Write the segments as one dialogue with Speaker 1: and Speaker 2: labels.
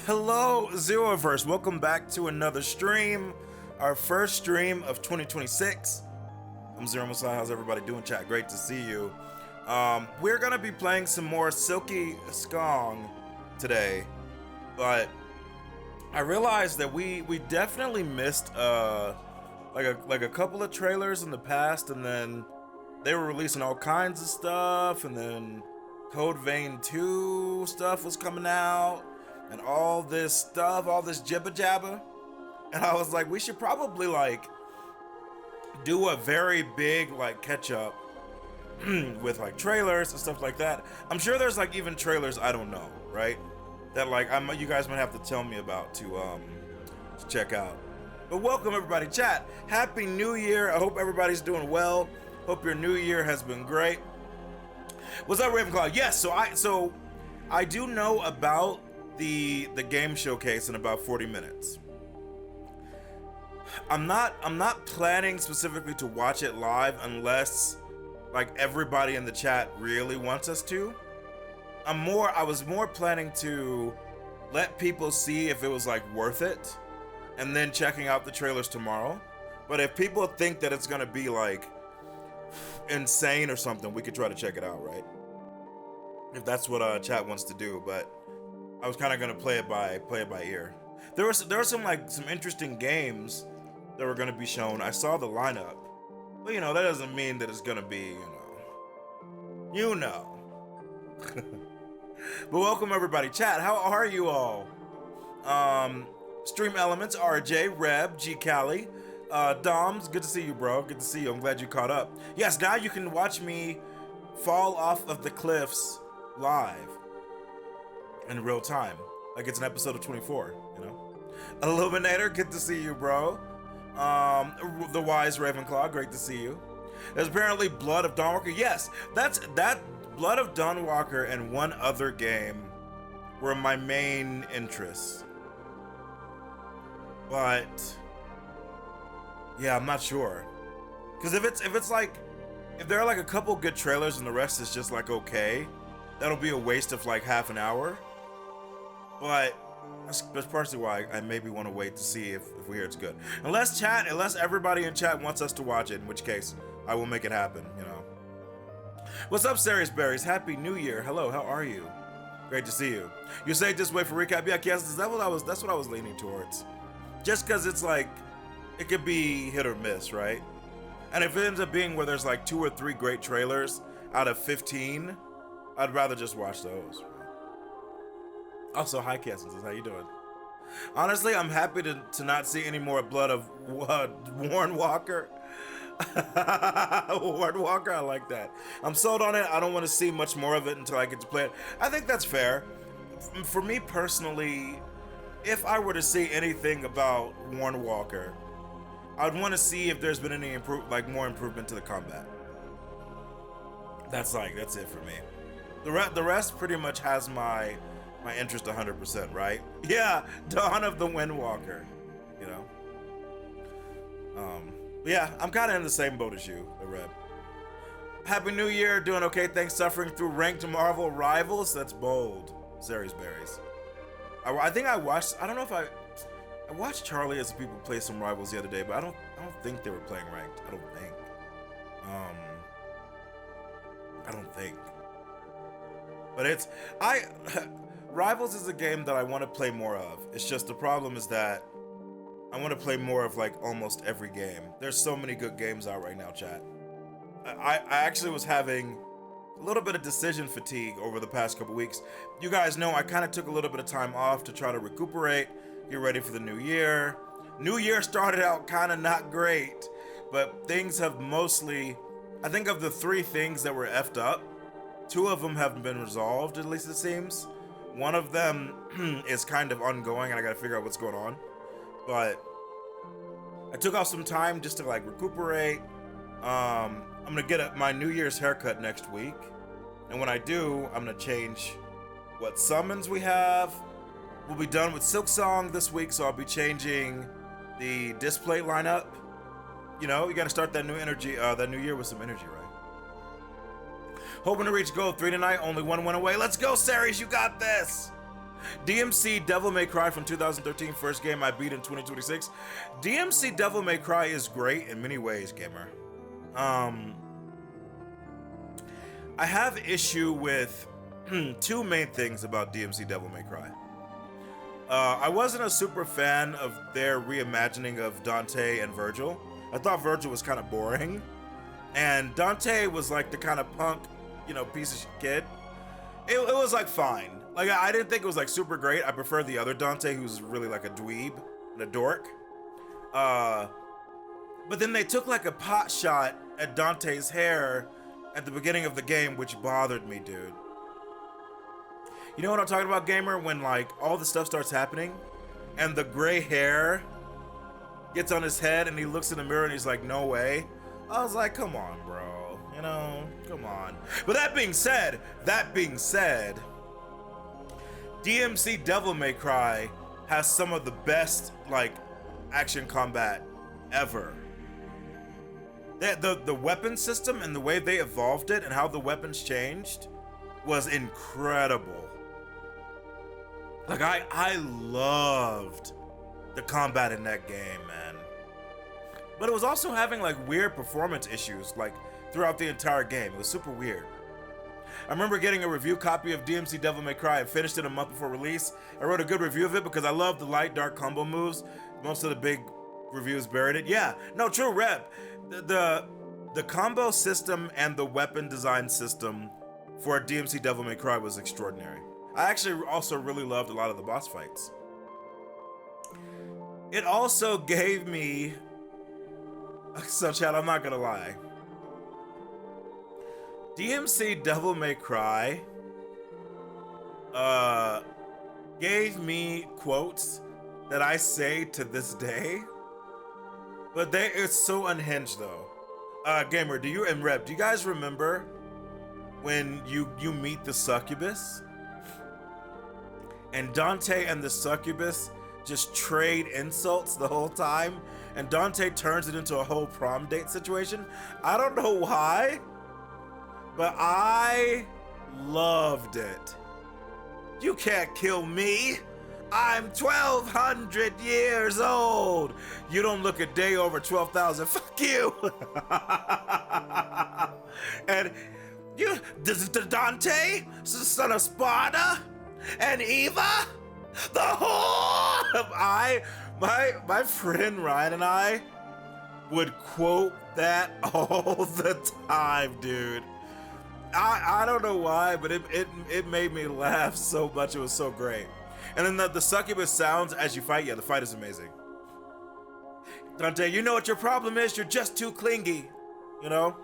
Speaker 1: Hello, Zeroverse. Welcome back to another stream. Our first stream of 2026. I'm Xeromessiah. How's everybody doing, chat? Great to see you. We're gonna be playing some more Silksong today, but I realized that we definitely missed like a couple of trailers in the past, and then they were releasing all kinds of stuff, and then Code Vein 2 stuff was coming out, and all this stuff, all this jibba jabba, and I was like, we should probably like do a very big like catch up with like trailers and stuff like that. I'm sure there's like even trailers I don't know, right? That like you guys might have to tell me about to check out. But welcome everybody, chat. Happy New Year. I hope everybody's doing well. Hope your new year has been great. What's up, Ravenclaw? Yes, so I do know about the game showcase in about 40 minutes. I'm not planning specifically to watch it live unless like everybody in the chat really wants us to. I was more planning to let people see if it was like worth it and then checking out the trailers tomorrow. But if people think that it's gonna be like insane or something, we could try to check it out, right? If that's what chat wants to do. But I was kind of gonna play it by ear. There were some interesting games that were gonna be shown. I saw the lineup, but that doesn't mean that it's gonna be But welcome everybody, chat. How are you all? Stream Elements, RJ, Reb, G Cali, Doms. Good to see you, bro. Good to see you. I'm glad you caught up. Yes, now you can watch me fall off of the cliffs live in real time, like it's an episode of 24. Illuminator, good to see you, bro. The Wise Ravenclaw, great to see you. There's apparently Blood of Dawnwalker. Yes, that Blood of Dawnwalker and one other game were my main interests. But yeah, I'm not sure. Because if there are like a couple good trailers and the rest is just like okay, that'll be a waste of like half an hour. But that's partially why I maybe want to wait to see if we hear it's good. Unless everybody in chat wants us to watch it, in which case I will make it happen, What's up, Serious Berries? Happy New Year. Hello, how are you? Great to see you. You say just wait for recap. Yeah, yes, that's what I was leaning towards. Just because it's like, it could be hit or miss, right? And if it ends up being where there's like 2 or 3 great trailers out of 15, I'd rather just watch those. Also, hi, Cassius. How you doing? Honestly, I'm happy to not see any more Blood of Warren Walker. Warren Walker, I like that. I'm sold on it. I don't want to see much more of it until I get to play it. I think that's fair. For me personally, if I were to see anything about Warren Walker, I'd want to see if there's been any more improvement to the combat. That's it for me. The rest pretty much has my interest 100%, right? Yeah, Dawn of the Windwalker, yeah, I'm kind of in the same boat as you, Reb. Happy New Year, doing okay, thanks. Suffering through ranked Marvel rivals, that's bold. Zeri's Berries. I think I watched Charlie as people play some rivals the other day, but I don't think they were playing ranked. I don't think. But Rivals is a game that I want to play more of. It's just the problem is that I want to play more of like almost every game. There's so many good games out right now, chat. I actually was having a little bit of decision fatigue over the past couple weeks. You guys know I kind of took a little bit of time off to try to recuperate, get ready for the new year. New year started out kind of not great, but things have mostly, I think of the 3 things that were effed up, 2 of them have been resolved, at least it seems. One of them is kind of ongoing and I gotta figure out what's going on. But I took off some time just to like recuperate. I'm gonna get my New Year's haircut next week. And when I do, I'm gonna change what summons we have. We'll be done with Silksong this week, so I'll be changing the display lineup. You gotta start that new year with some energy, right? Hoping to reach goal 3 tonight, only 1 win away. Let's go, Ceres, you got this! DMC Devil May Cry from 2013, first game I beat in 2026. DMC Devil May Cry is great in many ways, gamer. I have issue with two main things about DMC Devil May Cry. I wasn't a super fan of their reimagining of Dante and Virgil. I thought Virgil was kind of boring. And Dante was like the kind of punk, you know, piece of shit kid. It was like fine. Like I didn't think it was like super great. I prefer the other Dante who's really like a dweeb and a dork. But then they took like a pot shot at Dante's hair at the beginning of the game, which bothered me, dude. You know what I'm talking about, gamer? When like all the stuff starts happening and the gray hair gets on his head and he looks in the mirror and he's like, no way. I was like, come on, bro. You know, come on. But that being said, DMC Devil May Cry has some of the best like action combat ever. The weapon system and the way they evolved it and how the weapons changed was incredible. Like I loved the combat in that game, man. But it was also having like weird performance issues like throughout the entire game. It was super weird. I remember getting a review copy of DMC Devil May Cry and finished it a month before release. I wrote a good review of it because I love the light dark combo moves. Most of the big reviews buried it. Yeah, no, true rep. The combo system and the weapon design system for DMC Devil May Cry was extraordinary. I actually also really loved a lot of the boss fights. It also gave me... So Chad, I'm not gonna lie. DMC Devil May Cry gave me quotes that I say to this day, but it's so unhinged though. Gamer, do you guys remember when you meet the succubus and Dante and the succubus just trade insults the whole time and Dante turns it into a whole prom date situation? I don't know why, but I loved it. You can't kill me. I'm 1,200 years old. You don't look a day over 12,000. Fuck you. And you, Dante, son of Sparta, and Eva, the whole. My friend Ryan and I would quote that all the time, dude. I don't know why, but it made me laugh so much. It was so great. And then the succubus sounds as you fight. Yeah, the fight is amazing. Dante, you know what your problem is? You're just too clingy. You know?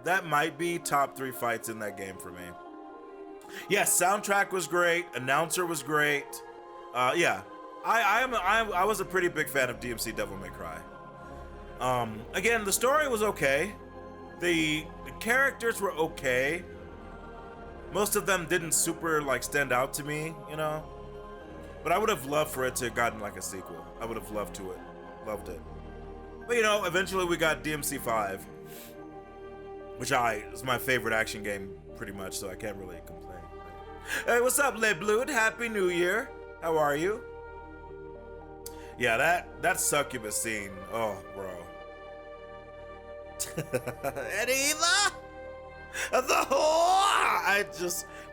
Speaker 1: That might be top 3 fights in that game for me. Yeah, soundtrack was great. Announcer was great. Yeah, I was a pretty big fan of DMC Devil May Cry. Again, the story was okay. The characters were okay. Most of them didn't super like stand out to me, you know. But I would have loved for it to have gotten like a sequel. I would have loved it. But you know, eventually we got DMC 5, which is my favorite action game pretty much, so I can't really complain. Hey, what's up, Le Blood? Happy New Year. How are you? Yeah, that succubus scene. Oh, bro. And Eva?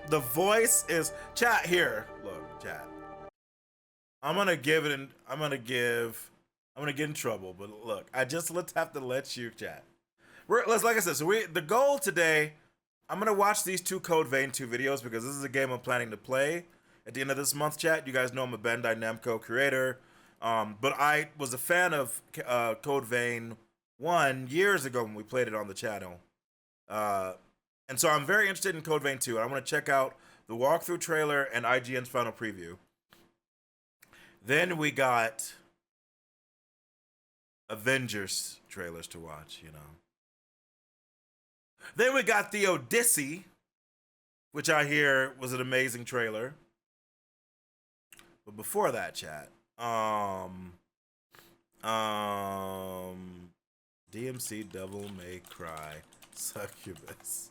Speaker 1: The voice is chat here. Look, chat. I'm gonna get in trouble, but look, let's have to let you chat. Like I said, the goal today, I'm gonna watch these 2 Code Vein 2 videos because this is a game I'm planning to play at the end of this month, chat. You guys know I'm a Bandai Namco creator. But I was a fan of Code Vein 1 years ago when we played it on the channel. And so I'm very interested in Code Vein 2. I want to check out the walkthrough trailer and IGN's final preview. Then we got Avengers trailers to watch, you know. Then we got the Odyssey, which I hear was an amazing trailer. But before that, chat, DMC Devil May Cry Succubus.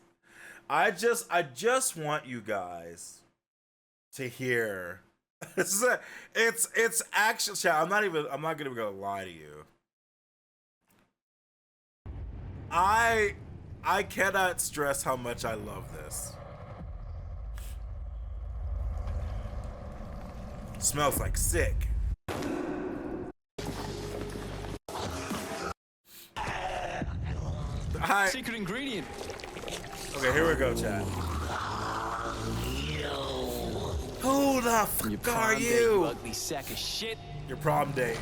Speaker 1: I just want you guys to hear. It's actually, I'm not gonna lie to you. I cannot stress how much I love this. Smells like sick.
Speaker 2: Secret ingredient.
Speaker 1: Okay, here we go, chat. Who the fuck are you?
Speaker 2: You ugly sack of shit.
Speaker 1: Your prom date.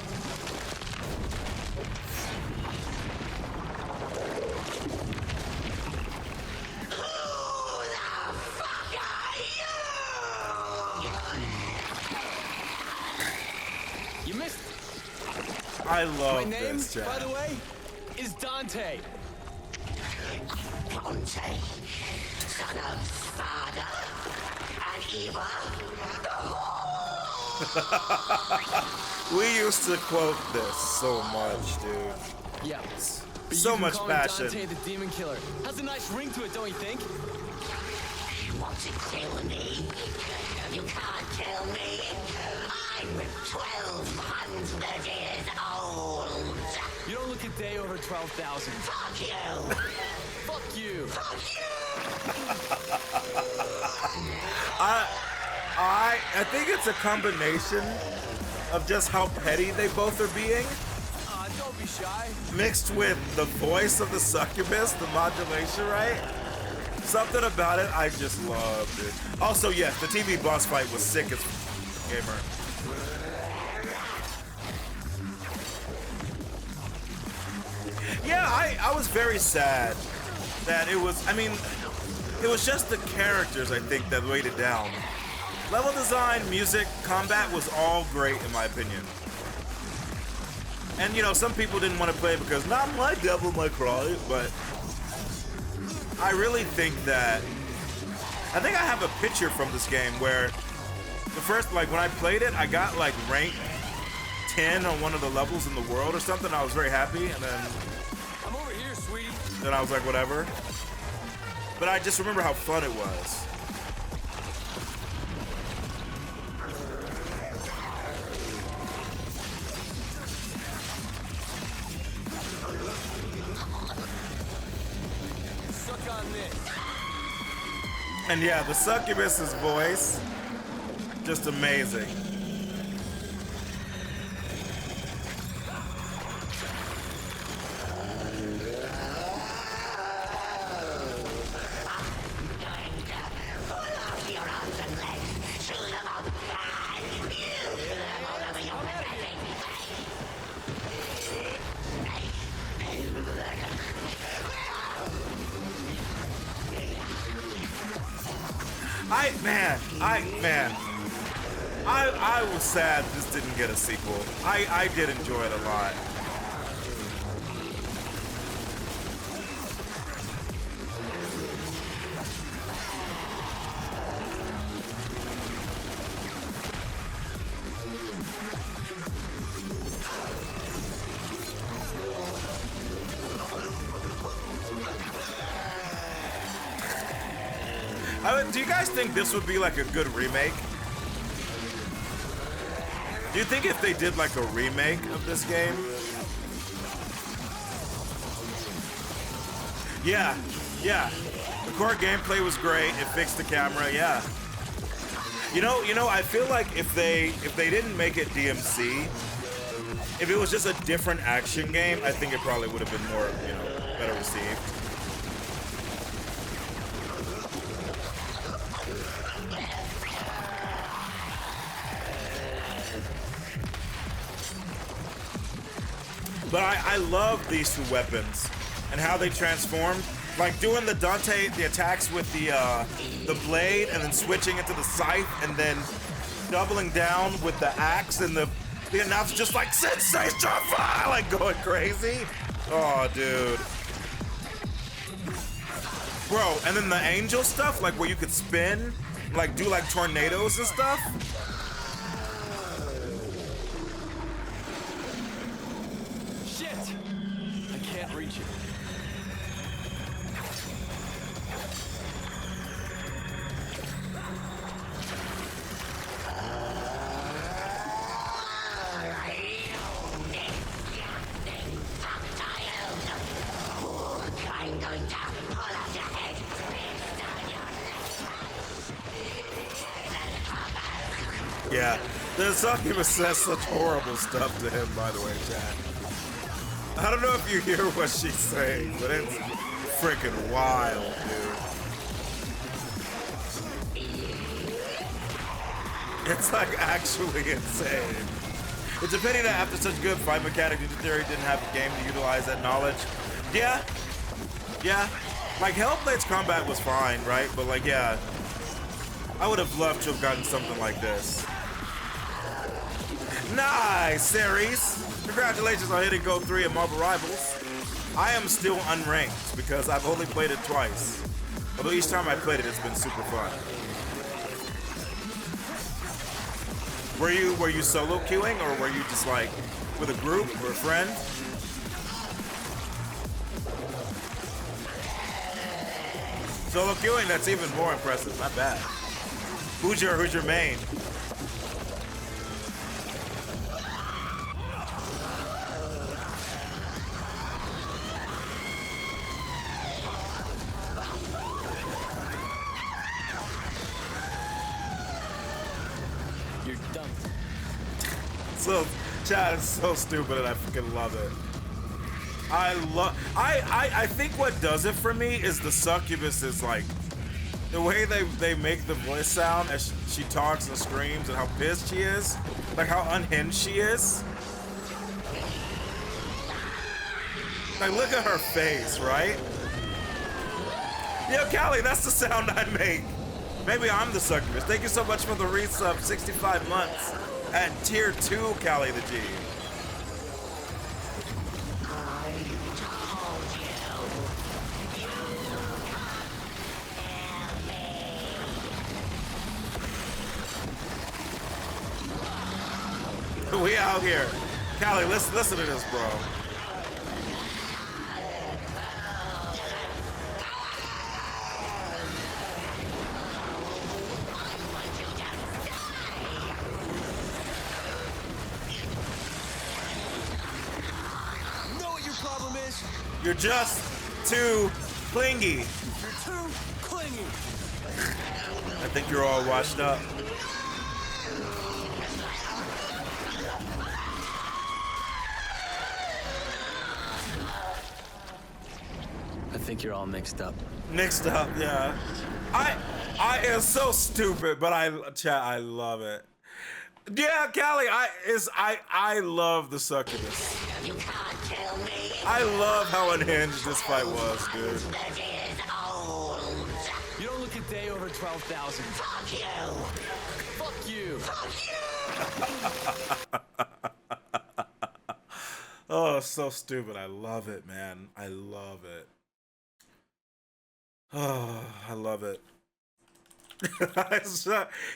Speaker 2: You missed.
Speaker 1: I love
Speaker 2: My name,
Speaker 1: this, chat.
Speaker 2: by the way, is Dante.
Speaker 3: Dante, son of father and Eva.
Speaker 1: We used to quote this so much, dude.
Speaker 2: Yeah. But
Speaker 1: So
Speaker 2: you can
Speaker 1: much
Speaker 2: call me
Speaker 1: passion.
Speaker 2: Dante the Demon Killer. Has a nice ring to it, don't you think?
Speaker 3: You want to kill me? You can't kill me. I'm 1,200 years old.
Speaker 2: You don't look a day over 12,000.
Speaker 3: Fuck you.
Speaker 2: Fuck you.
Speaker 3: Fuck you.
Speaker 1: I think it's a combination of just how petty they both are being,
Speaker 2: Don't be shy.
Speaker 1: mixed with the voice of the succubus, the modulation, right? Something about it I just loved it. Also, yes, the TV boss fight was sick as gamer. Yeah, I was very sad that it was, I mean, it was just the characters, I think, that weighed it down. Level design, music, combat was all great in my opinion. And you know, some people didn't want to play it because not my Devil May Cry, but I really think that, I think I have a picture from this game where the first, like when I played it, I got like rank 10 on one of the levels in the world or something. I was very happy, and then
Speaker 2: I'm over here, sweetie.
Speaker 1: I was like, whatever. But I just remember how fun it was.
Speaker 2: Suck on this.
Speaker 1: And yeah, the succubus's voice, just amazing. I was sad this didn't get a sequel. I did enjoy it a lot. Do you guys think this would be like a good remake? Do you think if they did like a remake of this game? Yeah, yeah. The core gameplay was great. It fixed the camera. Yeah. You know. I feel like if they didn't make it DMC, if it was just a different action game, I think it probably would have been more, better received. But I love these two weapons and how they transformed. Like doing the Dante, the attacks with the blade and then switching it to the scythe and then doubling down with the axe and the announcer just like sensation fire, like going crazy. Oh, dude. Bro, and then the angel stuff, like where you could spin, like do like tornadoes and stuff. Yeah, the succubus says such horrible stuff to him, by the way, Chad. I don't know if you hear what she's saying, but it's freaking wild, dude. It's like actually insane. It's a pity that after such good fight mechanics, Ninja Theory didn't have a game to utilize that knowledge. Yeah. Like Hellblade's combat was fine, right? But like, yeah, I would have loved to have gotten something like this. Nice, series. Congratulations on hitting Gold 3 at Marvel Rivals. I am still unranked because I've only played it twice. Although each time I played it, it's been super fun. Were you solo queuing, or were you just like with a group or a friend? Solo queuing, that's even more impressive. Not bad. Who's your main?
Speaker 2: You're dumb.
Speaker 1: So, Chad, it's so stupid and I freaking love it. I think what does it for me is the succubus is like, the way they make the voice sound as she talks and screams and how pissed she is, like how unhinged she is. Like, look at her face, right? Yo, Callie, that's the sound I make. Maybe I'm the succubus. Thank you so much for the resub, 65 months at tier 2, Callie the G. We out here. Callie, listen to this, bro. You're just too clingy.
Speaker 2: You're too clingy.
Speaker 1: I think you're all washed up.
Speaker 2: I think you're all mixed up.
Speaker 1: Mixed up, yeah. I am so stupid, but I love it. Yeah, Callie, I love the succubus.
Speaker 3: You can't tell me.
Speaker 1: I love how unhinged this fight was, dude.
Speaker 3: That is old.
Speaker 2: You don't look a day over 12,000.
Speaker 3: Fuck you.
Speaker 2: Fuck you.
Speaker 3: Fuck you.
Speaker 1: Oh, so stupid. I love it, man. I love it. Oh, I love it.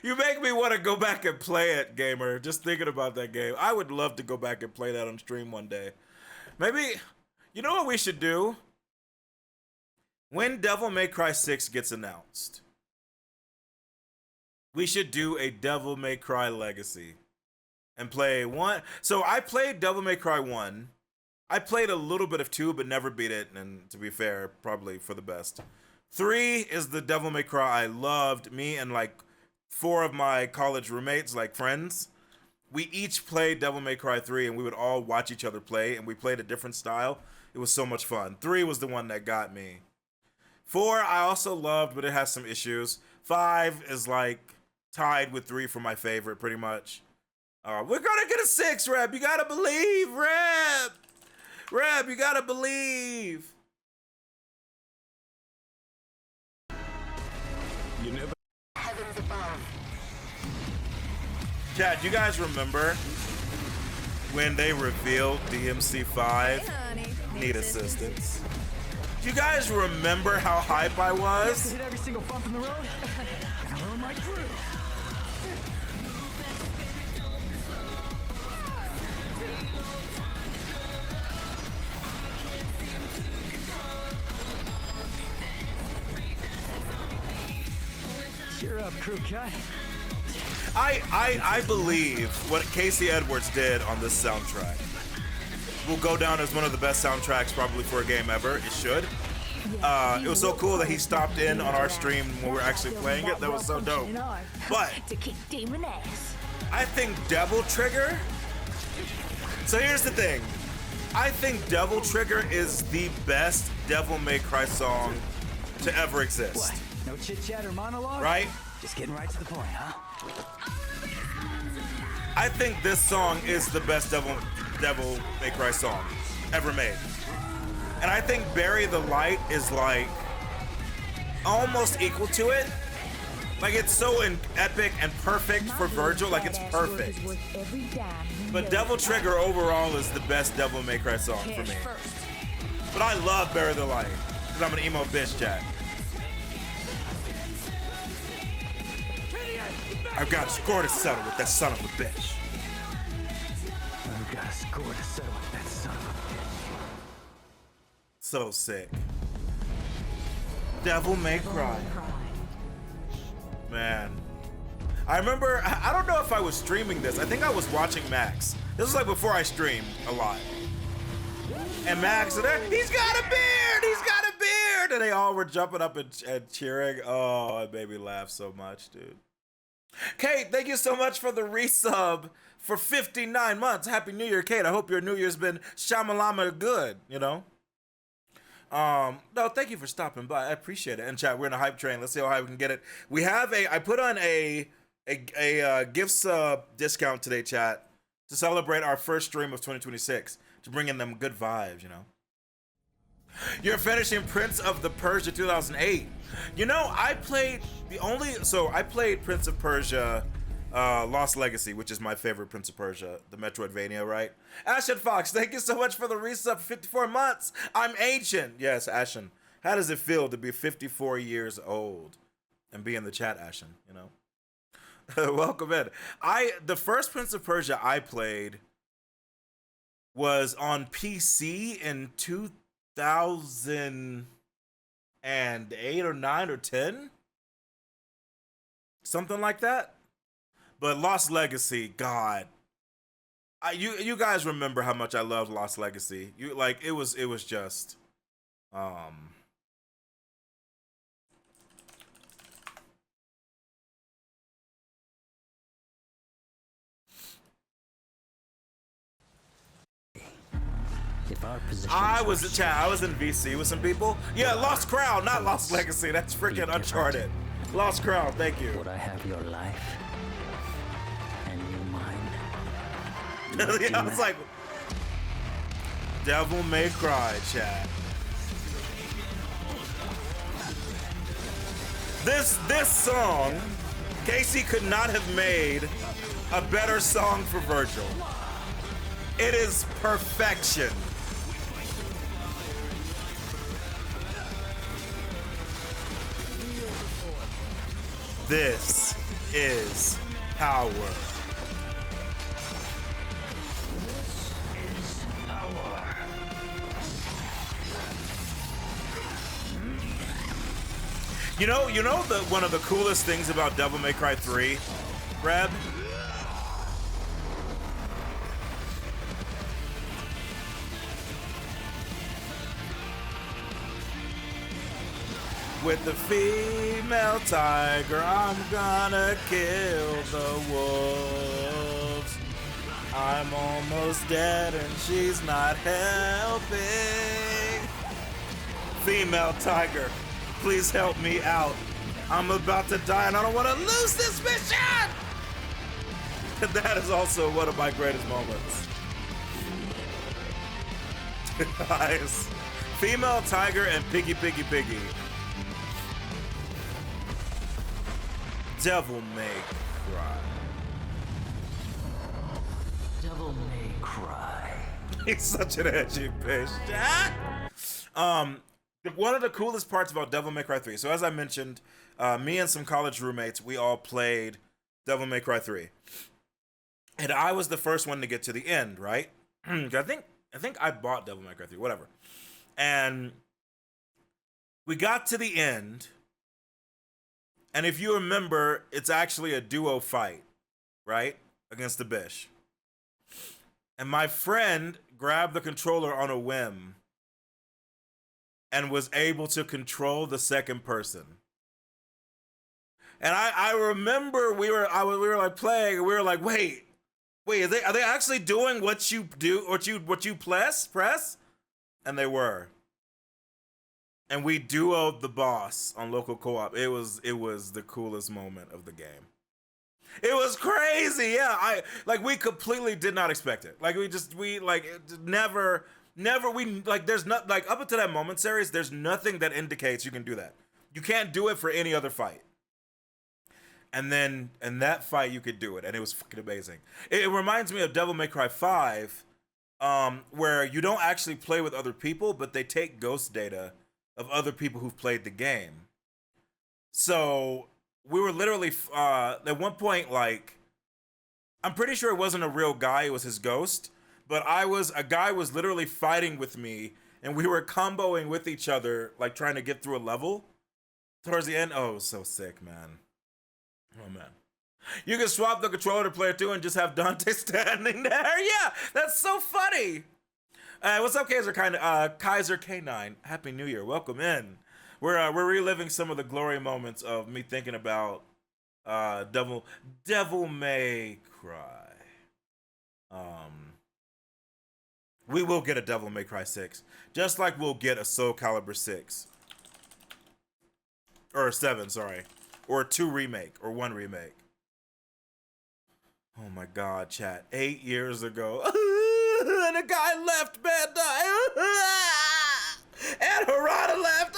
Speaker 1: You make me want to go back and play it, gamer. Just thinking about that game. I would love to go back and play that on stream one day. Maybe, you know what we should do? When Devil May Cry 6 gets announced, we should do a Devil May Cry Legacy and play one. So I played Devil May Cry 1. I played a little bit of 2, but never beat it. And to be fair, probably for the best. 3 is the Devil May Cry I loved. Me and like 4 of my college roommates, like friends, we each played Devil May Cry 3 and we would all watch each other play, and we played a different style. It was so much fun. 3 was the one that got me. 4 I also loved, but it has some issues. 5 is like tied with 3 for my favorite, pretty much. We're gonna get a 6, Reb. You gotta believe, Reb. Reb, you gotta believe.
Speaker 2: You never.
Speaker 3: Heavens above.
Speaker 1: Chad, you guys remember when they revealed DMC5 need assistance? Do you guys remember how hype I was?
Speaker 2: Hit every single bump in the road. Learn my crew. Cheer up, crew cut.
Speaker 1: I believe what Casey Edwards did on this soundtrack will go down as one of the best soundtracks probably for a game ever. It should. It was so cool that he stopped in on our stream when we were actually playing it. That was so dope. But
Speaker 3: to kick demon ass.
Speaker 1: I think Devil Trigger. So here's the thing. I think Devil Trigger is the best Devil May Cry song to ever exist.
Speaker 2: What? No chit chat or monologue?
Speaker 1: Right?
Speaker 2: Just getting right to the point, huh?
Speaker 1: I think this song is the best Devil May Cry song ever made. And I think Bury the Light is like almost equal to it. Like it's so epic and perfect for Virgil, like it's perfect. But Devil Trigger overall is the best Devil May Cry song for me. But I love Bury the Light, because I'm an emo bitch, Jack. I've got a score to settle with that son of a bitch.
Speaker 2: I've got a score to settle with that son of a bitch.
Speaker 1: So sick. Devil May Cry. Man. I remember, I don't know if I was streaming this. I think I was watching Max. This was like before I streamed a lot. And Max, he's got a beard! He's got a beard! And they all were jumping up and cheering. Oh, it made me laugh so much, dude. Kate, thank you so much for the resub for 59 months. Happy New Year, Kate. I hope your New Year's been shamalama good, you know? No, thank you for stopping by. I appreciate it. And chat, we're in a hype train. Let's see how high we can get it. We have I put on a gift sub discount today, chat, to celebrate our first stream of 2026, to bring in them good vibes, you know? You're finishing Prince of the Persia 2008. You know, I played Prince of Persia Lost Legacy, which is my favorite Prince of Persia, the Metroidvania, right? Ashen Fox, thank you so much for the resub for 54 months. I'm ancient. Yes, Ashen. How does it feel to be 54 years old and be in the chat, Ashen, you know? Welcome in. The first Prince of Persia I played was on PC in 2008 or 9 or 10. Something like that. But Lost Legacy, God, you guys remember how much I loved Lost Legacy. It was just,
Speaker 2: If our position
Speaker 1: I was in VC with some people. Yeah, Lost Crown, not Lost Legacy. That's freaking Uncharted. Lost Crown, thank you.
Speaker 2: Would I have your life and you mine?
Speaker 1: Yeah, I was like, Devil May Cry, chat. This song, Casey could not have made a better song for Virgil. It is perfection. This is power. You know one of the coolest things about Devil May Cry 3, Reb? With the female tiger, I'm gonna kill the wolves. I'm almost dead and she's not helping. Female tiger, please help me out. I'm about to die and I don't want to lose this mission! And that is also one of my greatest moments. Guys, female tiger and piggy. Devil May Cry.
Speaker 2: Devil May Cry.
Speaker 1: He's such an edgy bitch. One of the coolest parts about Devil May Cry 3. So as I mentioned, me and some college roommates, we all played Devil May Cry 3. And I was the first one to get to the end, right? I think I bought Devil May Cry 3, whatever. And we got to the end. And if you remember, it's actually a duo fight, right? Against the Bish. And my friend grabbed the controller on a whim and was able to control the second person. And I remember we were like playing, and we were like, wait, are they actually doing what you do, what you press? And they were. And we duoed the boss on local co-op. It was the coolest moment of the game. It was crazy, yeah. We completely did not expect it. Like never there's not like up until that moment series, there's nothing that indicates you can do that. You can't do it for any other fight. And then in that fight you could do it, and it was fucking amazing. It reminds me of Devil May Cry 5, where you don't actually play with other people, but they take ghost data of other people who've played the game. So we were literally at one point, like, I'm pretty sure it wasn't a real guy, it was his ghost, but a guy was literally fighting with me, and we were comboing with each other, like trying to get through a level towards the end. Oh, it was so sick, man. Oh man. You can swap the controller to player 2 and just have Dante standing there. Yeah, that's so funny. What's up, Kaiser K9? Happy New Year. Welcome in. We're reliving some of the glory moments of me thinking about Devil May Cry. We will get a Devil May Cry 6, just like we'll get a Soul Calibur 6 or 7, sorry, or a 2 remake or 1 remake. Oh my God, chat! 8 years ago, and a guy left Bandai, and Harada left.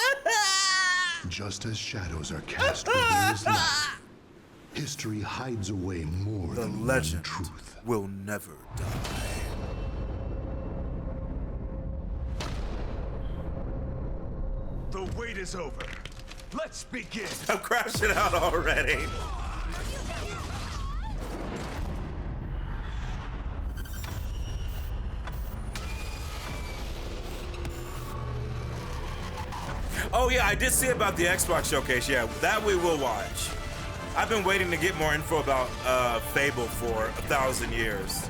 Speaker 4: Just as shadows are cast where there is light, history hides away more
Speaker 1: The
Speaker 4: than
Speaker 1: legend
Speaker 4: one truth.
Speaker 1: will never die.
Speaker 2: The wait is over. Let's begin.
Speaker 1: I'm crashing out already. Oh yeah, I did see about the Xbox showcase. Yeah, that we will watch. I've been waiting to get more info about Fable for 1,000 years.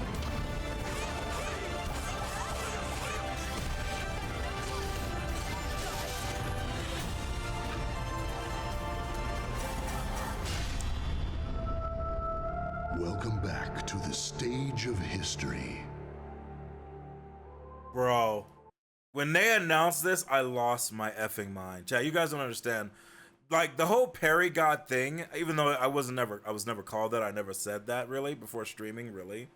Speaker 4: Welcome back to the stage of history.
Speaker 1: Bro, when they announced this, I lost my effing mind. Chat, you guys don't understand. Like the whole Parry God thing, even though I was never called that, I never said that really before streaming, really.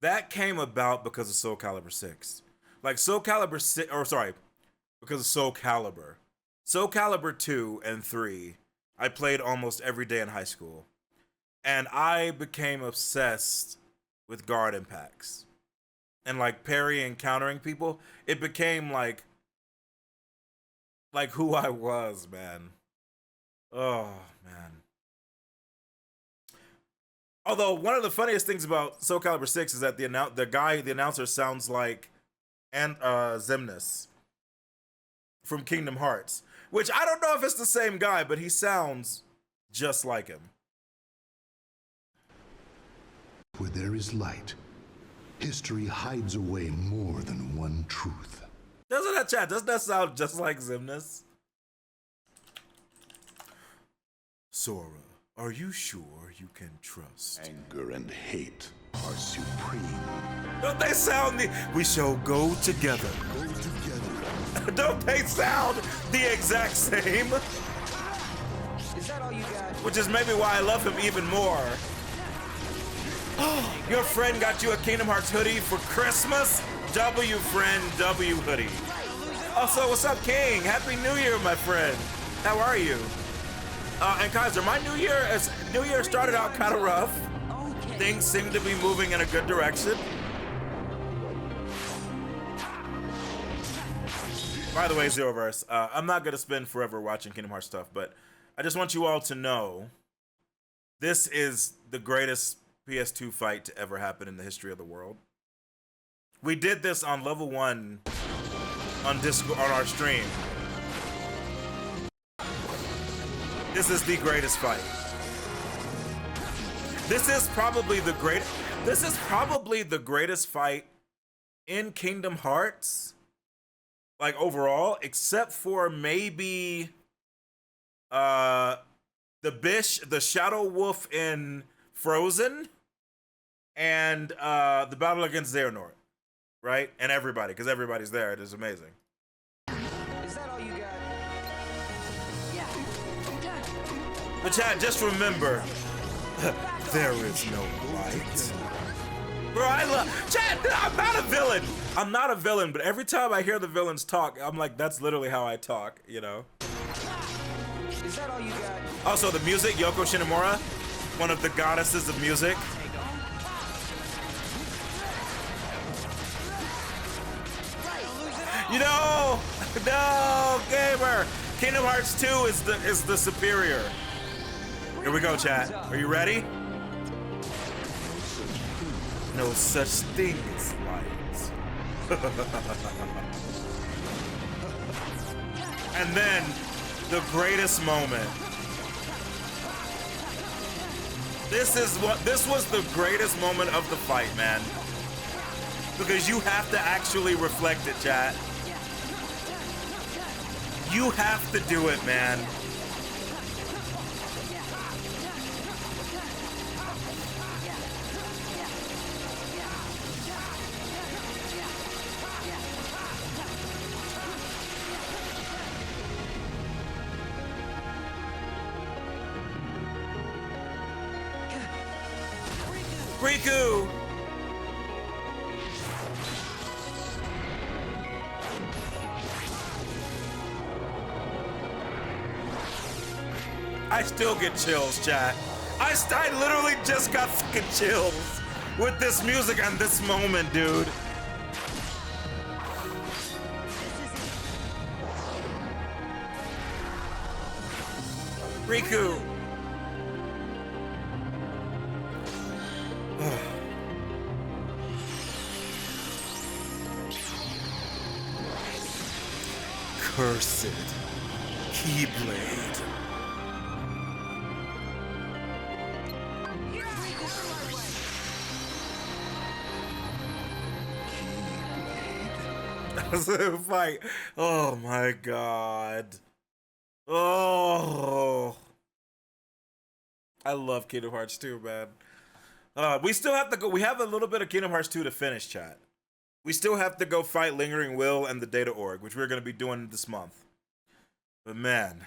Speaker 1: That came about because of Soul Calibur 6. Like Soul Calibur 6, or sorry, because of Soul Calibur. Soul Calibur 2 and 3, I played almost every day in high school. And I became obsessed with guard impacts. And like parrying and countering people. It became like who I was, man. Oh, man. Although one of the funniest things about Soul Calibur 6 is that the announcer sounds like Xemnas from Kingdom Hearts, which I don't know if it's the same guy, but he sounds just like him.
Speaker 4: Where there is light, history hides away more than one truth.
Speaker 1: Doesn't that sound just like Xemnas? Sora, are you sure you can trust?
Speaker 4: Anger and hate are supreme.
Speaker 1: Don't they sound we shall go together.
Speaker 4: Go together.
Speaker 1: Don't they sound the exact same?
Speaker 5: Is that all you got?
Speaker 1: Which is maybe why I love him even more. Your friend got you a Kingdom Hearts hoodie for Christmas? W friend, W hoodie. Also, what's up, King? Happy New Year, my friend. How are you? And Kaiser, my New Year started out kind of rough. Things seem to be moving in a good direction. By the way, Zeroverse, I'm not gonna spend forever watching Kingdom Hearts stuff, but I just want you all to know this is the greatest PS2 fight to ever happen in the history of the world. We did this on level 1 on Discord on our stream. This is the greatest fight. This is probably the greatest fight in Kingdom Hearts, like overall, except for maybe the Bish, the Shadow Wolf in Frozen, and the battle against Xehanort, right? And everybody, because everybody's there. It is amazing.
Speaker 5: Is that all you got?
Speaker 1: But chat, just remember, there is no light. Bro, I love chat. I'm not a villain. I'm not a villain, but every time I hear the villains talk, I'm like, that's literally how I talk, you know?
Speaker 5: Is that all you got?
Speaker 1: Also, the music, Yoko Shinomura, one of the goddesses of music. You know, no, gamer. Kingdom Hearts 2 is the superior. Here we go, chat. Are you ready? No such thing as light. And then the greatest moment. This was the greatest moment of the fight, man. Because you have to actually reflect it, chat. You have to do it, man. Riku! I still get chills, chat. I literally just got fucking chills with this music and this moment, dude. Riku. Cursed Keyblade. Fight. Oh my god. Oh. I love Kingdom Hearts 2, man. We still have to go. We have a little bit of Kingdom Hearts 2 to finish, chat. We still have to go fight Lingering Will and the Data Org, which we're going to be doing this month. But man.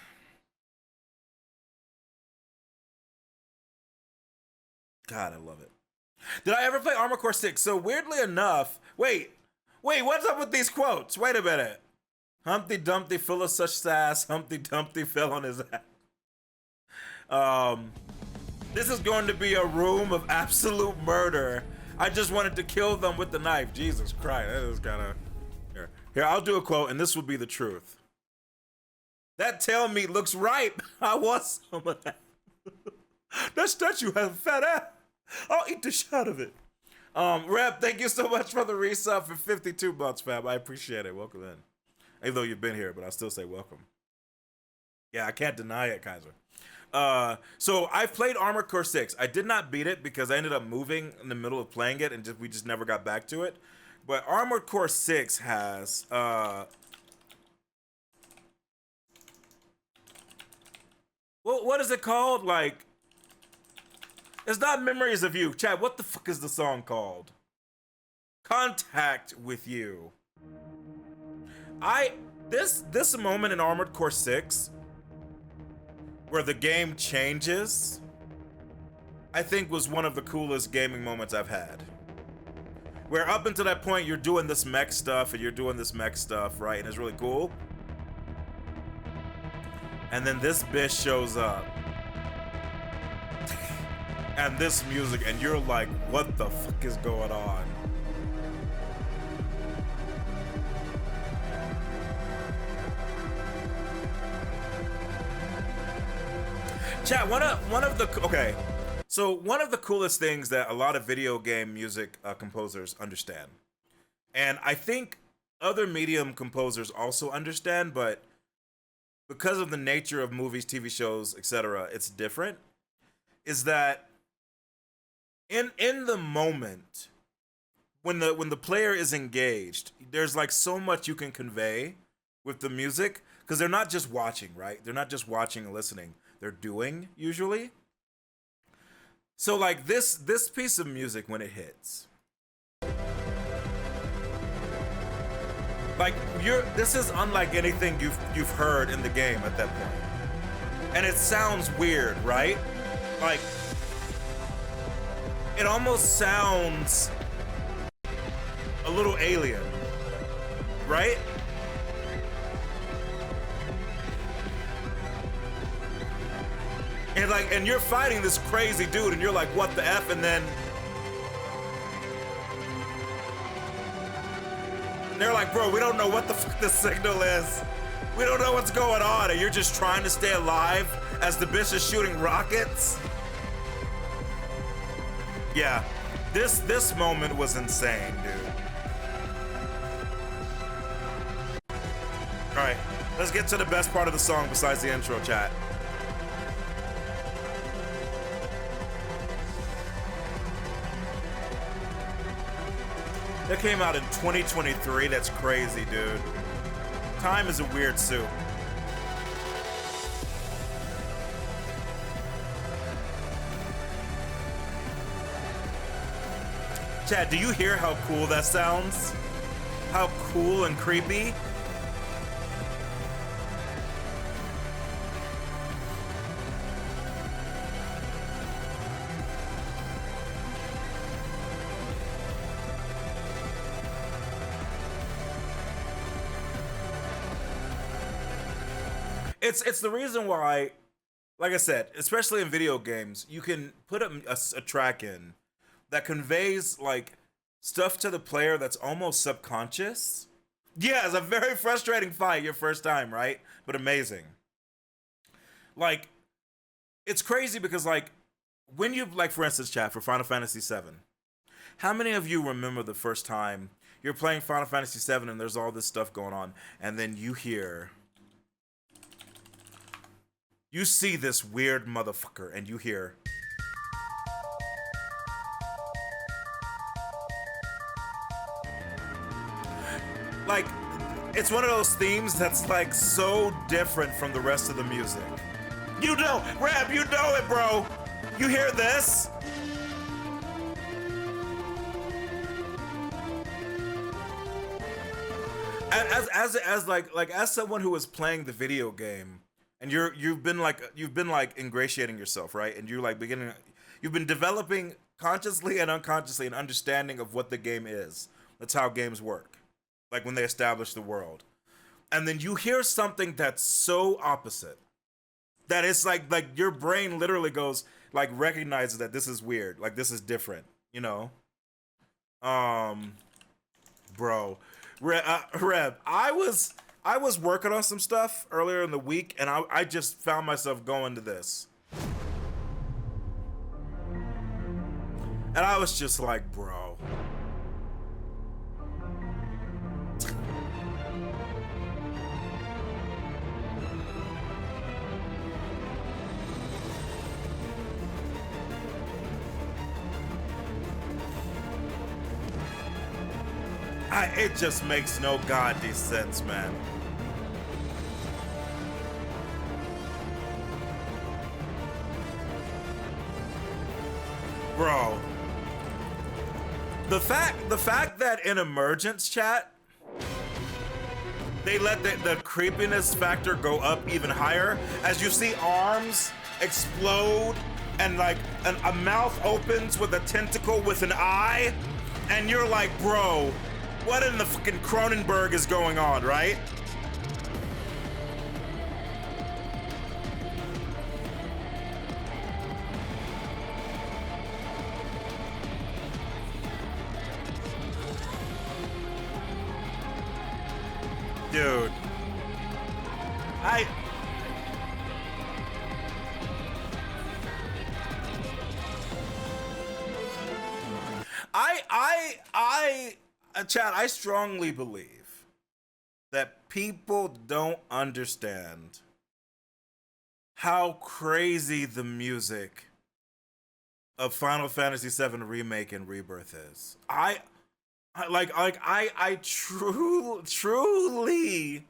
Speaker 1: God, I love it. Did I ever play Armored Core 6? So weirdly enough, wait, what's up with these quotes? Wait a minute. Humpty Dumpty full of such sass, Humpty Dumpty fell on his ass. This is going to be a room of absolute murder. I just wanted to kill them with the knife. Jesus Christ, that is kind of... Here, I'll do a quote, and this will be the truth. That tail meat looks ripe. I want some of that. That statue has a fat ass. I'll eat the shit out of it. Rep, thank you so much for the resub for 52 months, fam. I appreciate it. Welcome in. Even though you've been here, but I still say welcome. Yeah, I can't deny it, Kaiser. So I've played Armored Core 6. I did not beat it because I ended up moving in the middle of playing it and we just never got back to it. But Armored Core 6 has what is it called? Like, it's not Memories of You. Chad, what the fuck is the song called? Contact with You. This moment in Armored Core 6 where the game changes, I think was one of the coolest gaming moments I've had. Where up until that point, you're doing this mech stuff and you're doing this mech stuff, right? And it's really cool. And then this bitch shows up. And this music, and you're like, what the fuck is going on? Chat, one of the coolest things that a lot of video game music composers understand, and I think other medium composers also understand, but because of the nature of movies, TV shows, etc., it's different, is that in the moment when the player is engaged, there's like so much you can convey with the music, because they're not just watching, right? They're not just watching and listening. they're doing usually. So like this piece of music when it hits, like this is unlike anything you've heard in the game at that point. And it sounds weird, right? Like it almost sounds a little alien, right? And you're fighting this crazy dude and you're like, what the F? And then they're like, bro, we don't know what the fuck the signal is. We don't know what's going on. And you're just trying to stay alive as the bitch is shooting rockets. Yeah, this moment was insane, dude. All right, let's get to the best part of the song besides the intro, chat. That came out in 2023. That's crazy, dude. Time is a weird soup. Chad, do you hear how cool that sounds? How cool and creepy? It's the reason why, like I said, especially in video games, you can put a track in that conveys like stuff to the player that's almost subconscious. Yeah, it's a very frustrating fight your first time, right? But amazing. Like, it's crazy because like when you, like for instance, chat, for Final Fantasy VII, how many of you remember the first time you're playing Final Fantasy VII and there's all this stuff going on and then you see this weird motherfucker and you hear like, it's one of those themes that's like so different from the rest of the music. You know, Rab, you know it, bro. You hear this? As someone who is playing the video game, and you've been ingratiating yourself, right? And you've been developing consciously and unconsciously an understanding of what the game is. That's how games work. Like when they establish the world. And then you hear something that's so opposite that it's like your brain literally goes, like, recognizes that this is weird. Like, this is different, you know? Bro. Reb, I was working on some stuff earlier in the week, and I just found myself going to this. And I was just like, bro. It just makes no goddamn sense, man. Bro. The fact that in Emergence, chat, they let the creepiness factor go up even higher as you see arms explode and like a mouth opens with a tentacle with an eye, and you're like, bro, what in the fucking Cronenberg is going on, right? Dude. Chad, I strongly believe that people don't understand how crazy the music of Final Fantasy VII Remake and Rebirth is. I truly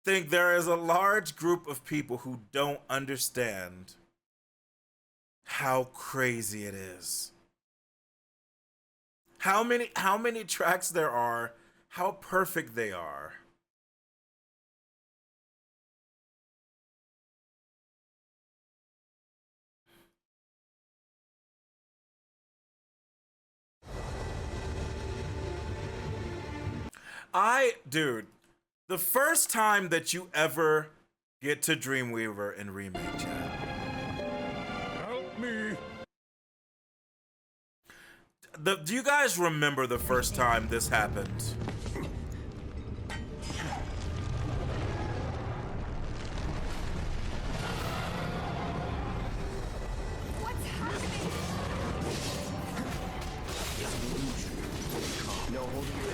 Speaker 1: think there is a large group of people who don't understand how crazy it is. How many tracks there are, how perfect they are. Dude, the first time that you ever get to Dreamweaver in Remake, chat.
Speaker 2: Help me.
Speaker 1: Do you guys remember the first time this happened?
Speaker 6: What's happening?
Speaker 2: No holding your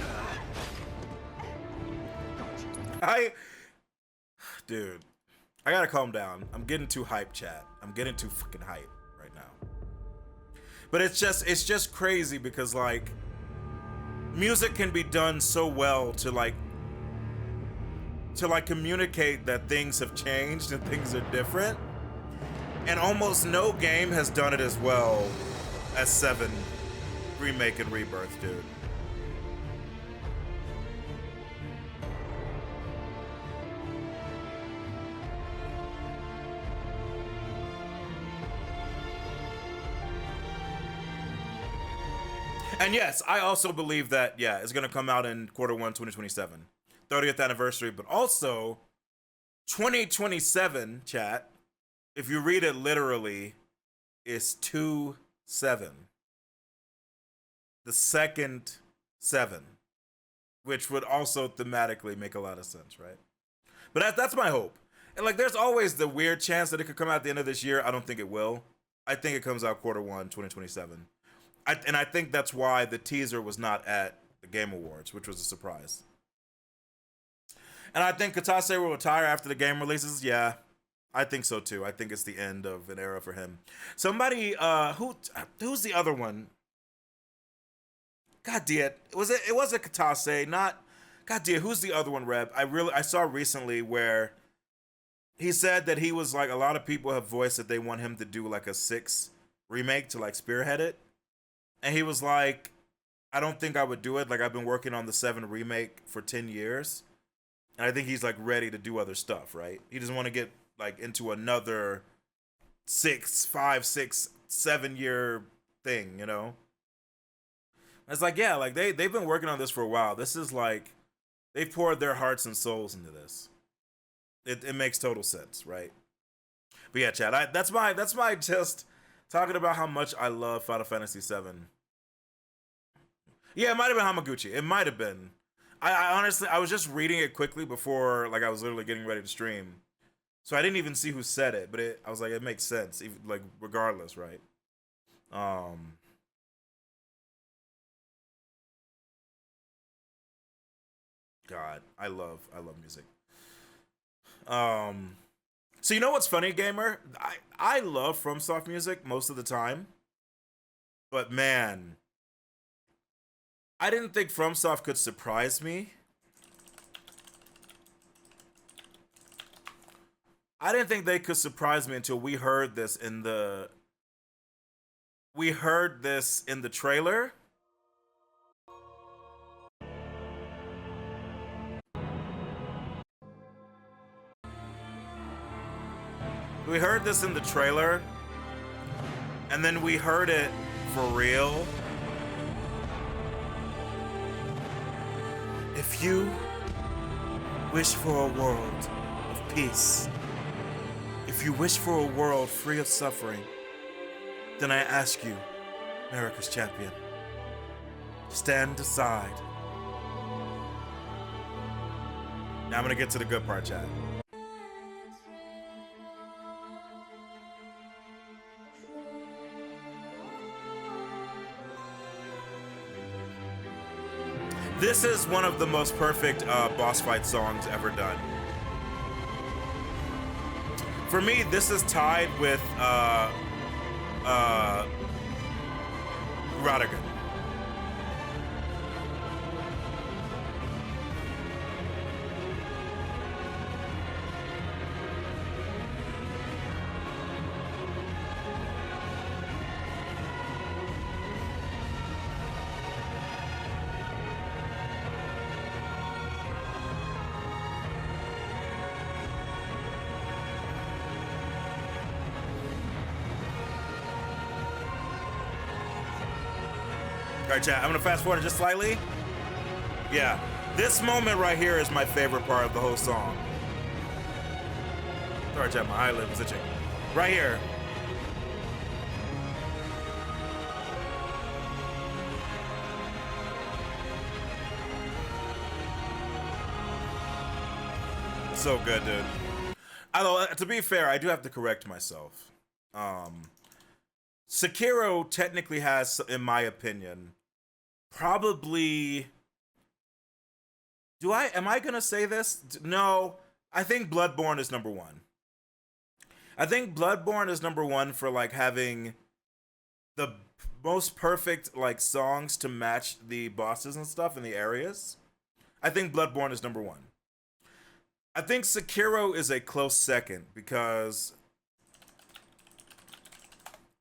Speaker 1: Dude, I gotta calm down. I'm getting too hype, chat. I'm getting too fucking hype right now. But it's just crazy because like music can be done so well to like communicate that things have changed and things are different. And almost no game has done it as well as 7 Remake and Rebirth, dude. And yes, I also believe that, yeah, it's going to come out in Q1 2027. 30th anniversary, but also 2027, chat, if you read it literally, is 2-7. The second 7, which would also thematically make a lot of sense, right? But that's my hope. And like, there's always the weird chance that it could come out at the end of this year. I don't think it will. I think it comes out Q1 2027. And I think that's why the teaser was not at the Game Awards, which was a surprise. And I think Katase will retire after the game releases. Yeah, I think so too. I think it's the end of an era for him. Somebody, who's the other one? God damn it. It was a Katase, not, God damn, who's the other one, Reb? I saw recently where he said that he was like, a lot of people have voiced that they want him to do like a 6 remake to like spearhead it. And he was like, I don't think I would do it. Like, I've been working on the 7 remake for 10 years. And I think he's like ready to do other stuff, right? He doesn't want to get like into another 5, 6, 7 year thing, you know? It's like, yeah, like they've been working on this for a while. This is like, they've poured their hearts and souls into this. It makes total sense, right? But yeah, Chad, that's my just talking about how much I love Final Fantasy VII. Yeah, it might have been Hamaguchi. It might have been. I honestly, I was just reading it quickly before, like I was literally getting ready to stream. So I didn't even see who said it, but I was like, it makes sense, even, like regardless, right? God, I love music. So you know what's funny, gamer? I love FromSoft music most of the time, but man, I didn't think FromSoft could surprise me. I didn't think they could surprise me until we heard this in the trailer. We heard this in the trailer, and then we heard it for real. If you wish for a world of peace, if you wish for a world free of suffering, then I ask you, America's champion, stand aside. Now I'm gonna get to the good part, chat. This is one of the most perfect boss fight songs ever done. For me, this is tied with Radagon. All right, chat, I'm gonna fast forward it just slightly. Yeah, this moment right here is my favorite part of the whole song. Sorry, chat, my eyelid was itching. Right here. So good, dude. Although, to be fair, I do have to correct myself. Sekiro technically has, in my opinion, probably... Am I gonna say this? No, I think Bloodborne is number one. I think Bloodborne is number one for, like, having the most perfect, like, songs to match the bosses and stuff in the areas. I think Bloodborne is number one. I think Sekiro is a close second because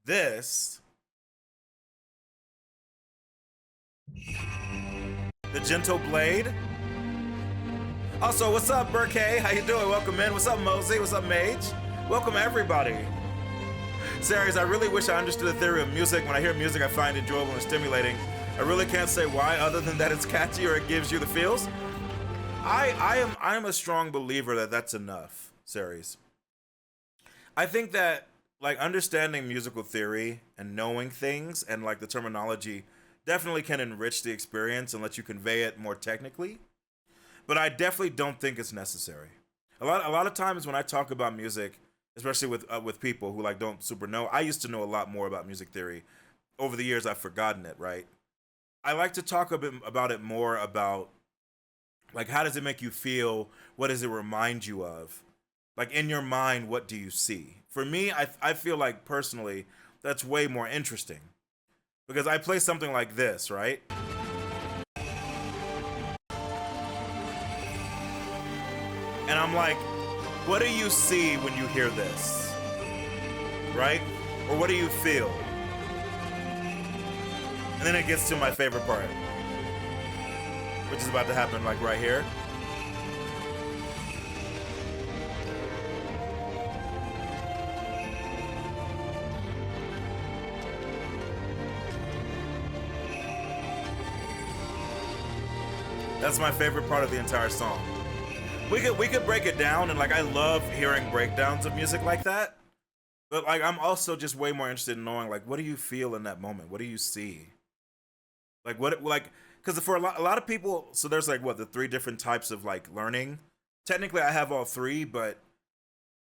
Speaker 1: this, the Gentle Blade. Also, what's up, Burkay? How you doing? Welcome in. What's up, Mosey? What's up, Mage? Welcome, everybody. Series, I really wish I understood the theory of music. When I hear music, I find enjoyable and stimulating. I really can't say why, other than that it's catchy or it gives you the feels. I am a strong believer that that's enough, Series. I think that, like, understanding musical theory and knowing things and, like, the terminology definitely can enrich the experience and let you convey it more technically. But I definitely don't think it's necessary. A lot of times when I talk about music, especially with people who, like, don't super know, I used to know a lot more about music theory. Over the years, I've forgotten it, right? I like to talk a bit about it more about, like, how does it make you feel? What does it remind you of? Like, in your mind, what do you see? For me, I feel like, personally, that's way more interesting. Because I play something like this, right? And I'm like, what do you see when you hear this? Right? Or what do you feel? And then it gets to my favorite part, which is about to happen, like, right here. That's my favorite part of the entire song. We could break it down, and, like, I love hearing breakdowns of music like that. But, like, I'm also just way more interested in knowing, like, what do you feel in that moment? What do you see? Like, what, like, because for a lot of people, so there's, like, what, the three different types of, like, learning. Technically, I have all three, but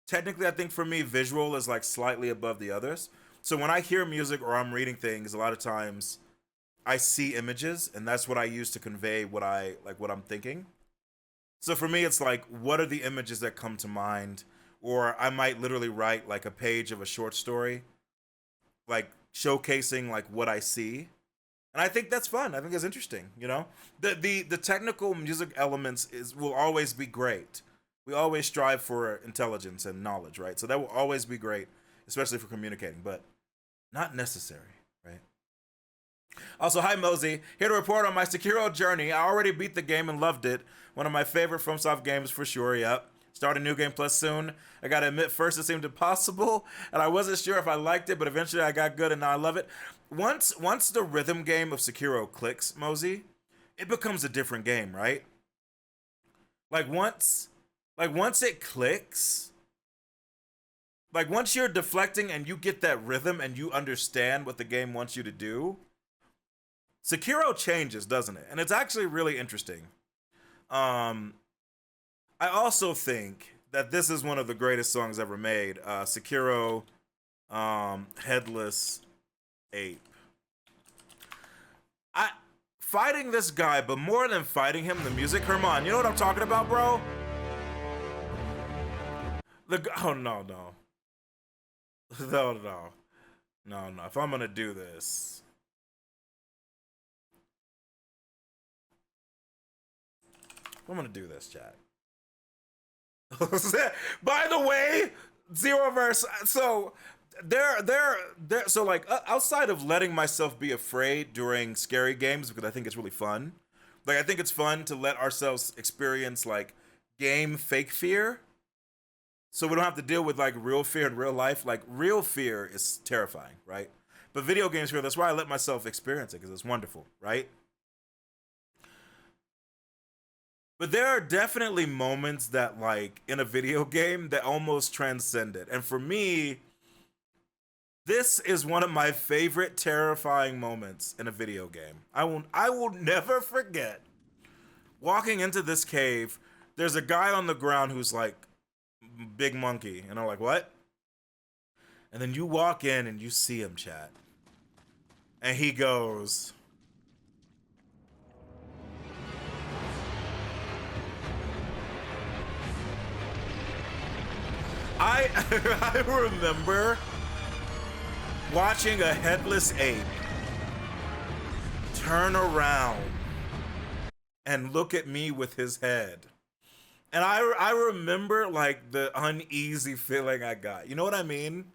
Speaker 1: technically, I think for me, visual is, like, slightly above the others. So when I hear music or I'm reading things, a lot of times I see images, and that's what I use to convey what I'm thinking. So for me, it's like, what are the images that come to mind? Or I might literally write, like, a page of a short story, like, showcasing, like, what I see. And I think that's fun. I think it's interesting, you know? The technical music elements will always be great. We always strive for intelligence and knowledge, right? So that will always be great, especially for communicating, but not necessary, right? Also, hi Mosey, here to report on my Sekiro journey. I already beat the game and loved it. One of my favorite FromSoft games for sure, yep. Start a new game plus soon. I gotta admit, first it seemed impossible, and I wasn't sure if I liked it, but eventually I got good and now I love it. Once the rhythm game of Sekiro clicks, Mosey, it becomes a different game, right? Like once it clicks, like once you're deflecting and you get that rhythm and you understand what the game wants you to do, Sekiro changes, doesn't it? And it's actually really interesting. I also think that this is one of the greatest songs ever made. Sekiro, Headless Ape. Fighting this guy, but more than fighting him, the music. Herman, you know what I'm talking about, bro? Oh, no. No. If I'm gonna do this. I'm gonna do this, chat. By the way, Zeroverse. So so like outside of letting myself be afraid during scary games, because I think it's really fun. Like I think it's fun to let ourselves experience like game fake fear, so we don't have to deal with like real fear in real life. Like real fear is terrifying, right? But video games here, that's why I let myself experience it, because it's wonderful, right? But there are definitely moments that, like, in a video game that almost transcend it. And for me, this is one of my favorite terrifying moments in a video game. I will never forget walking into this cave. There's a guy on the ground who's like, big monkey. And I'm like, what? And then you walk in and you see him, chat. And he goes, I remember watching a headless ape turn around and look at me with his head. And I remember, like, the uneasy feeling I got. You know what I mean?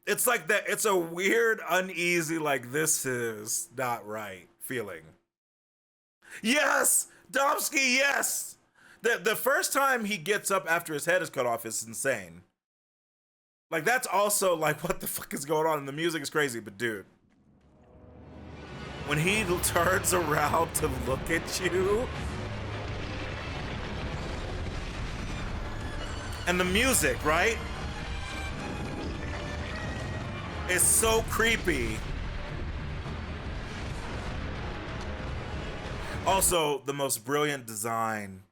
Speaker 1: It's like that. It's a weird, uneasy, like, this is not right feeling. Yes! Domsky, yes! The first time he gets up after his head is cut off is insane. Like, that's also, like, what the fuck is going on? And the music is crazy, but dude. When he turns around to look at you. And the music, right? It's so creepy. Also, the most brilliant design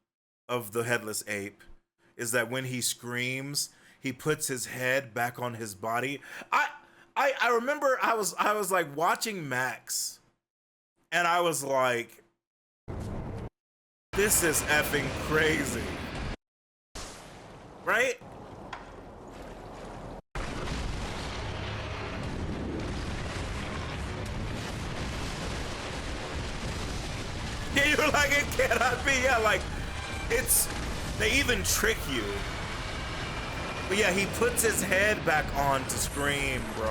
Speaker 1: of the headless ape is that when he screams, he puts his head back on his body. I remember I was like watching Max, and I was like, this is effing crazy. Right? Yeah, you're like, it cannot be. Yeah, like, they even trick you. But yeah, he puts his head back on to scream, bro.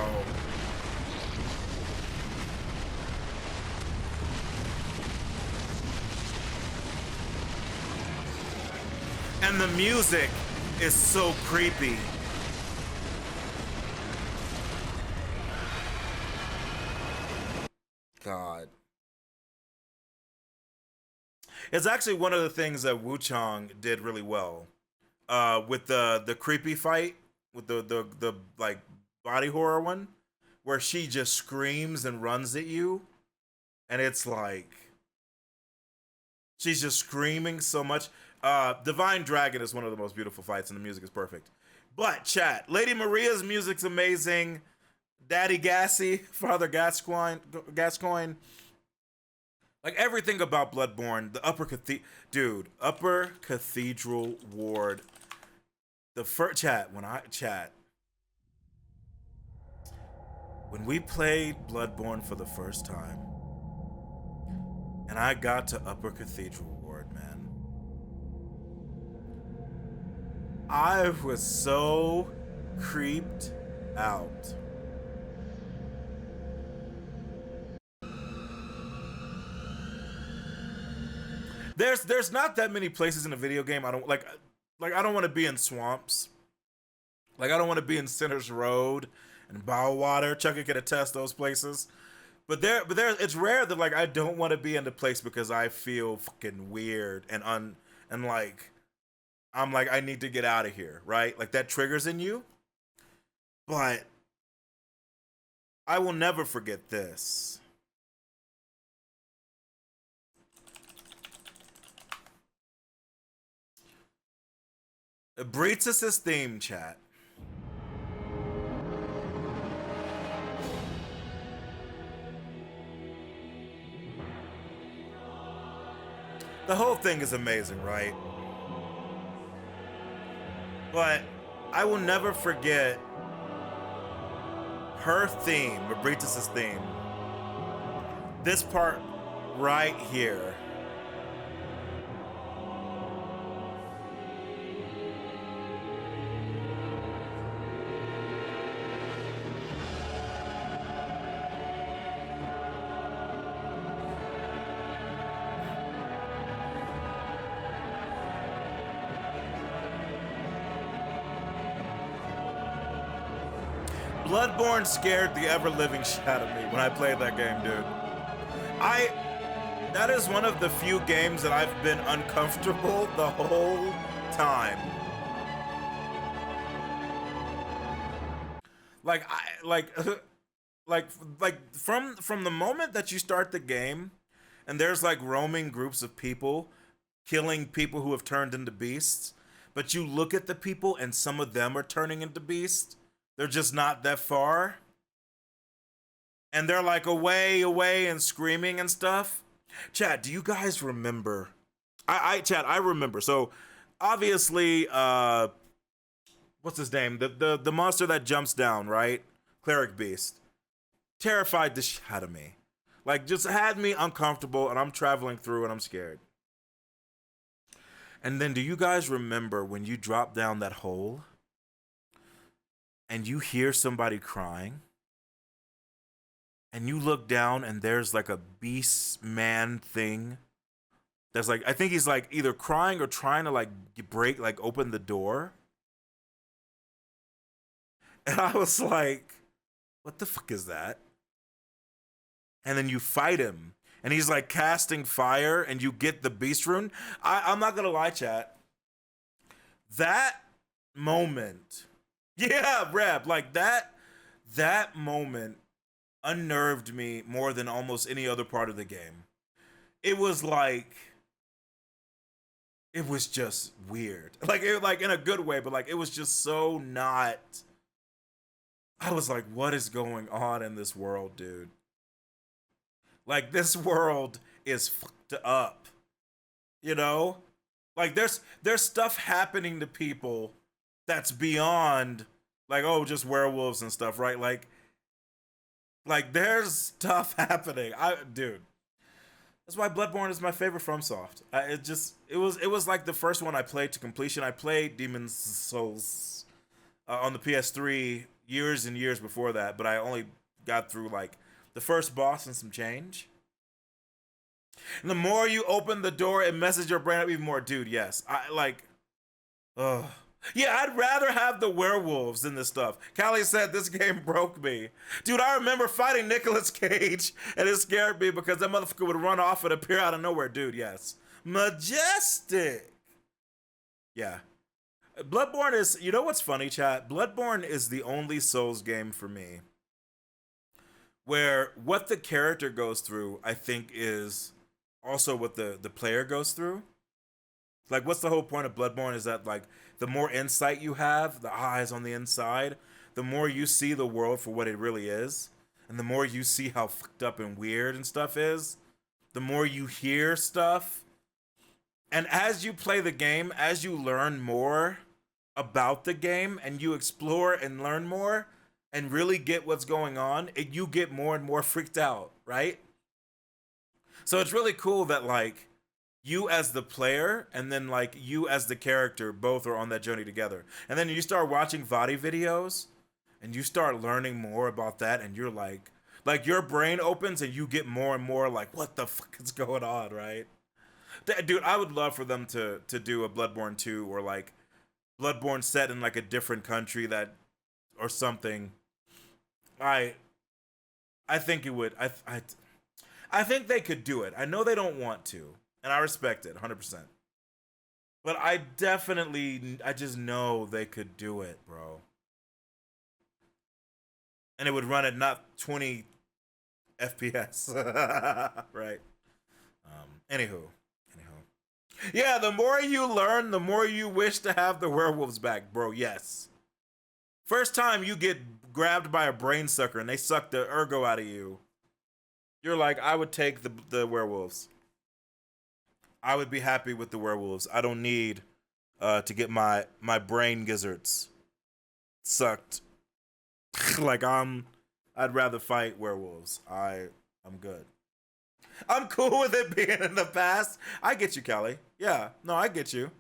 Speaker 1: And the music is so creepy. God. It's actually one of the things that Wu Chang did really well. With the creepy fight, with the like body horror one, where she just screams and runs at you, and it's like she's just screaming so much. Divine Dragon is one of the most beautiful fights, and the music is perfect. But chat, Lady Maria's music's amazing. Daddy Gassy, Father Gascoigne. Like, everything about Bloodborne, the Upper Cathedral Ward. The first when we played Bloodborne for the first time, and I got to Upper Cathedral Ward, man, I was so creeped out. There's not that many places in a video game I don't like I don't want to be in swamps. Like, I don't want to be in Sinner's Road and Bowater. Chucky could attest those places. But it's rare that, like, I don't want to be in the place because I feel fucking weird and like I'm like, I need to get out of here, right? Like, that triggers in you. But I will never forget this. Breetz's theme, chat. The whole thing is amazing, right? But I will never forget her theme, Breetz's theme. This part right here. Bloodborne scared the ever-living shit out of me when I played that game, dude. That is one of the few games that I've been uncomfortable the whole time. From the moment that you start the game, and there's like roaming groups of people killing people who have turned into beasts, but you look at the people and some of them are turning into beasts. They're just not that far. And they're like away and screaming and stuff. Chat, do you guys remember? I remember. So obviously, what's his name? The monster that jumps down, right? Cleric Beast. Terrified the shit out of me. Like, just had me uncomfortable, and I'm traveling through and I'm scared. And then do you guys remember when you drop down that hole and you hear somebody crying? And you look down and there's like a beast man thing that's like, I think he's like either crying or trying to like open the door. And I was like, what the fuck is that? And then you fight him and he's like casting fire and you get the beast rune. I'm not gonna lie, chat. That moment, yeah, Reb, like that moment unnerved me more than almost any other part of the game. It was like, it was just weird. Like in a good way, but like it was just so not. I was like, what is going on in this world, dude? Like, this world is fucked up. You know? Like, there's stuff happening to people that's beyond, like, oh, just werewolves and stuff, right? Like there's stuff happening. Dude. That's why Bloodborne is my favorite FromSoft. It was like the first one I played to completion. I played Demon's Souls on the PS3 years and years before that, but I only got through like the first boss and some change. And the more you open the door, it messes your brain up even more. Dude, yes. Yeah, I'd rather have the werewolves than this stuff. Callie said this game broke me. Dude, I remember fighting Nicolas Cage, and it scared me because that motherfucker would run off and appear out of nowhere. Dude, yes. Majestic. Yeah. Bloodborne is, you know what's funny, chat? Bloodborne is the only Souls game for me where what the character goes through, I think, is also what the player goes through. Like, what's the whole point of Bloodborne is that, like, the more insight you have, the eyes on the inside, the more you see the world for what it really is, and the more you see how fucked up and weird and stuff is, the more you hear stuff. And as you play the game, as you learn more about the game, and you explore and learn more, and really get what's going on, you get more and more freaked out, right? So it's really cool that, like, you as the player and then like you as the character both are on that journey together. And then you start watching VOD videos and you start learning more about that, and you're like your brain opens and you get more and more like, what the fuck is going on, right? Dude, I would love for them to do a Bloodborne 2 or like Bloodborne set in like a different country that or something. I think it would. I think they could do it. I know they don't want to. And I respect it, 100%. But I just know they could do it, bro. And it would run at not 20 FPS. Right? Anywho. Yeah, the more you learn, the more you wish to have the werewolves back, bro. Yes. First time you get grabbed by a brain sucker and they suck the ergo out of you, you're like, I would take the werewolves. I would be happy with the werewolves. I don't need to get my brain gizzards sucked. Like I'd rather fight werewolves. I'm good. I'm cool with it being in the past. I get you, Callie. Yeah, no, I get you.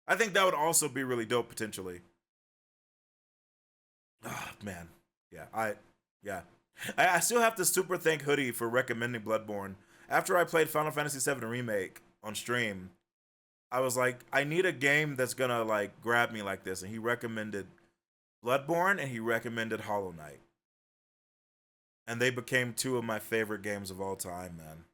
Speaker 1: I think that would also be really dope potentially. Oh, man. Yeah, I still have to super thank Hoodie for recommending Bloodborne. After I played Final Fantasy VII Remake on stream, I was like, I need a game that's gonna like grab me like this, and he recommended Bloodborne and he recommended Hollow Knight. And they became two of my favorite games of all time, man.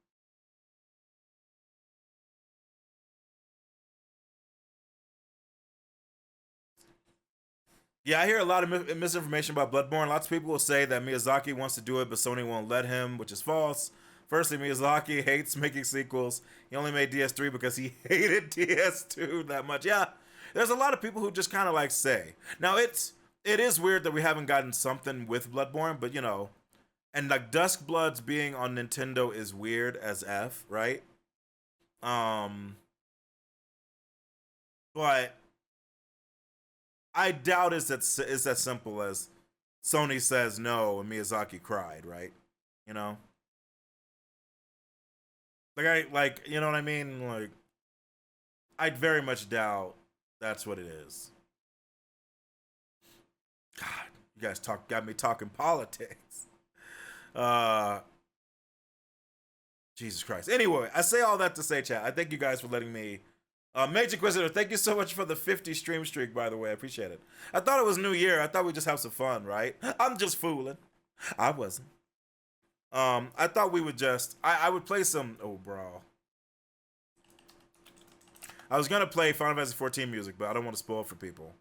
Speaker 1: Yeah, I hear a lot of misinformation about Bloodborne. Lots of people will say that Miyazaki wants to do it, but Sony won't let him, which is false. Firstly, Miyazaki hates making sequels. He only made DS3 because he hated DS2 that much. Yeah, there's a lot of people who just kind of like say. Now, it is weird that we haven't gotten something with Bloodborne, but you know, and like Dusk Bloods being on Nintendo is weird as F, right? But I doubt it's that simple as Sony says no and Miyazaki cried, right? You know? You know what I mean? Like, I very much doubt that's what it is. God, you guys got me talking politics. Jesus Christ. Anyway, I say all that to say, chat, I thank you guys for letting me. Major Inquisitor, thank you so much for the 50 stream streak, by the way. I appreciate it. I thought it was New Year. I thought we'd just have some fun, right? I'm just fooling. I wasn't. I thought we would just... I would play some... Oh, bro. I was going to play Final Fantasy 14 music, but I don't want to spoil it for people.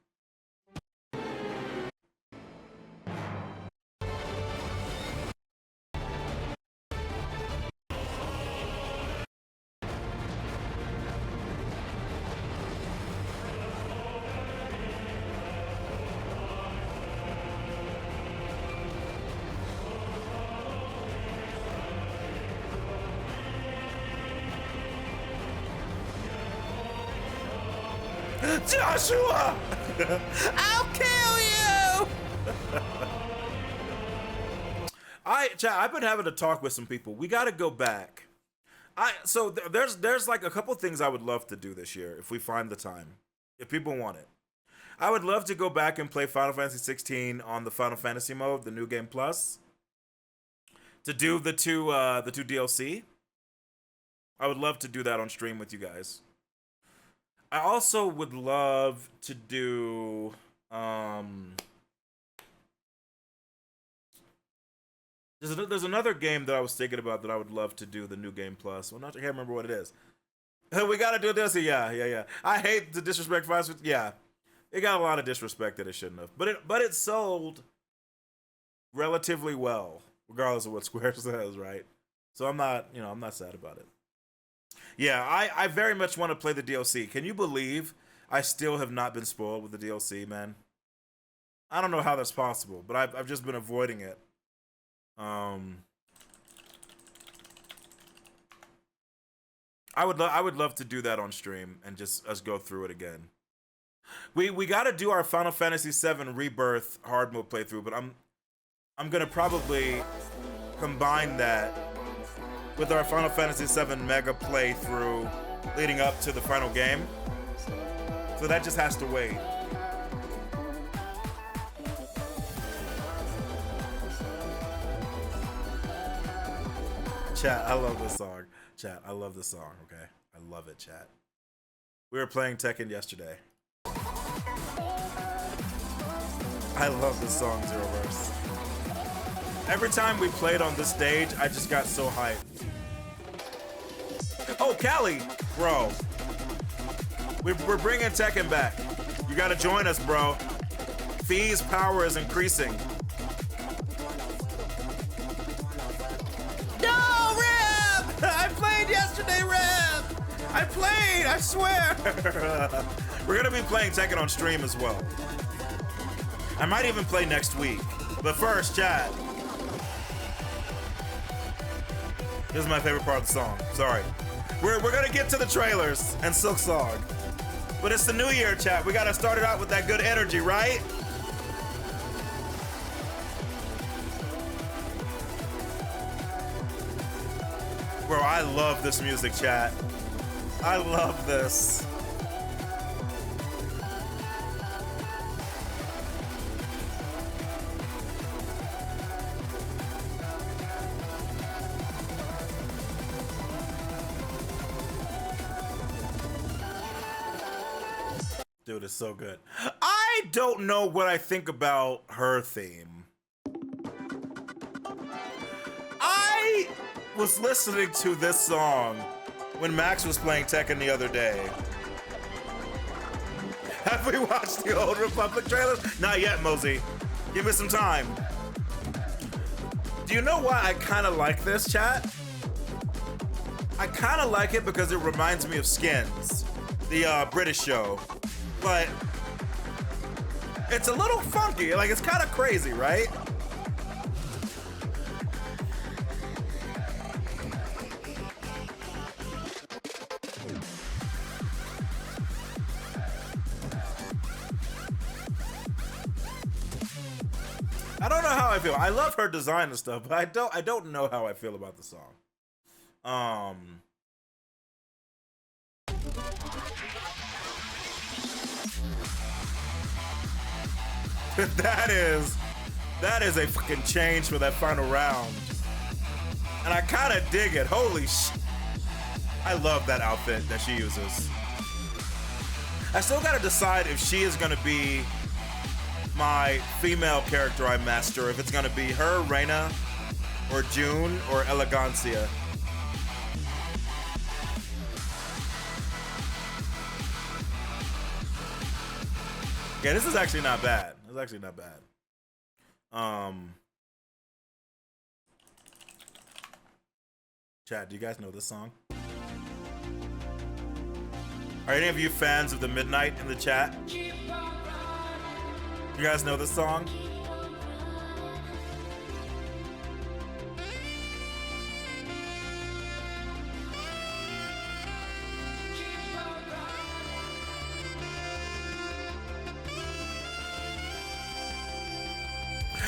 Speaker 1: Joshua! I'll kill you! I've been having a talk with some people. We got to go back. There's like a couple things I would love to do this year if we find the time, if people want it. I would love to go back and play Final Fantasy 16 on the Final Fantasy mode, the New Game Plus. To do the two DLC. I would love to do that on stream with you guys. I also would love to do there's another game that I was thinking about that I would love to do the New Game Plus. I can't remember what it is. We gotta do this. Yeah. I hate the disrespect files. Yeah, it got a lot of disrespect that it shouldn't have. But it sold relatively well, regardless of what Square says, right? So I'm not sad about it. Yeah, I very much want to play the DLC. Can you believe I still have not been spoiled with the DLC, man? I don't know how that's possible, but I've just been avoiding it. I would love to do that on stream and just us go through it again. We got to do our Final Fantasy VII Rebirth hard mode playthrough, but I'm gonna probably combine that with our Final Fantasy VII Mega playthrough leading up to the final game. So that just has to wait. Chat, I love this song. Chat, I love this song, okay? I love it, chat. We were playing Tekken yesterday. I love this song, Zeroverse. Every time we played on this stage, I just got so hyped. Oh, Callie, bro. We're bringing Tekken back. You gotta join us, bro. Fee's power is increasing. No, Reb! I played yesterday, Reb! I played, I swear! We're gonna be playing Tekken on stream as well. I might even play next week. But first, chat. This is my favorite part of the song. Sorry. We're gonna get to the trailers and Silksong. But it's the new year, chat. We gotta start it out with that good energy, right? Bro, I love this music, chat. I love this. Dude, it's so good. I don't know what I think about her theme. was listening to this song when Max was playing Tekken the other day. Have we watched the Old Republic trailers? Not yet, Mosey. Give me some time. Do you know why I kind of like this, chat? I kind of like it because it reminds me of Skins, the British show. But it's a little funky, like it's kind of crazy, right? I don't know how I feel. I love her design and stuff, but I don't know how I feel about the song. that is a fucking change for that final round. And I kind of dig it. Holy sh! I love that outfit that she uses. I still gotta decide if she is gonna be my female character I master, if it's gonna be her, Reina, or June, or Elegancia. Yeah, this is actually not bad. It's actually not bad. Chat, do you guys know this song? Are any of you fans of the Midnight in the chat? You guys know this song?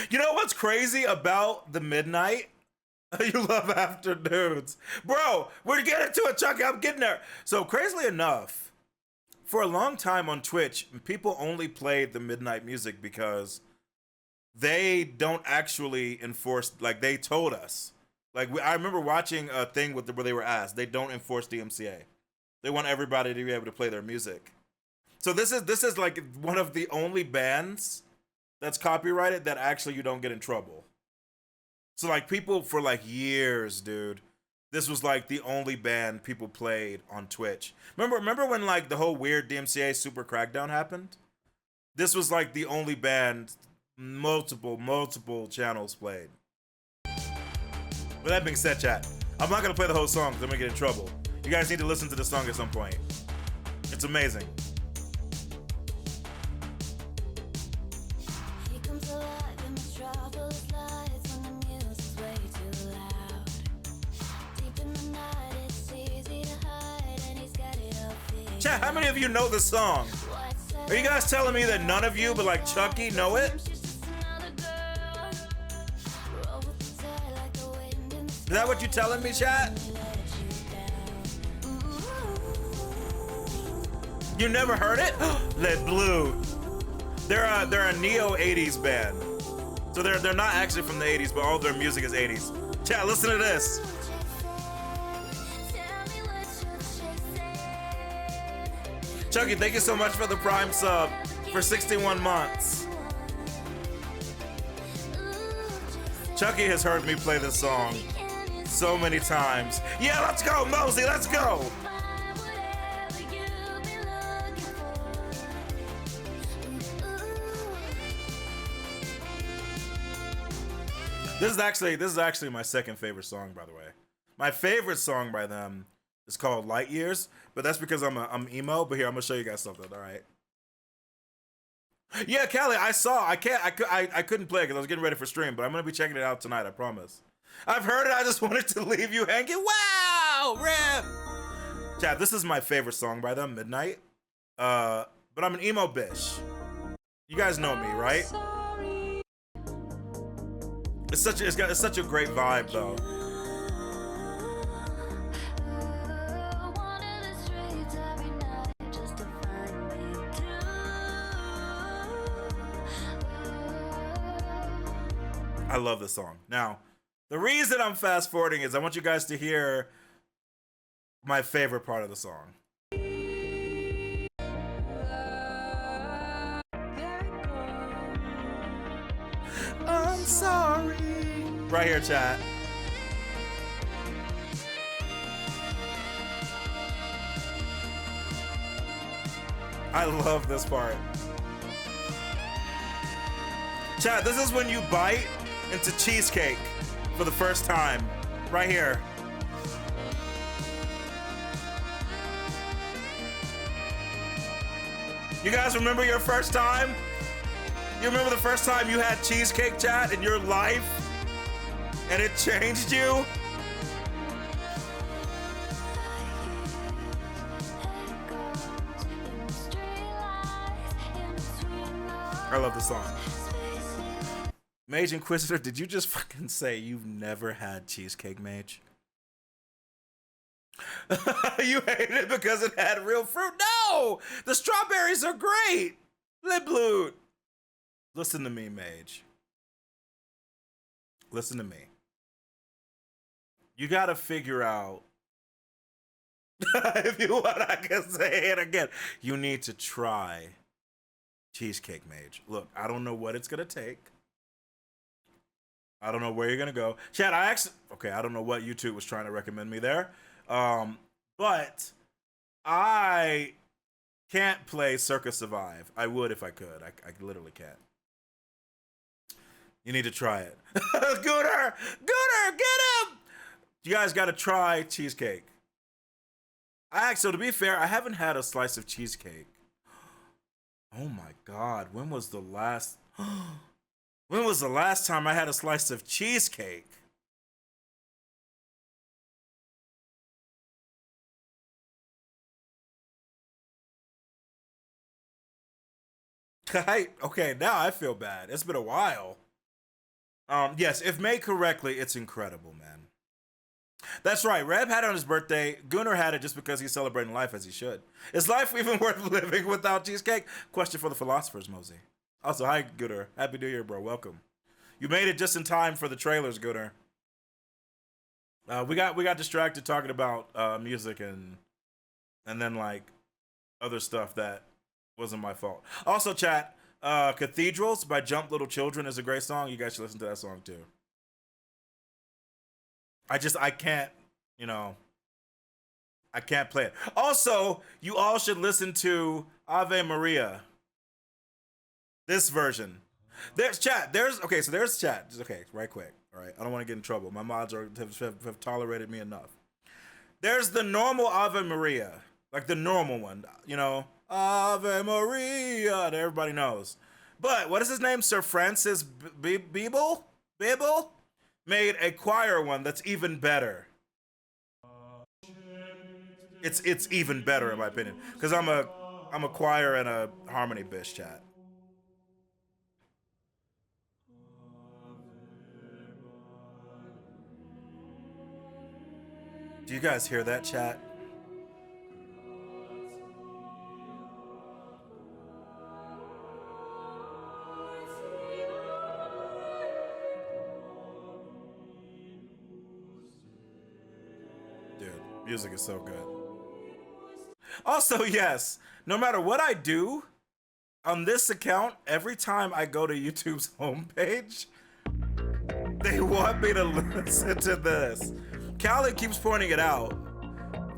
Speaker 1: You know what's crazy about the Midnight? You love afternoons. Bro, we're getting to it, Chucky. I'm getting there. So crazily enough, for a long time on Twitch, people only played the Midnight music because they don't actually enforce, like they told us. Like I remember watching a thing where they were asked, they don't enforce DMCA. They want everybody to be able to play their music. So this is like one of the only bands that's copyrighted that actually you don't get in trouble. So like people for like years, dude, this was like the only band people played on Twitch. Remember when like the whole weird DMCA super crackdown happened? This was like the only band multiple channels played. With that being said, chat, I'm not gonna play the whole song because I'm gonna get in trouble. You guys need to listen to the song at some point. It's amazing. Chat, how many of you know this song? Are you guys telling me that none of you, but like Chucky, know it? Is that what you telling me, chat? You never heard it? Let Blue. They're a neo 80s band. So they're not actually from the 80s, but all their music is 80s. Chat, listen to this. Chucky, thank you so much for the Prime sub for 61 months. Chucky has heard me play this song so many times. Yeah, let's go, Mosey, let's go. This is actually my second favorite song, by the way. My favorite song by them is called Light Years, but that's because I'm emo. But here, I'm gonna show you guys something. All right. Yeah, Callie, I couldn't play it because I was getting ready for stream, but I'm gonna be checking it out tonight. I promise. I've heard it. I just wanted to leave you hanging. Wow, rip. Chat, this is my favorite song by them, Midnight. But I'm an emo bitch. You guys know me, right? It's such a great vibe though. I love this song. Now, the reason I'm fast forwarding is I want you guys to hear my favorite part of the song. I'm sorry. Right here, chat. I love this part. Chat, this is when you bite into cheesecake for the first time. Right here. You guys remember your first time? You remember the first time you had cheesecake, chat, in your life? And it changed you? I love the song. Mage Inquisitor, did you just fucking say you've never had cheesecake, Mage? You hate it because it had real fruit? No! The strawberries are great! Libloot! Listen to me, Mage. Listen to me. You gotta figure out. If you want, I can say it again. You need to try cheesecake, Mage. Look, I don't know what it's gonna take. I don't know where you're gonna go. Chat, I don't know what YouTube was trying to recommend me there. But I can't play Circus Survive. I would if I could. I literally can't. You need to try it. Gooner! Gooner, get him! You guys gotta try cheesecake. So to be fair, I haven't had a slice of cheesecake. Oh my God, when was the last time I had a slice of cheesecake? Okay, now I feel bad. It's been a while. Yes, if made correctly, it's incredible, man. That's right. Reb had it on his birthday. Gunnar had it just because he's celebrating life as he should. Is life even worth living without cheesecake? Question for the philosophers, Mosey. Also, hi, Gunnar. Happy New Year, bro. Welcome. You made it just in time for the trailers, Gunnar. We got distracted talking about music and then like other stuff that wasn't my fault. Also, chat, Cathedrals by Jump Little Children is a great song. You guys should listen to that song too. I can't, I can't play it. Also, you all should listen to Ave Maria. This version. There's chat. There's chat. Okay, right quick. All right, I don't want to get in trouble. My mods have tolerated me enough. There's the normal Ave Maria, like the normal one, Ave Maria that everybody knows. But what is his name? Sir Francis Bible made a choir one that's even better. It's even better in my opinion, because I'm a choir and a harmony bitch, chat. Do you guys hear that, chat? Dude, music is so good. Also, yes, no matter what I do on this account, every time I go to YouTube's homepage, they want me to listen to this. Callie keeps pointing it out.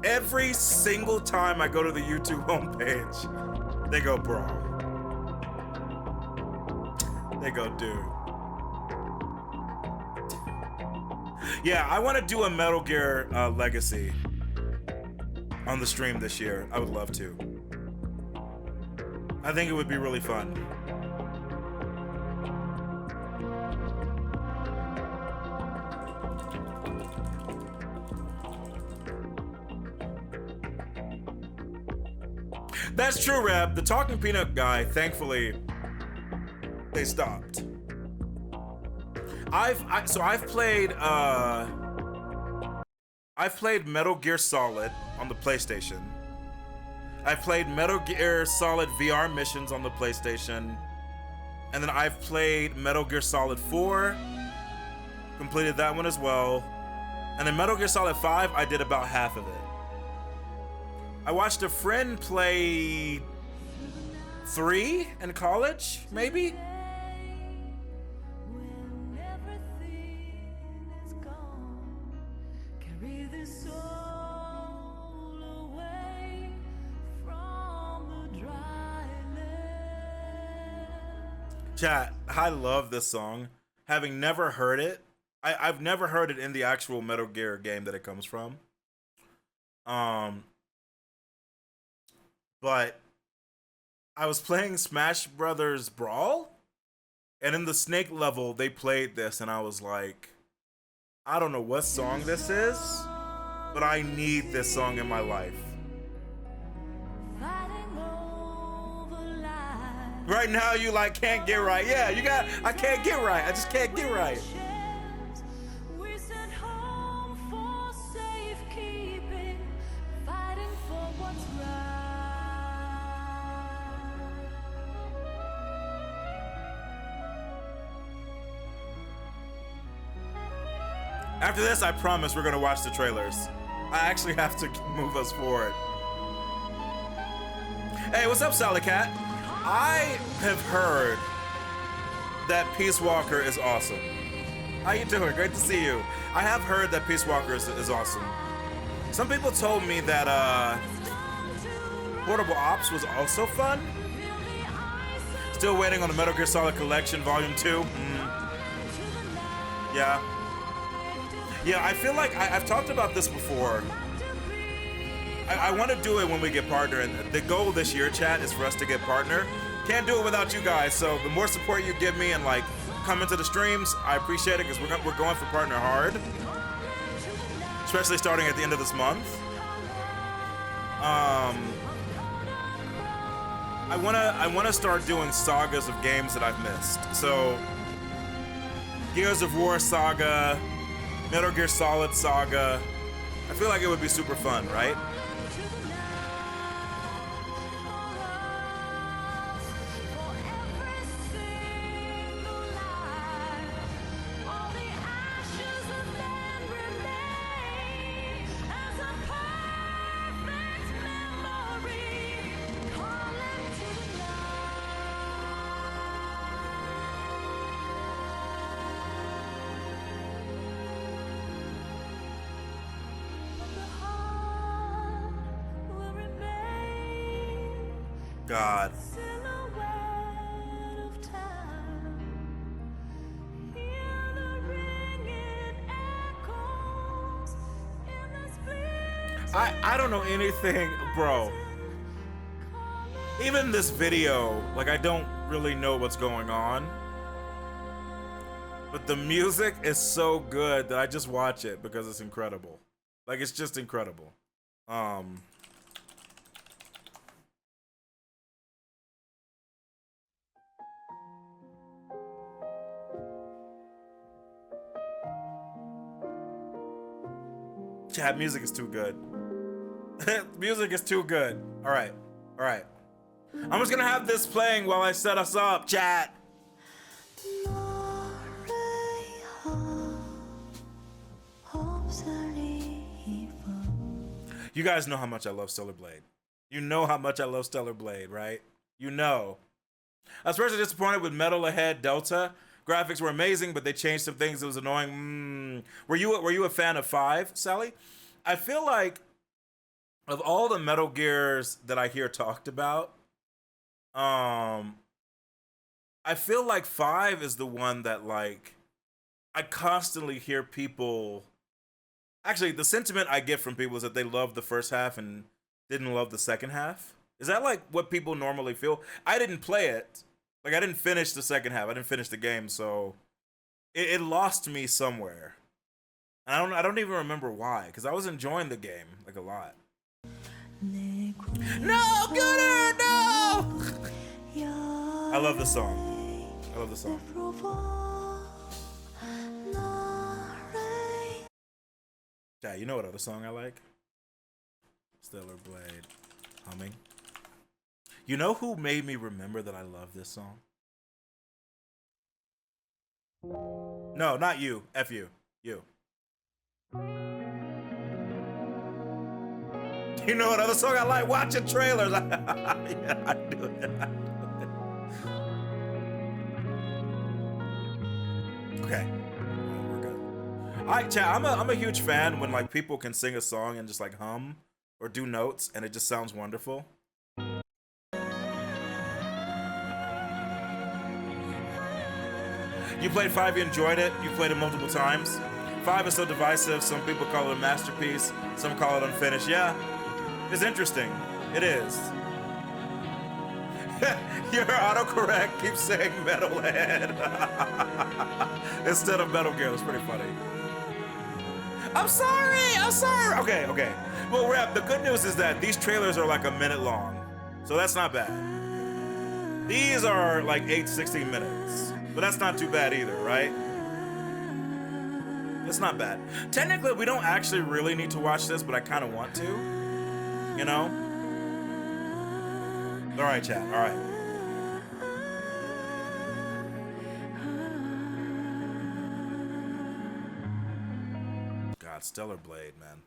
Speaker 1: Every single time I go to the YouTube homepage, they go, bro. They go, dude. Yeah, I want to do a Metal Gear Legacy on the stream this year. I would love to. I think it would be really fun. That's true, Reb. The Talking Peanut guy, thankfully, they stopped. I've played Metal Gear Solid on the PlayStation. I've played Metal Gear Solid VR missions on the PlayStation. And then I've played Metal Gear Solid 4. Completed that one as well. And then Metal Gear Solid 5, I did about half of it. I watched a friend play 3 in college, maybe? Chat, I love this song. Having never heard it, I've never heard it in the actual Metal Gear game that it comes from. But I was playing Smash Brothers Brawl, and in the Snake level, they played this, and I was like, I don't know what song this is, but I need this song in my life. Right now, you like can't get right. Yeah, you got. I can't get right. I just can't get right. After this, I promise we're gonna watch the trailers. I actually have to move us forward. Hey, what's up, Sally Cat? I have heard that Peace Walker is awesome. How you doing? Great to see you. I have heard that Peace Walker is awesome. Some people told me that Portable Ops was also fun. Still waiting on the Metal Gear Solid Collection Volume 2. Yeah. Yeah, I feel like I've talked about this before. I want to do it when we get partner, and the goal this year, chat, is for us to get partner. Can't do it without you guys, so the more support you give me and like come into the streams, I appreciate it because we're going for partner hard, especially starting at the end of this month. I wanna start doing sagas of games that I've missed. So Gears of War saga, Metal Gear Solid saga. I feel like it would be super fun, right? God. I don't know anything, bro. Even this video, like I don't really know what's going on. But the music is so good that I just watch it because it's incredible. Like it's just incredible. Chat, music is too good. Music is too good. All right. All right. I'm just gonna have this playing while I set us up, chat. You guys know how much I love Stellar Blade. You know how much I love Stellar Blade, right? You know. I was personally disappointed with Metal Ahead Delta. Graphics were amazing, but they changed some things. It was annoying. Were you a fan of 5, Sally? I feel like of all the Metal Gears that I hear talked about, I feel like 5 is the one that like I constantly hear people. Actually, the sentiment I get from people is that they loved the first half and didn't love the second half. Is that like what people normally feel? I didn't play it. Like, I didn't finish the second half. I didn't finish the game, so it lost me somewhere. And I don't even remember why, because I was enjoying the game, like, a lot. No, Gunner, no! I love the song. I love the song. Yeah, you know what other song I like? Stellar Blade. Humming. You know who made me remember that I love this song? No, not you. F you. You. You know what other song I like? Watching trailers. Yeah, I do it. Okay. We're good. Alright, chat, I'm a huge fan when like people can sing a song and just like hum or do notes and it just sounds wonderful. You played 5, you enjoyed it. You played it multiple times. 5 is so divisive. Some people call it a masterpiece. Some call it unfinished. Yeah, it's interesting. It is. Your autocorrect keeps saying Metalhead instead of Metal Gear. That's pretty funny. I'm sorry. Okay. Well, the good news is that these trailers are like a minute long, so that's not bad. These are like 16 minutes, but that's not too bad either, right? It's not bad. Technically, we don't actually really need to watch this, but I kind of want to, you know? All right, chat, all right. God, Stellar Blade, man.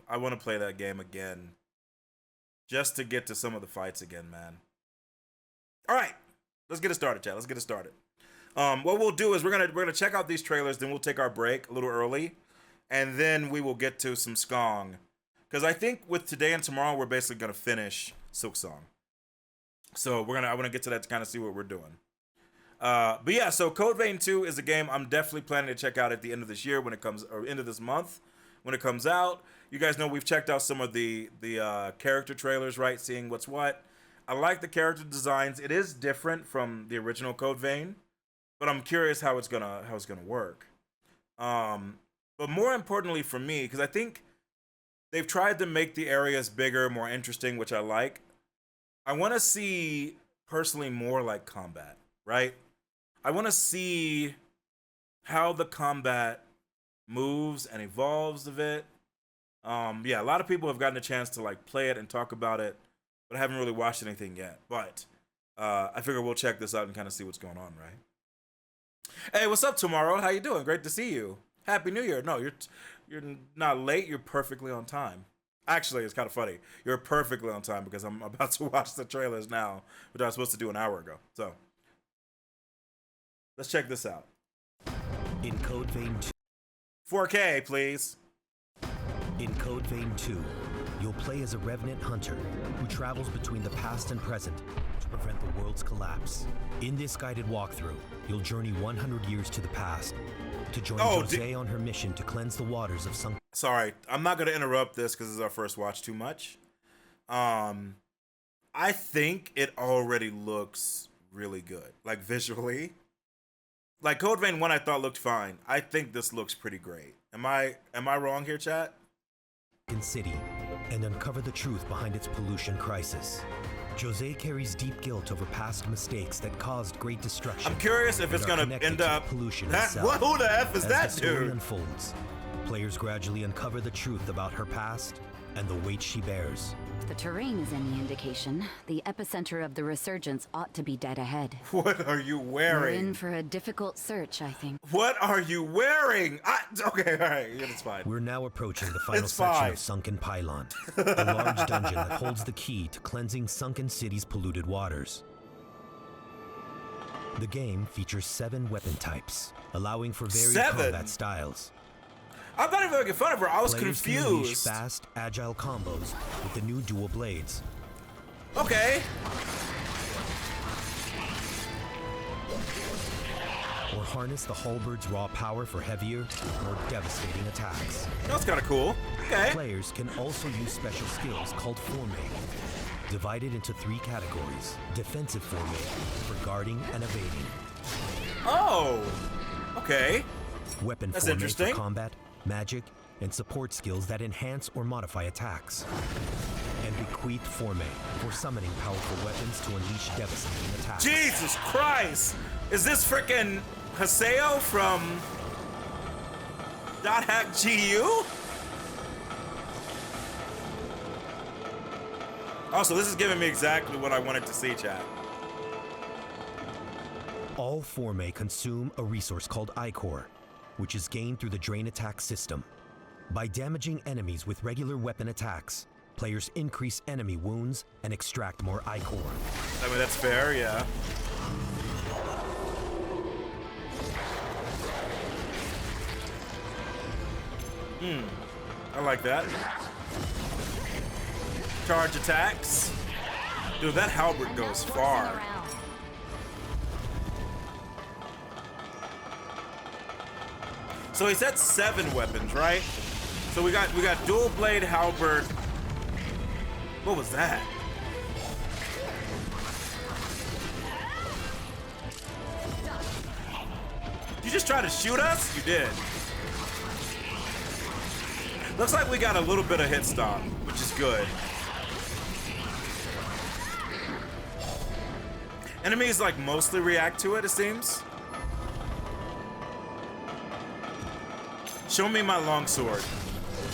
Speaker 1: I want to play that game again. Just to get to some of the fights again, man. All right, let's get it started, chat. Let's get it started. What we'll do is we're gonna check out these trailers, then we'll take our break a little early, and then we will get to some Skong. Because I think with today and tomorrow, we're basically gonna finish Silksong. So I want to get to that to kind of see what we're doing. But yeah, so Code Vein 2 is a game I'm definitely planning to check out at the end of this year when it comes, or end of this month when it comes out. You guys know we've checked out some of the character trailers, right? Seeing what's what. I like the character designs. It is different from the original Code Vein, but I'm curious how it's gonna work. But more importantly for me, because I think they've tried to make the areas bigger, more interesting, which I like. I want to see, personally, more like combat, right? I want to see how the combat moves and evolves a bit. Yeah, a lot of people have gotten a chance to like play it and talk about it, but I haven't really watched anything yet. But I figure we'll check this out and kind of see what's going on, right? Hey, what's up, Tomorrow? How you doing? Great to see you. Happy New Year. No, you're not late. You're perfectly on time. Actually, it's kind of funny. You're perfectly on time because I'm about to watch the trailers now, which I was supposed to do an hour ago. So let's check this out.
Speaker 7: In Code Vein 2.
Speaker 1: 4K, please.
Speaker 7: In Code Vein 2, you'll play as a revenant hunter who travels between the past and present to prevent the world's collapse. In this guided walkthrough, you'll journey 100 years to the past to join Jose on her mission to cleanse the waters of Sunk.
Speaker 1: Sorry, I'm not going to interrupt this because this is our first watch too much. I think it already looks really good, like visually. Like Code Vein 1 I thought looked fine. I think this looks pretty great. Am I wrong here, chat?
Speaker 7: City and uncover the truth behind its pollution crisis. Jose carries deep guilt over past mistakes that caused great destruction.
Speaker 1: I'm curious if it's gonna end up
Speaker 7: pollution.
Speaker 1: Who the F is that
Speaker 7: dude? As the story
Speaker 1: unfolds,
Speaker 7: players gradually uncover the truth about her past and the weight she bears.
Speaker 8: If the terrain is any indication, the epicenter of the resurgence ought to be dead ahead.
Speaker 1: What are you wearing?
Speaker 8: We're in for a difficult search, I think.
Speaker 1: What are you wearing? Okay, all right, it's fine.
Speaker 7: We're now approaching the final section of Sunken Pylon, the large dungeon that holds the key to cleansing Sunken City's polluted waters. The game features 7 weapon types, allowing for varied combat styles.
Speaker 1: I'm not even making fun of her. I was
Speaker 7: Players
Speaker 1: confused.
Speaker 7: Can unleash fast, agile combos with the new dual blades.
Speaker 1: Okay.
Speaker 7: Or harness the halberd's raw power for heavier, more devastating attacks.
Speaker 1: That's kind of cool. Okay.
Speaker 7: Players can also use special skills called Fourme, divided into 3 categories. Defensive Fourme for guarding and evading.
Speaker 1: Oh. Okay.
Speaker 7: Weapon
Speaker 1: That's
Speaker 7: Fourme
Speaker 1: interesting.
Speaker 7: for combat, magic, and support skills that enhance or modify attacks. And Bequeath Fourme for summoning powerful weapons to unleash devastating attacks.
Speaker 1: Jesus Christ! Is this frickin' Haseo from .hack GU? Also, this is giving me exactly what I wanted to see, chat.
Speaker 7: All Fourme consume a resource called Ichor, which is gained through the Drain Attack system. By damaging enemies with regular weapon attacks, players increase enemy wounds and extract more Ichor.
Speaker 1: I mean, that's fair, yeah. I like that. Charge attacks. Dude, that halberd goes far. So he said 7 weapons, right? So we got dual blade halberd. What was that? You just try to shoot us? You did. Looks like we got a little bit of hit stop, which is good. Enemies like mostly react to it, it seems. Show me my longsword.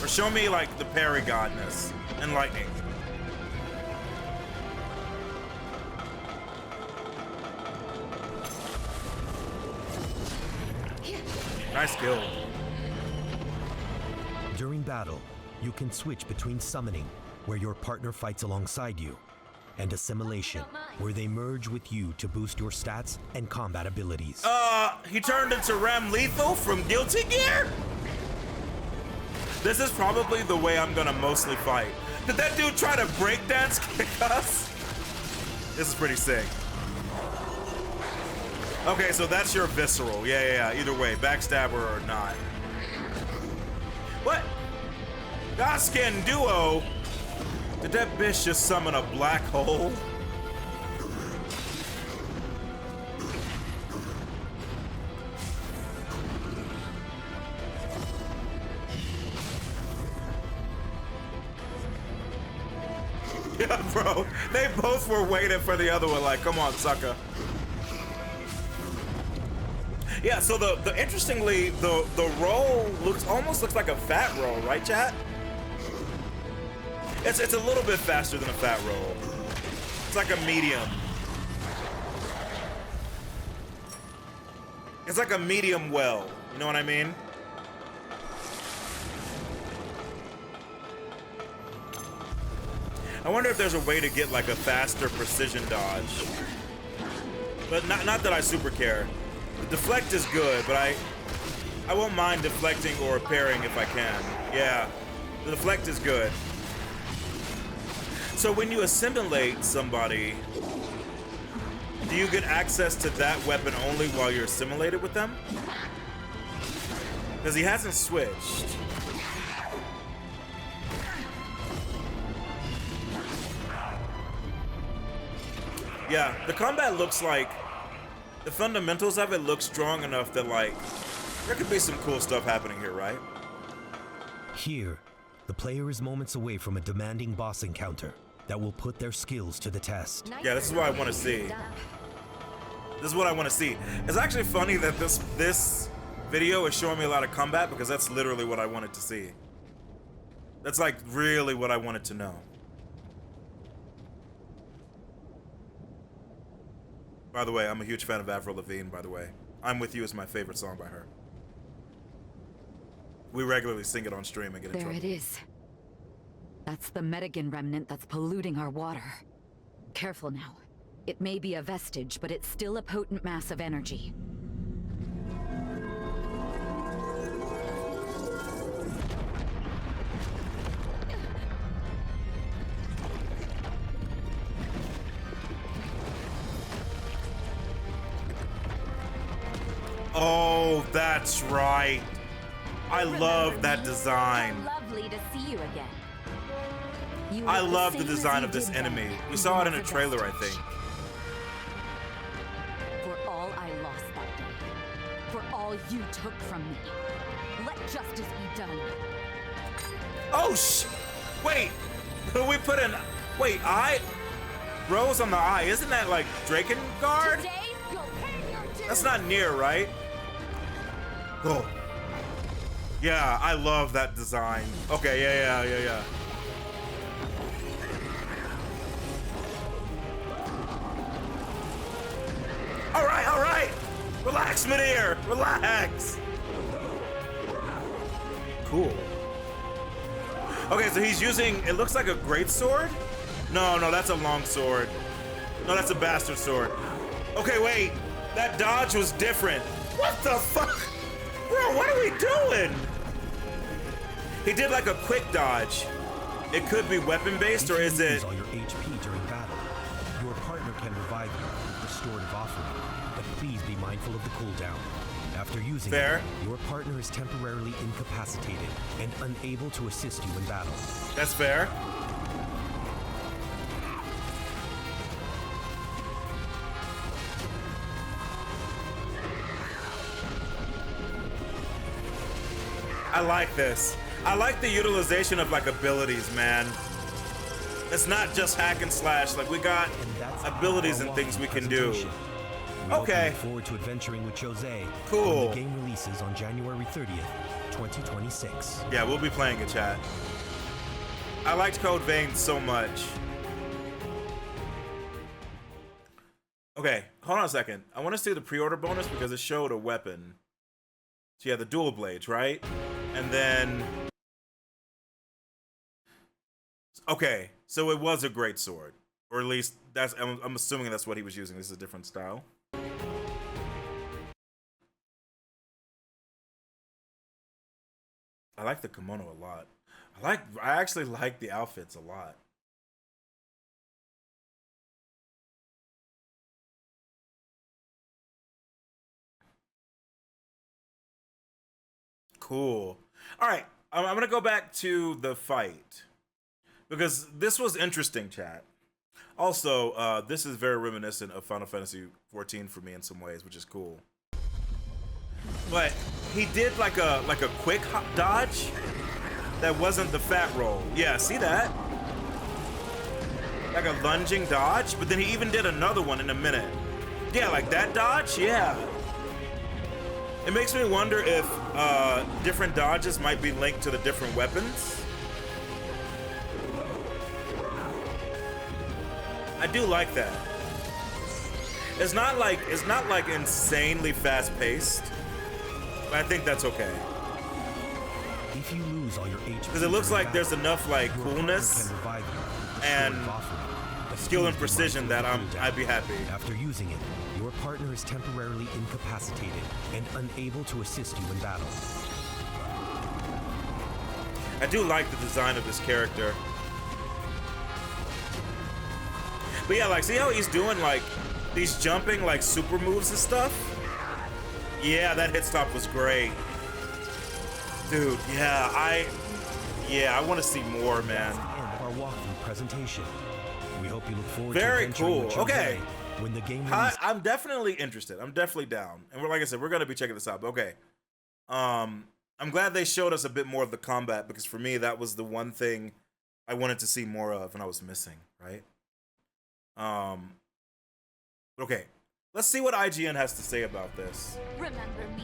Speaker 1: Or show me like the parry godness and lightning. Nice kill.
Speaker 7: During battle, you can switch between summoning, where your partner fights alongside you, and assimilation, where they merge with you to boost your stats and combat abilities.
Speaker 1: He turned into Ram Lethal from Guilty Gear? This is probably the way I'm gonna mostly fight. Did that dude try to breakdance kick us? This is pretty sick. Okay, so that's your visceral. Yeah. Either way, backstabber or not. What? Godskin Duo? Did that bitch just summon a black hole? Yeah, bro. They both were waiting for the other one, like, come on, sucker. Yeah, so the interestingly, the roll almost looks like a fat roll, right, chat? It's a little bit faster than a fat roll. It's like a medium. It's like a medium well. You know what I mean? I wonder if there's a way to get like a faster precision dodge. But not that I super care. The deflect is good, but I won't mind deflecting or parrying if I can. Yeah, the deflect is good. So when you assimilate somebody, do you get access to that weapon only while you're assimilated with them? Because he hasn't switched. Yeah, the combat looks like, the fundamentals of it look strong enough that like, there could be some cool stuff happening here, right?
Speaker 7: Here, the player is moments away from a demanding boss encounter that will put their skills to the test.
Speaker 1: Yeah, this is what I want to see. This is what I want to see. It's actually funny that this video is showing me a lot of combat because that's literally what I wanted to see. That's like really what I wanted to know. By the way, I'm a huge fan of Avril Lavigne, by the way. I'm With You is my favorite song by her. We regularly sing it on stream and get in trouble.
Speaker 8: There it is. That's the Medigan remnant that's polluting our water. Careful now. It may be a vestige, but it's still a potent mass of energy.
Speaker 1: Oh, that's right. I love that design.
Speaker 6: Lovely to see you again.
Speaker 8: You
Speaker 1: I
Speaker 8: look
Speaker 1: love
Speaker 8: the
Speaker 1: the
Speaker 8: same as
Speaker 1: design
Speaker 8: you
Speaker 1: of this
Speaker 8: did
Speaker 1: enemy.
Speaker 8: then,
Speaker 1: We saw it in a
Speaker 8: even as
Speaker 1: trailer, I
Speaker 8: vestige.
Speaker 1: think.
Speaker 8: For all I lost that day, for all you took from me, let justice be done.
Speaker 1: Oh, wait. We put in, wait, Rose on the eye. Isn't that like Drakengard?
Speaker 6: Today, you'll pay your dues.
Speaker 1: That's not near, right? Oh. Yeah, I love that design. Okay, yeah. All right. Relax, Midair. Relax. Cool. Okay, so he's using, it looks like a great sword? No, that's a long sword. No, that's a bastard sword. Okay, wait. That dodge was different. What the fuck? Bro, what are we doing? He did like a quick dodge. It could be weapon-based, or is it...
Speaker 7: Use all your HP during battle. Your partner can revive you with restorative offering, but please be mindful of the cooldown. After using
Speaker 1: Fair.
Speaker 7: it, your partner is temporarily incapacitated and unable to assist you in battle.
Speaker 1: That's fair. I like this. I like the utilization of like abilities, man. It's not just hack and slash. Like we got abilities and things we can do. Okay.
Speaker 7: Look forward to adventuring with Jose.
Speaker 1: Cool.
Speaker 7: When the game releases on January 30th, 2026.
Speaker 1: Yeah, we'll be playing it, chat. I liked Code Vein so much. Okay, hold on a second. I want to see the pre-order bonus because it showed a weapon. So yeah, the dual blades, right? And then... Okay, so it was a great sword. Or at least, that's I'm assuming that's what he was using. This is a different style. I like the kimono a lot. I actually like the outfits a lot. Cool. All right, I'm gonna go back to the fight because this was interesting, chat. Also, this is very reminiscent of Final Fantasy XIV for me in some ways, which is cool. But he did like a quick dodge that wasn't the fat roll. Yeah, see that? Like a lunging dodge, but then he even did another one in a minute. Yeah, like that dodge, yeah. It makes me wonder if different dodges might be linked to the different weapons. I do like that. It's not like insanely fast paced, but I think that's okay.
Speaker 7: If you lose all your HP,
Speaker 1: because it looks like there's enough like coolness and skill and precision that I'd be happy.
Speaker 7: After using it, your partner is temporarily incapacitated and unable to assist you in battle.
Speaker 1: I do like the design of this character. But yeah, like, see how he's doing like these jumping like super moves and stuff? Yeah, that hit stop was great. Dude, yeah, I want to see more, man.
Speaker 7: That's the end of our walkthrough presentation. We hope you look forward
Speaker 1: Very
Speaker 7: to
Speaker 1: cool.
Speaker 7: with
Speaker 1: Okay.
Speaker 7: When the game
Speaker 1: I'm definitely interested. I'm definitely down. And like I said, we're gonna be checking this out. But okay. I'm glad they showed us a bit more of the combat because for me that was the one thing I wanted to see more of and I was missing, right? Okay. Let's see what IGN has to say about this.
Speaker 6: Remember me?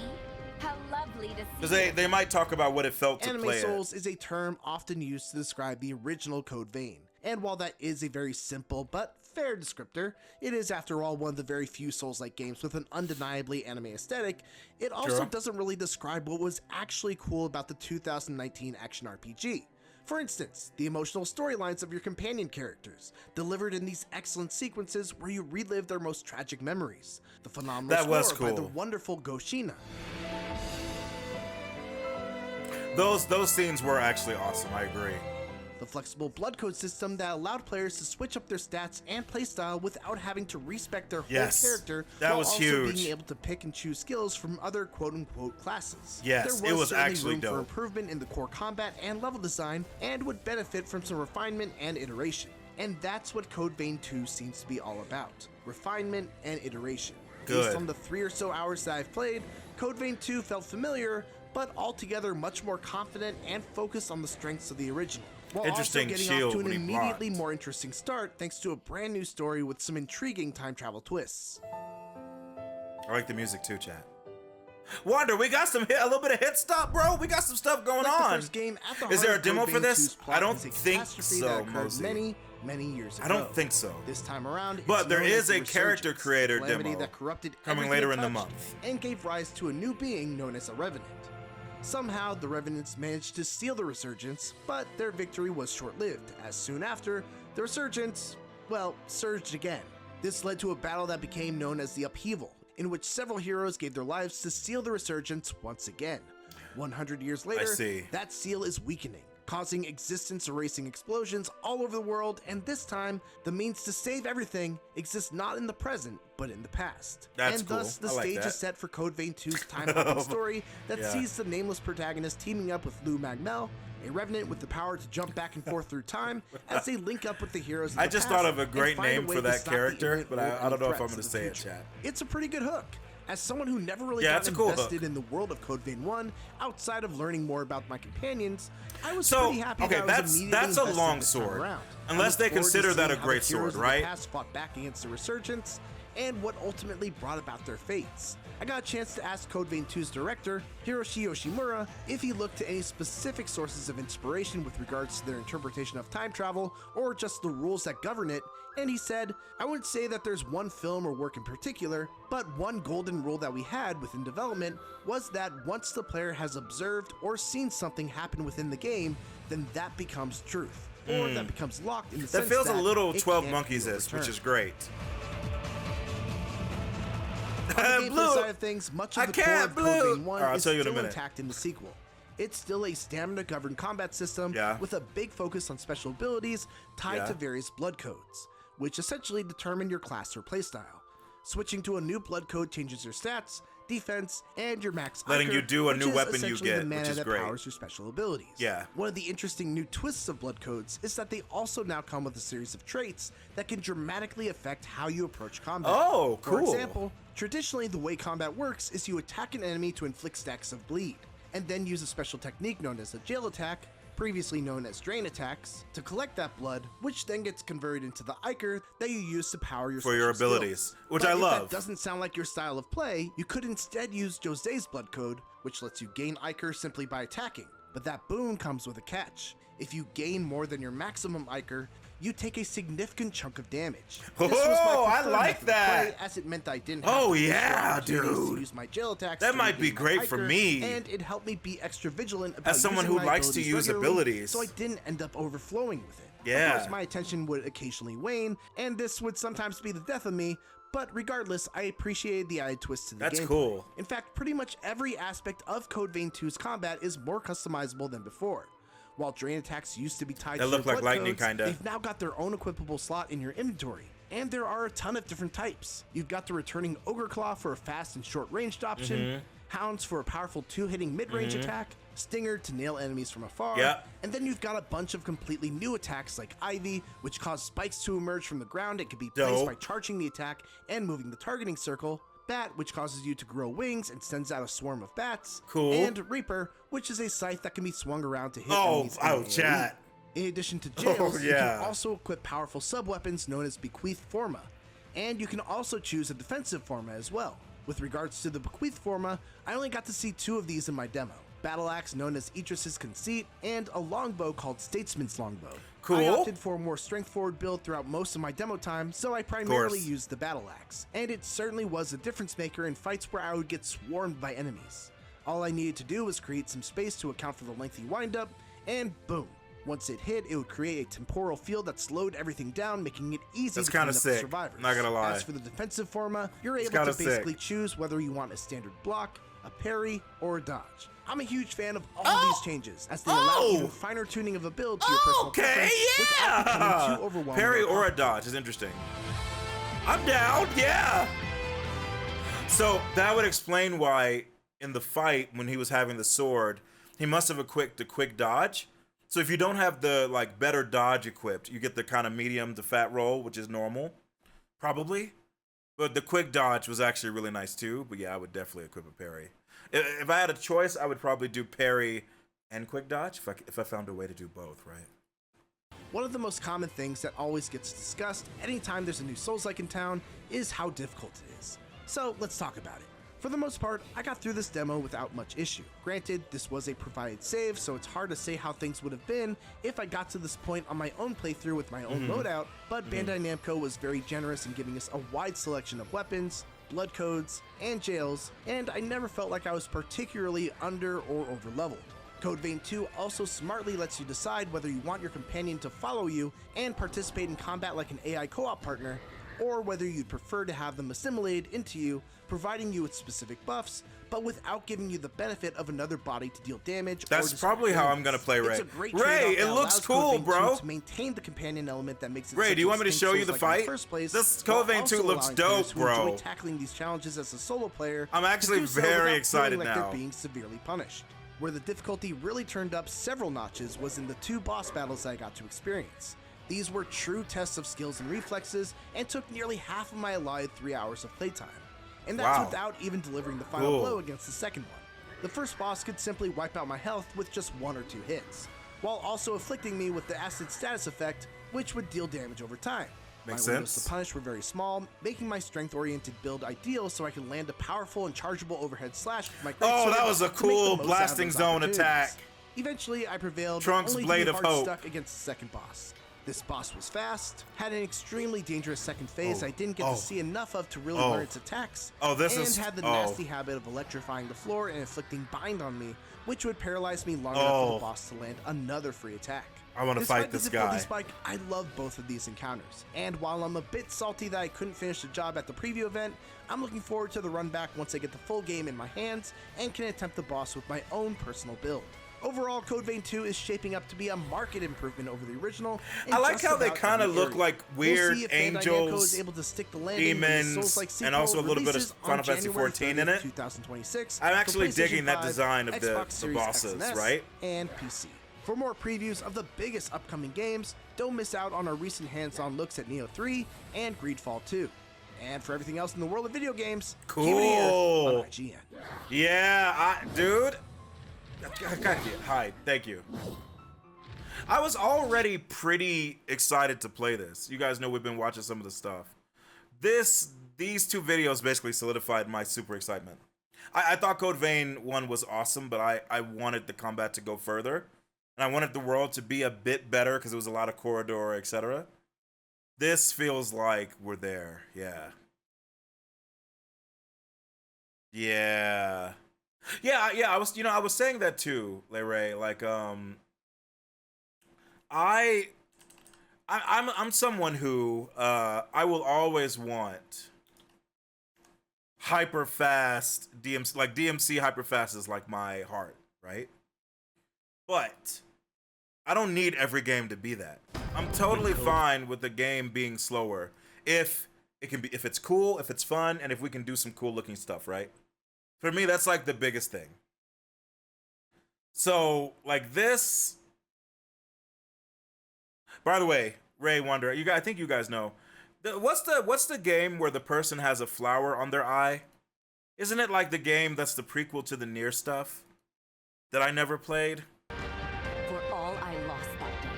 Speaker 6: How lovely to see.
Speaker 1: Because they might talk about what it felt to
Speaker 9: Anime
Speaker 1: play
Speaker 9: Souls is a term often used to describe the original Code Vein. And while that is a very simple but fair descriptor, it is after all one of the very few Souls-like games with an undeniably anime aesthetic. It also doesn't really describe what was actually cool about the 2019 action RPG. For instance, the emotional storylines of your companion characters, delivered in these excellent sequences where you relive their most tragic memories. The phenomenal score by the wonderful Goshina.
Speaker 1: Those scenes were actually awesome, I agree.
Speaker 9: The flexible blood code system that allowed players to switch up their stats and playstyle without having to respect their whole character, while also being able to pick and choose skills from other quote-unquote classes.
Speaker 1: Yes,
Speaker 9: there was
Speaker 1: actually
Speaker 9: room
Speaker 1: dope.
Speaker 9: for improvement in the core combat and level design, and would benefit from some refinement and iteration. And that's what Code Vein 2 seems to be all about: refinement and iteration. Based on the 3 or so hours that I've played, Code Vein 2 felt familiar, but altogether much more confident and focused on the strengths of the original. While also getting off to an immediately more interesting start thanks to a brand new story with some intriguing time travel twists.
Speaker 1: I like the music too, chat. Wonder, we got a little bit of hit stop, bro. We got some stuff going on.
Speaker 9: The first game, at the
Speaker 1: Is there a
Speaker 9: heart of
Speaker 1: demo
Speaker 9: Code
Speaker 1: for
Speaker 9: Vein
Speaker 1: this?
Speaker 9: 2's plot
Speaker 1: I don't
Speaker 9: is a
Speaker 1: think
Speaker 9: catastrophe
Speaker 1: so,
Speaker 9: that occurred
Speaker 1: Mosey.
Speaker 9: many years ago.
Speaker 1: I don't think so.
Speaker 9: This time around,
Speaker 1: but
Speaker 9: it's
Speaker 1: there
Speaker 9: known
Speaker 1: is
Speaker 9: as the
Speaker 1: a character
Speaker 9: Resurgence,
Speaker 1: creator
Speaker 9: calamity
Speaker 1: demo
Speaker 9: that corrupted
Speaker 1: coming
Speaker 9: everything
Speaker 1: later
Speaker 9: it
Speaker 1: in the
Speaker 9: touched
Speaker 1: month
Speaker 9: and gave rise to a new being known as a Revenant. Somehow, the Revenants managed to steal the Resurgence, but their victory was short-lived, as soon after, the Resurgence, well, surged again. This led to a battle that became known as the Upheaval, in which several heroes gave their lives to steal the Resurgence once again. 100 years later, that seal is weakening. causing existence-erasing explosions all over the world, and this time, the means to save everything exists not in the present, but in the past.
Speaker 1: That's
Speaker 9: and
Speaker 1: cool.
Speaker 9: thus, the
Speaker 1: I like
Speaker 9: stage
Speaker 1: that.
Speaker 9: is set for Code Vein 2's time-hopping story that
Speaker 1: Yeah.
Speaker 9: sees the nameless protagonist teaming up with Lou Magmel, a revenant with the power to jump back and forth through time, as they link up with the heroes of
Speaker 1: I
Speaker 9: the
Speaker 1: just
Speaker 9: past
Speaker 1: thought of a
Speaker 9: and
Speaker 1: great
Speaker 9: find
Speaker 1: name
Speaker 9: way
Speaker 1: for
Speaker 9: to
Speaker 1: that
Speaker 9: stop the
Speaker 1: character,
Speaker 9: event
Speaker 1: but
Speaker 9: or
Speaker 1: I don't know if I'm
Speaker 9: threats
Speaker 1: going to
Speaker 9: of the
Speaker 1: say it,
Speaker 9: future.
Speaker 1: chat.
Speaker 9: It's a pretty good hook. As someone who never really
Speaker 1: Yeah,
Speaker 9: got
Speaker 1: it's a cool
Speaker 9: invested
Speaker 1: hook.
Speaker 9: in the world of Code Vein 1, outside of learning more about my companions, I was
Speaker 1: So,
Speaker 9: pretty happy
Speaker 1: okay,
Speaker 9: that I was
Speaker 1: that's
Speaker 9: immediately
Speaker 1: a
Speaker 9: invested
Speaker 1: long
Speaker 9: this time
Speaker 1: sword.
Speaker 9: around.
Speaker 1: Unless
Speaker 9: I
Speaker 1: they
Speaker 9: look forward to
Speaker 1: consider that
Speaker 9: seeing
Speaker 1: a
Speaker 9: how
Speaker 1: great
Speaker 9: the heroes
Speaker 1: sword,
Speaker 9: of the
Speaker 1: right?
Speaker 9: past fought back against the Resurgence, and what ultimately brought about their fates. I got a chance to ask Code Vein 2's director, Hiroshi Yoshimura, if he looked to any specific sources of inspiration with regards to their interpretation of time travel, or just the rules that govern it, and he said, "I wouldn't say that there's one film or work in particular, but one golden rule that we had within development was that once the player has observed or seen something happen within the game, then that becomes truth, or that becomes locked in the
Speaker 1: That
Speaker 9: sense
Speaker 1: feels a
Speaker 9: that
Speaker 1: little
Speaker 9: it
Speaker 1: 12
Speaker 9: can't
Speaker 1: Monkeys
Speaker 9: be
Speaker 1: is, which
Speaker 9: overturned."
Speaker 1: is great.
Speaker 9: On the gameplay
Speaker 1: Blue.
Speaker 9: side of things, much
Speaker 1: I
Speaker 9: of the core
Speaker 1: can't,
Speaker 9: of
Speaker 1: Blue.
Speaker 9: Code Vein 1
Speaker 1: Alright, I'll
Speaker 9: is
Speaker 1: tell you in a
Speaker 9: still
Speaker 1: minute.
Speaker 9: intact in the sequel. It's still a stamina-governed combat system
Speaker 1: Yeah.
Speaker 9: with a big focus on special abilities tied
Speaker 1: Yeah.
Speaker 9: to various blood codes, which essentially determine your class or playstyle. Switching to a new blood code changes your stats, defense, and your max
Speaker 1: Letting
Speaker 9: Iker,
Speaker 1: you do a
Speaker 9: which
Speaker 1: new
Speaker 9: is
Speaker 1: weapon you
Speaker 9: essentially
Speaker 1: get,
Speaker 9: the mana
Speaker 1: which is
Speaker 9: that
Speaker 1: great.
Speaker 9: powers your special abilities.
Speaker 1: Yeah.
Speaker 9: One of the interesting new twists of blood codes is that they also now come with a series of traits that can dramatically affect how you approach combat.
Speaker 1: Oh,
Speaker 9: For
Speaker 1: cool.
Speaker 9: example, traditionally the way combat works is you attack an enemy to inflict stacks of bleed, and then use a special technique known as a jail attack, previously known as drain attacks, to collect that blood, which then gets converted into the Iker that you use to power your
Speaker 1: For your
Speaker 9: special
Speaker 1: abilities,
Speaker 9: skills.
Speaker 1: which
Speaker 9: But
Speaker 1: I
Speaker 9: if
Speaker 1: love.
Speaker 9: that doesn't sound like your style of play, you could instead use Jose's blood code, which lets you gain Iker simply by attacking. But that boon comes with a catch. If you gain more than your maximum Iker, you take a significant chunk of damage. This was my
Speaker 1: Oh, I
Speaker 9: preferred
Speaker 1: like
Speaker 9: method of
Speaker 1: that.
Speaker 9: play, as it meant I didn't have
Speaker 1: Oh,
Speaker 9: to waste
Speaker 1: yeah,
Speaker 9: opportunities to
Speaker 1: dude.
Speaker 9: use my jail attacks
Speaker 1: That
Speaker 9: to
Speaker 1: might be
Speaker 9: regain my
Speaker 1: great for
Speaker 9: Iker,
Speaker 1: me.
Speaker 9: and it helped me be extra vigilant about
Speaker 1: As someone
Speaker 9: using
Speaker 1: who
Speaker 9: my
Speaker 1: likes to
Speaker 9: abilities
Speaker 1: use
Speaker 9: regularly,
Speaker 1: abilities.
Speaker 9: so I didn't end up overflowing with it.
Speaker 1: Yeah.
Speaker 9: Of course, my attention would occasionally wane, and this would sometimes be the death of me, but regardless, I appreciated the added twist to the
Speaker 1: That's
Speaker 9: gameplay.
Speaker 1: cool.
Speaker 9: In fact, pretty much every aspect of Code Vein 2's combat is more customizable than before. While drain attacks used to be tied
Speaker 1: They
Speaker 9: to
Speaker 1: look
Speaker 9: your
Speaker 1: like
Speaker 9: blood
Speaker 1: lightning,
Speaker 9: codes,
Speaker 1: kinda.
Speaker 9: they've now got their own equipable slot in your inventory. And there are a ton of different types. You've got the returning Ogre Claw for a fast and short-ranged option,
Speaker 1: Mm-hmm.
Speaker 9: Hounds for a powerful two-hitting mid-range attack, Stinger to nail enemies from afar,
Speaker 1: Yeah.
Speaker 9: and then you've got a bunch of completely new attacks like Ivy, which cause spikes to emerge from the ground and can be placed
Speaker 1: Dope.
Speaker 9: by charging the attack and moving the targeting circle, Bat, which causes you to grow wings and sends out a swarm of bats,
Speaker 1: Cool.
Speaker 9: and Reaper, which is a scythe that can be swung around to hit
Speaker 1: Oh,
Speaker 9: enemies in
Speaker 1: oh,
Speaker 9: AoE.
Speaker 1: chat.
Speaker 9: In addition to jails, you
Speaker 1: yeah.
Speaker 9: can also equip powerful sub-weapons known as Bequeath Forma, and you can also choose a defensive Forma as well. With regards to the Bequeath Forma, I only got to see 2 of these in my demo. Battle Axe known as Idris's Conceit, and a longbow called Statesman's Longbow.
Speaker 1: Cool.
Speaker 9: I opted for a more strength-forward build throughout most of my demo time, so I primarily
Speaker 1: course.
Speaker 9: used the Battle Axe, and it certainly was a difference maker in fights where I would get swarmed by enemies. All I needed to do was create some space to account for the lengthy windup, and boom. Once it hit, it would create a temporal field that slowed everything down, making it easy
Speaker 1: That's
Speaker 9: to clean
Speaker 1: kinda
Speaker 9: up the
Speaker 1: sick,
Speaker 9: survivors.
Speaker 1: not gonna lie.
Speaker 9: As for the defensive Forma, you're able
Speaker 1: kinda
Speaker 9: to basically
Speaker 1: sick.
Speaker 9: choose whether you want a standard block, a parry, or a dodge. I'm a huge fan of all
Speaker 1: Oh!
Speaker 9: of these changes, as they allow
Speaker 1: Oh!
Speaker 9: even finer tuning of a build to your personal
Speaker 1: Okay,
Speaker 9: preference without becoming
Speaker 1: yeah.
Speaker 9: too overwhelming.
Speaker 1: Parry or a
Speaker 9: complex.
Speaker 1: dodge is interesting. I'm down, yeah. So that would explain why in the fight when he was having the sword, he must have equipped a quick dodge. So if you don't have the like better dodge equipped, you get the kind of medium to fat roll, which is normal, probably. But the quick dodge was actually really nice too. But yeah, I would definitely equip a parry. If I had a choice, I would probably do parry and quick dodge if I found a way to do both, right?
Speaker 9: One of the most common things that always gets discussed anytime there's a new Souls-like in town is how difficult it is. So let's talk about it. For the most part, I got through this demo without much issue. Granted, this was a provided save, so it's hard to say how things would have been if I got to this point on my own playthrough with my own loadout, but Bandai Namco was very generous in giving us a wide selection of weapons, blood codes, and jails, and I never felt like I was particularly under or over leveled. Code Vein 2 also smartly lets you decide whether you want your companion to follow you and participate in combat like an AI co-op partner, or whether you'd prefer to have them assimilated into you, providing you with specific buffs, but without giving you the benefit of another body to deal damage.
Speaker 1: That's
Speaker 9: or
Speaker 1: probably how I'm gonna play Ray.
Speaker 9: It's a great
Speaker 1: Ray,
Speaker 9: trade-off
Speaker 1: it
Speaker 9: that
Speaker 1: looks
Speaker 9: allows
Speaker 1: cool,
Speaker 9: Code Vein
Speaker 1: bro.
Speaker 9: 2 to maintain the companion element that makes it
Speaker 1: Ray,
Speaker 9: such
Speaker 1: do you
Speaker 9: a
Speaker 1: want me to
Speaker 9: distinct
Speaker 1: show you the
Speaker 9: Souls-like in
Speaker 1: fight?
Speaker 9: first place,
Speaker 1: This
Speaker 9: while
Speaker 1: Code Vein 2
Speaker 9: also
Speaker 1: looks
Speaker 9: allowing
Speaker 1: dope,
Speaker 9: players who enjoy
Speaker 1: bro.
Speaker 9: tackling these challenges as a solo player
Speaker 1: I'm
Speaker 9: to
Speaker 1: actually
Speaker 9: do so
Speaker 1: very
Speaker 9: without
Speaker 1: excited
Speaker 9: feeling like
Speaker 1: now.
Speaker 9: they're being severely punished. Where the difficulty really turned up several notches was in the 2 boss battles I got to experience. These were true tests of skills and reflexes, and took nearly half of my allotted 3 hours of playtime. And that's
Speaker 1: Wow.
Speaker 9: without even delivering the final
Speaker 1: Cool.
Speaker 9: blow against the second one. The first boss could simply wipe out my health with just 1 or 2 hits, while also afflicting me with the acid status effect, which would deal damage over time.
Speaker 1: Makes
Speaker 9: My windows
Speaker 1: sense.
Speaker 9: to punish were very small, making my strength-oriented build ideal so I could land a powerful and chargeable overhead slash with my
Speaker 1: Oh,
Speaker 9: greatsword
Speaker 1: that was a
Speaker 9: to make the
Speaker 1: cool
Speaker 9: most out of
Speaker 1: blasting
Speaker 9: those
Speaker 1: zone
Speaker 9: opportunities.
Speaker 1: attack.
Speaker 9: Eventually, I prevailed,
Speaker 1: Trunks'
Speaker 9: only
Speaker 1: Blade
Speaker 9: to be
Speaker 1: of
Speaker 9: hard
Speaker 1: Hope.
Speaker 9: stuck against the second boss. This boss was fast, had an extremely dangerous second phase
Speaker 1: Oh,
Speaker 9: I didn't get
Speaker 1: oh,
Speaker 9: to see enough of to really
Speaker 1: oh.
Speaker 9: learn its attacks,
Speaker 1: Oh, this
Speaker 9: and
Speaker 1: is-
Speaker 9: had the
Speaker 1: oh.
Speaker 9: nasty habit of electrifying the floor and inflicting bind on me, which would paralyze me long enough for
Speaker 1: Oh.
Speaker 9: the boss to land another free attack.
Speaker 1: I wanna
Speaker 9: Despite
Speaker 1: fight
Speaker 9: the
Speaker 1: this
Speaker 9: difficulty
Speaker 1: guy.
Speaker 9: spike, I love both of these encounters, and while I'm a bit salty that I couldn't finish the job at the preview event, I'm looking forward to the run back once I get the full game in my hands and can attempt the boss with my own personal build. Overall, Code Vein 2 is shaping up to be a marked improvement over the original. in
Speaker 1: I like
Speaker 9: just
Speaker 1: how they
Speaker 9: about
Speaker 1: kind of
Speaker 9: every
Speaker 1: look
Speaker 9: area.
Speaker 1: like
Speaker 9: We'll
Speaker 1: weird
Speaker 9: see if Bandai Namco
Speaker 1: angels,
Speaker 9: is able to stick the landing when the
Speaker 1: demons,
Speaker 9: Souls-like
Speaker 1: and
Speaker 9: sequel
Speaker 1: also a little bit of
Speaker 9: releases on
Speaker 1: Final Fantasy
Speaker 9: January
Speaker 1: 14 in
Speaker 9: 30th,
Speaker 1: it.
Speaker 9: 2026
Speaker 1: I'm
Speaker 9: for
Speaker 1: actually
Speaker 9: PlayStation
Speaker 1: digging that
Speaker 9: 5,
Speaker 1: design of the
Speaker 9: Xbox Series X
Speaker 1: bosses,
Speaker 9: and S,
Speaker 1: right?
Speaker 9: and PC. For more previews of the biggest upcoming games, don't miss out on our recent hands-on looks at Neo 3 and Greedfall 2. And for everything else in the world of video games, keep it here
Speaker 1: Cool.
Speaker 9: on IGN.
Speaker 1: Yeah, dude. Hi, thank you. I was already pretty excited to play this. You guys know we've been watching some of the stuff. These 2 videos basically solidified my super excitement. I thought Code Vein 1 was awesome, but I wanted the combat to go further. And I wanted the world to be a bit better because it was a lot of corridor, etc. This feels like we're there. Yeah. Yeah. Yeah, I was saying that too, Ray. Like, I'm someone who I will always want hyper fast DMC. Like DMC hyper fast is like my heart, right? But I don't need every game to be that. I'm totally fine with the game being slower if it's cool, if it's fun, and if we can do some cool looking stuff, right? For me, that's like the biggest thing. So, like this. By the way, Ray Wonder, I think you guys know. What's the game where the person has a flower on their eye? Isn't it like the game that's the prequel to the Nier stuff that I never played?
Speaker 8: For all I lost that day.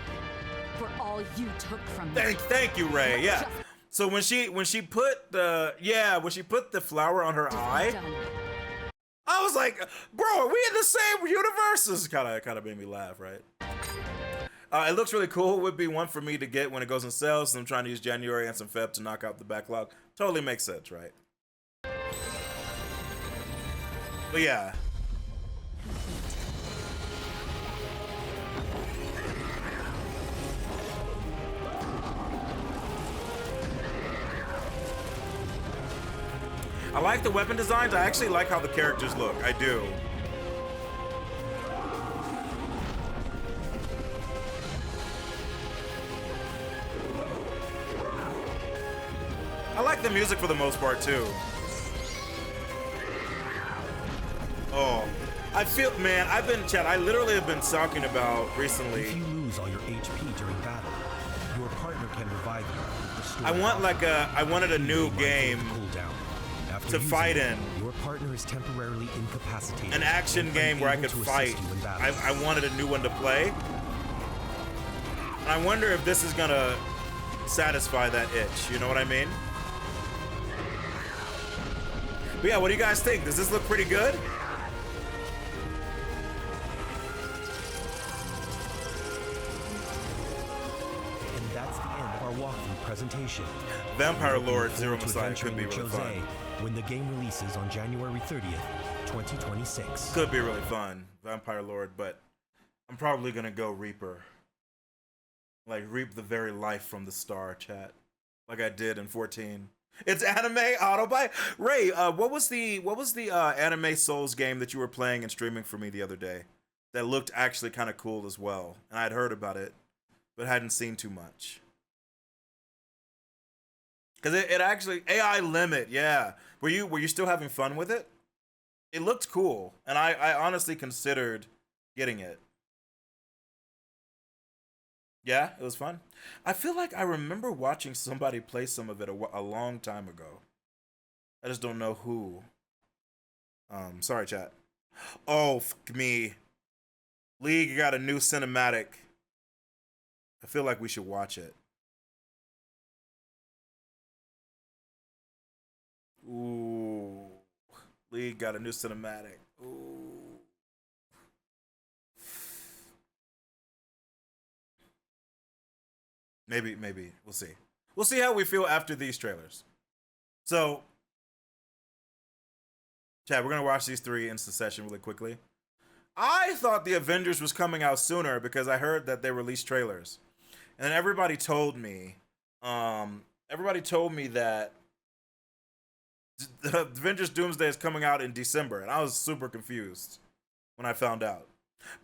Speaker 8: For all you took from me.
Speaker 1: Thank you, Ray. Yeah. So when she put the flower on her eye, I was like, bro, are we in the same universe? This kind of made me laugh, right? It looks really cool. It would be one for me to get when it goes on sale, so I'm trying to use January and some Feb to knock out the backlog. Totally makes sense, right? But yeah. I like the weapon designs. I actually like how the characters look. I do. I like the music for the most part too. Oh, I feel, man, I literally have been talking about recently.
Speaker 7: If you lose all your HP during battle, your partner can revive you.
Speaker 1: I wanted a new game to fight in.
Speaker 7: Your partner is temporarily incapacitated.
Speaker 1: An action game where I could fight. I wanted a new one to play. And I wonder if this is gonna satisfy that itch. You know what I mean? But yeah, what do you guys think? Does this look pretty good?
Speaker 7: And that's the end of our walkthrough presentation.
Speaker 1: Vampire Lord
Speaker 7: Zero
Speaker 1: Xeromessiah could be really fun.
Speaker 7: When the game releases on January 30th, 2026.
Speaker 1: Could be really fun, Vampire Lord, but I'm probably gonna go Reaper. Like, reap the very life from the star, chat. like I did in 14. It's anime auto-buy. Ray, what was the anime Souls game that you were playing and streaming for me the other day that looked actually kind of cool as well? And I'd heard about it, but hadn't seen too much. Because it actually AI Limit, yeah. Were you still having fun with it? It looked cool, and I honestly considered getting it. Yeah, it was fun. I feel like I remember watching somebody play some of it a long time ago. I just don't know who. Sorry, chat. Oh, fuck me. League got a new cinematic. I feel like we should watch it. Ooh. League got a new cinematic. Ooh. Maybe. We'll see. We'll see how we feel after these trailers. So, chat, we're going to watch these three in succession really quickly. I thought the Avengers was coming out sooner because I heard that they released trailers. And everybody told me that the Avengers Doomsday is coming out in December. And I was super confused when I found out.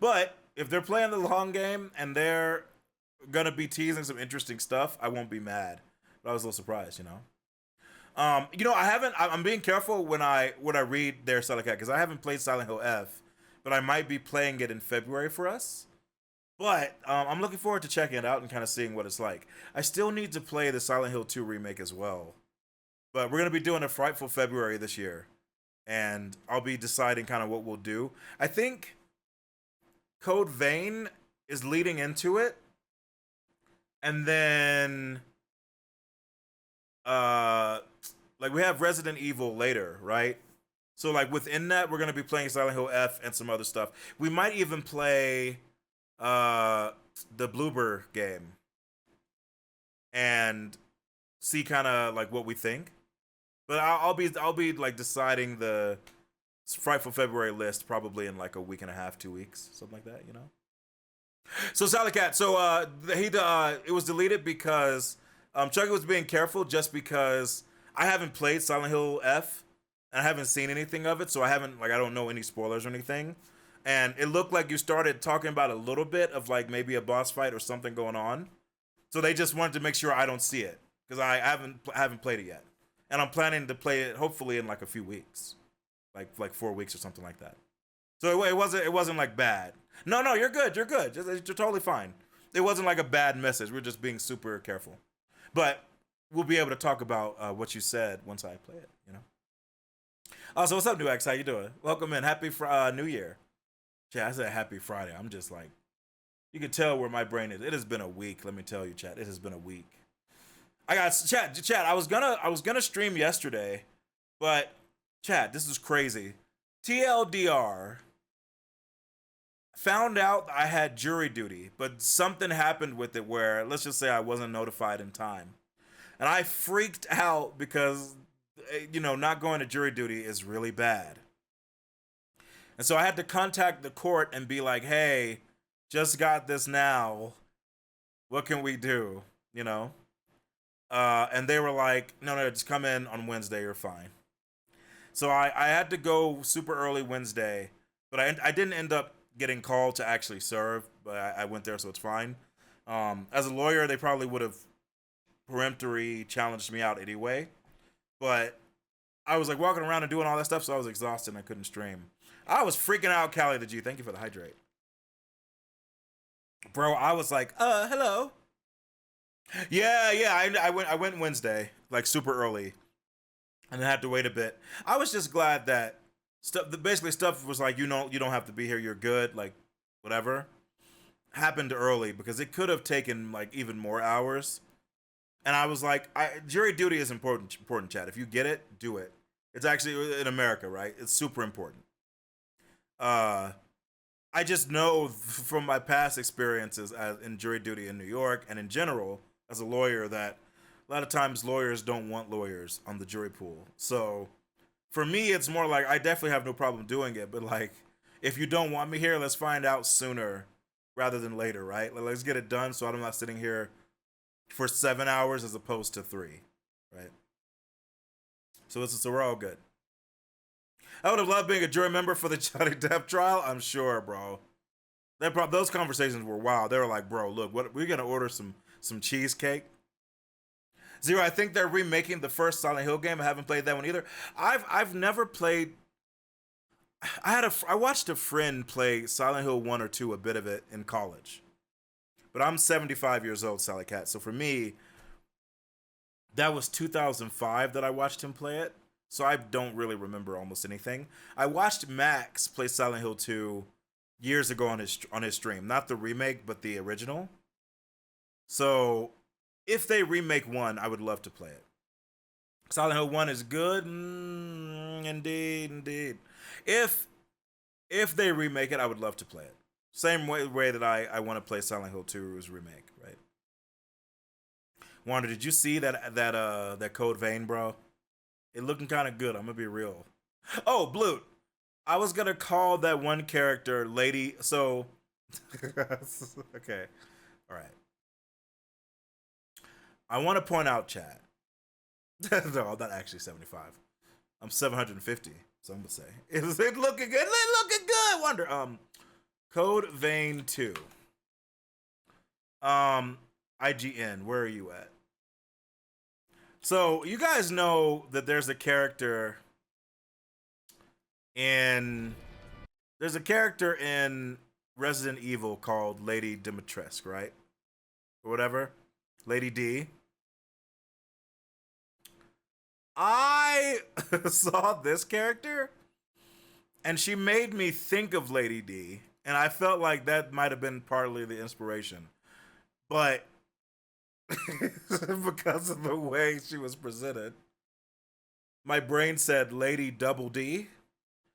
Speaker 1: But if they're playing the long game and they're gonna be teasing some interesting stuff, I won't be mad. But I was a little surprised, you know. I'm being careful when I read their Silent Cat because I haven't played Silent Hill F, but I might be playing it in February for us. But I'm looking forward to checking it out and kind of seeing what it's like. I still need to play the Silent Hill 2 remake as well. But we're gonna be doing a Frightful February this year, and I'll be deciding kind of what we'll do. I think Code Vein is leading into it. And then, like we have Resident Evil later, right? So like within that, we're gonna be playing Silent Hill F and some other stuff. We might even play the Bloober game and see kind of like what we think. But I'll be like deciding the Frightful February list probably in like a week and a half, 2 weeks, something like that, you know. So Silent Cat, it was deleted because Chucky was being careful just because I haven't played Silent Hill F and I haven't seen anything of it, so I don't know any spoilers or anything. And it looked like you started talking about a little bit of like maybe a boss fight or something going on. So they just wanted to make sure I don't see it because I haven't played it yet. And I'm planning to play it hopefully in like a few weeks. Like 4 weeks or something like that. So it wasn't like bad. No, you're good. You're totally fine. It wasn't like a bad message. We're just being super careful. But we'll be able to talk about what you said once I play it, you know? So what's up, New X? How you doing? Welcome in. Happy New Year. Yeah, I said happy Friday. I'm just like, you can tell where my brain is. It has been a week, let me tell you, chat. It has been a week. I got chat. I was gonna stream yesterday, but chat, this is crazy. TLDR found out I had jury duty, but something happened with it where, let's just say I wasn't notified in time. And I freaked out because, not going to jury duty is really bad. And so I had to contact the court and be like, hey, just got this now. What can we do? You know? And they were like, no, just come in on Wednesday, you're fine. So I had to go super early Wednesday, but I didn't end up getting called to actually serve, but I went there, so it's fine. As a lawyer, they probably would have peremptory challenged me out anyway, but I was like walking around and doing all that stuff, so I was exhausted and I couldn't stream. I was freaking out, Callie the G. Thank you for the hydrate. Bro, I was like, hello. Yeah, I went Wednesday, like super early, and I had to wait a bit. I was just glad that stuff was like, you don't have to be here, you're good, like whatever. Happened early because it could have taken like even more hours. And I was like, jury duty is important, chat. If you get it, do it. It's actually in America, right? It's super important. I just know from my past experiences in jury duty in New York and in general as a lawyer that a lot of times lawyers don't want lawyers on the jury pool. So for me, it's more like I definitely have no problem doing it. But like, if you don't want me here, let's find out sooner rather than later, right? Let's get it done so I'm not sitting here for 7 hours as opposed to 3, right? So we're all good. I would have loved being a jury member for the Johnny Depp trial. I'm sure, bro. Those conversations were wild. They were like, bro, look, what we're gonna order some cheesecake. Zero, I think they're remaking the first Silent Hill game. I haven't played that one either. I've never played. I watched a friend play Silent Hill 1 or 2, a bit of it in college. But I'm 75 years old, Sally Cat. So for me, that was 2005 that I watched him play it. So I don't really remember almost anything. I watched Max play Silent Hill 2 years ago on his stream. Not the remake, but the original. So if they remake 1, I would love to play it. Silent Hill 1 is good. Indeed. If they remake it, I would love to play it. Same way that I want to play Silent Hill 2's remake, right? Wanda, did you see that Code Vein, bro? It looking kind of good. I'm gonna be real. Oh, Blute. I was gonna call that one character Lady. So, okay, all right. I want to point out, chat. No, I'm not actually 75. I'm 750. Some would say. Is it looking good? It looking good. Wonder. Code Vein 2. IGN. Where are you at? So you guys know that there's a character in Resident Evil called Lady Dimitrescu, right? Or whatever. Lady D. I saw this character and she made me think of Lady D, and I felt like that might have been partly the inspiration. But because of the way she was presented, my brain said Lady Double D.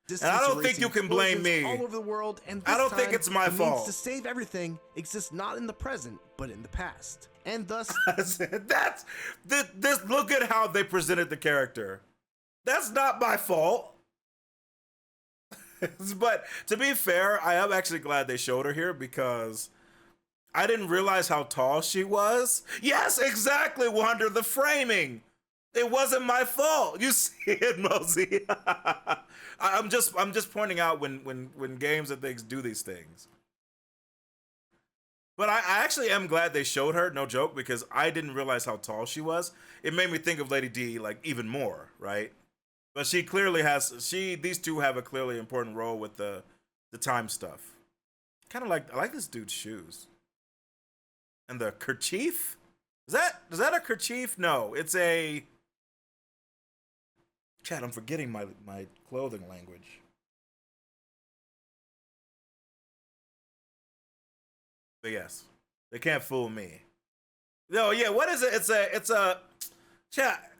Speaker 1: And I don't think you can blame me.
Speaker 9: All over the world, and
Speaker 1: I don't think it's my fault.
Speaker 9: Means to save everything exists not in the present, but in the past, and thus
Speaker 1: that's this. Look at how they presented the character. That's not my fault. But to be fair, I am actually glad they showed her here because I didn't realize how tall she was. Yes, exactly, Wonder. The framing. It wasn't my fault. You see it, Mosey. I'm just pointing out when games and things do these things. But I actually am glad they showed her, no joke, because I didn't realize how tall she was. It made me think of Lady D like even more, right? But she clearly has these two have a clearly important role with the time stuff. Kind of like I like this dude's shoes. And the kerchief? Is that a kerchief? No, it's a Chat, I'm forgetting my clothing language. But yes, they can't fool me. No, yeah, what is it? It's a chat.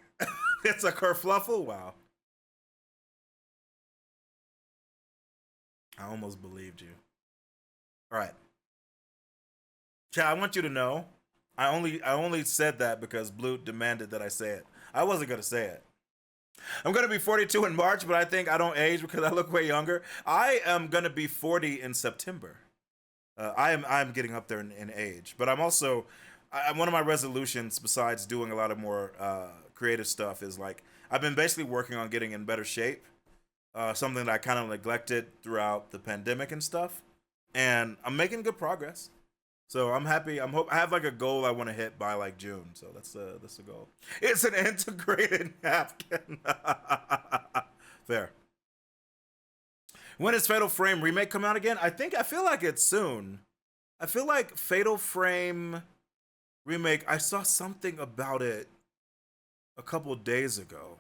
Speaker 1: It's a kerfluffle. Wow. I almost believed you. All right. Chat, I want you to know, I only said that because Blue demanded that I say it. I wasn't gonna say it. I'm going to be 42 in March, but I think I don't age because I look way younger. I am going to be 40 in September. I'm getting up there in age, but I'm also, one of my resolutions besides doing a lot of more creative stuff is like, I've been basically working on getting in better shape, something that I kind of neglected throughout the pandemic and stuff, and I'm making good progress. So I'm happy. I have like a goal I want to hit by like June. So that's the goal. It's an integrated napkin. Fair. When is Fatal Frame remake come out again? I feel like it's soon. I feel like Fatal Frame remake. I saw something about it a couple days ago.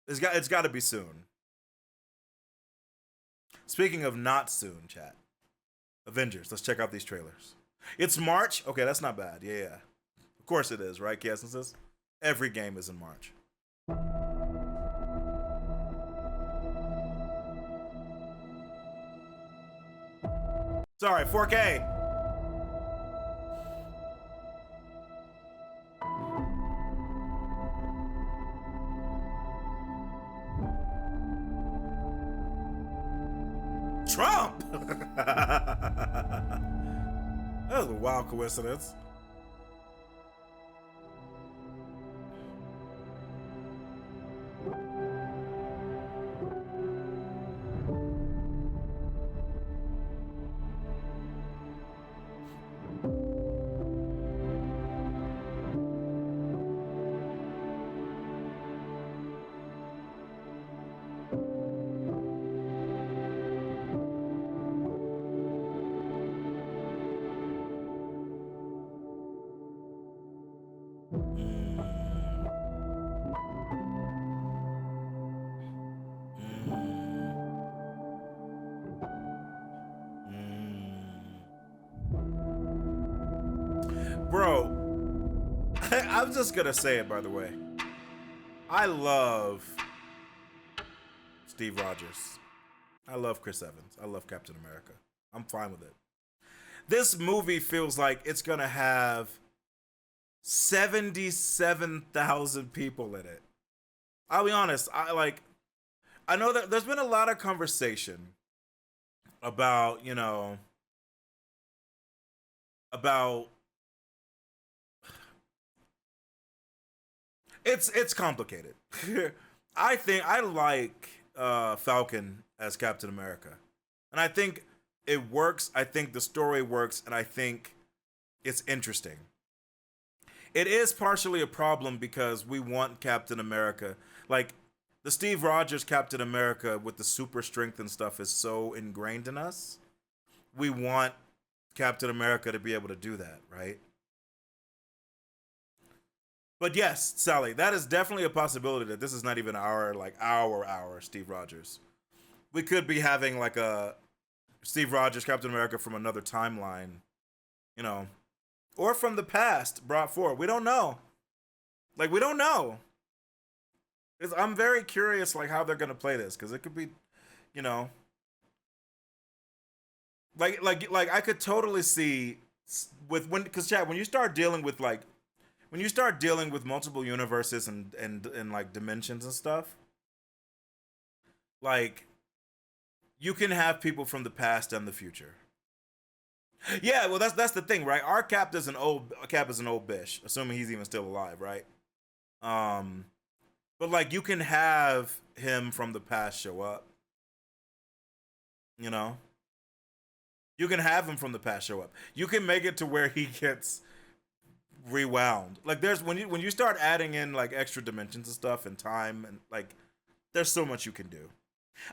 Speaker 1: It's got to be soon. Speaking of not soon, chat. Avengers. Let's check out these trailers. It's March. Okay, that's not bad. Yeah. Of course it is, right, Kiessensis? Every game is in March. Sorry, 4K. Trump! That was a wild coincidence. Bro, I'm just gonna say it, by the way. I love Steve Rogers. I love Chris Evans. I love Captain America. I'm fine with it. This movie feels like it's gonna have 77,000 people in it. I'll be honest, I know that there's been a lot of conversation about, you know, about it's complicated. I think I like Falcon as Captain America. And I think it works. I think the story works, and I think it's interesting. It is partially a problem because we want Captain America. Like, the Steve Rogers Captain America with the super strength and stuff is so ingrained in us. We want Captain America to be able to do that, right? But yes, Sally, that is definitely a possibility that this is not even our Steve Rogers. We could be having like a Steve Rogers Captain America from another timeline, you know, or from the past brought forward. We don't know. Like, we don't know. I'm very curious, like, how they're gonna play this, because it could be, you know, like I could totally see because Chad, when you start dealing with multiple universes and like dimensions and stuff, like, you can have people from the past and the future. Yeah, well, that's the thing, right? Our Cap is an old bish, assuming he's even still alive, right? But like, you can have him from the past show up. You know? You can have him from the past show up. You can make it to where he gets rewound. Like, there's when you start adding in like extra dimensions and stuff and time, and like, there's so much you can do.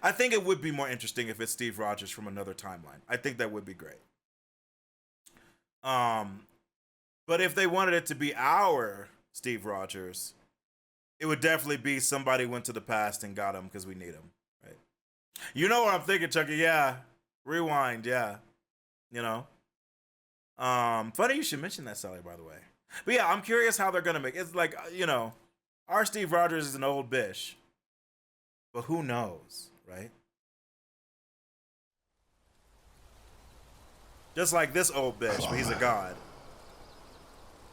Speaker 1: I think it would be more interesting if it's Steve Rogers from another timeline. I think that would be great. But if they wanted it to be our Steve Rogers, it would definitely be somebody went to the past and got him because we need him, right? You know what I'm thinking, Chucky? Yeah, rewind. Yeah, you know. Funny you should mention that, Sally, by the way. But yeah, I'm curious how they're gonna make it. It's like, you know, our Steve Rogers is an old bish, but who knows, right? Just like this old bitch, but he's a god.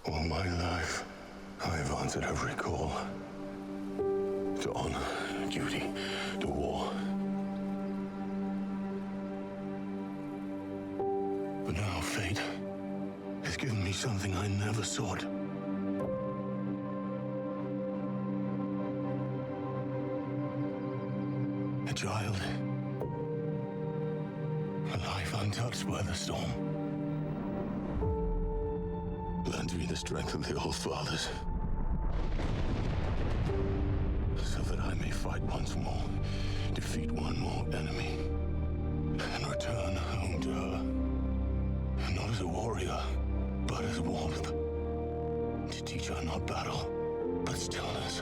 Speaker 4: All my life, I have answered every call. To honor, duty, to war. But now fate has given me something I never sought. A child. A life untouched by the storm. Lend me the strength of the old fathers, so that I may fight once more, defeat one more enemy, and return home to her. Not as a warrior, but as warmth. To teach her not battle, but stillness.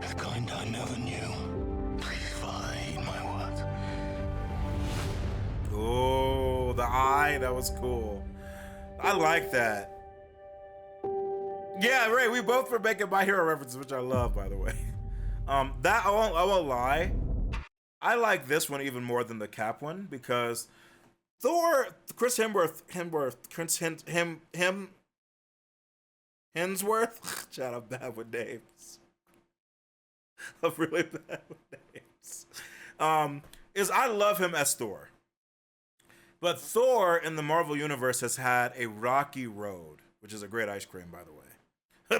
Speaker 4: The kind I never knew. Please, Father, heed my words.
Speaker 1: Oh, the eye, that was cool. I like that. Yeah, right. We both were making My Hero references, which I love, by the way. That I won't lie. I like this one even more than the Cap one because Thor, Chris Hemsworth. Chad, I'm bad with names. I'm really bad with names. I love him as Thor. But Thor in the Marvel Universe has had a rocky road, which is a great ice cream, by the way.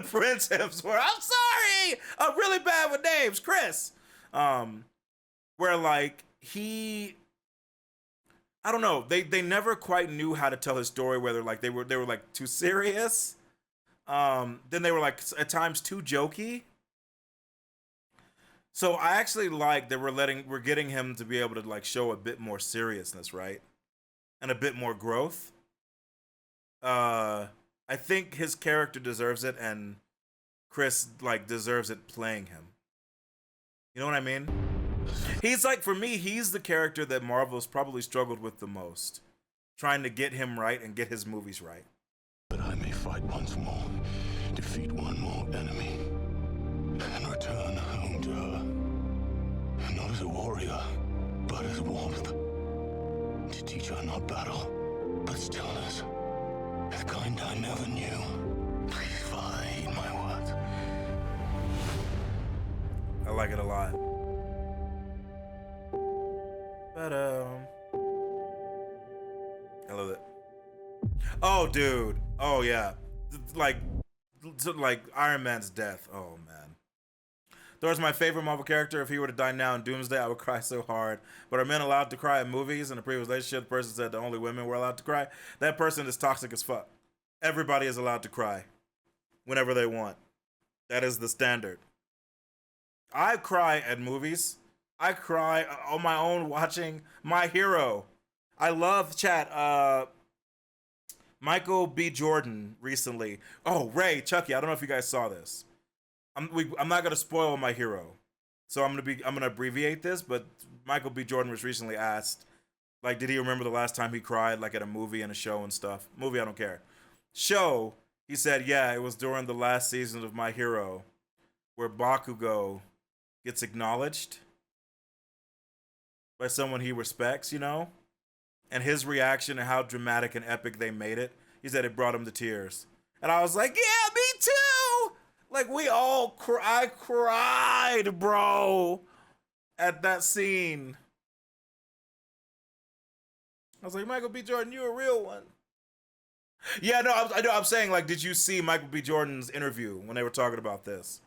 Speaker 1: Prince Hemsworth. I'm sorry. I'm really bad with names, Chris. Where like I don't know. They never quite knew how to tell his story. Whether like they were like too serious. Then they were like at times too jokey. So I actually like that we're getting him to be able to like show a bit more seriousness, right? And a bit more growth. I think his character deserves it, and Chris like deserves it playing him. You know what I mean? He's like, for me, he's the character that Marvel's probably struggled with the most, trying to get him right and get his movies right.
Speaker 4: But I may fight once more, defeat one more enemy, and return home to her. Not as a warrior, but as warmth. To teach her not battle, but stillness. The kind I never knew. Please, Father, heed my words.
Speaker 1: I like it a lot. But I love it. Oh, dude. Oh, yeah. Like Iron Man's death. Oh, man. Thor's my favorite Marvel character. If he were to die now in Doomsday, I would cry so hard. But are men allowed to cry in movies? In a previous relationship, the person said that only women were allowed to cry. That person is toxic as fuck. Everybody is allowed to cry whenever they want. That is the standard. I cry at movies. I cry on my own watching My Hero. I love chat. Michael B. Jordan recently. Oh, Ray, Chucky. I don't know if you guys saw this. I'm not gonna spoil My Hero, so I'm gonna abbreviate this. But Michael B. Jordan was recently asked, like, did he remember the last time he cried, like at a movie and a show and stuff? Movie, I don't care. Show, he said, yeah, it was during the last season of My Hero, where Bakugo gets acknowledged by someone he respects, you know, and his reaction and how dramatic and epic they made it. He said it brought him to tears, and I was like, yeah, me too. Like, we all I cried, bro, at that scene. I was like, Michael B. Jordan, you a real one. Yeah, no, I'm saying, like, did you see Michael B. Jordan's interview when they were talking about this?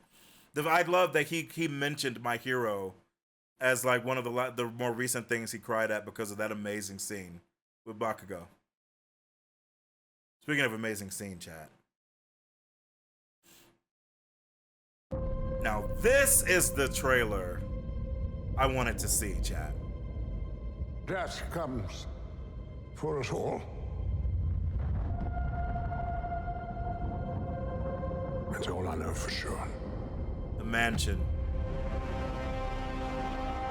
Speaker 1: I love that he mentioned My Hero as, like, one of the more recent things he cried at because of that amazing scene with Bakugo. Speaking of amazing scene, chat. Now, this is the trailer I wanted to see, chat.
Speaker 10: Death comes for us all. That's all I know for sure.
Speaker 1: The mansion.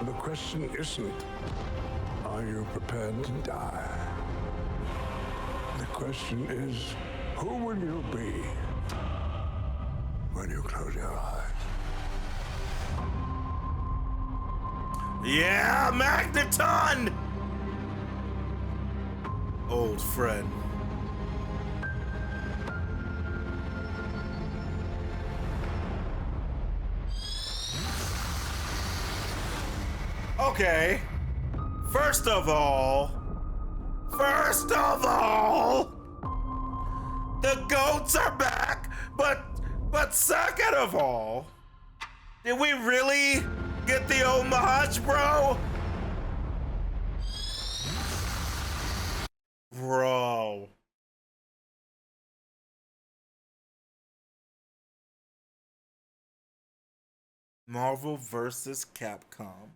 Speaker 10: The question isn't, are you prepared to die? The question is, who will you be when you close your eyes?
Speaker 1: Yeah, Magneton! Old friend. Okay. First of all, the goats are back, but second of all, did we really get the homage, bro? Bro. Marvel versus Capcom.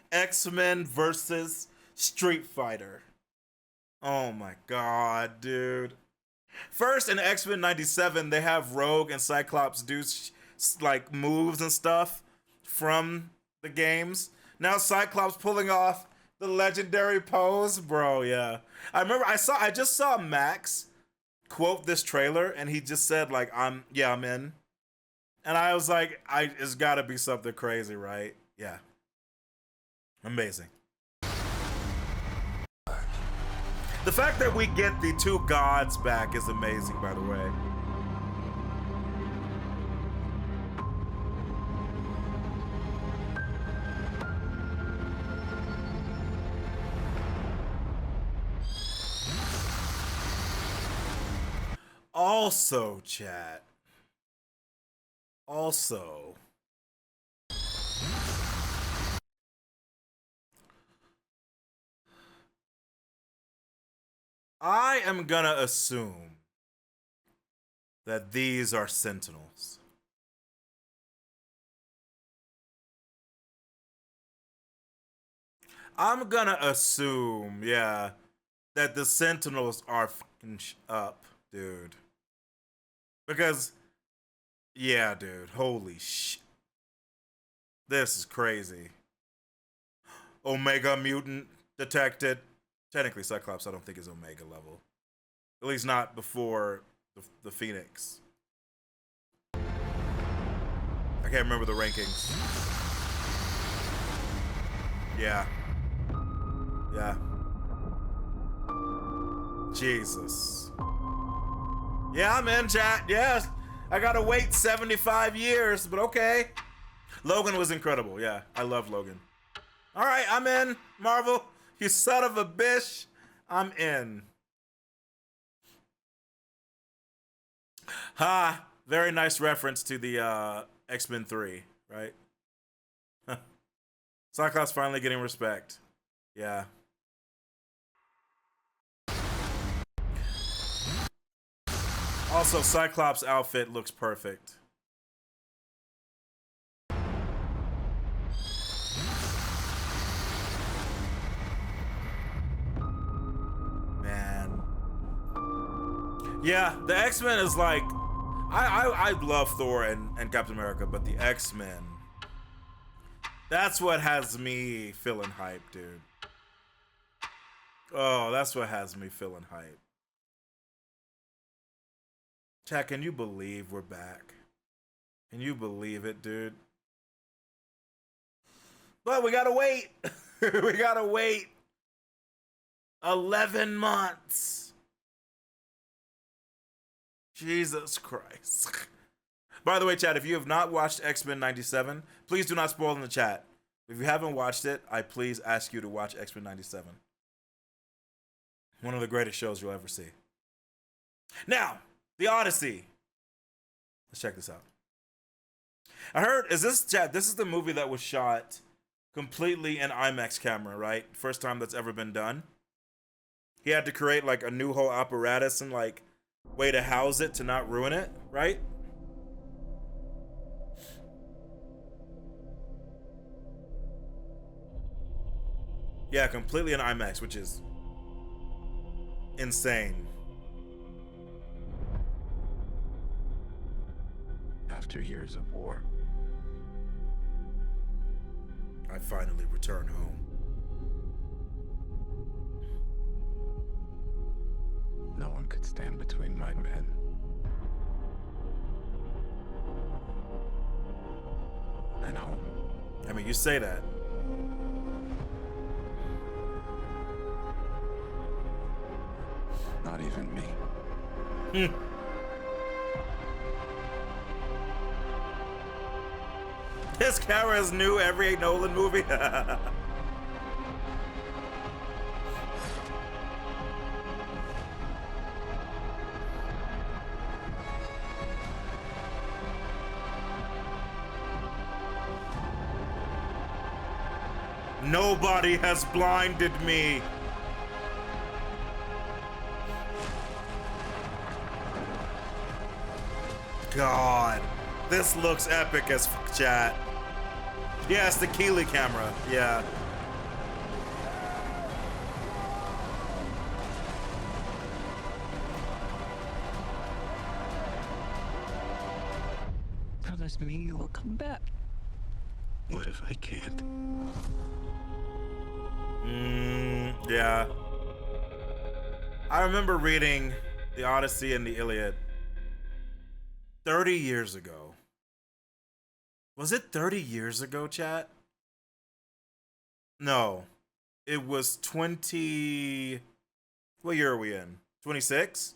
Speaker 1: X-Men versus Street Fighter. Oh my god, dude. First, in X-Men 97, they have Rogue and Cyclops do like moves and stuff from the games. Now Cyclops pulling off the legendary pose, bro. Yeah, I remember. I just saw Max quote this trailer, and he just said like, I'm in," and I was like, it's got to be something crazy, right? Yeah, amazing. The fact that we get the two gods back is amazing, by the way. Also, chat. Also. I am gonna assume that these are Sentinels. I'm gonna assume, yeah, that the Sentinels are fucking up, dude. Because, yeah, dude, holy shit. This is crazy. Omega mutant detected. Technically, Cyclops, I don't think, is Omega level. At least not before the Phoenix. I can't remember the rankings. Yeah. Yeah. Jesus. Yeah, I'm in, chat. Yes. I gotta wait 75 years, but okay. Logan was incredible. Yeah, I love Logan. All right, I'm in, Marvel. You son of a bitch. I'm in. Ha. Very nice reference to the X-Men 3, right? Cyclops finally getting respect. Yeah. Also, Cyclops' outfit looks perfect. Man. Yeah, the X-Men is like... I love Thor and Captain America, but the X-Men... That's what has me feeling hype, dude. Oh, that's what has me feeling hype. Chat, can you believe we're back? Can you believe it, dude? But we gotta wait. We gotta wait 11 months. Jesus Christ. By the way, chat, if you have not watched X-Men 97, please do not spoil in the chat. If you haven't watched it, I please ask you to watch X-Men 97. One of the greatest shows you'll ever see. Now, The Odyssey. Let's check this out. I heard, this is the movie that was shot completely in IMAX camera, right? First time that's ever been done. He had to create like a new whole apparatus and like way to house it to not ruin it, right? Yeah, completely in IMAX, which is insane.
Speaker 2: After years of war,
Speaker 1: I finally return home.
Speaker 2: no one could stand between my men. And home.
Speaker 1: I mean, you say that.
Speaker 2: Not even me.
Speaker 1: His camera is new every Nolan movie. Nobody has blinded me. God, this looks epic as fuck, chat. Yeah, it's the Keeley camera. Yeah.
Speaker 2: Promise me you will come back. What if I can't?
Speaker 1: Yeah. I remember reading the Odyssey and the Iliad 30 years ago. Was it 30 years ago, chat? No. It was 20... What year are we in? 26?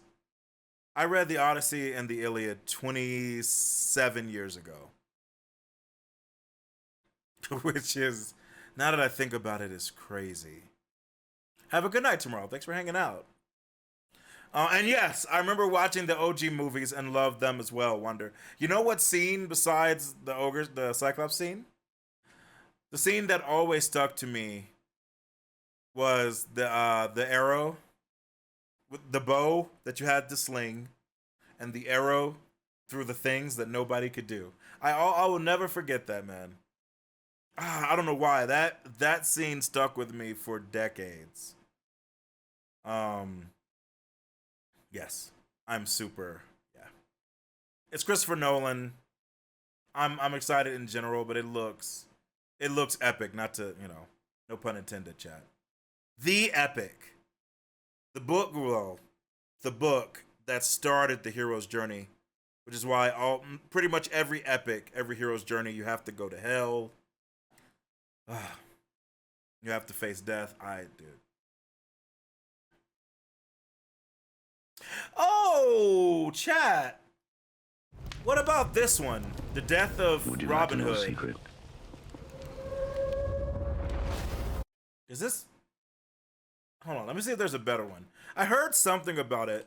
Speaker 1: I read the Odyssey and the Iliad 27 years ago. Which is, now that I think about it, is crazy. Have a good night tomorrow. Thanks for hanging out. And yes, I remember watching the OG movies and loved them as well, Wonder. You know what scene besides the Cyclops scene? The scene that always stuck to me was the arrow, with the bow that you had to sling, and the arrow through the things that nobody could do. I will never forget that, man. I don't know why. That scene stuck with me for decades. Yes, I'm super, yeah. It's Christopher Nolan. I'm excited in general, but it looks epic, not to, no pun intended, chat. The epic. The book that started the hero's journey, which is why pretty much every epic, every hero's journey, you have to go to hell. You have to face death. Dude. Oh, chat. What about this one? The death of Robin Hood.
Speaker 2: Secret?
Speaker 1: Is this? Hold on, let me see if there's a better one. I heard something about it.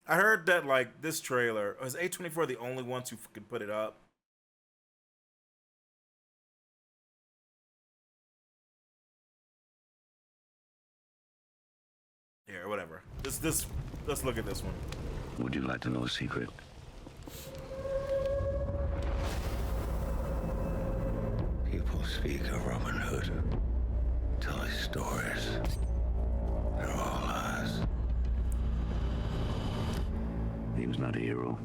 Speaker 1: I heard that, like, this trailer, was A24 the only ones who could put it up? Here, whatever. Let's look at this one.
Speaker 2: Would you like to know a secret? People speak of Robin Hood, tell his stories. They're all lies. He was not a hero.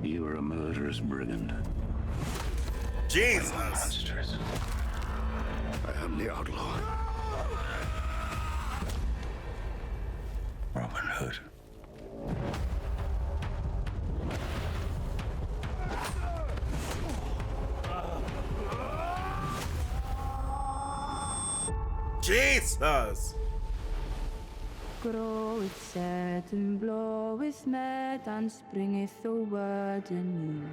Speaker 2: You were a murderous brigand.
Speaker 1: Jesus!
Speaker 2: Monsters. I am the outlaw. Robin Hood.
Speaker 1: Jesus!
Speaker 11: Groweth sad and bloweth mad and springeth the word anew.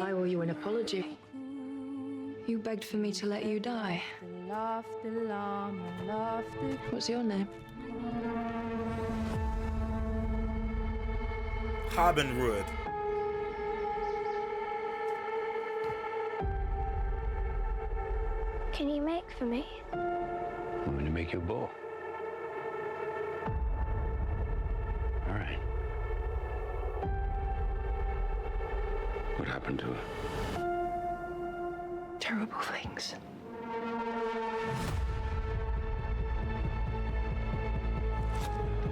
Speaker 12: I owe you an apology. You begged for me to let you die. What's your name?
Speaker 1: Robin Hood.
Speaker 13: Can you make for me?
Speaker 2: I'm going to make you a bow. All right. What happened to her?
Speaker 12: Terrible things.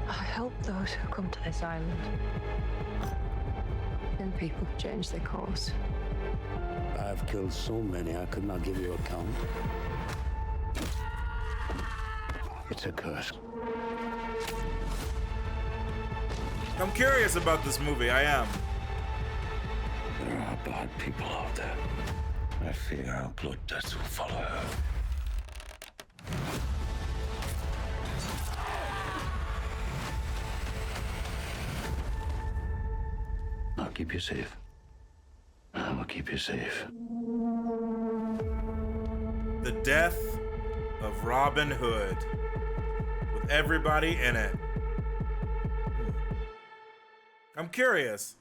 Speaker 12: I help those who come to this island. And people change their course.
Speaker 2: I've killed so many I could not give you a count. It's a curse.
Speaker 1: I'm curious about this movie, I am.
Speaker 2: There are bad people out there. I fear our blood debts will follow her. I'll keep you safe. I'll keep you safe.
Speaker 1: The death of Robin Hood. With everybody in it. I'm curious.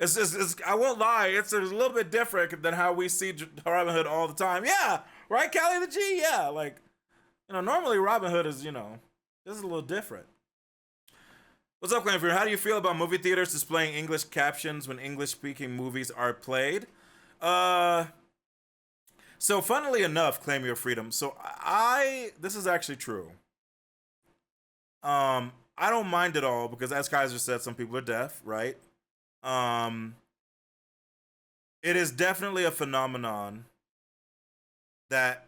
Speaker 1: It's I won't lie, it's a little bit different than how we see Robin Hood all the time. Yeah, right, Callie the G? Yeah, like, normally Robin Hood is, this is a little different. What's up, Clanford? How do you feel about movie theaters displaying English captions when English-speaking movies are played? So funnily enough, Claim Your Freedom. So this is actually true. I don't mind at all because, as Kaiser said, some people are deaf, right? It is definitely a phenomenon that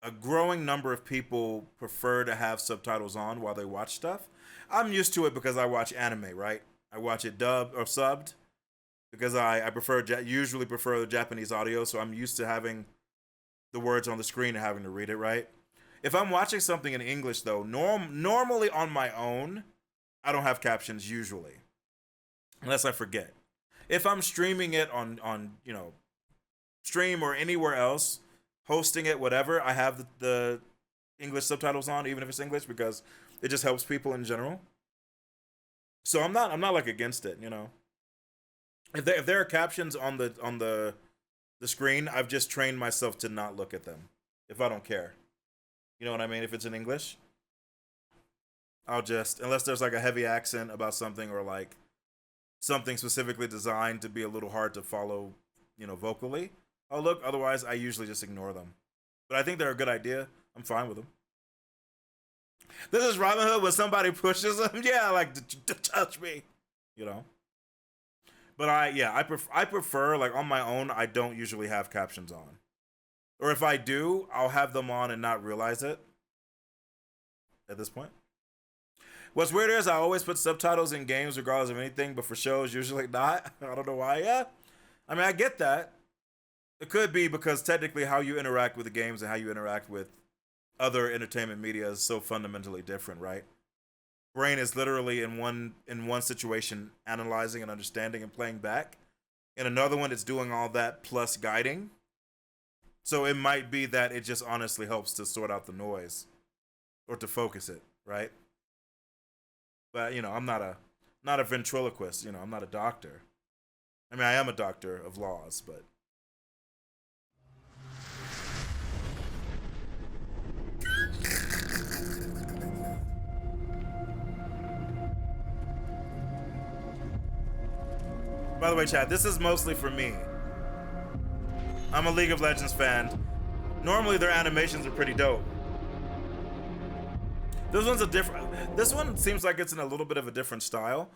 Speaker 1: a growing number of people prefer to have subtitles on while they watch stuff. I'm used to it because I watch anime, right? I watch it dubbed or subbed because I usually prefer the Japanese audio, so I'm used to having the words on the screen and having to read it, right? If I'm watching something in English, though, normally on my own, I don't have captions usually, unless I forget. If I'm streaming it on Stream or anywhere else, hosting it, whatever, I have the English subtitles on, even if it's English, because it just helps people in general. So I'm not like against it, If there are captions on the screen, I've just trained myself to not look at them if I don't care. You know what I mean? If it's in English, I'll just, unless there's like a heavy accent about something or like something specifically designed to be a little hard to follow, vocally, I'll look. Otherwise, I usually just ignore them. But I think they're a good idea. I'm fine with them. This is Robin Hood when somebody pushes him. Yeah, like, touch me, But I prefer, like, on my own, I don't usually have captions on. Or if I do, I'll have them on and not realize it. at this point. What's weird is I always put subtitles in games regardless of anything, but for shows, usually not. I don't know why. Yeah. I mean, I get that. It could be because technically how you interact with the games and how you interact with other entertainment media is so fundamentally different, right? Brain is literally in one situation analyzing and understanding and playing back. In another one, it's doing all that plus guiding. So it might be that it just honestly helps to sort out the noise or to focus it, right? But, you know, I'm not a ventriloquist, you know, I'm not a doctor. I mean, I am a doctor of laws, but by the way, chat, this is mostly for me. I'm a League of Legends fan. Normally their animations are pretty dope. This one seems like it's in a little bit of a different style.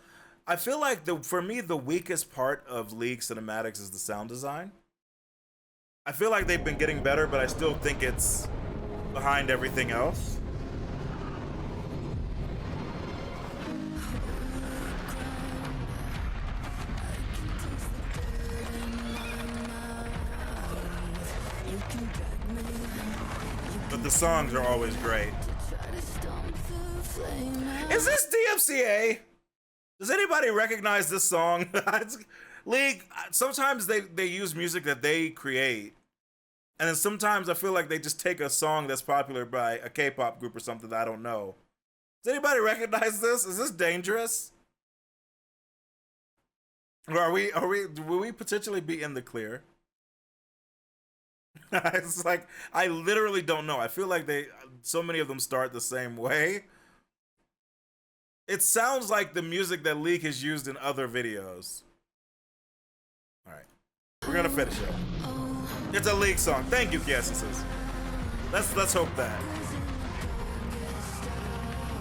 Speaker 1: I feel like for me, the weakest part of League cinematics is the sound design. I feel like they've been getting better, but I still think it's behind everything else. But the songs are always great. Is this DMCA? Does anybody recognize this song? League, sometimes they use music that they create. And then sometimes I feel like they just take a song that's popular by a K-pop group or something that I don't know. Does anybody recognize this? Is this dangerous? Or will we potentially be in the clear? It's like, I literally don't know. I feel like so many of them start the same way. It sounds like the music that League has used in other videos. All right, we're gonna finish it. It's a League song. Thank you, Guesses. Let's hope that.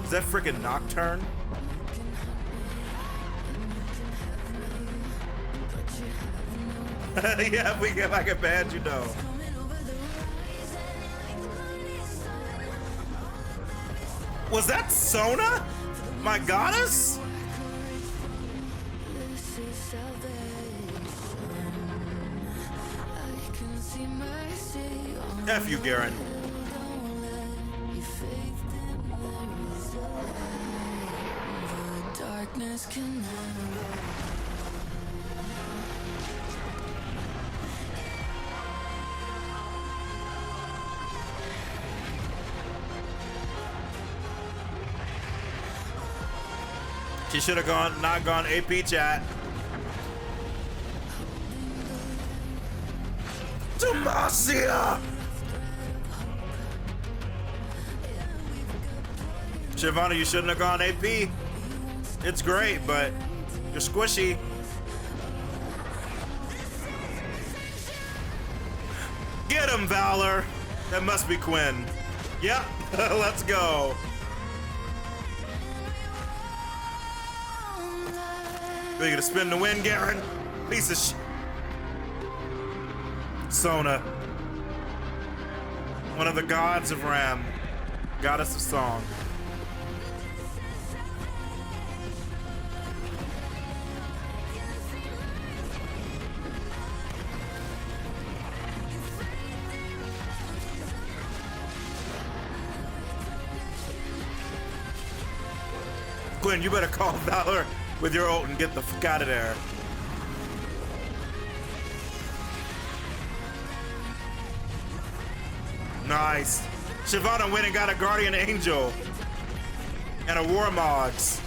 Speaker 1: Is that freaking Nocturne? Yeah, if we get like a band, you know. Was that Sona? My goddess? F you, Garen. She should have not gone AP chat. Demacia! Shyvana, you shouldn't have gone AP. It's great, but you're squishy. Get him, Valor. That must be Quinn. Yep, let's go. Are you gonna spin the win, Garen? Piece of shit. Sona. One of the gods of Ram. Goddess of song. Quinn, you better call Valor with your ult and get the fuck out of there. Nice. Shyvana went and got a Guardian Angel and a Warmogs.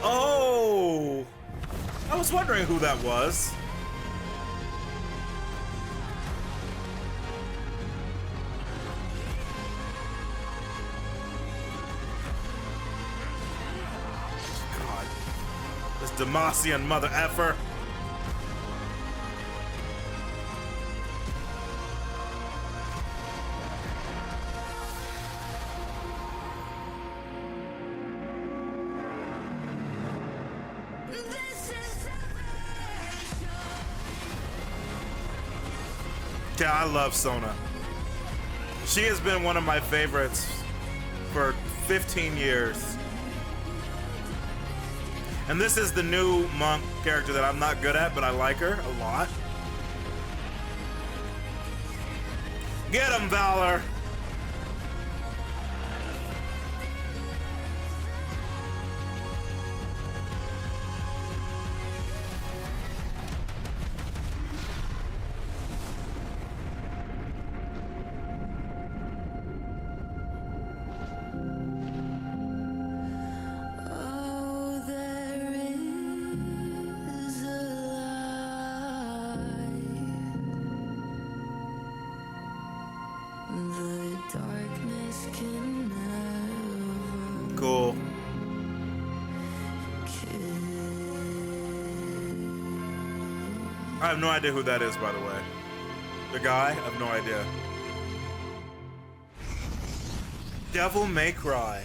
Speaker 1: Oh, I was wondering who that was. Demacian mother effer. Yeah, I love Sona. She has been one of my favorites for 15 years. And this is the new monk character that I'm not good at, but I like her a lot. Get him, Valor! Cool. I have no idea who that is, by the way. The guy? I have no idea. Devil May Cry.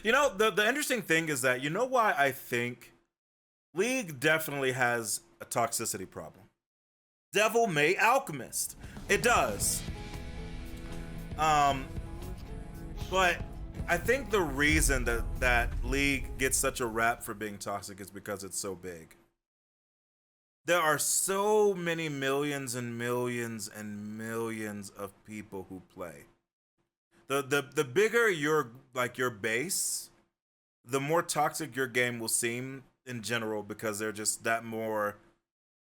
Speaker 1: You know, the interesting thing is that, you know why I think League definitely has a toxicity problem? Devil May Alchemist. It does. But I think the reason that League gets such a rap for being toxic is because it's so big. There are so many millions and millions and millions of people who play. The bigger your base, the more toxic your game will seem in general, because there are just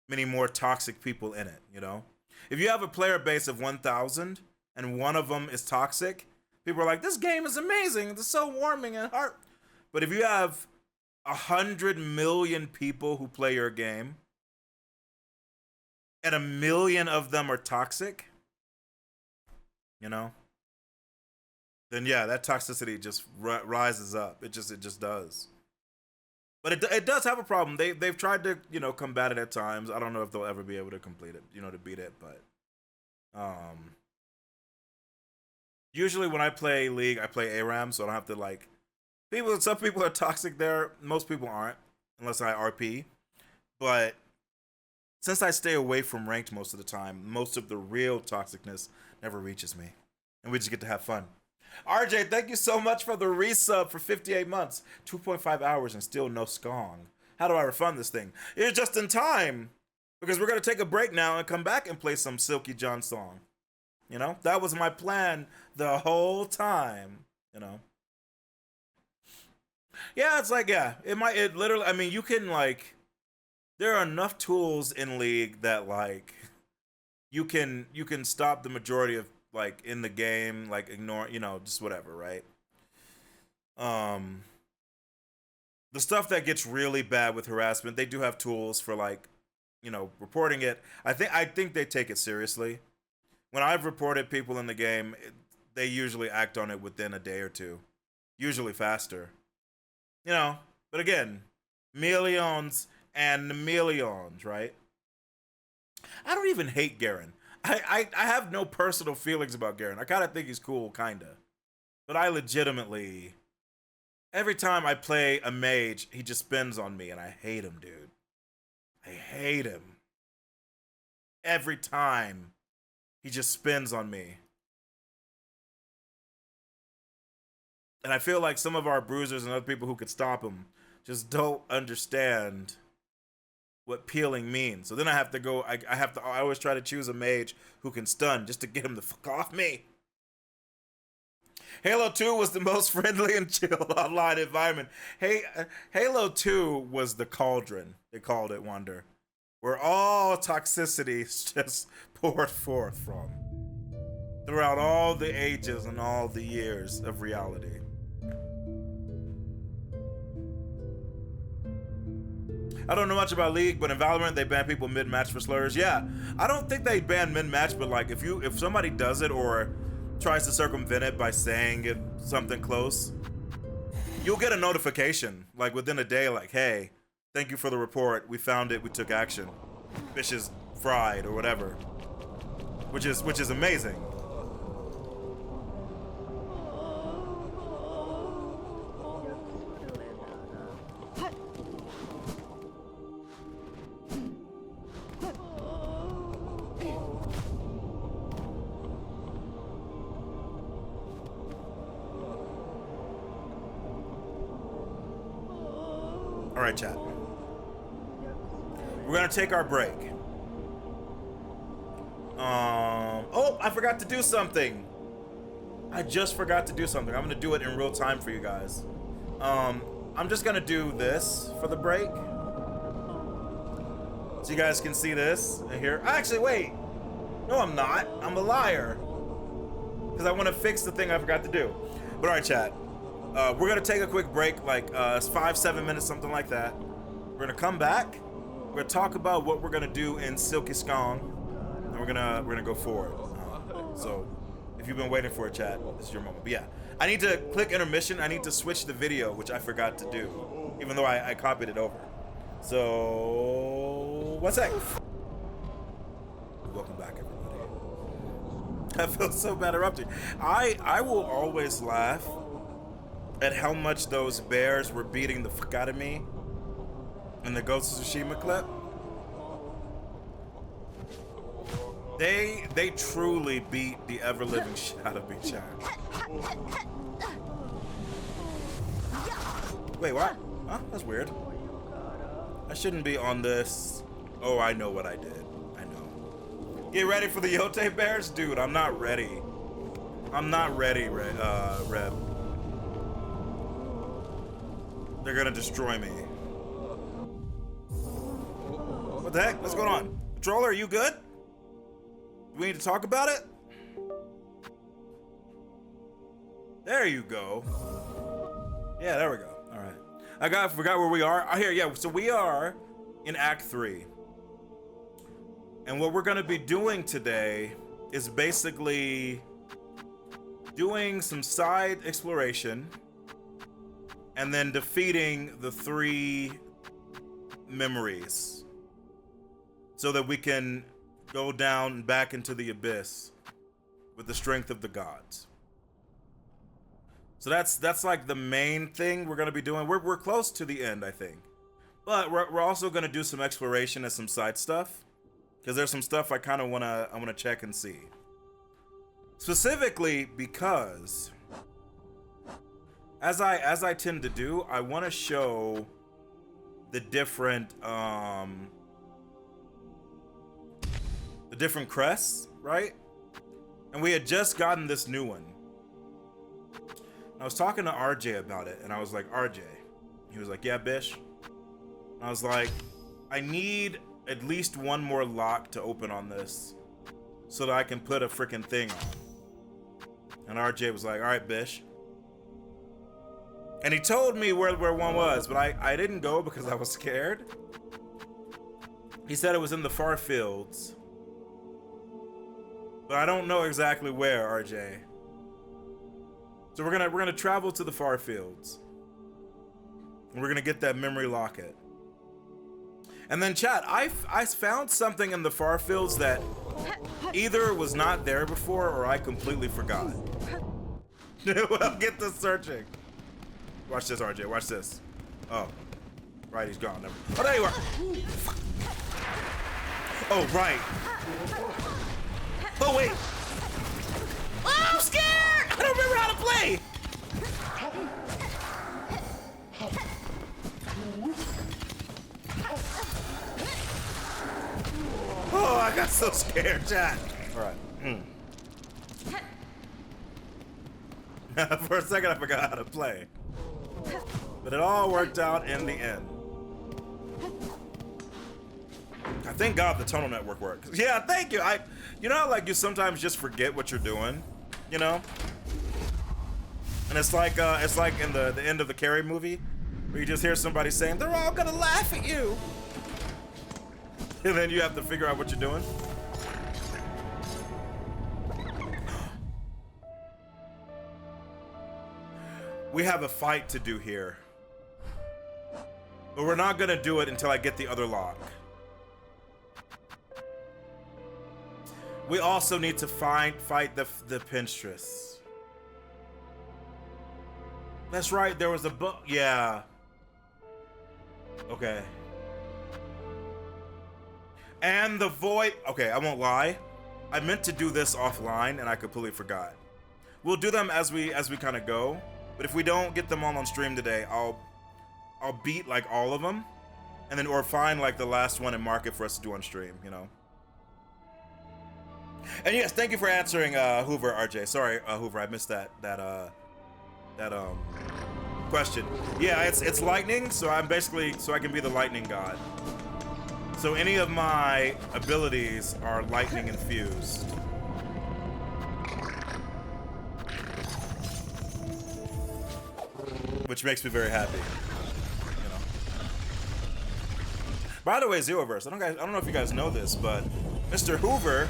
Speaker 1: many more toxic people in it, you know? If you have a player base of 1,000 and one of them is toxic, people are like, this game is amazing, it's so warming and heart. But if you have 100 million people who play your game and 1 million of them are toxic, you know, then yeah, that toxicity just rises up. It just does. But it does have a problem. They've tried to, you know, combat it at times. I don't know if they'll ever be able to complete it, you know, to beat it. But usually when I play League, I play ARAM, so I don't have to like some people are toxic there. Most people aren't, unless I RP. But since I stay away from ranked most of the time, most of the real toxicness never reaches me, and we just get to have fun. RJ, thank you so much for the resub for 58 months, 2.5 hours, and still no skong. How do I refund this thing? It's just in time, because we're going to take a break now and come back and play some Silky John song. You know, that was my plan the whole time, you know. Yeah, it's like, yeah, it literally, I mean, you can, like, there are enough tools in League that, like, you can stop the majority of, like, in the game, like, ignore, you know, just whatever, right? The stuff that gets really bad with harassment, they do have tools for, like, you know, reporting it. I think they take it seriously. When I've reported people in the game, they usually act on it within a day or two, usually faster. You know, but again, millions and millions, right? I don't even hate Garen. I have no personal feelings about Garen. I kind of think he's cool, kind of. But I legitimately, every time I play a mage, he just spins on me, and I hate him, dude. I hate him. Every time, he just spins on me. And I feel like some of our bruisers and other people who could stop him just don't understand what peeling means. So then I have to go, I always try to choose a mage who can stun just to get him the fuck off me. Halo 2 was the most friendly and chill online environment. Hey, Halo 2 was the cauldron, they called it, Wonder, where all toxicity just poured forth from throughout all the ages and all the years of reality. I don't know much about League, but in Valorant they ban people mid-match for slurs. Yeah, I don't think they ban mid-match, but like if somebody does it or tries to circumvent it by saying something close, you'll get a notification like within a day, like, hey, thank you for the report. We found it. We took action. Fish is fried or whatever, which is amazing. All right, chat. We're gonna take our break. Oh, I forgot to do something. I just forgot to do something. I'm gonna do it in real time for you guys. I'm just gonna do this for the break, so you guys can see this and hear. Actually, wait. No, I'm not. I'm a liar. Because I want to fix the thing I forgot to do. But all right, chat. We're gonna take a quick break, like 5-7 minutes, something like that. We're gonna come back. We're gonna talk about what we're gonna do in Silksong, and we're gonna go forward. So, if you've been waiting for a chat, this is your moment. But yeah, I need to click intermission. I need to switch the video, which I forgot to do, even though I copied it over. So, 1 sec. Welcome back, everybody. I feel so bad interrupting. I will always laugh at how much those bears were beating the fuck out of me in the Ghost of Tsushima clip. They truly beat the ever-living shit out of me, chat. Wait, what? Huh? That's weird. I shouldn't be on this. Oh, I know what I did. I know. Get ready for the Yote Bears? Dude, I'm not ready. I'm not ready, Reb. They're gonna destroy me. What the heck? What's going on? Controller, are you good? Do we need to talk about it? There you go. Yeah, there we go. All right. I forgot where we are. Here, yeah. So we are in Act 3. And what we're gonna be doing today is basically doing some side exploration and then defeating the 3 memories so that we can go down back into the abyss with the strength of the gods. So that's like the main thing we're gonna be doing. We're close to the end, I think, but we're also gonna do some exploration and some side stuff because there's some stuff I kind of wanna check and see. Specifically because as I tend to do, I want to show the different crests, right? And we had just gotten this new one. I was talking to RJ about it, and I was like, RJ. He was like, yeah, Bish. And I was like, I need at least one more lock to open on this so that I can put a freaking thing on. And RJ was like, all right, Bish. And he told me where one was, but I didn't go because I was scared. He said it was in the far fields. But I don't know exactly where, RJ. So we're gonna travel to the far fields. And we're gonna get that memory locket. And then chat, I found something in the far fields that either was not there before or I completely forgot. Well, get to searching. Watch this, RJ, watch this. Oh, right, he's gone. Oh, there you are. Oh, right. Oh, wait. Oh, I'm scared! I don't remember how to play! Oh, I got so scared, chat. All right. For a second, I forgot how to play. But it all worked out in the end. I thank God the tunnel network worked. Yeah, thank you. You know how like you sometimes just forget what you're doing, you know? And it's like in the end of the Carrie movie, where you just hear somebody saying, "They're all gonna laugh at you," and then you have to figure out what you're doing. We have a fight to do here, but we're not gonna do it until I get the other lock. We also need to fight the Pinstress. That's right, there was a book. Yeah. Okay. And the void. Okay, I won't lie. I meant to do this offline and I completely forgot. We'll do them as we kind of go. But if we don't get them all on stream today, I'll beat like all of them, and then or find like the last one and mark it for us to do on stream, you know. And yes, thank you for answering Hoover, RJ. Sorry, Hoover, I missed that question. Yeah, it's lightning, so I'm basically I can be the lightning god. So any of my abilities are lightning infused. Which makes me very happy. You know. By the way, Zeroverse, I don't know if you guys know this, but Mr. Hoover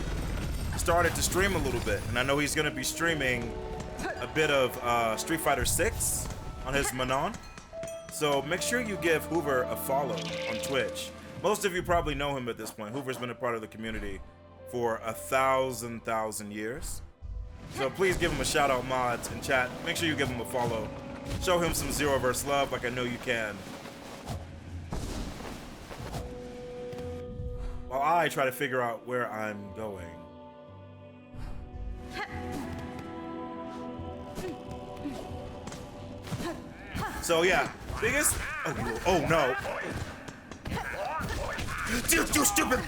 Speaker 1: started to stream a little bit, and I know he's gonna be streaming a bit of Street Fighter 6 on his Manon. So make sure you give Hoover a follow on Twitch. Most of you probably know him at this point. Hoover's been a part of the community for 1,000 years. So please give him a shout out, mods, in chat. Make sure you give him a follow. Show him some Zeroverse love like I know you can. While I try to figure out where I'm going. So yeah, biggest. Oh no! Dude, you stupid!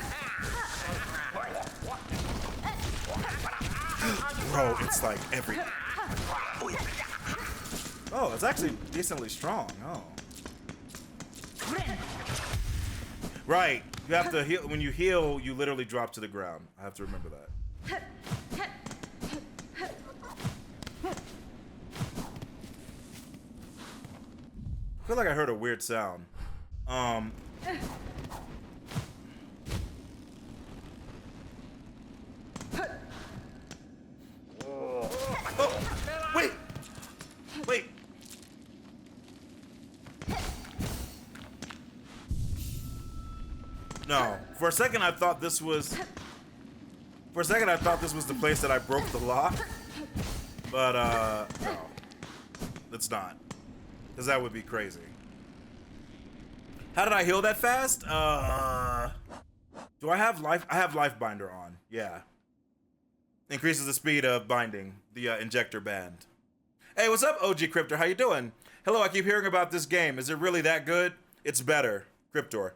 Speaker 1: Bro, it's like every. Oh, it's actually decently strong. Oh. Right, you have to heal. When you heal, you literally drop to the ground. I have to remember that. I feel like I heard a weird sound. Oh, wait! Wait! No. For a second I thought this was the place that I broke the lock. But no. It's not. Because that would be crazy. How did I heal that fast? Do I have life? I have life binder on. Yeah. Increases the speed of binding the injector band. Hey, what's up, OG Cryptor? How you doing? Hello, I keep hearing about this game. Is it really that good? It's better, Cryptor.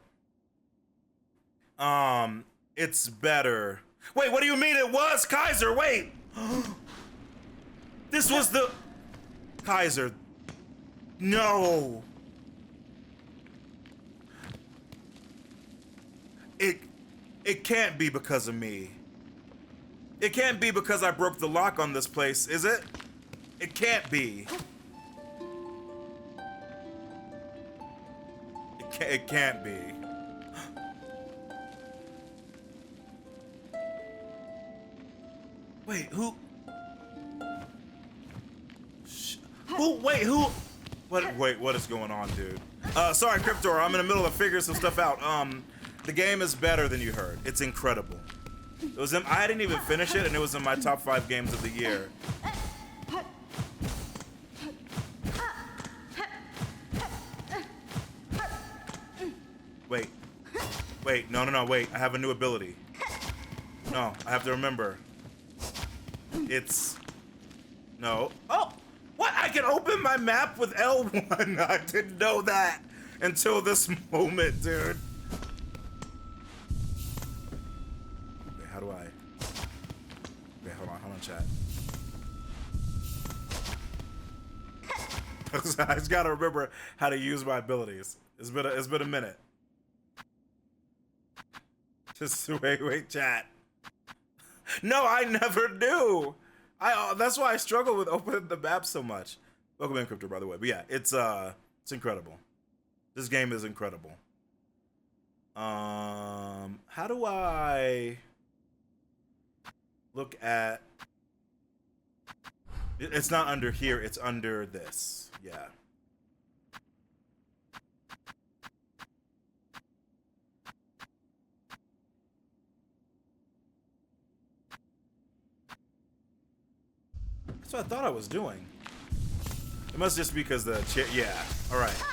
Speaker 1: It's better. Wait, what do you mean it was Kaiser? Wait. This was the Kaiser. No. It can't be because of me. It can't be because I broke the lock on this place, is it? It can't be. It can't be. Wait, who? Wait, who? Wait, what is going on, dude? Sorry, Cryptor, I'm in the middle of figuring some stuff out. The game is better than you heard. It's incredible. It was I didn't even finish it, and it was in my top 5 games of the year. Wait, no, wait. I have a new ability. No, I have to remember. It's... No. Oh! What? I can open my map with L1. I didn't know that until this moment, dude. Wait, how do I... Wait, hold on, chat. I just gotta remember how to use my abilities. It's been a minute. Just wait, chat. No, I never knew. That's why I struggle with opening the map so much. Welcome in, Crypto, by the way. But yeah, it's incredible. This game is incredible. How do I look at? It's not under here. It's under this. Yeah. That's what I thought I was doing. It must just be because the chair. Yeah. All right.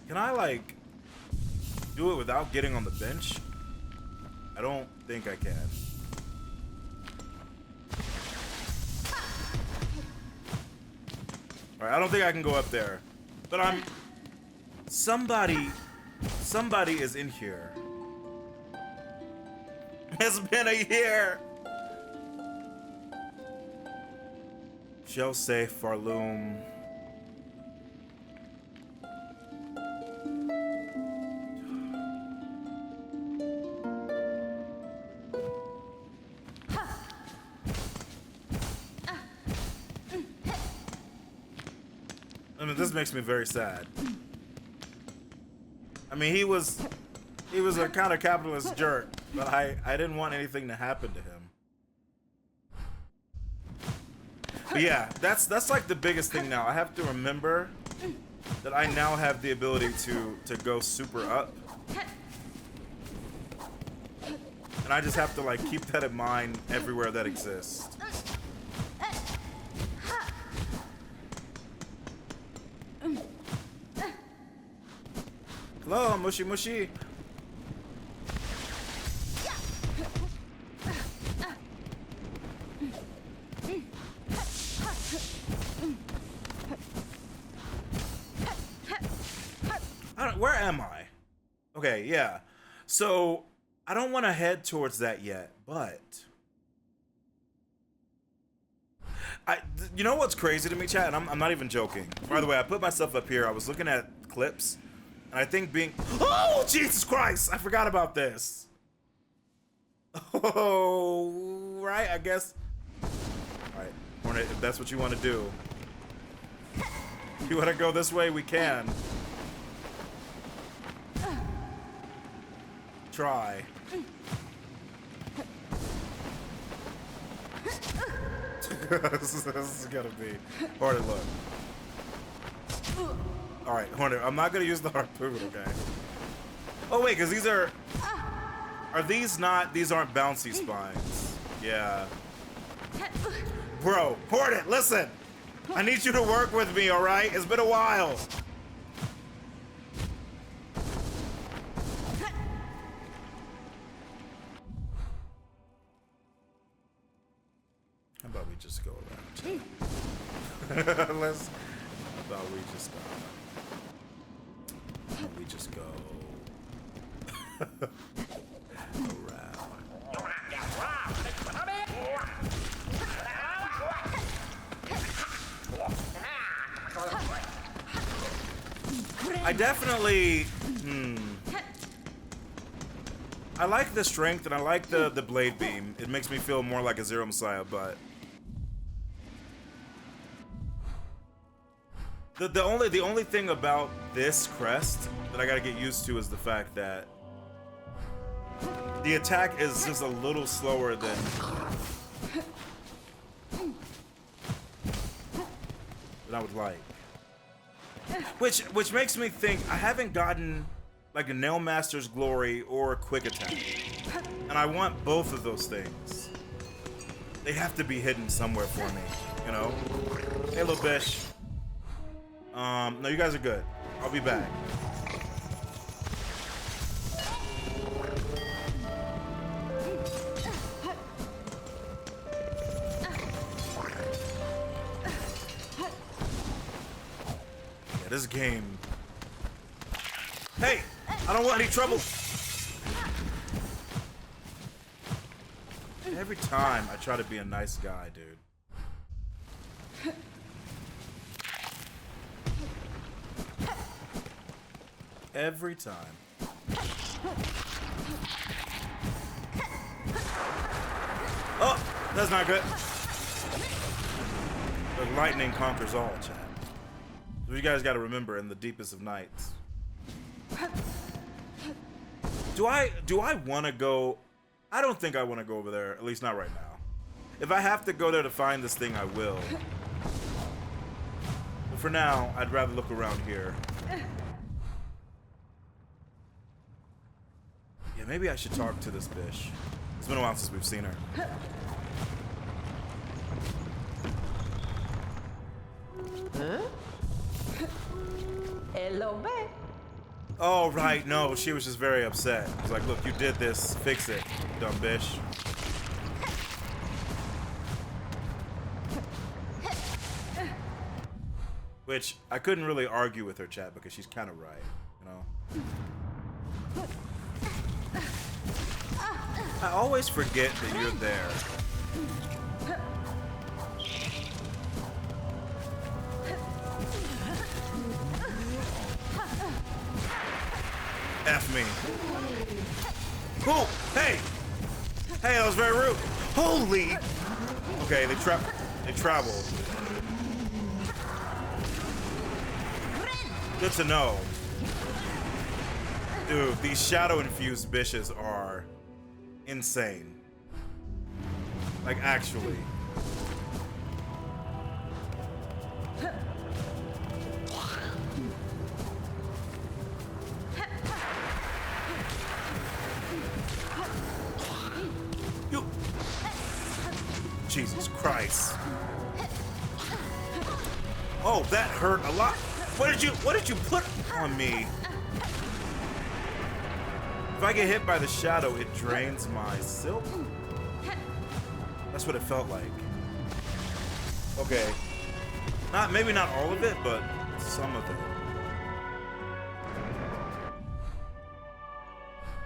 Speaker 1: Can I like do it without getting on the bench? I don't think I can. All right. I don't think I can go up there, but Somebody is in here. It's been a year. Shell safe, Farloom. I mean, this makes me very sad. I mean, he was a kind of capitalist jerk, but I didn't want anything to happen to him. But yeah, that's like the biggest thing now. I have to remember that I now have the ability to go super up. And I just have to like keep that in mind everywhere that exists. Hello, mushy mushy. Where am I? Okay, yeah. So I don't want to head towards that yet, but you know what's crazy to me, chat? And I'm not even joking. By the way, I put myself up here. I was looking at clips, and I think oh, Jesus Christ! I forgot about this. Oh, right. I guess. All right, Hornet. If that's what you want to do, if you want to go this way, we can. Try. This is gonna be Hornet. Look. All right, Hornet. I'm not gonna use the harpoon, okay? Oh wait, because these are these not? These aren't bouncy spines. Yeah. Bro, Hornet, listen. I need you to work with me, all right? It's been a while. How about we just go around? Let's. How about we just go around. I definitely. I like the strength and I like the blade beam. It makes me feel more like a Xeromessiah, but the only thing about this crest that I gotta get used to is the fact that the attack is just a little slower than I would like. Which makes me think I haven't gotten like a Nail Master's Glory or a Quick Attack. And I want both of those things. They have to be hidden somewhere for me, you know? Hey, little bish. No, you guys are good. I'll be back. Yeah, this game. Hey, I don't want any trouble. Every time I try to be a nice guy, dude. Every time. Oh, that's not good. The lightning conquers all, chat. So you guys got to remember, in the deepest of nights. Do I want to go? I don't think I want to go over there, at least not right now. If I have to go there to find this thing, I will. But for now, I'd rather look around here. Yeah, maybe I should talk to this bitch. It's been a while since we've seen her.
Speaker 3: Huh? Hello, babe.
Speaker 1: Oh, right, no, she was just very upset. I was like, look, you did this, fix it, dumb bitch. Which, I couldn't really argue with her, chat, because she's kind of right. you know. I always forget that you're there. F me. Cool. Hey. Hey, that was very rude. Holy. Okay, they traveled. Good to know. Dude, these shadow-infused bitches are insane. Like, actually. You. Jesus Christ. Oh, that hurt a lot. What did you put on me? If I get hit by the shadow, it drains my silk. That's what it felt like. Okay. Maybe not all of it, but some of it.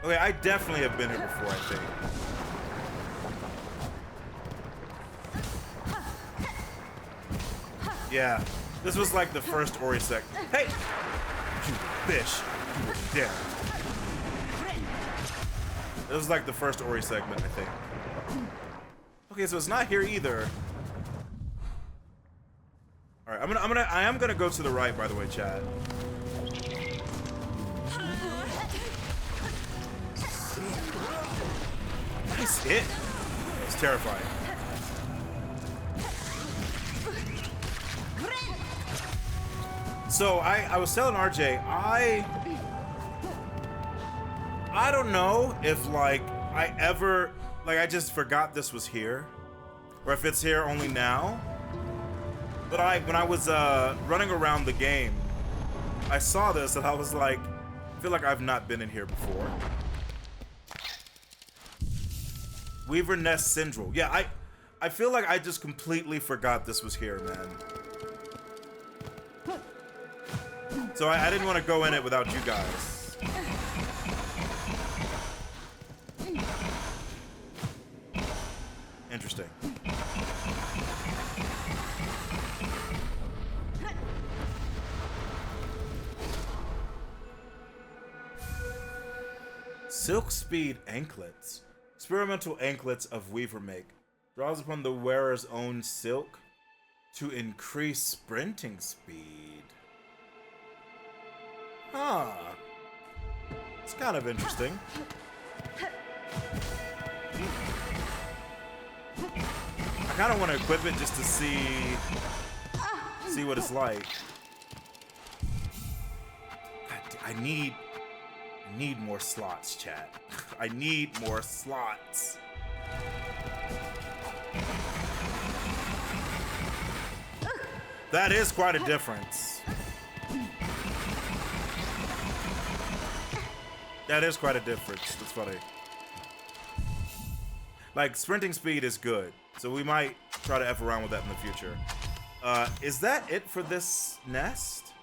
Speaker 1: Okay, I definitely have been here before, I think. Yeah. This was like the first Ori sec. Hey! You bitch. You were dead. This was like the first Ori segment, I think. Okay, so it's not here either. Alright, I am gonna go to the right, by the way, chat. Nice hit. It's terrifying. So I was telling RJ, I don't know if like I just forgot this was here, or if it's here only now. But when I was running around the game, I saw this and I was like, I feel like I've not been in here before. Weaver Nest Syndrome. Yeah, I feel like I just completely forgot this was here, man. So I didn't want to go in it without you guys. Interesting. Silk Speed Anklets. Experimental anklets of Weaver make. Draws upon the wearer's own silk to increase sprinting speed. Huh. It's kind of interesting. I kind of want to equip it just to see what it's like. God, I need more slots, chat. I need more slots. That is quite a difference. That is quite a difference. That's funny. Like, sprinting speed is good, so we might try to F around with that in the future. Is that it for this nest?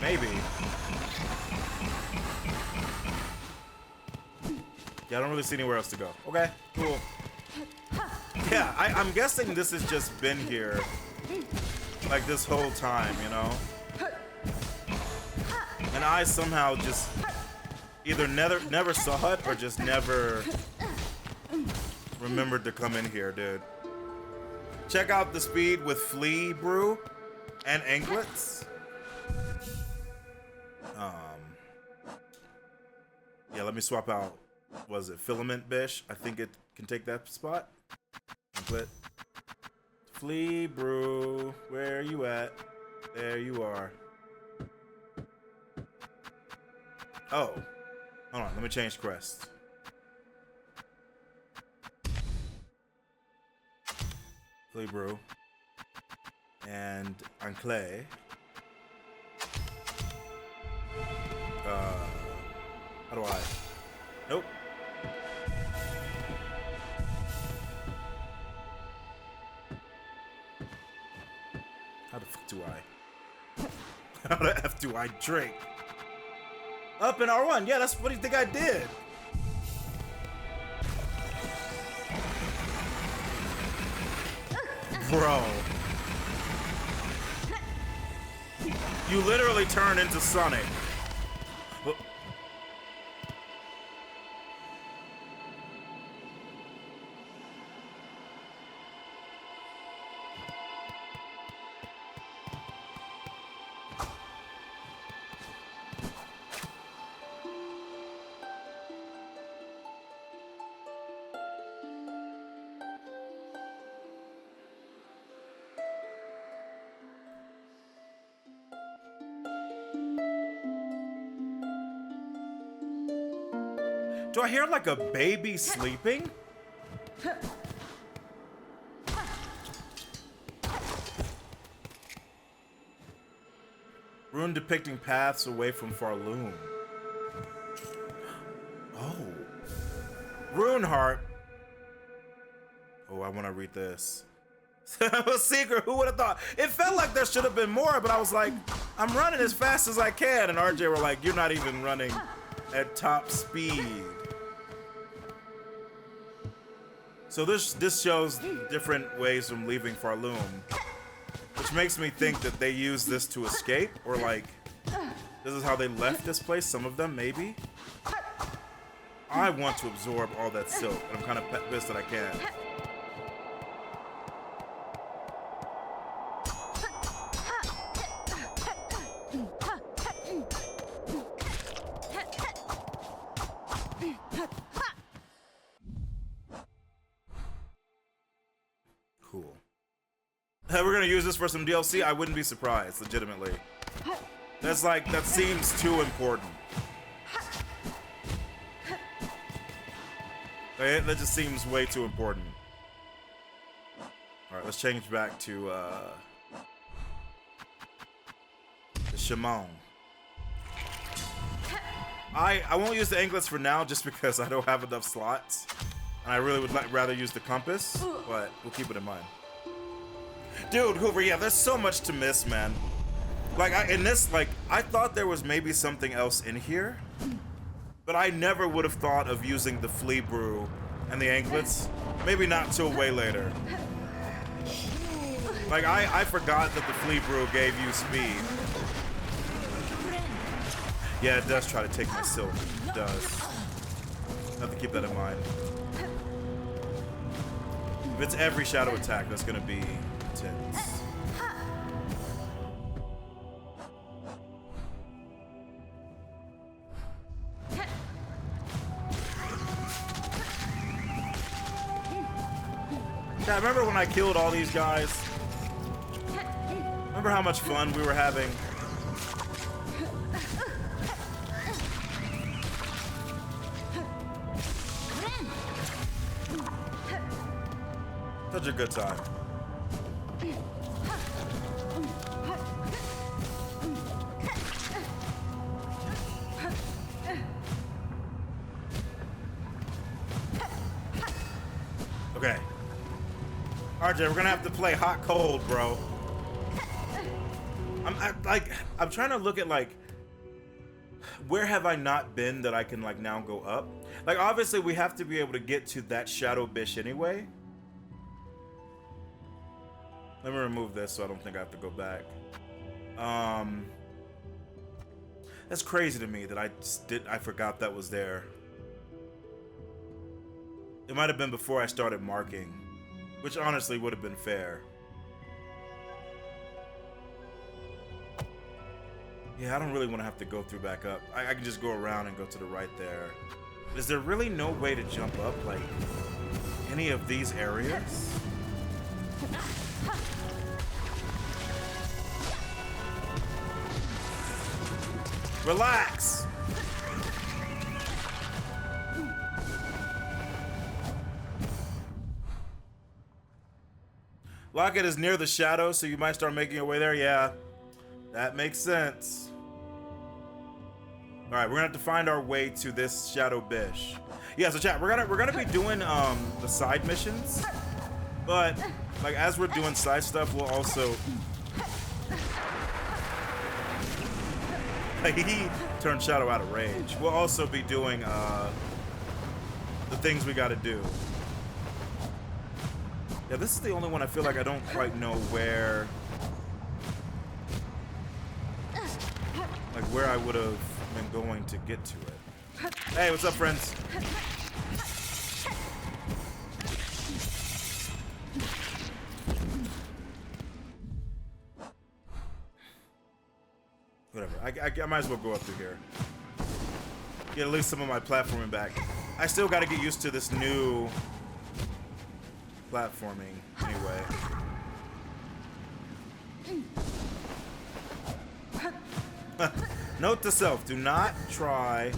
Speaker 1: Maybe. Yeah, I don't really see anywhere else to go. Okay, cool. Yeah, I'm guessing this has just been here like this whole time, you know? And I somehow just either never saw it or just never remembered to come in here, dude. Check out the speed with flea brew and anklets. Yeah, let me swap out. Was it filament bish? I think it can take that spot. Anklet. Flea brew, where are you at? There you are. Oh, hold on, let me change quest. Flea brew and Anklet. How do I? Nope. How the F do I drink? Up in R1. Yeah, that's what do you think I did? Bro. You literally turn into Sonic. Do I hear like a baby sleeping? Rune depicting paths away from Farloom. Oh. Rune heart. Oh, I want to read this. A secret, who would have thought? It felt like there should have been more, but I was like, I'm running as fast as I can. And RJ were like, you're not even running at top speed. So this shows different ways from leaving Farloom, which makes me think that they use this to escape, or like, this is how they left this place, some of them, maybe? I want to absorb all that silk, and I'm kind of pissed that I can't. Cool. We're gonna use this for some DLC. I wouldn't be surprised, legitimately. That's like, that seems too important. That just seems way too important. All right, let's change back to the Shimon. I won't use the anklets for now, just because I don't have enough slots. And I really would rather use the compass, but we'll keep it in mind. Dude, Hoover, yeah, there's so much to miss, man. Like, I thought there was maybe something else in here, but I never would have thought of using the flea brew and the anklets. Maybe not till way later. Like, I forgot that the flea brew gave you speed. Yeah, it does try to take my silk. It does. I have to keep that in mind. If it's every shadow attack, that's gonna be intense. Yeah, remember when I killed all these guys? Remember how much fun we were having? Such a good time. Okay. RJ, we're gonna have to play hot cold, bro. I'm trying to look at like, where have I not been that I can like now go up? Like, obviously we have to be able to get to that shadow bish anyway. Let me remove this so I don't think I have to go back. That's crazy to me that I forgot that was there. It might have been before I started marking, which honestly would have been fair. Yeah, I don't really want to have to go through back up. I can just go around and go to the right there. Is there really no way to jump up, like, any of these areas? Relax! Locket is near the shadow, so you might start making your way there. Yeah, that makes sense. All right, we're gonna have to find our way to this shadow bish. Yeah, so chat, we're gonna be doing the side missions, but like as we're doing side stuff, we'll also He turned Shadow out of rage. We'll also be doing the things we gotta do. Yeah, this is the only one I feel like I don't quite know where, like where I would have been going to get to it. Hey, what's up, friends? Whatever. I might as well go up through here. Get at least some of my platforming back. I still got to get used to this new platforming anyway. Note to self, do not try.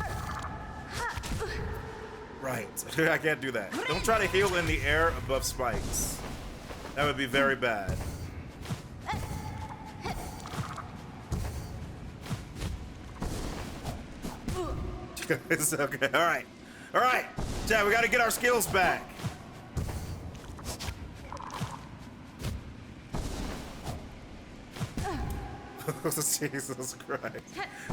Speaker 1: Right, I can't do that. Don't try to heal in the air above spikes. That would be very bad. It's okay, alright. Alright, Chad, we gotta get our skills back. Jesus Christ.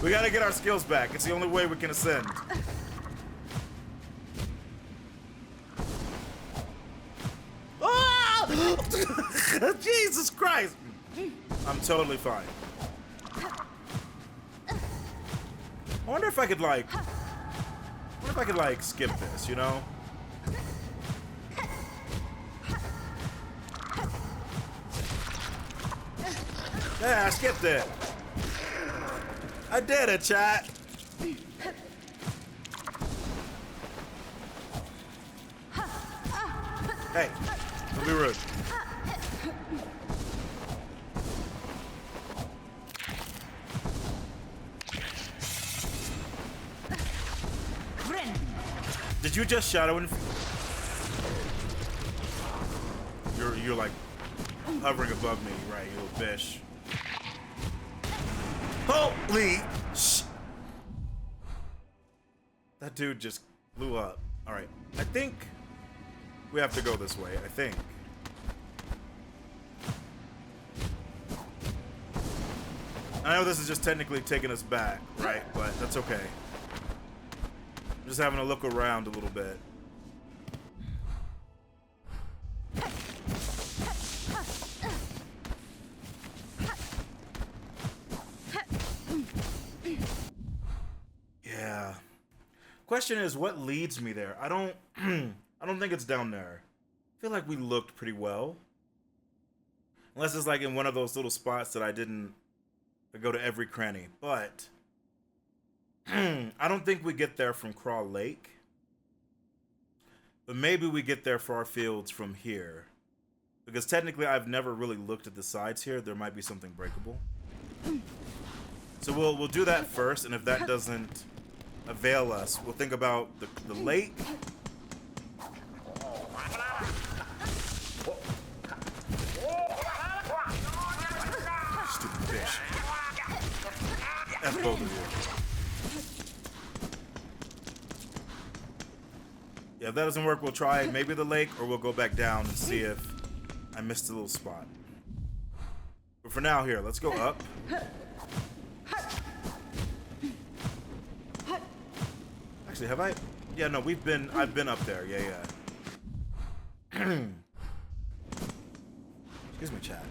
Speaker 1: We gotta get our skills back. It's the only way we can ascend. Oh! Jesus Christ! I'm totally fine. I wonder if I could like skip this, you know? Yeah, I skipped it. I did it, chat. Hey, don't be rude. Did you just shadow and you're like hovering above me, right, you little fish. Holy sh! That dude just blew up. Alright, I think we have to go this way, I think. I know this is just technically taking us back, right? But that's okay. I'm just having a look around a little bit. Yeah. Question is, what leads me there? I don't think it's down there. I feel like we looked pretty well. Unless it's like in one of those little spots that I didn't go to every cranny. But I don't think we get there from Crawl Lake. But maybe we get there for our fields from here. Because technically I've never really looked at the sides here. There might be something breakable. So we'll do that first, and if that doesn't avail us, we'll think about the lake. Stupid fish. F both of you. Yeah, if that doesn't work, we'll try maybe the lake, or we'll go back down and see if I missed a little spot. But for now, here, let's go up. Actually, have I? Yeah, no, I've been up there. Yeah. Excuse me, chat.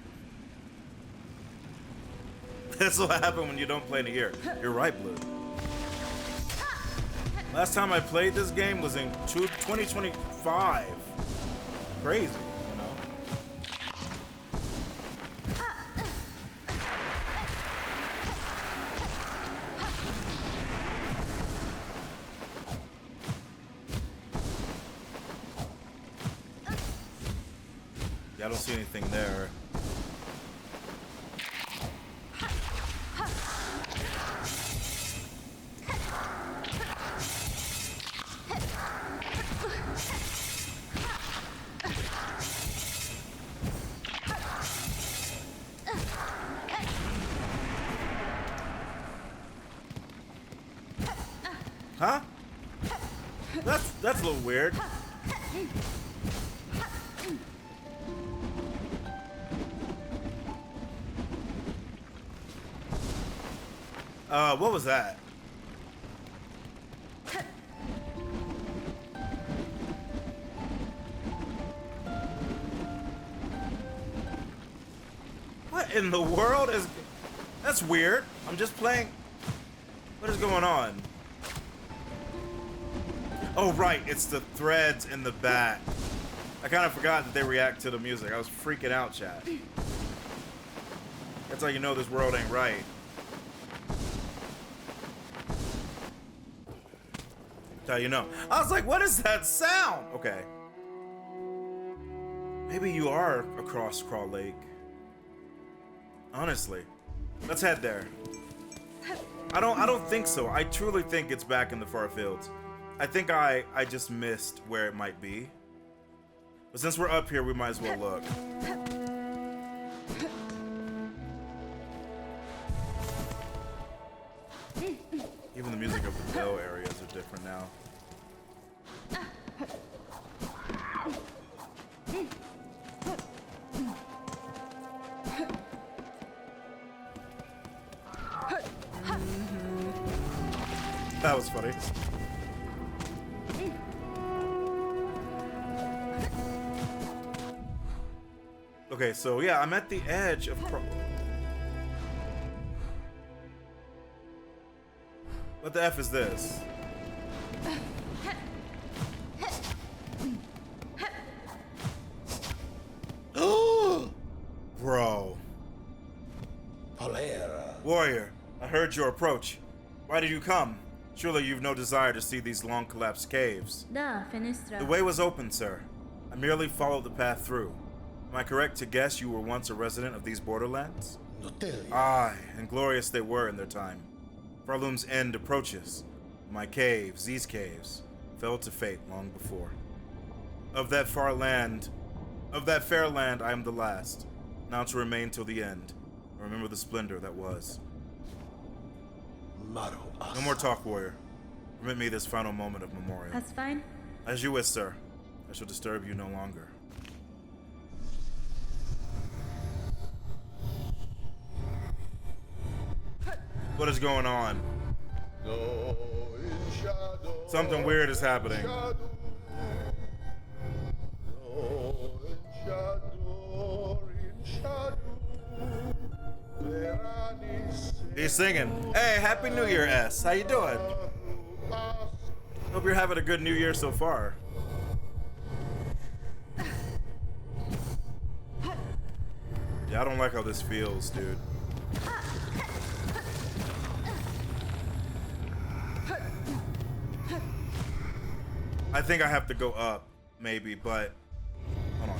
Speaker 1: That's what happened when you don't play in a year. You're right, Blue. Last time I played this game was in 2025. Crazy, you know? Yeah, I don't see anything there. Huh? That's a little weird. What was that? What in the world is... That's weird. I'm just playing... What is going on? Oh, right. It's the threads in the back. I kind of forgot that they react to the music. I was freaking out, chat. That's how you know this world ain't right. That's how you know. I was like, what is that sound? Okay. Maybe you are across Crawl Lake. Honestly. Let's head there. I don't think so. I truly think it's back in the far fields. I think I just missed where it might be. But since we're up here, we might as well look. Even the music of the mill areas are different now. That was funny. Okay, so yeah, I'm at the edge of... What the F is this? Bro. Warrior, I heard your approach. Why did you come? Surely you've no desire to see these long collapsed caves.
Speaker 11: Da, fenestra.
Speaker 1: The way was open, sir. I merely followed the path through. Am I correct to guess you were once a resident of these borderlands? Aye, and glorious they were in their time. Farloom's end approaches. My caves, these caves, fell to fate long before. Of that fair land, I am the last, now to remain till the end. I remember the splendor that was. No more talk, warrior. Permit me this final moment of memorial.
Speaker 11: That's fine.
Speaker 1: As you wish, sir. I shall disturb you no longer. What is going on? Something weird is happening. He's singing. Hey, Happy New Year, S. How you doing? Hope you're having a good New Year so far. Yeah, I don't like how this feels, dude. I think I have to go up, maybe, but hold on.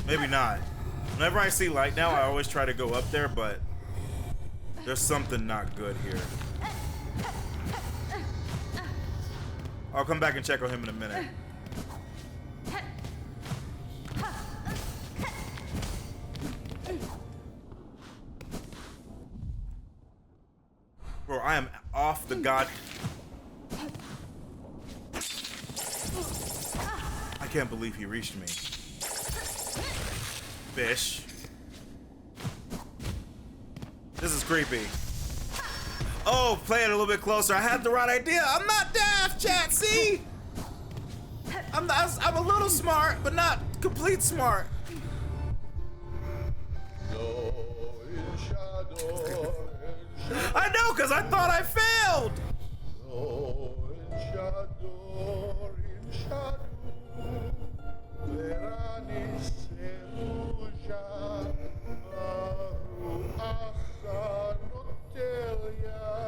Speaker 1: Maybe not. Whenever I see light now, I always try to go up there, but there's something not good here. I'll come back and check on him in a minute. Bro, I am off the god... I can't believe he reached me. Fish. This is creepy. Oh, play it a little bit closer. I had the right idea. I'm not daft, chat, see? I'm a little smart, but not complete smart. I know, because I thought I failed.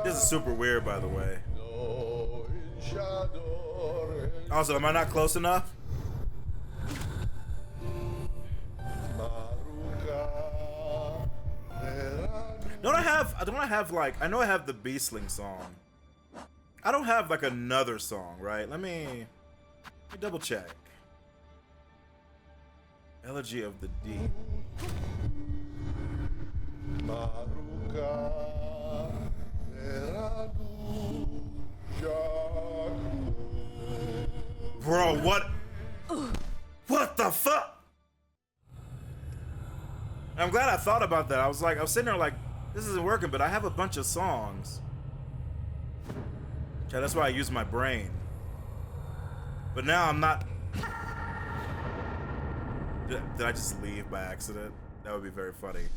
Speaker 1: This is super weird, by the way. Also, am I not close enough? Don't I have like, I know I have the Beastling song. I don't have like another song, right? Let me double check. Elegy of the Deep. Bro, what? What the fuck? I'm glad I thought about that. I was sitting there like, This isn't working, but I have a bunch of songs. Yeah, that's why I use my brain. But now I'm not... Did I just leave by accident? That would be very funny.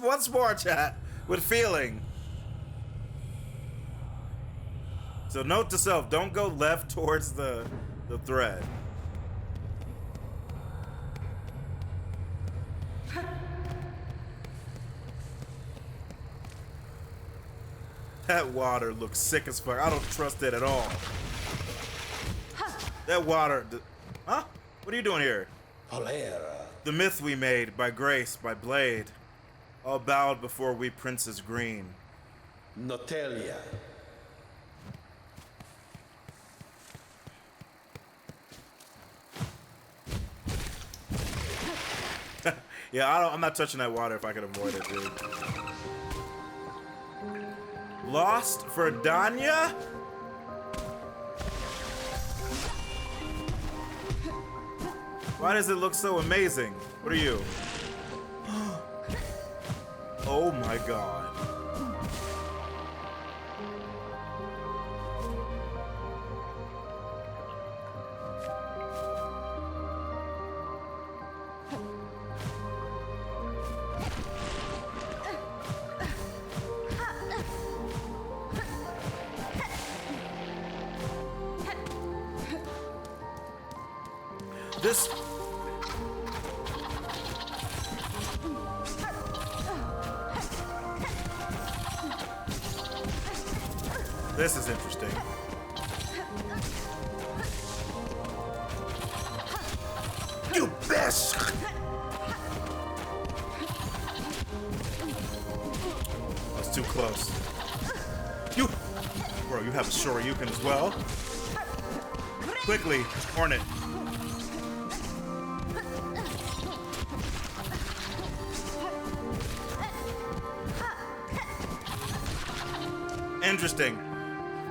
Speaker 1: Once more, chat, with feeling. So note to self, don't go left towards the thread. That water looks sick as fuck. I don't trust it at all. That water... Huh? What are you doing here? The myth we made, by grace, by blade, all bowed before we princes green.
Speaker 2: Notelia.
Speaker 1: Yeah, I'm not touching that water if I can avoid it, dude. Lost for Danya? Why does it look so amazing? What are you? Oh my god. This... This is interesting. You bitch! That's too close. You... Bro, you have a Shoryuken as well? Quickly, Hornet. Interesting.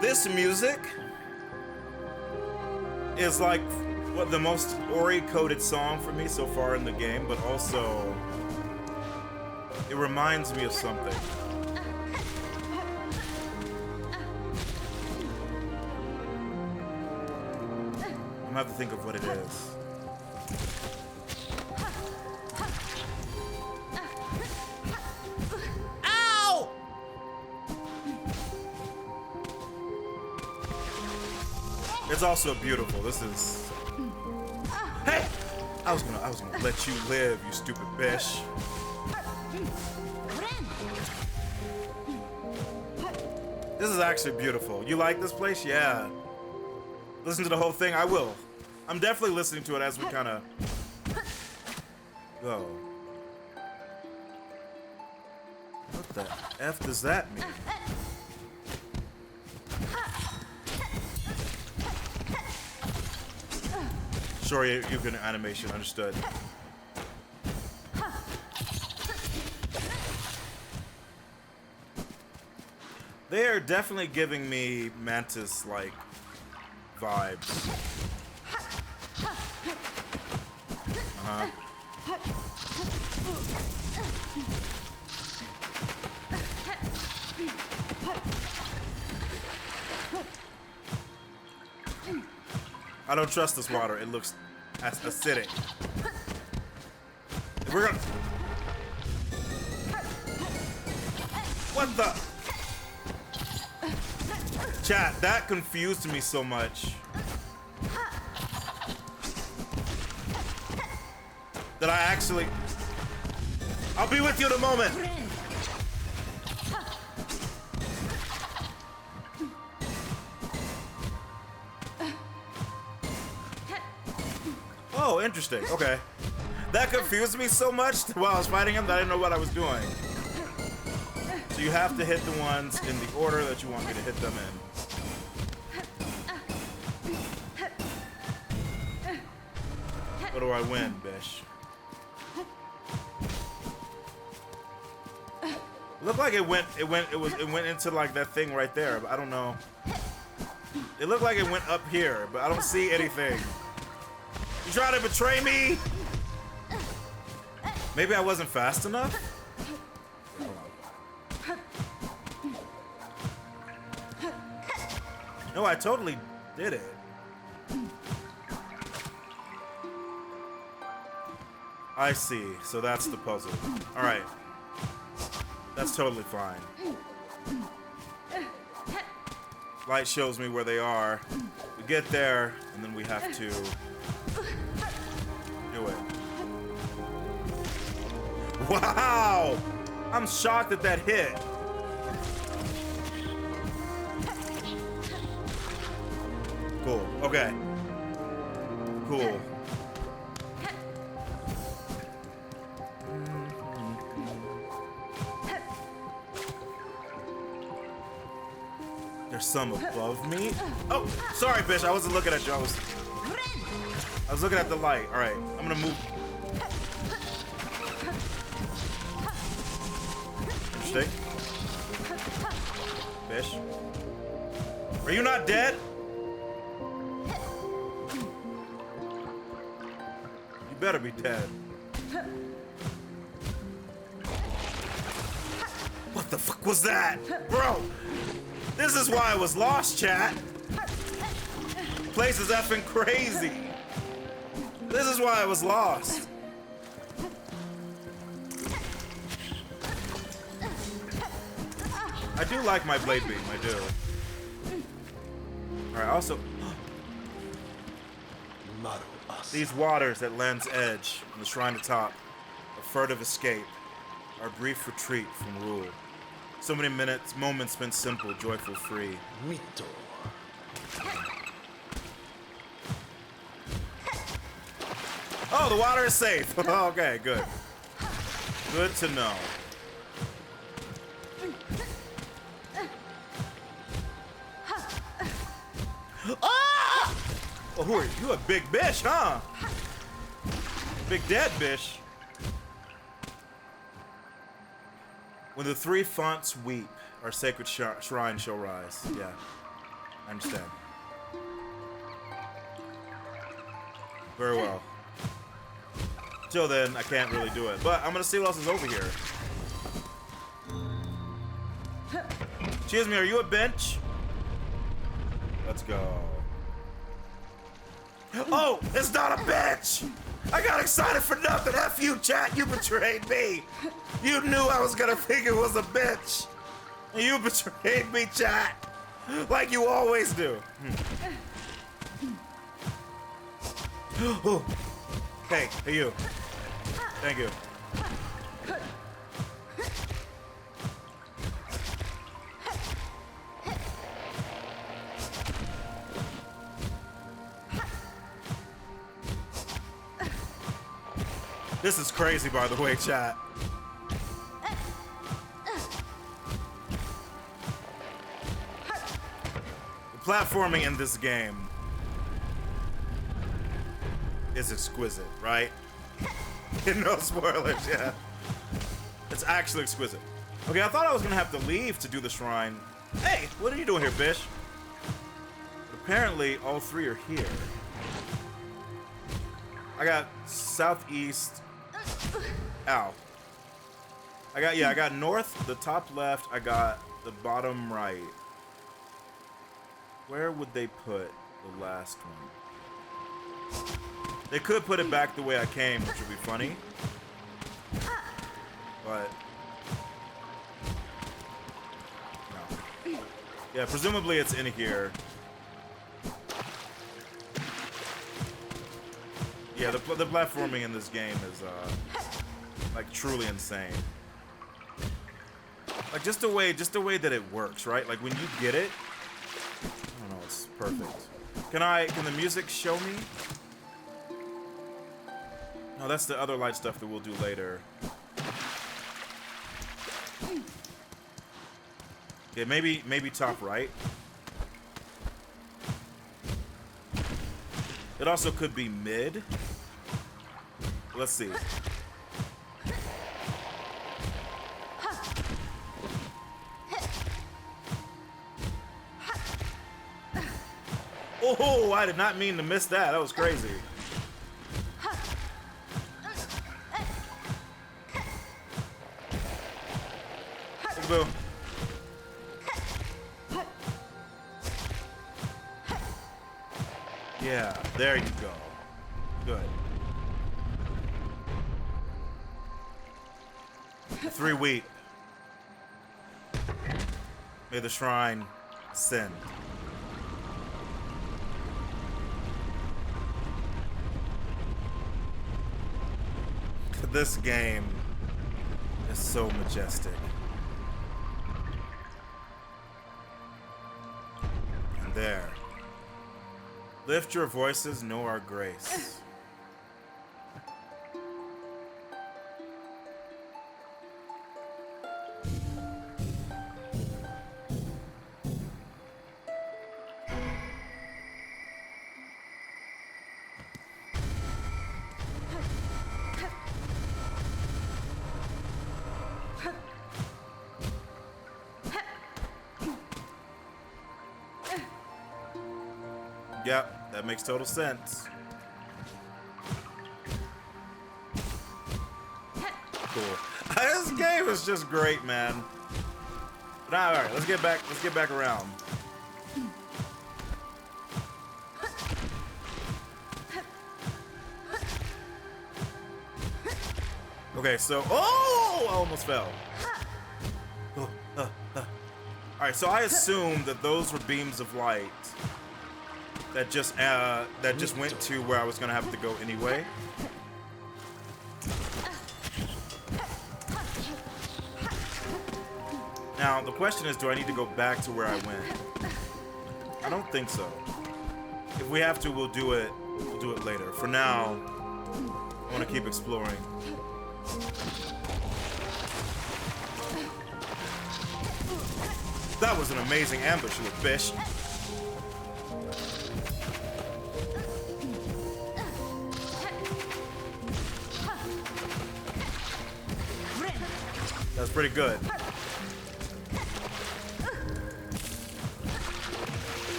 Speaker 1: This music is like what the most Ori-coded song for me so far in the game, but also it reminds me of something. I'm gonna have to think of what it is. It's also beautiful. This is... Hey! I was gonna let you live, you stupid bitch. This is actually beautiful. You like this place? Yeah. Listen to the whole thing? I will. I'm definitely listening to it as we kind of go. What the F does that mean? Sure, you can animation, understood. They are definitely giving me Mantis-like vibes. Uh-huh. I don't trust this water. It looks acidic. We're gonna... What the... Chat, that confused me so much. That I actually... I'll be with you in a moment. Oh, interesting. Okay. That confused me so much while I was fighting him that I didn't know what I was doing. So you have to hit the ones in the order that you want me to hit them in. What do I win, bish? looked like it went into like that thing right there, but I don't know. It looked like it went up here, but I don't see anything. You trying to betray me? Maybe I wasn't fast enough? No, I totally did it. I see. So that's the puzzle. All right. That's totally fine. Light shows me where they are. We get there, and then we have to do it. Wow! I'm shocked that that hit. Cool. Okay. Cool. There's some above me. Oh, sorry, bitch. I wasn't looking at you. I was looking at the light. All right, I'm gonna move. Interesting. Fish. Are you not dead? You better be dead. What the fuck was that? Bro, this is why I was lost, chat. Place is effing crazy. This is why I was lost. I do like my blade beam, I do. Alright, also... These waters at Land's Edge, on the shrine atop, a furtive escape, our brief retreat from rule. So many moments spent simple, joyful, free. Mito. Oh, the water is safe. Okay, good. Good to know. Ah! Oh, who are you? You a big bitch, huh? Big dead bitch. When the three fonts weep, our sacred shrine shall rise. Yeah, I understand. Very well. Till then, I can't really do it. But I'm gonna see what else is over here. Excuse me, are you a bench? Let's go. Oh, it's not a bench! I got excited for nothing. F you, chat. You betrayed me. You knew I was gonna think it was a bitch. You betrayed me, chat. Like you always do. Hey, you. Thank you. This is crazy, by the way, chat. The platforming in this game is exquisite, right? No spoilers, yeah. It's actually exquisite. Okay, I thought I was gonna have to leave to do the shrine. Hey, what are you doing here, bitch? Apparently, all three are here. I got southeast. Ow. I got north, the top left, I got the bottom right. Where would they put the last one? They could put it back the way I came, which would be funny. But no. Yeah, presumably it's in here. Yeah, the platforming in this game is like truly insane. Like just the way that it works, right? Like when you get it, I don't know, it's perfect. Can the music show me? No, that's the other light stuff that we'll do later. Yeah, maybe top right. It also could be mid. Let's see. Oh, I did not mean to miss that. That was crazy. Boo. Yeah, there you go. Good. 3 week. May the shrine ascend. This game is so majestic. And there. Lift your voices, know our grace. Yep, that makes total sense. Cool. This game is just great, man. But all right, let's get back around. Okay, so I almost fell. All right, so I assumed that those were beams of light that just went to where I was gonna have to go anyway. Now the question is, do I need to go back to where I went? I don't think so. If we have to, we'll do it later. For now, I want to keep exploring. That was an amazing ambush, you fish. That's pretty good.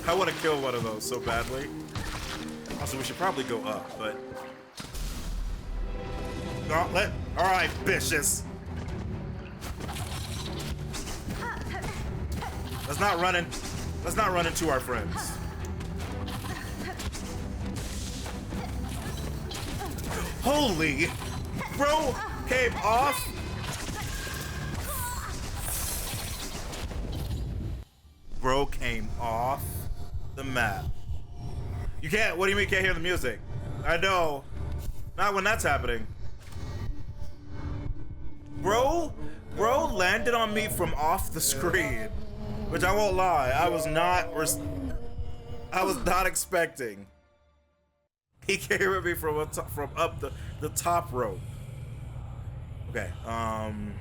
Speaker 1: I want to kill one of those so badly. Also, we should probably go up, but... Gauntlet? Alright, bitches. Let's not run into our friends. Holy! Bro came off. Bro came off the map. You can't, what do you mean you can't hear the music? I know. Not when that's happening. Bro landed on me from off the screen. Which I won't lie, I was not expecting. He came at me from up the top rope. Okay, in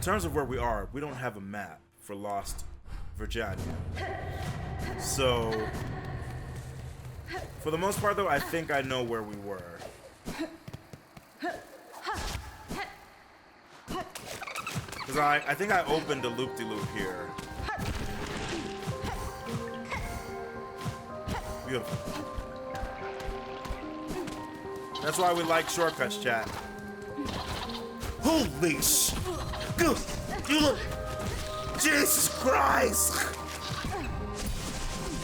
Speaker 1: terms of where we are, we don't have a map for Lost Virginia. So, for the most part though, I think I know where we were. Because I think I opened a loop-de-loop here. Beautiful. That's why we like shortcuts, chat. Holy sh! You look... Jesus Christ!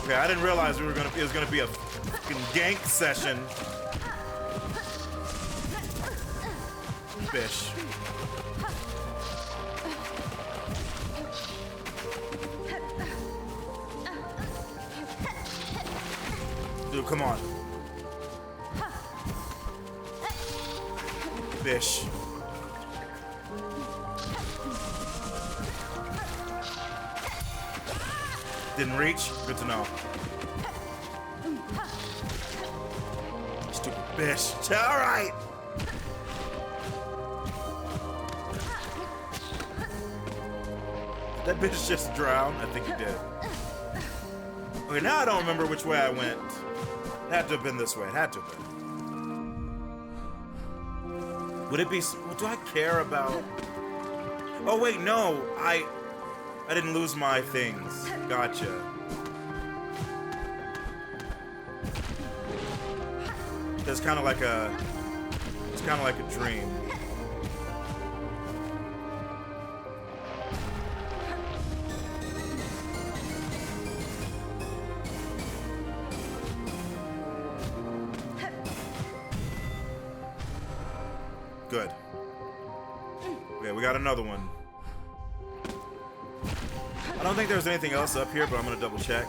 Speaker 1: Okay, I didn't realize it was gonna be a fucking gank session. Fish. Dude, come on. Fish. Didn't reach? Good to know. Stupid bitch. Alright! Did that bitch just drown? I think he did. Okay, now I don't remember which way I went. It had to have been this way. It had to have been. Would it be... Do I care about... Oh, wait, no. I didn't lose my things. Gotcha. It's kind of like a dream. Good. Okay, we got another one. I don't think there's anything else up here, but I'm gonna double check.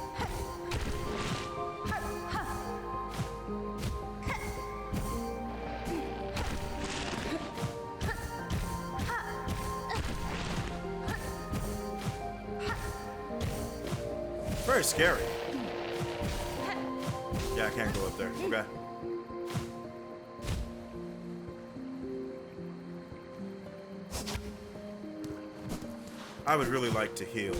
Speaker 1: Very scary. Yeah, I can't go up there. Okay. I would really like to heal.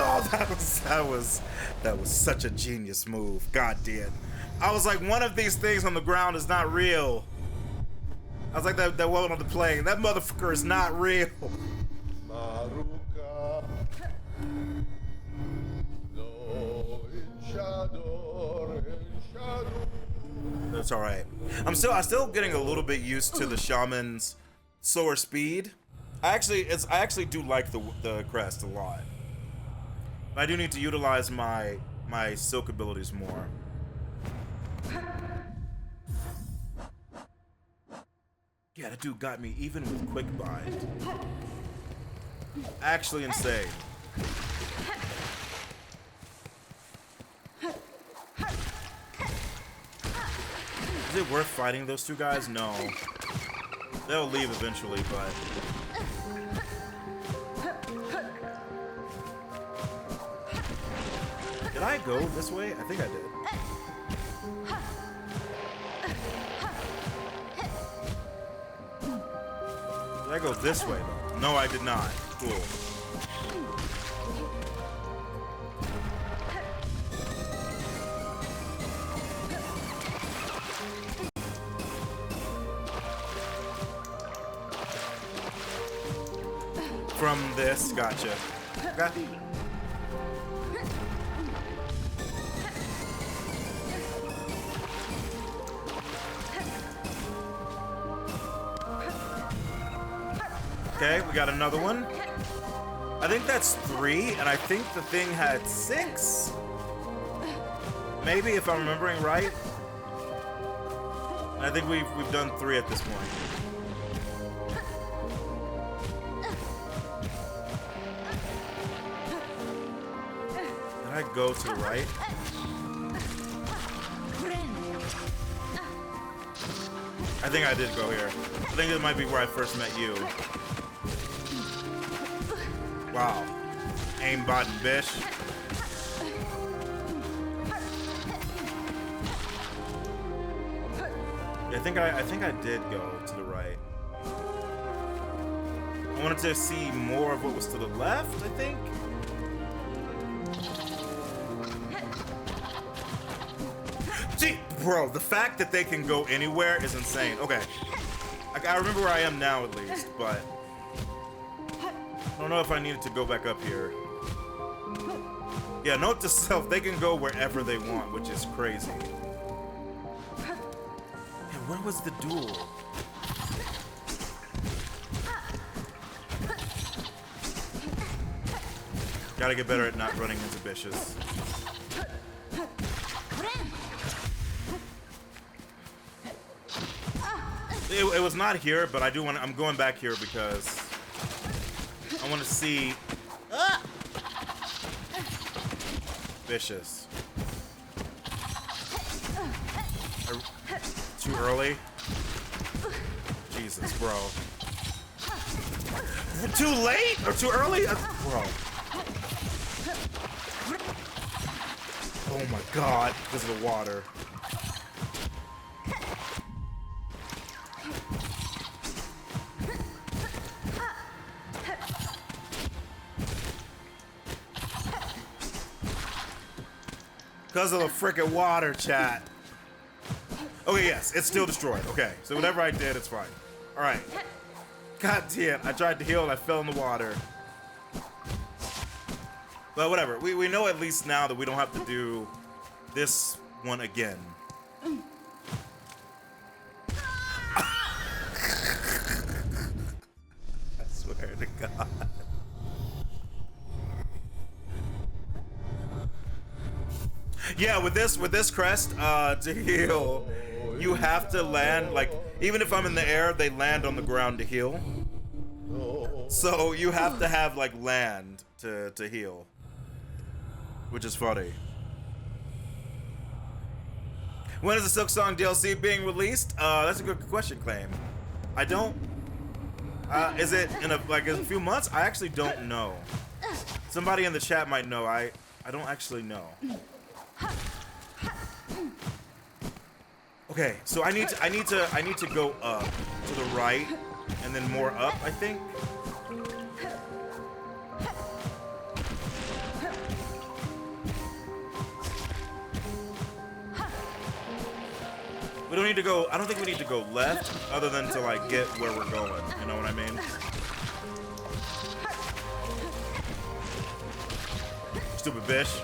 Speaker 1: Oh, that was such a genius move. God damn. I was like, one of these things on the ground is not real. I was like, that one on the plane. That motherfucker is not real. That's all right. I'm still getting a little bit used to the shaman's slower speed. I actually do like the crest a lot. I do need to utilize my silk abilities more. Yeah, that dude got me even with quick bind. Actually insane. Is it worth fighting those two guys? No. They'll leave eventually, but... Did I go this way? I think I did. Did I go this way, though? No, I did not. Cool. From this, gotcha. Okay. Okay, we got another one. I think that's 3, and I think the thing had 6. Maybe, if I'm remembering right. I think we've done 3 at this point. Did I go to the right? I think I did go here. I think it might be where I first met you. Wow. Aimbot and bish. I think I did go to the right. I wanted to see more of what was to the left, I think. See, bro, the fact that they can go anywhere is insane. Okay. I remember where I am now at least, but I don't know if I needed to go back up here. Yeah, note to self, they can go wherever they want, which is crazy. Yeah, where was the duel? Gotta get better at not running into bitches. It was not here, but I do want. I'm going back here because I want to see. Vicious. Too early. Jesus, bro. Too late or too early, bro. Oh my God! Because of the water. Because of the freaking water, chat. Okay, yes, it's still destroyed. Okay, so whatever I did, it's fine. All right. God damn, I tried to heal and I fell in the water. But whatever, we know at least now that we don't have to do this one again. I swear to God. Yeah, with this crest, to heal, you have to land, like, even if I'm in the air, they land on the ground to heal. So you have to have, like, land to heal. Which is funny. When is the Silksong DLC being released? That's a good question, Claim. I don't... is it in a few months? I actually don't know. Somebody in the chat might know. I don't actually know. Okay, so I need to go up to the right and then more up, I think. We don't need to go, I don't think we need to go left other than to like get where we're going, you know what I mean? Stupid bitch.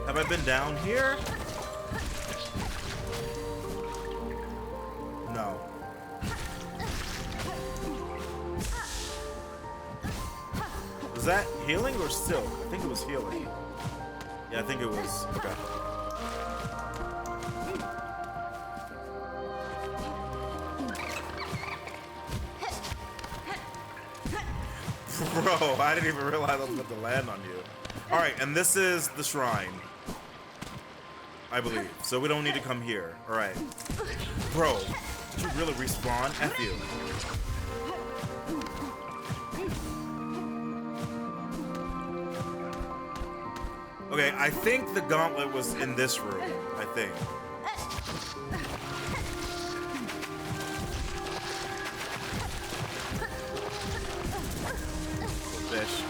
Speaker 1: Have I been down here? No. Was that healing or silk? I think it was healing. Yeah, I think it was. Okay. Bro, I didn't even realize I was about to land on you. Alright, and this is the shrine. I believe. So we don't need to come here. Alright. Bro, did you really respawn? F you. Okay, I think the gauntlet was in this room. I think. Fish.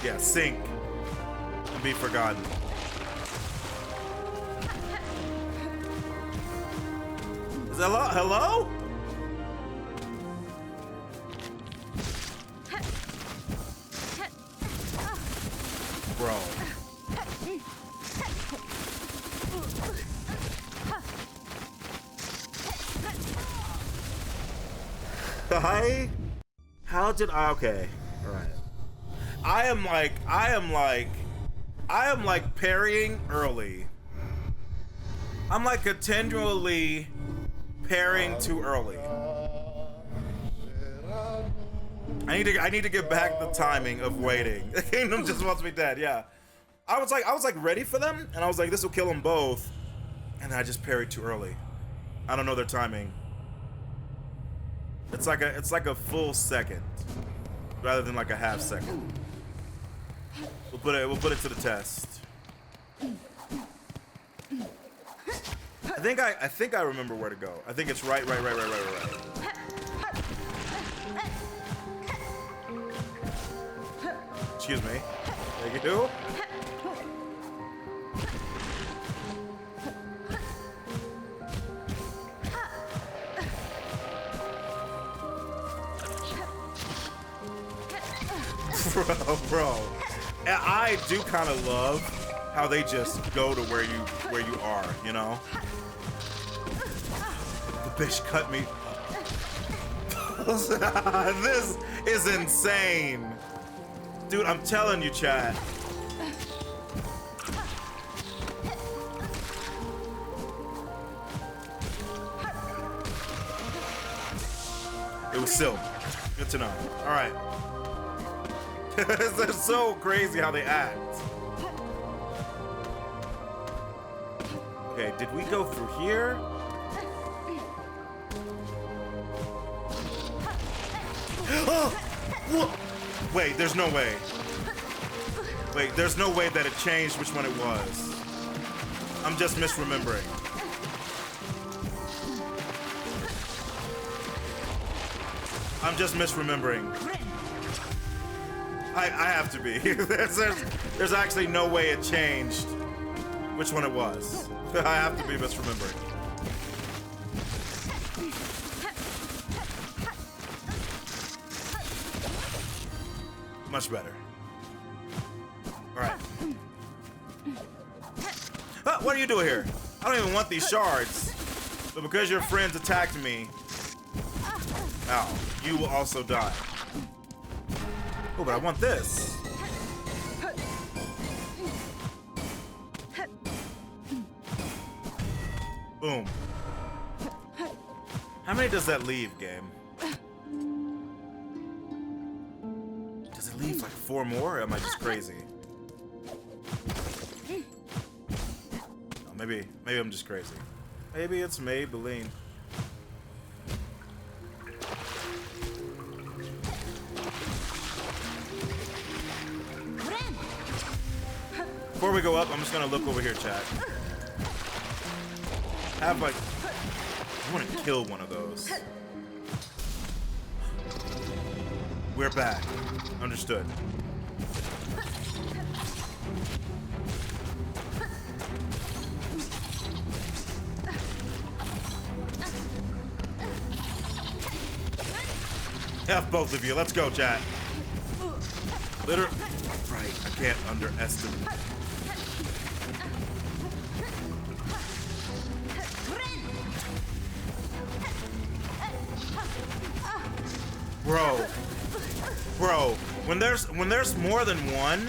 Speaker 1: Yeah, sink. And be forgotten. Is that hello? Bro. How did I, okay. All right. I am like parrying early. I'm like continually parrying too early. I need to get back the timing of waiting. The kingdom just wants me dead. Yeah, I was like ready for them, and I was like, this will kill them both, and then I just parried too early. I don't know their timing. It's like a full second, rather than like a half second. We'll put it to the test. I think I remember where to go. I think it's right. Excuse me. Thank you. Bro. And I do kind of love how they just go to where you are, you know? The bitch cut me. This is insane. Dude, I'm telling you, chat. It was silk. Good to know. All right. It's so crazy how they act. Okay, did we go through here? Oh! Wait, there's no way. Wait, there's no way that it changed which one it was. I'm just misremembering. I'm just misremembering. I have to be. There's actually no way it changed which one it was. I have to be misremembering. Much better. All right. Ah, what are you doing here? I don't even want these shards. But because your friends attacked me, ow, you will also die. Oh, but I want this. Boom. How many does that leave, game? Does it leave like 4 more, or am I just crazy? Oh, maybe I'm just crazy. Maybe it's Maybelline. Before we go up, I'm just gonna look over here, chat. Have like, I want to kill one of those. We're back. Understood. Have both of you. Let's go, chat. Literally. Right. I can't underestimate. Bro, when there's more than one,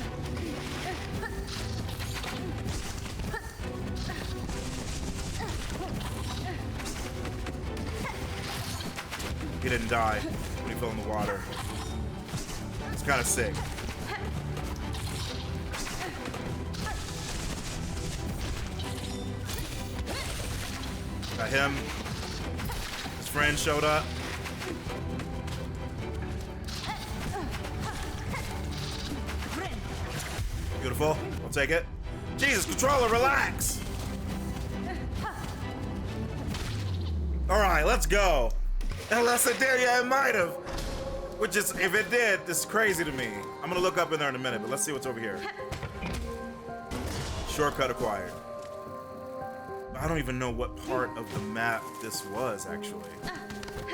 Speaker 1: he didn't die when he fell in the water. It's kind of sick. Got him. His friend showed up. Beautiful. I'll take it. Jesus, controller, relax. All right, let's go. Unless it did, yeah, it might have. Which is, if it did, this is crazy to me. I'm gonna look up in there in a minute, but let's see what's over here. Shortcut acquired. I don't even know what part of the map this was, actually.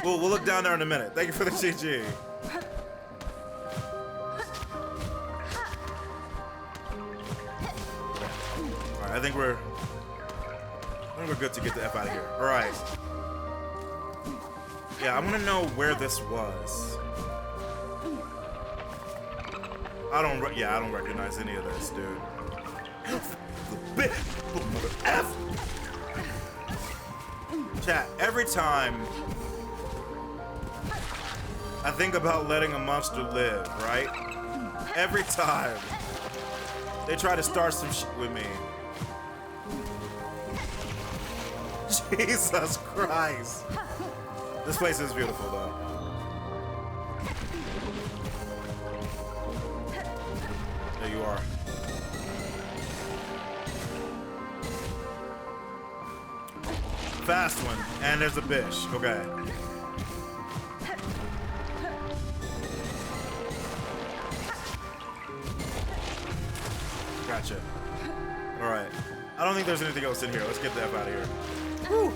Speaker 1: We'll look down there in a minute. Thank you for the GG. I think we're good to get the F out of here. All right. Yeah, I want to know where this was. I don't recognize any of this, dude. F. Chat. Every time I think about letting a monster live, right? Every time they try to start some shit with me. Jesus Christ. This place is beautiful, though. There you are. Fast one. And there's a bish. Okay. Gotcha. Alright. I don't think there's anything else in here. Let's get the F out of here. Whew.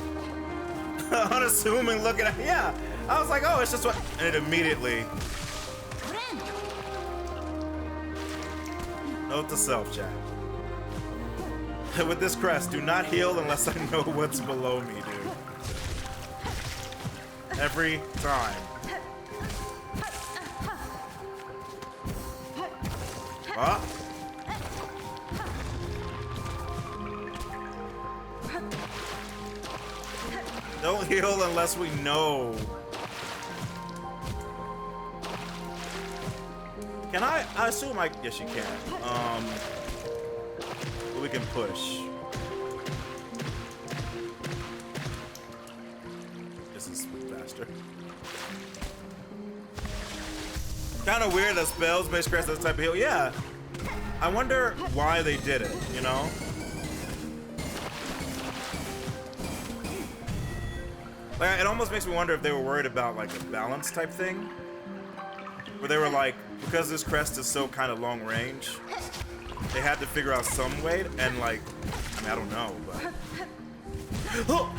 Speaker 1: Unassuming looking at, yeah. I was like, oh, it's just what, and it immediately. Note to self, chat. With this crest, do not heal unless I know what's below me, dude. Every time. Ah. Don't heal unless we know. Can I assume yes, you can. We can push. This is faster. Kind of weird that spells base crest this type of heal. Yeah. I wonder why they did it, you know? Like, it almost makes me wonder if they were worried about like a balance type thing, where they were like, because this crest is so kind of long range, they had to figure out some way, and like, I mean, I don't know, but. Oh!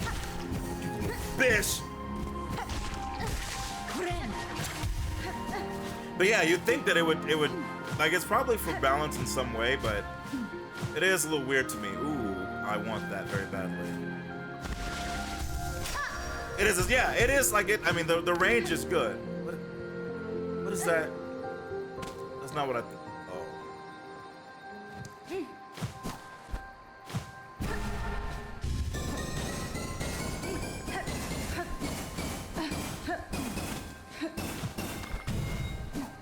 Speaker 1: Bitch! But yeah, you'd think that it would, like, it's probably for balance in some way, but it is a little weird to me. Ooh, I want that very badly. It is, yeah, it is like it, I mean, the range is good. What is that? That's not what I think.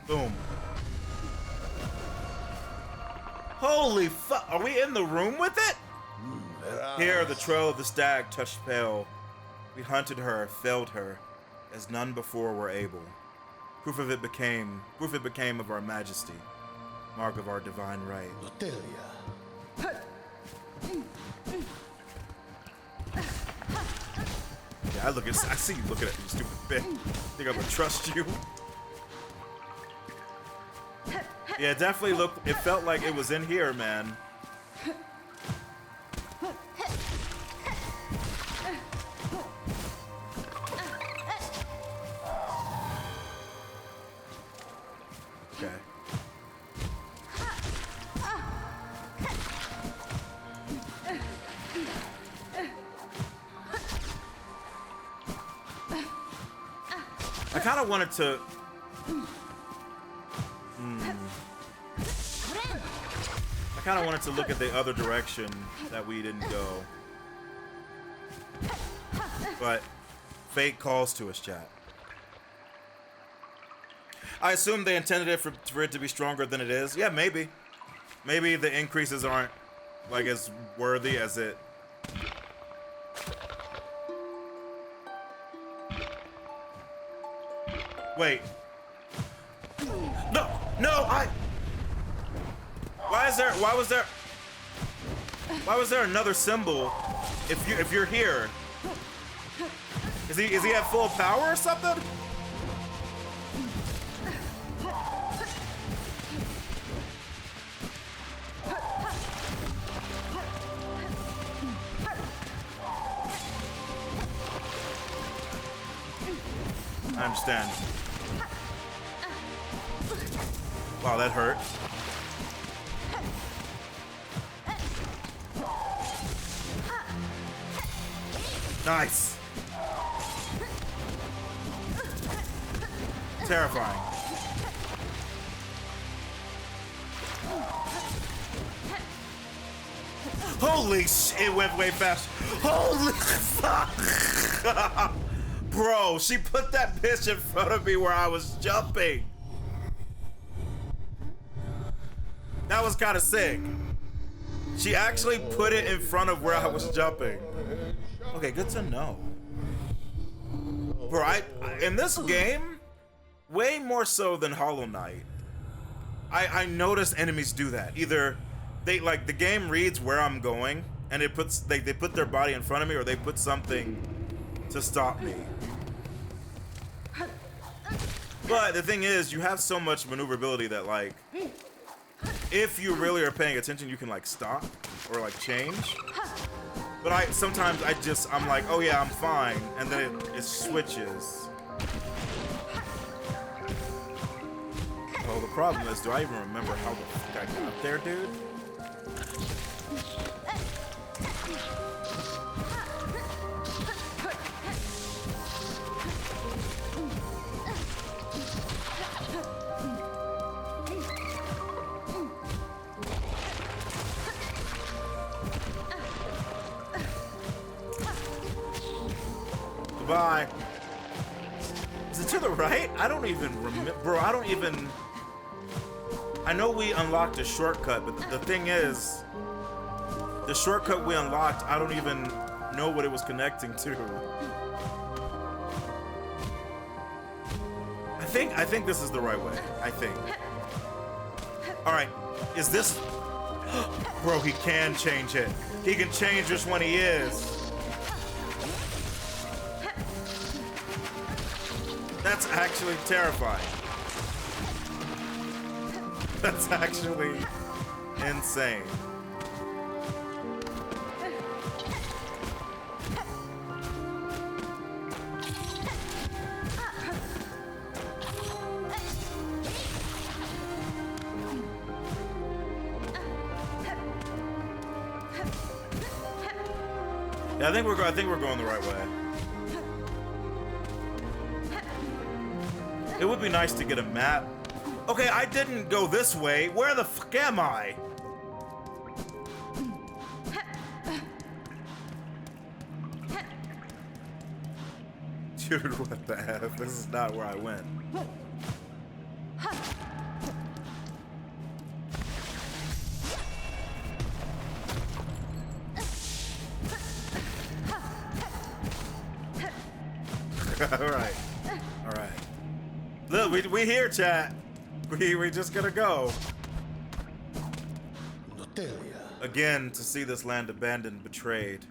Speaker 1: Boom. Holy fuck, are we in the room with it? Here, the trail of the stag touched pale. We hunted her, felled her, as none before were able. Proof it became of our majesty, mark of our divine right. Yeah, I see you looking at me, stupid bitch. Think I'm gonna trust you? Yeah, it definitely looked, it felt like it was in here, man. Okay. I kind of wanted to... I kind of wanted to look at the other direction that we didn't go. But fate calls to us, chat. I assume they intended it for it to be stronger than it is. Yeah, maybe. Maybe the increases aren't like as worthy as it. Wait. No, why was there another symbol if you're here? Is he at full power or something? I understand. Wow, that hurt. Nice. Terrifying. Holy shit, it went way fast. Holy fuck. Bro, she put that bitch in front of me where I was jumping. That was kind of sick. She actually put it in front of where I was jumping. Okay, good to know. Bro, in this game, way more so than Hollow Knight, I noticed enemies do that. Either they like the game reads where I'm going and it puts they put their body in front of me, or they put something to stop me. But the thing is, you have so much maneuverability that like, if you really are paying attention, you can like stop or like change. But sometimes I'm like, oh yeah, I'm fine, and then it switches. Oh, the problem is, do I even remember how the fuck I got there, dude? Goodbye. Is it to the right? I don't even remember. Bro, I know we unlocked a shortcut, but the thing is, the shortcut we unlocked, I don't even know what it was connecting to. I think this is the right way. I think. Alright, is this... Bro, he can change it. He can change which one he is. That's actually terrifying. That's actually insane. Yeah, I think we're going the right way. It would be nice to get a map. Okay, I didn't go this way. Where the fuck am I? Dude, what the F? This is not where I went. Alright. Alright. Look, we here, chat. We just gonna go. Again, to see this land abandoned, betrayed.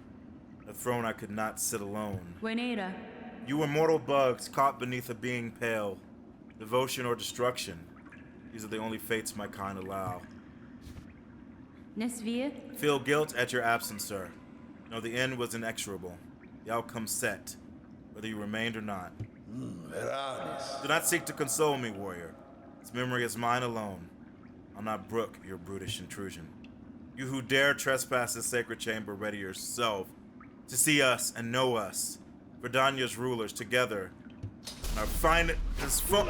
Speaker 1: A throne I could not sit alone.
Speaker 11: Buenera.
Speaker 1: You were mortal bugs caught beneath a being pale. Devotion or destruction. These are the only fates my kind allow.
Speaker 11: Nesvir.
Speaker 1: Feel guilt at your absence, sir. Know the end was inexorable. The outcome set, whether you remained or not. Do not seek to console me, warrior. Its memory is mine alone. I'll not brook your brutish intrusion. You who dare trespass this sacred chamber, ready yourself to see us and know us, Verdania's rulers, together. And our finest foe.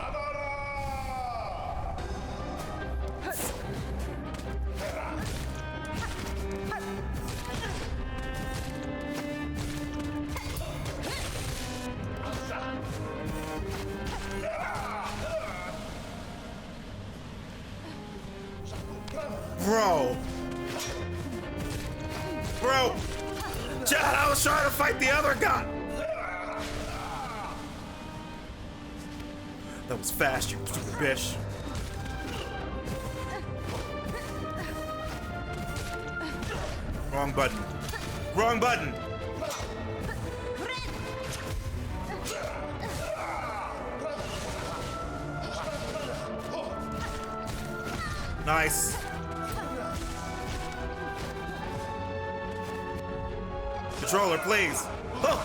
Speaker 1: Bro! Chad, I was trying to fight the other guy! That was fast, you bitch. Wrong button. Wrong button! Nice. Controller, please. Oh.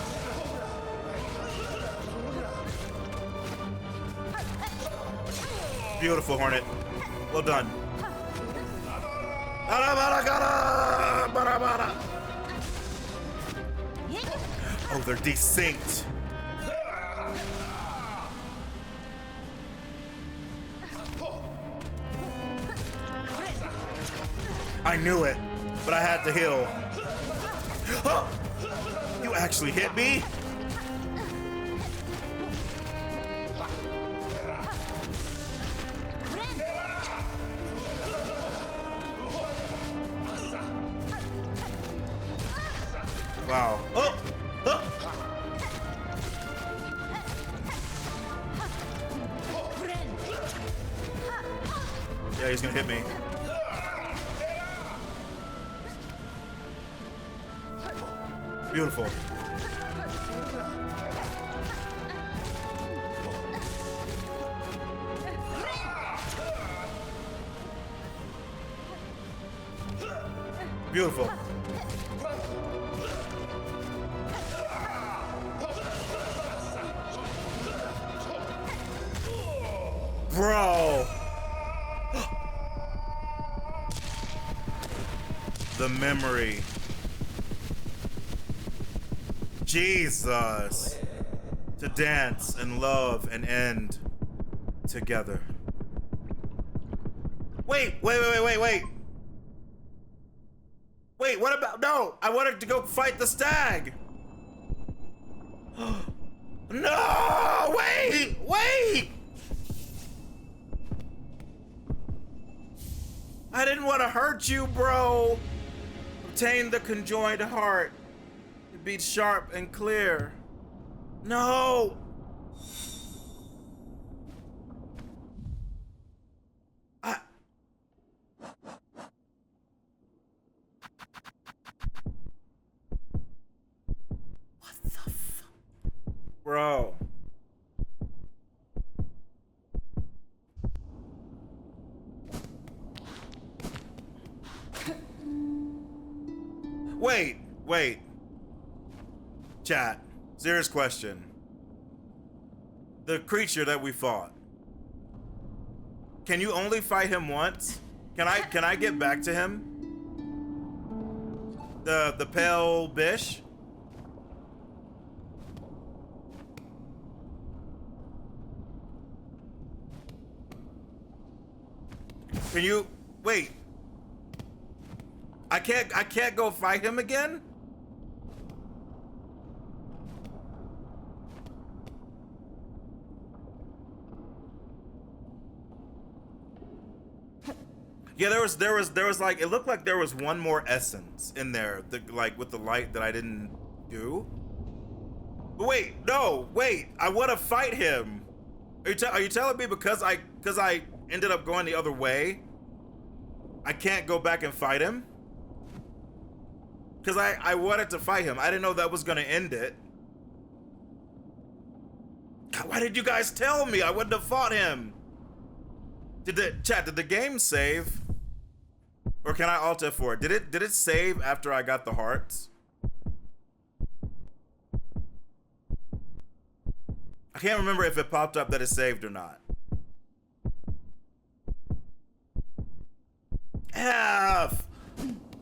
Speaker 1: Beautiful, Hornet. Well done. Oh, they're desynced. I knew it, but I had to heal. Oh, you actually hit me? Wow. Oh! Oh! Yeah, he's gonna hit me. Beautiful. Beautiful. Bro. The memory. Jesus. To dance and love and end together. Wait. Wait, what about, no, I wanted to go fight the stag. No, wait. I didn't want to hurt you, bro. Obtain the conjoined heart. It beats sharp and clear. No. What the fuck? Bro. Wait. Chat. Serious question. The creature that we fought. Can you only fight him once? Can I get back to him? The pale bish? Can you wait? I can't go fight him again? Yeah, there was like, it looked like there was one more essence in there, like with the light that I didn't do. But wait, no, wait, I want to fight him. Are you telling me because I ended up going the other way, I can't go back and fight him? Because I wanted to fight him. I didn't know that was gonna end it. God, why did you guys tell me? I wouldn't have fought him. Did the game save? Or can I alt F4? Did it save after I got the hearts? I can't remember if it popped up that it saved or not. F!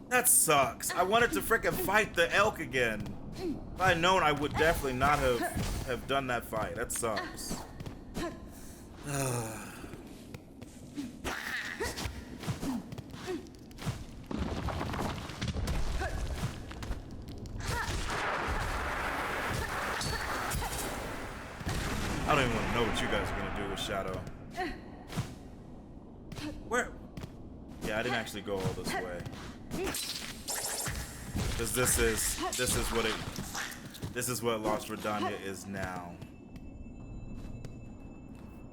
Speaker 1: That sucks. I wanted to frickin' fight the elk again. If I had known, I would definitely not have done that fight. That sucks. I don't even want to know what you guys are gonna do with Shadow. Where? Yeah, I didn't actually go all this way. Because this is what Lost Redania is now.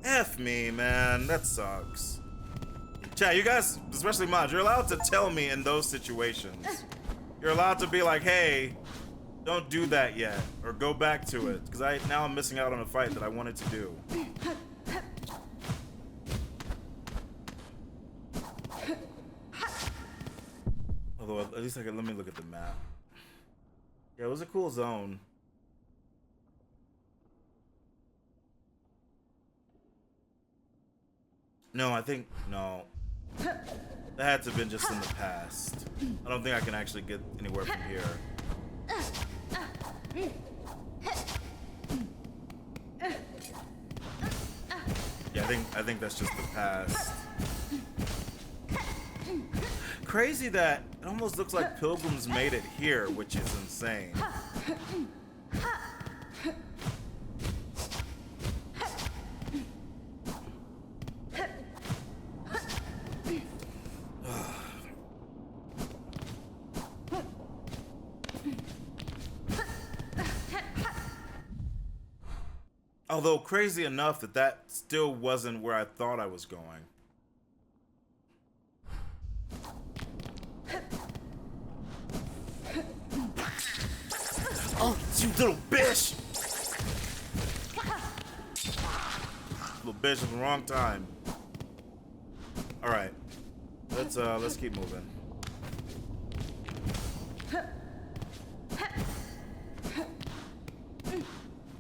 Speaker 1: F me, man. That sucks. Chat, you guys, especially mods, you're allowed to tell me in those situations. You're allowed to be like, hey, don't do that yet, or go back to it, because now I'm missing out on a fight that I wanted to do. Although at least let me look at the map. Yeah, it was a cool zone. No, no. That had to have been just in the past. I don't think I can actually get anywhere from here. Yeah, I think that's just the past. Crazy that it almost looks like Pilgrims made it here, which is insane. Although crazy enough that still wasn't where I thought I was going. Oh, you little bitch! Little bitch at the wrong time. All right, let's keep moving.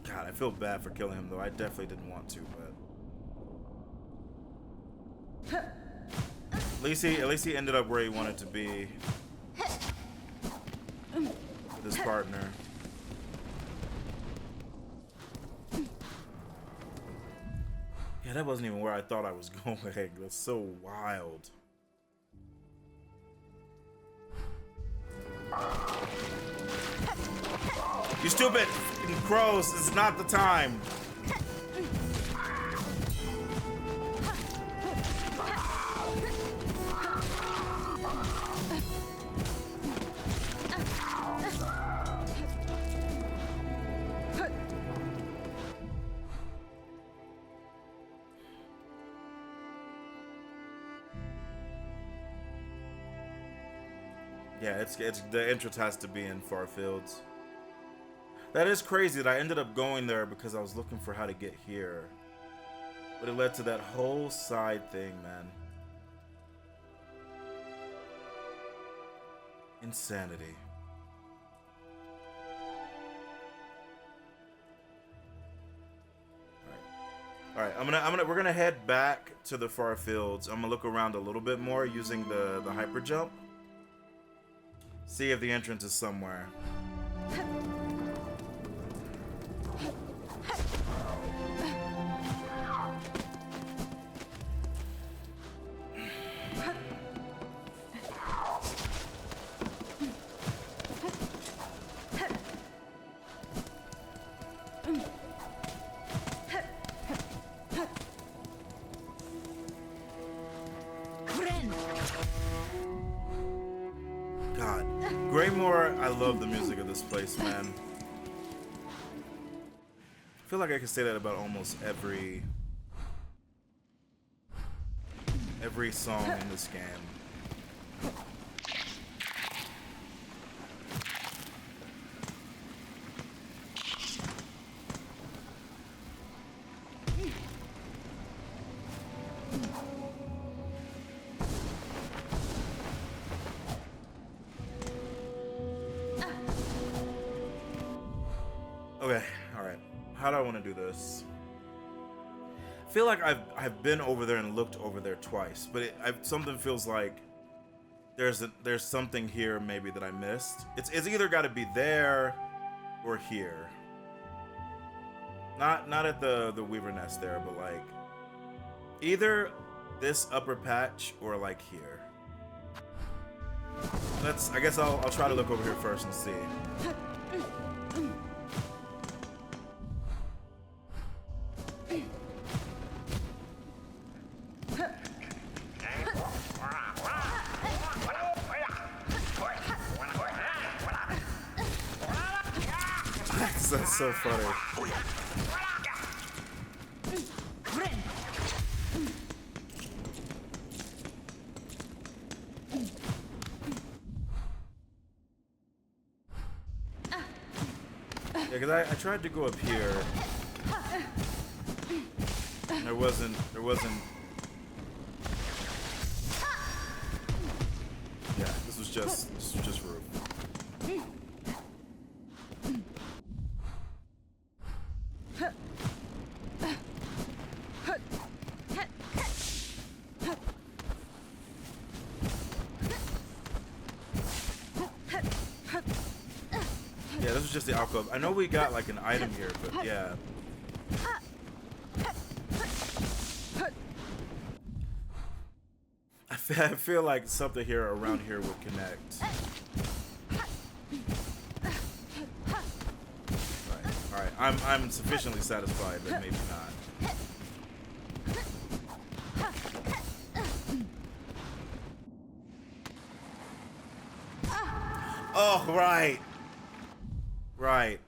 Speaker 1: God, I feel bad for killing him though. I definitely didn't want to, but at least he ended up where he wanted to be with his partner. Yeah, that wasn't even where I thought I was going. That's so wild. You stupid fucking crows, this is not the time. Yeah, it's the entrance has to be in Farfields. That is crazy that I ended up going there because I was looking for how to get here. But it led to that whole side thing, man. Insanity. Alright, we're gonna head back to the far fields. I'm gonna look around a little bit more using the hyper jump. See if the entrance is somewhere. God, Greymore, I love the music of this place, man. I feel like I can say that about almost every song in this game. Okay, alright. How do I want to do this? I feel like I've been over there and looked over there twice, but something feels like there's something here maybe that I missed. It's either got to be there or here. Not at the Weaver Nest there, but like either this upper patch or like here. I guess I'll try to look over here first and see. That's so funny. Yeah, because I tried to go up here. And there wasn't. Yeah, this was just roof. Yeah, this was just the alcove. I know we got like an item here, but yeah. I feel like something here around here would connect. Alright, I'm sufficiently satisfied, but maybe not. Oh, right. Right.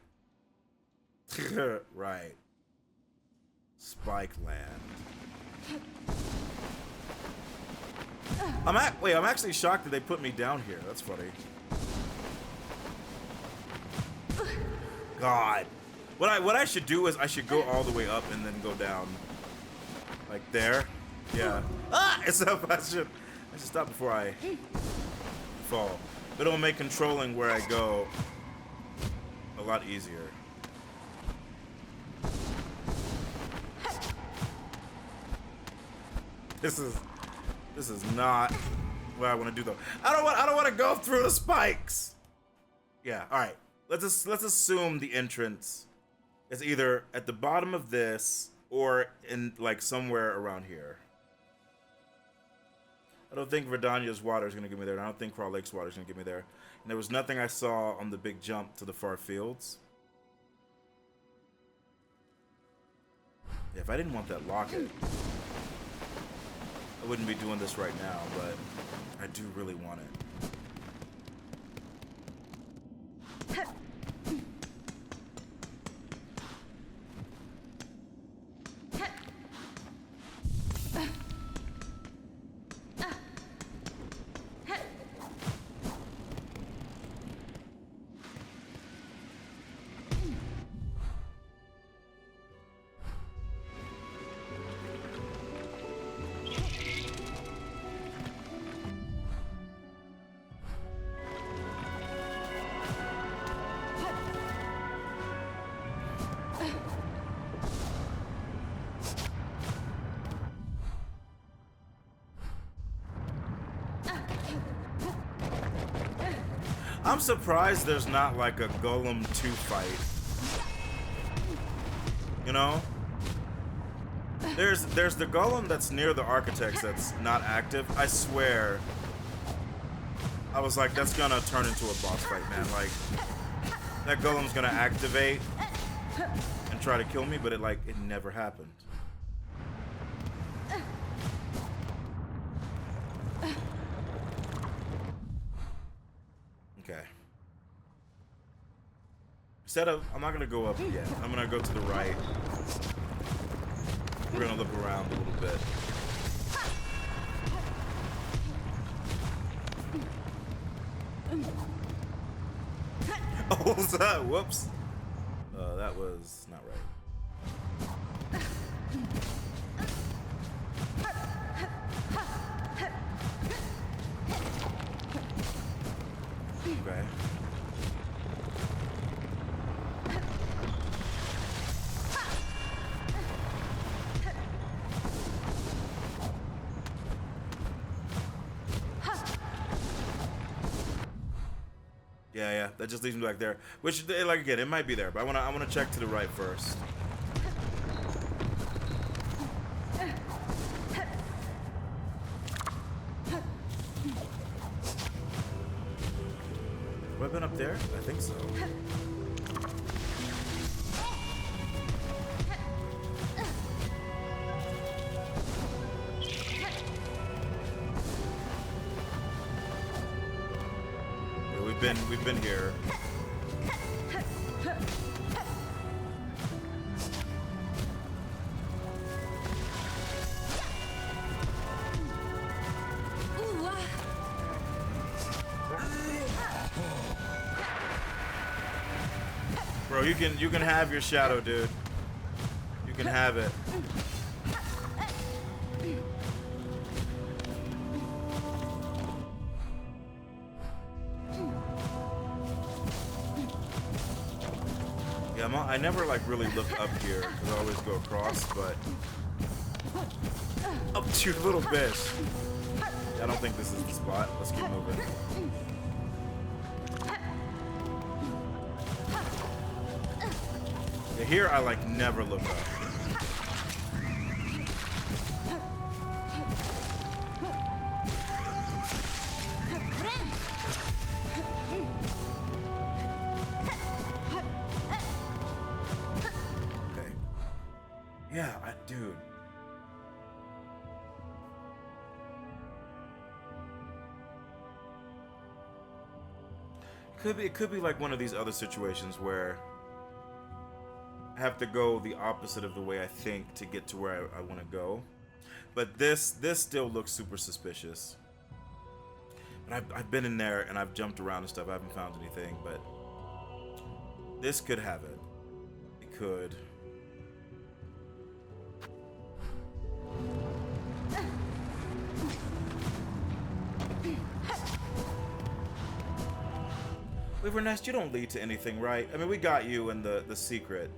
Speaker 1: Right. Spike Land. I'm actually shocked that they put me down here. That's funny. God. What I should do is I should go all the way up and then go down. Like there. Yeah. Ah! It's up. I should stop before I fall. But it'll make controlling where I go a lot easier. This is not what I want to do though. I don't want to go through the spikes. Yeah, all right. Let's assume the entrance is either at the bottom of this or in like somewhere around here. I don't think Verdania's water is going to get me there. And I don't think Crawl Lake's water is going to get me there. And there was nothing I saw on the big jump to the far fields. Yeah, if I didn't want that locket, I wouldn't be doing this right now, but I do really want it. I'm surprised there's not like a Golem 2 fight. You know? There's the Golem that's near the Architects that's not active. I swear. I was like, that's gonna turn into a boss fight, man. Like, that Golem's gonna activate and try to kill me, but it never happened. Okay. Instead of, I'm not gonna go up yet. I'm gonna go to the right. We're gonna look around a little bit. Oh, what was that? Whoops. That was not right. Okay. Yeah, that just leaves me back there. Which, like, again, it might be there, but I wanna check to the right first. Have I been up there? I think so. We've been here. Bro, you can have your shadow, dude. You can have it. I never like really look up here because I always go across, but up to your little bitch. I don't think this is the spot. Let's keep moving. Yeah, here I like never look up. Yeah, dude. It could be like one of these other situations where I have to go the opposite of the way I think to get to where I want to go. But this still looks super suspicious. But I've been in there and I've jumped around and stuff. I haven't found anything, but this could have it. It could. Weaver Nest, you don't lead to anything, right? I mean, we got you in the secret.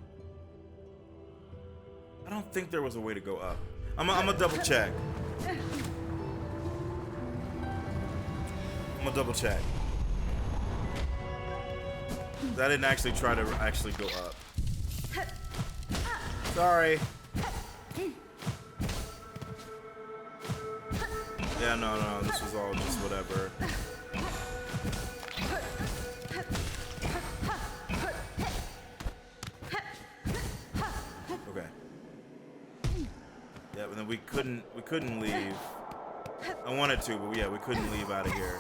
Speaker 1: I don't think there was a way to go up. I'm gonna double check. I'm gonna double check. I didn't actually try to actually go up. Sorry. Yeah, no, this was all just whatever. Okay. Yeah, but then we couldn't leave. I wanted to, but yeah, we couldn't leave out of here.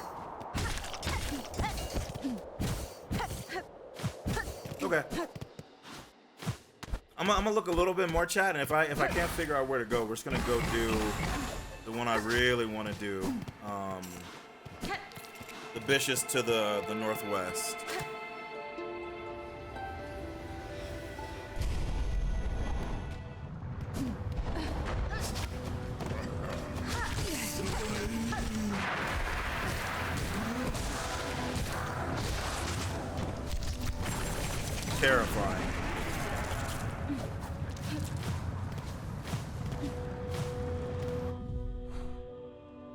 Speaker 1: Okay. I'm gonna look a little bit more, chat, and if I can't figure out where to go, we're just gonna go do the one I really want to do. The Bishops to the northwest. Terrifying.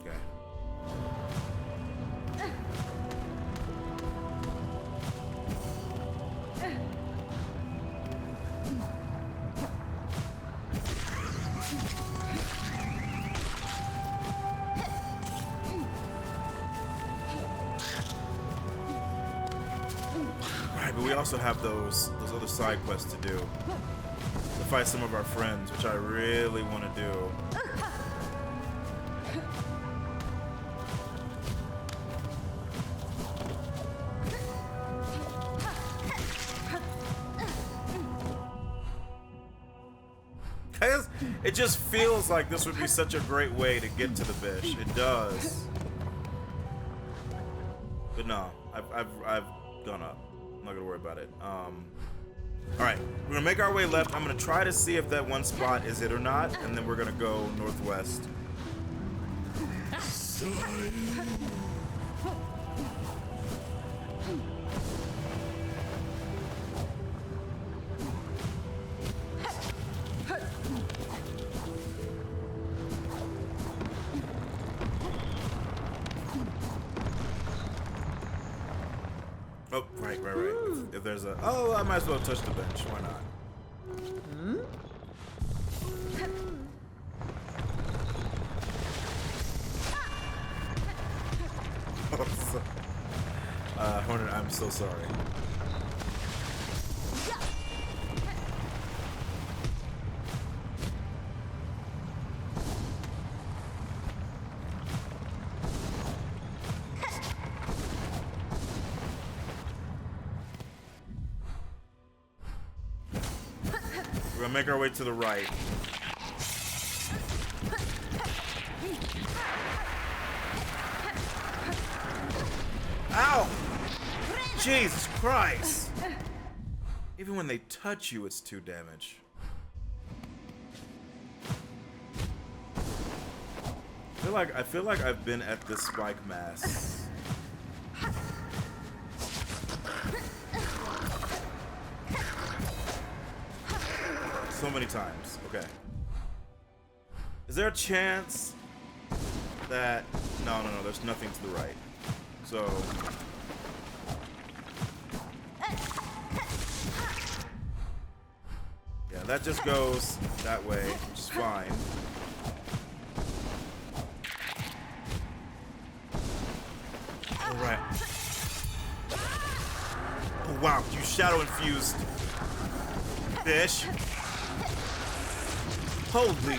Speaker 1: Okay. we also have those other side quests to do. To fight some of our friends, which I really want to do. It just feels like this would be such a great way to get to the fish. It does. But no, I've gone up. I'm not gonna worry about it. All right, we're gonna make our way left. I'm gonna try to see if that one spot is it or not, and then we're gonna go northwest. Oh, right. If there's a... Oh, I might as well touch the bench. Why not? Hornet, I'm so sorry. We're gonna make our way to the right. Ow! Jesus Christ! Even when they touch you, it's 2 damage. I feel like I've been at this spike mass. So many times. Okay. Is there a chance that... No, there's nothing to the right. So... Yeah, that just goes that way, which is fine. Alright. Oh wow, you shadow infused fish. Holy.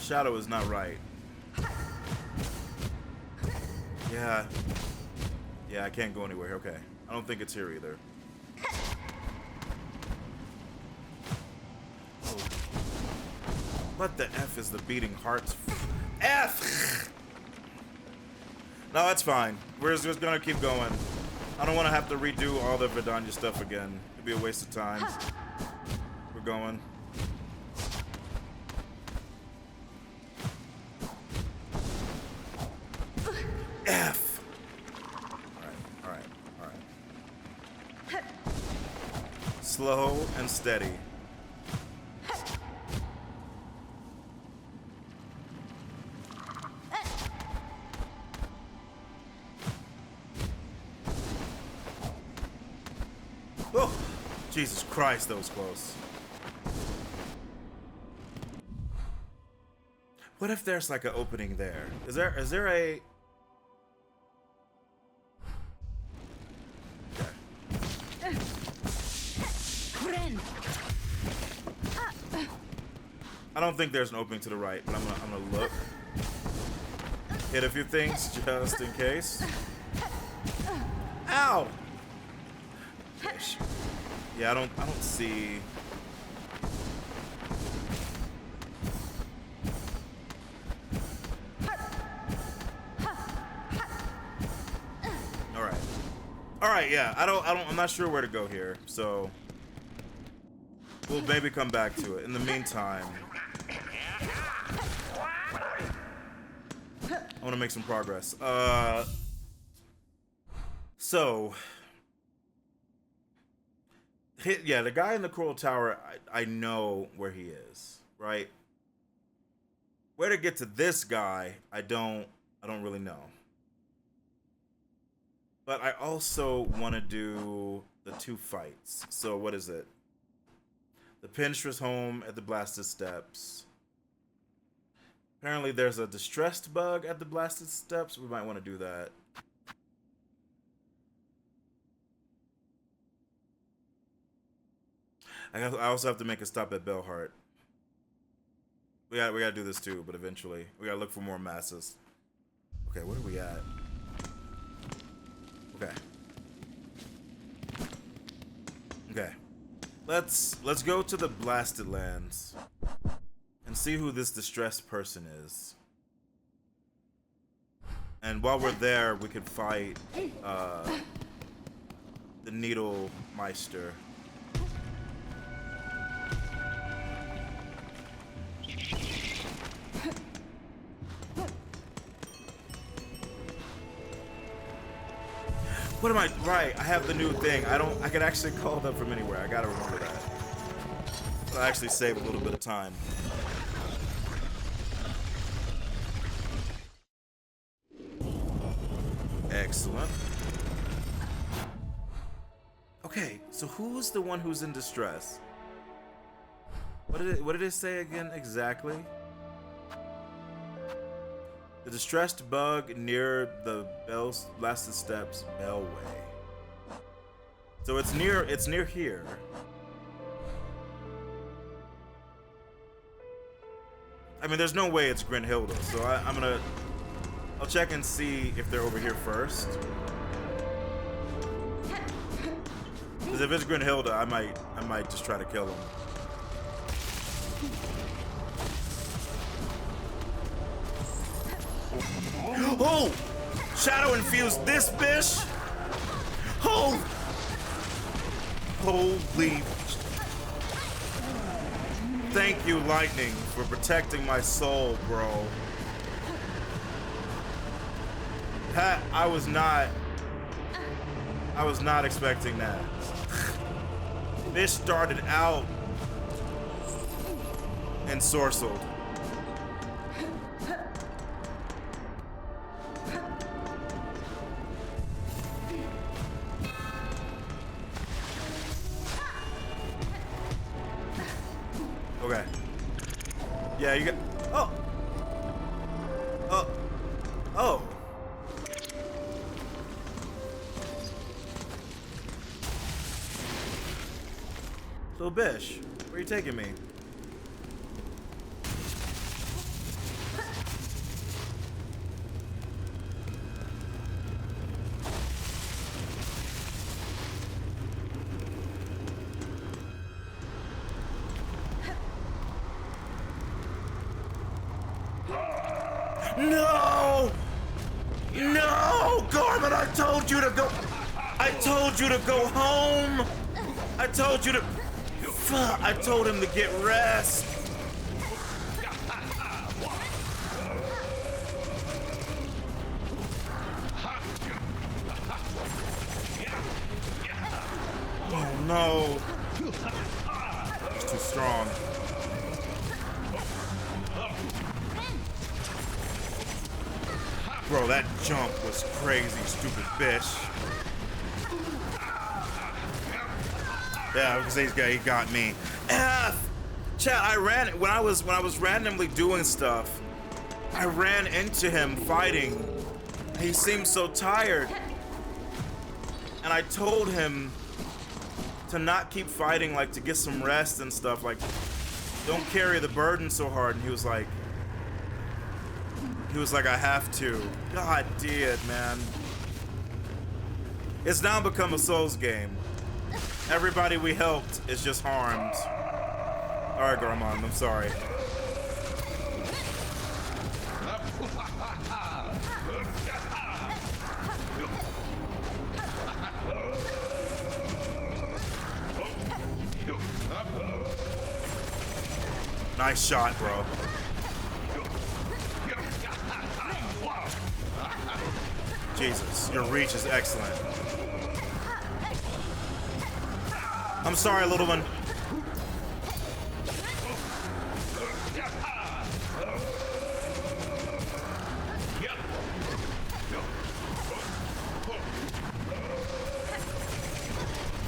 Speaker 1: Shadow is not right. Yeah. Yeah, I can't go anywhere. Okay. I don't think it's here either. Oh. What the F is the beating hearts? F! No, that's fine. We're just gonna keep going. I don't want to have to redo all the Vidania stuff again. It'd be a waste of time. We're going. F! Alright. Slow and steady. Oh, Jesus Christ, that was close. What if there's like an opening there? Is there a... Okay. I don't think there's an opening to the right, but I'm gonna look. Hit a few things just in case. Ow! Yeah, I don't see. All right, yeah. I'm not sure where to go here, so we'll maybe come back to it. In the meantime, I want to make some progress. So. Yeah, the guy in the Coral Tower, I know where he is, right? Where to get to this guy, I don't really know. But I also want to do the 2 fights. So what is it? The Pinstress home at the Blasted Steps. Apparently there's a distressed bug at the blasted steps. We might want to do that. I also have to make a stop at Bellheart. We gotta do this too, but eventually we gotta look for more masses. Okay, where are we at? Okay. Okay. Let's go to the Blasted Lands and see who this distressed person is. And while we're there, we could fight the Needle Meister. What am I? Right, I have the new thing. I can actually call them from anywhere. I gotta remember that. It'll actually save a little bit of time. Excellent. Okay, so who's the one who's in distress? What did it say again exactly? The distressed bug near the blasted steps Bellway. So it's near here. I mean, there's no way it's Grenhilda, so I'll check and see if they're over here first. Because if it's Grenhilda, I might just try to kill him. Oh! Shadow infused this bitch! Oh! Holy... Thank you, Lightning, for protecting my soul, bro. I was not expecting that. This started out ensorcelled. Okay. Yeah, you got... Oh! Oh! Oh! So, Bish, where are you taking me? No! No! Garmin, I told you to go... I told you to go home! I told you to... Fuck! I told him to get rest! Oh no! It's too strong. Bro, that jump was crazy, stupid bitch. Yeah, because he got me. F! Chat, I ran when I was randomly doing stuff. I ran into him fighting. He seemed so tired. And I told him to not keep fighting, like to get some rest and stuff, like don't carry the burden so hard. And he was like, I have to. God damn, man. It's now become a Souls game. Everybody we helped is just harmed. Alright, Garmon, I'm sorry. Nice shot, bro. Jesus, your reach is excellent. I'm sorry, little one.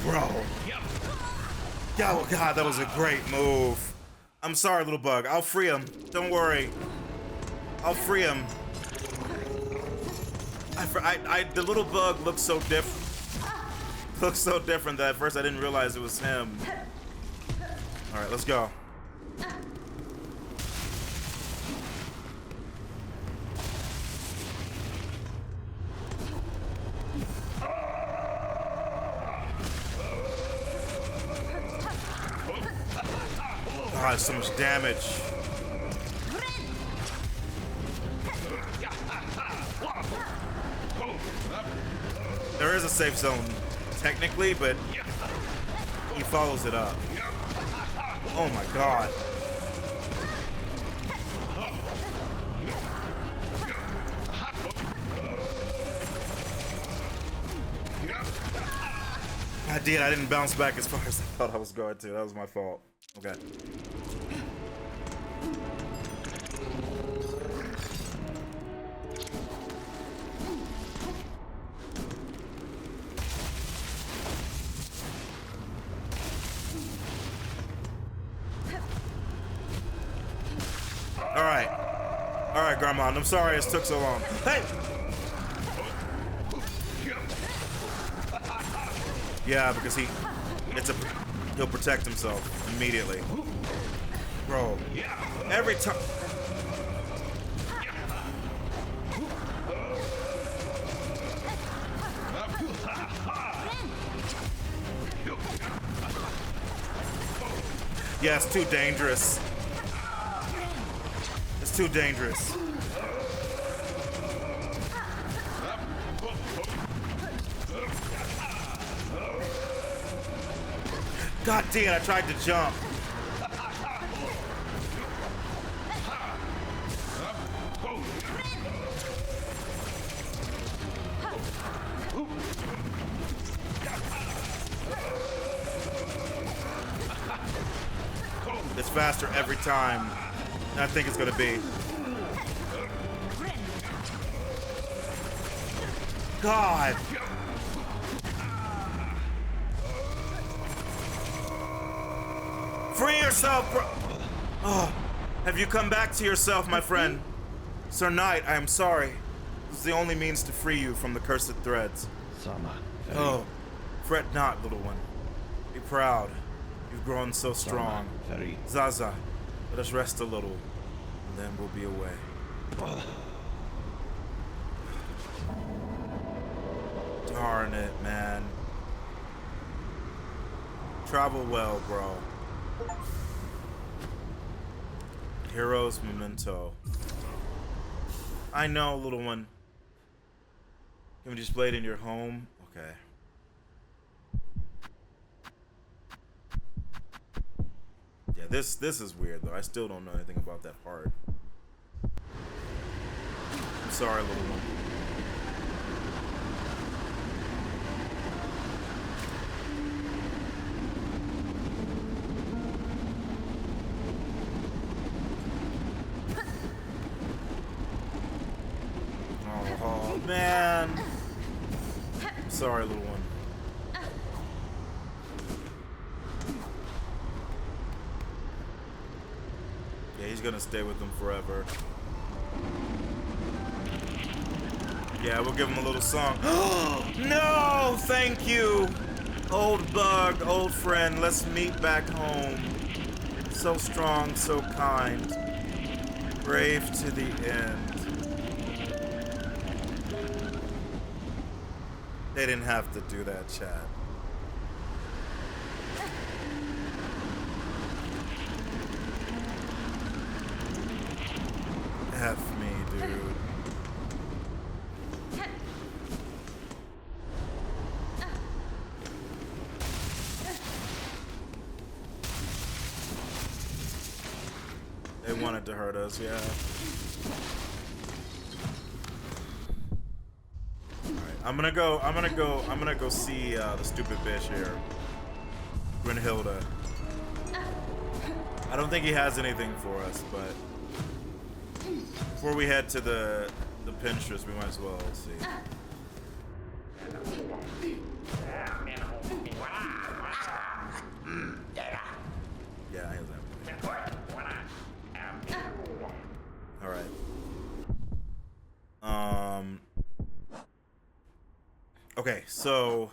Speaker 1: Bro. Oh God, that was a great move. I'm sorry, little bug. I'll free him. Don't worry. I'll free him. The little bug looks so different. Looks so different that at first I didn't realize it was him. All right, let's go. God, so much damage. There is a safe zone, technically, but he follows it up. Oh my god. I didn't bounce back as far as I thought I was going to. That was my fault. Okay. All right, Grandma. I'm sorry it took so long. Hey! Yeah, because he'll protect himself immediately. Bro, every time. Yeah, it's too dangerous. It's too dangerous. God damn, I tried to jump. It's faster every time. I think it's gonna be. God. Free yourself, bro. Oh, have you come back to yourself, my friend? Sir Knight, I am sorry. This is the only means to free you from the cursed threads. Oh, fret not, little one. Be proud. You've grown so strong. Zaza, let us rest a little, and then we'll be away. Darn it, man. Travel well, bro. Hero's memento. I know, little one. Can we display it in your home? Okay. Yeah, this is weird though. I still don't know anything about that part. I'm sorry, little one. Oh man. I'm sorry, little one. Yeah, he's gonna stay with them forever. Yeah, we'll give him a little song. No, thank you. Old bug, old friend, let's meet back home. So strong, so kind. Brave to the end. They didn't have to do that, chat. F me, dude. They wanted to hurt us, yeah. I'm gonna go see the stupid bitch here. Brynhilda. I don't think he has anything for us, but before we head to the Pinterest, we might as well see. Yeah, he has that. Alright. so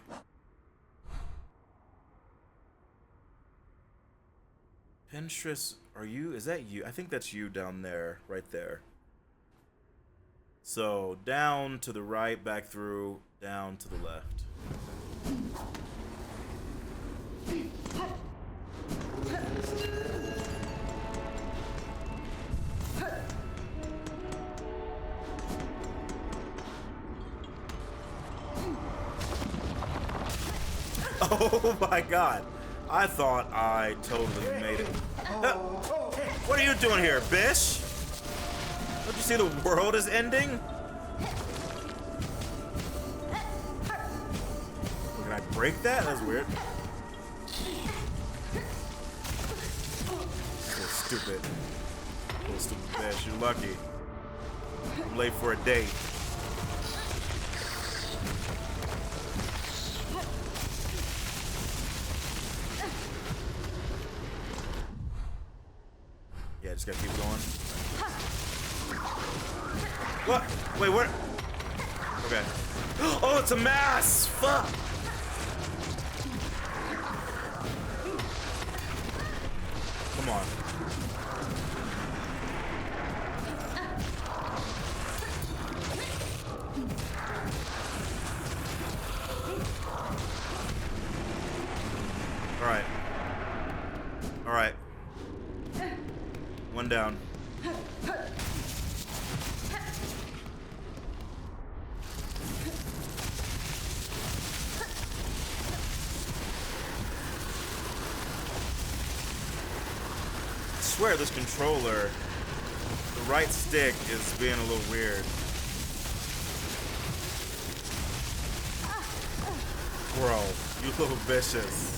Speaker 1: Pinterest, is that you? I think that's you down there, right there. So down to the right, back through, down to the left. Oh my god. I thought I totally made it. What are you doing here, bitch? Don't you see the world is ending? Can I break that? That's weird. So stupid. Little stupid bitch. You're lucky. I'm late for a date. Yeah, just gotta keep going. What? Wait, where? Okay. Oh, it's a mass! Fuck! Come on. Alright. Alright. One down. I swear this controller, the right stick is being a little weird. Bro, you little vicious.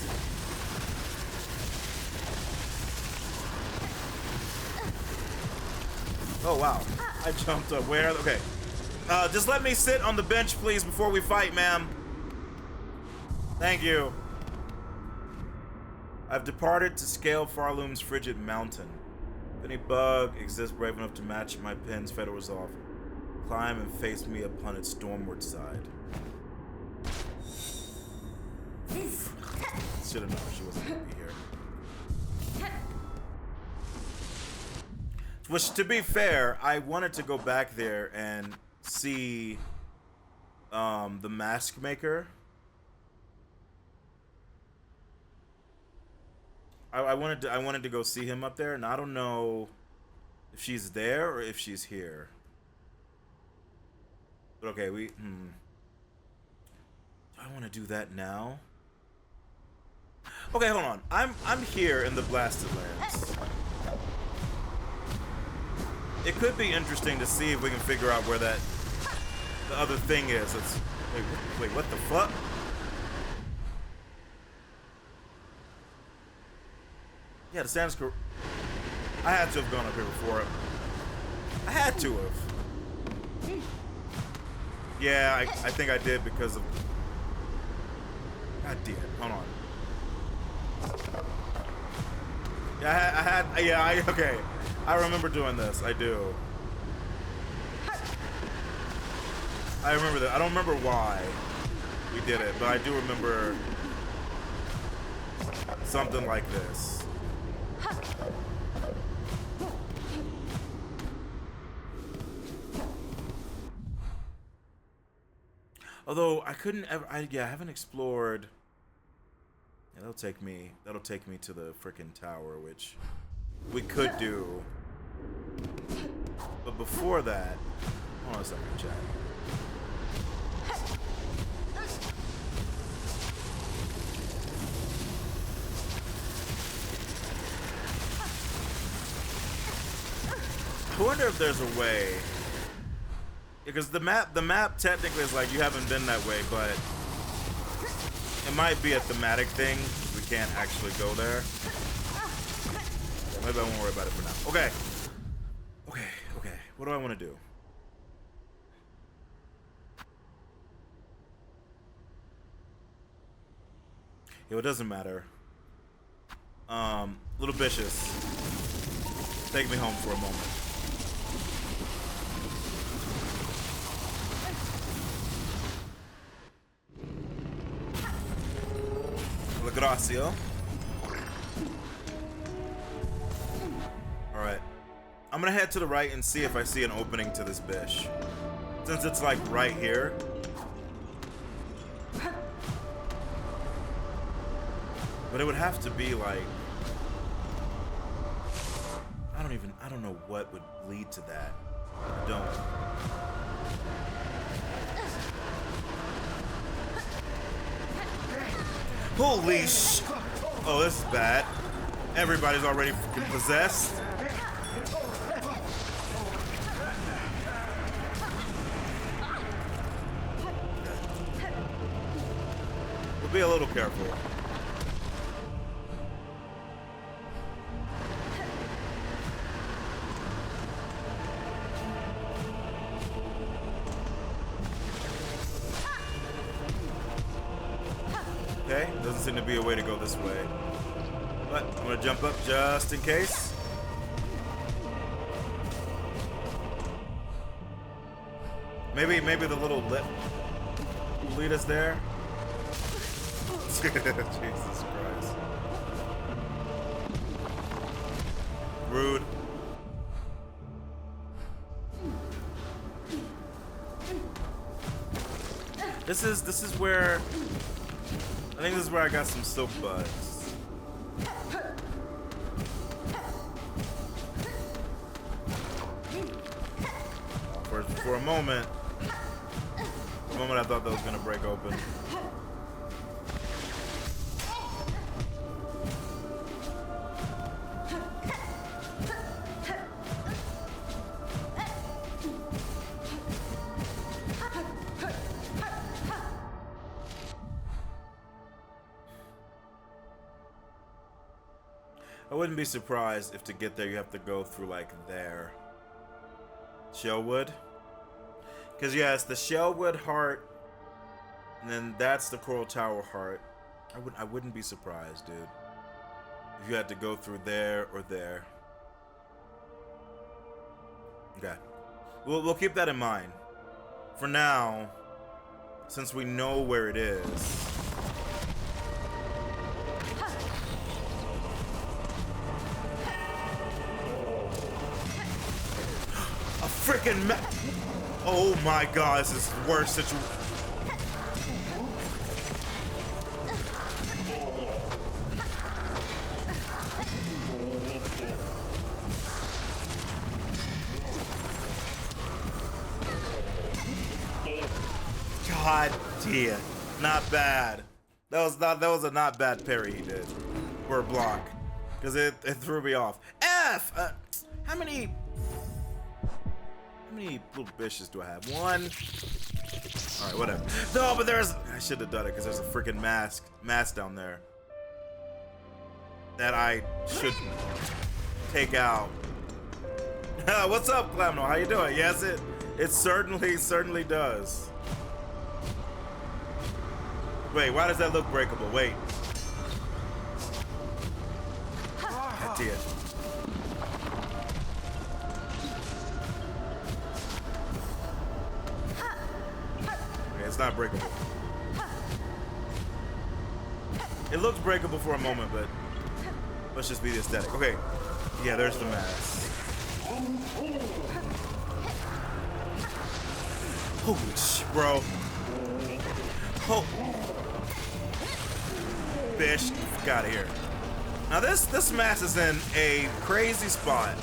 Speaker 1: Oh wow, I jumped up. Where? Okay. Just let me sit on the bench, please, before we fight, ma'am. Thank you. I've departed to scale Farloom's frigid mountain. If any bug exists brave enough to match my pen's fatal resolve, climb and face me upon its stormward side. Should have known she wasn't gonna be here. Which, to be fair, I wanted to go back there and see the mask maker. I wanted to go see him up there, and I don't know if she's there or if she's here. But okay, do I want to do that now? Okay, hold on. I'm here in the Blasted Lands. It could be interesting to see if we can figure out where the other thing is. Wait, what the fuck? Yeah, the Sanskrit. I had to have gone up here before. I had to have. Yeah, I think I did because of. God damn it. Hold on. Yeah, okay. I remember doing this. I do. I remember that. I don't remember why we did it, but I do remember something like this. Although I couldn't ever. I haven't explored. Yeah, that'll take me to the frickin' tower, which we could do. But before that, hold on a second, chat. I wonder if there's a way, because the map technically is like you haven't been that way, but it might be a thematic thing. We can't actually go there. Yeah, maybe I won't worry about it for now. Okay. What do I want to do? Yo, it doesn't matter. Little Vicious, take me home for a moment. Gracio. Alright. I'm gonna head to the right and see if I see an opening to this bish. Since it's like right here. But it would have to be like... I don't know what would lead to that. I don't. Holy sh... Oh, this is bad. Everybody's already freaking possessed. We'll be a little careful. Okay, doesn't seem to be a way to go this way. But I'm gonna jump up just in case. Maybe the little lip will lead us there. Jesus Christ. Rude. This is where I think this is where I got some silk buds. For a moment I thought that was gonna break open. I wouldn't be surprised if to get there you have to go through like there. Shellwood? Because yes, the Shellwood heart, and then that's the Coral Tower heart. I wouldn't be surprised, dude. If you had to go through there or there. Okay. We'll keep that in mind. For now, since we know where it is. A freaking oh my god, this is the worst situation. God dear, not bad. That was a not bad parry he did, or a block, because it threw me off. F. How many little bishes do I have? One. All right, whatever. No, but I should have done it because there's a freaking mask down there that I should take out. What's up, Glamno? How you doing? Yes, it certainly does. Wait, why does that look breakable? Wait. God damn. It's not breakable. It looks breakable for a moment, but let's just be the aesthetic. Okay. Yeah, there's the mask. Holy shit, bro. Oh. Bish, get out of here. Now this mask is in a crazy spot.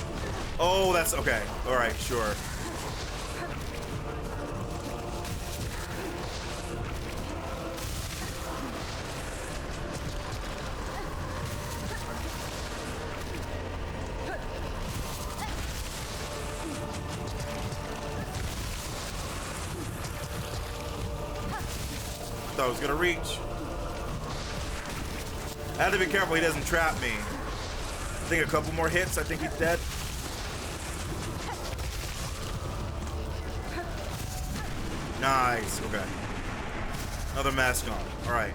Speaker 1: Oh, that's okay. All right, sure. Thought I was gonna reach. I have to be careful he doesn't trap me. I think a couple more hits, I think he's dead. Nice, okay. Another mask on, all right.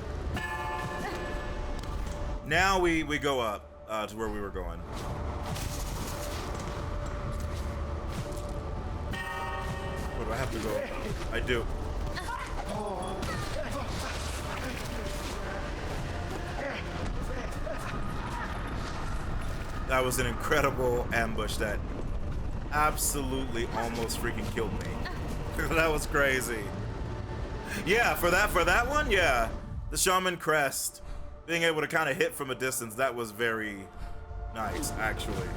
Speaker 1: Now we go up to where we were going. Where do I have to go? I do. That was an incredible ambush that absolutely almost freaking killed me. That was crazy. Yeah, for that one, yeah. The Shaman Crest, being able to kind of hit from a distance, that was very nice, actually.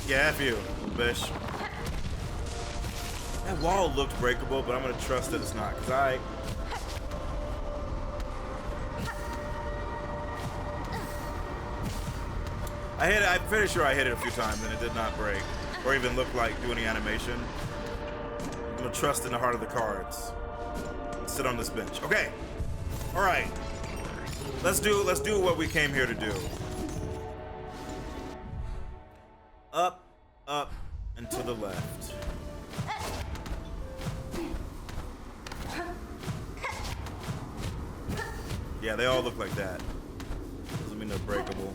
Speaker 1: Yeah, F you, bitch. That wall looked breakable, but I'm gonna trust that it's not, because I'm pretty sure I hit it a few times and it did not break, or even look like do any animation. I'm gonna trust in the heart of the cards. Sit on this bench. Okay. All right. Let's do what we came here to do. Up, up, and to the left. Yeah, they all look like that. Doesn't mean they're breakable.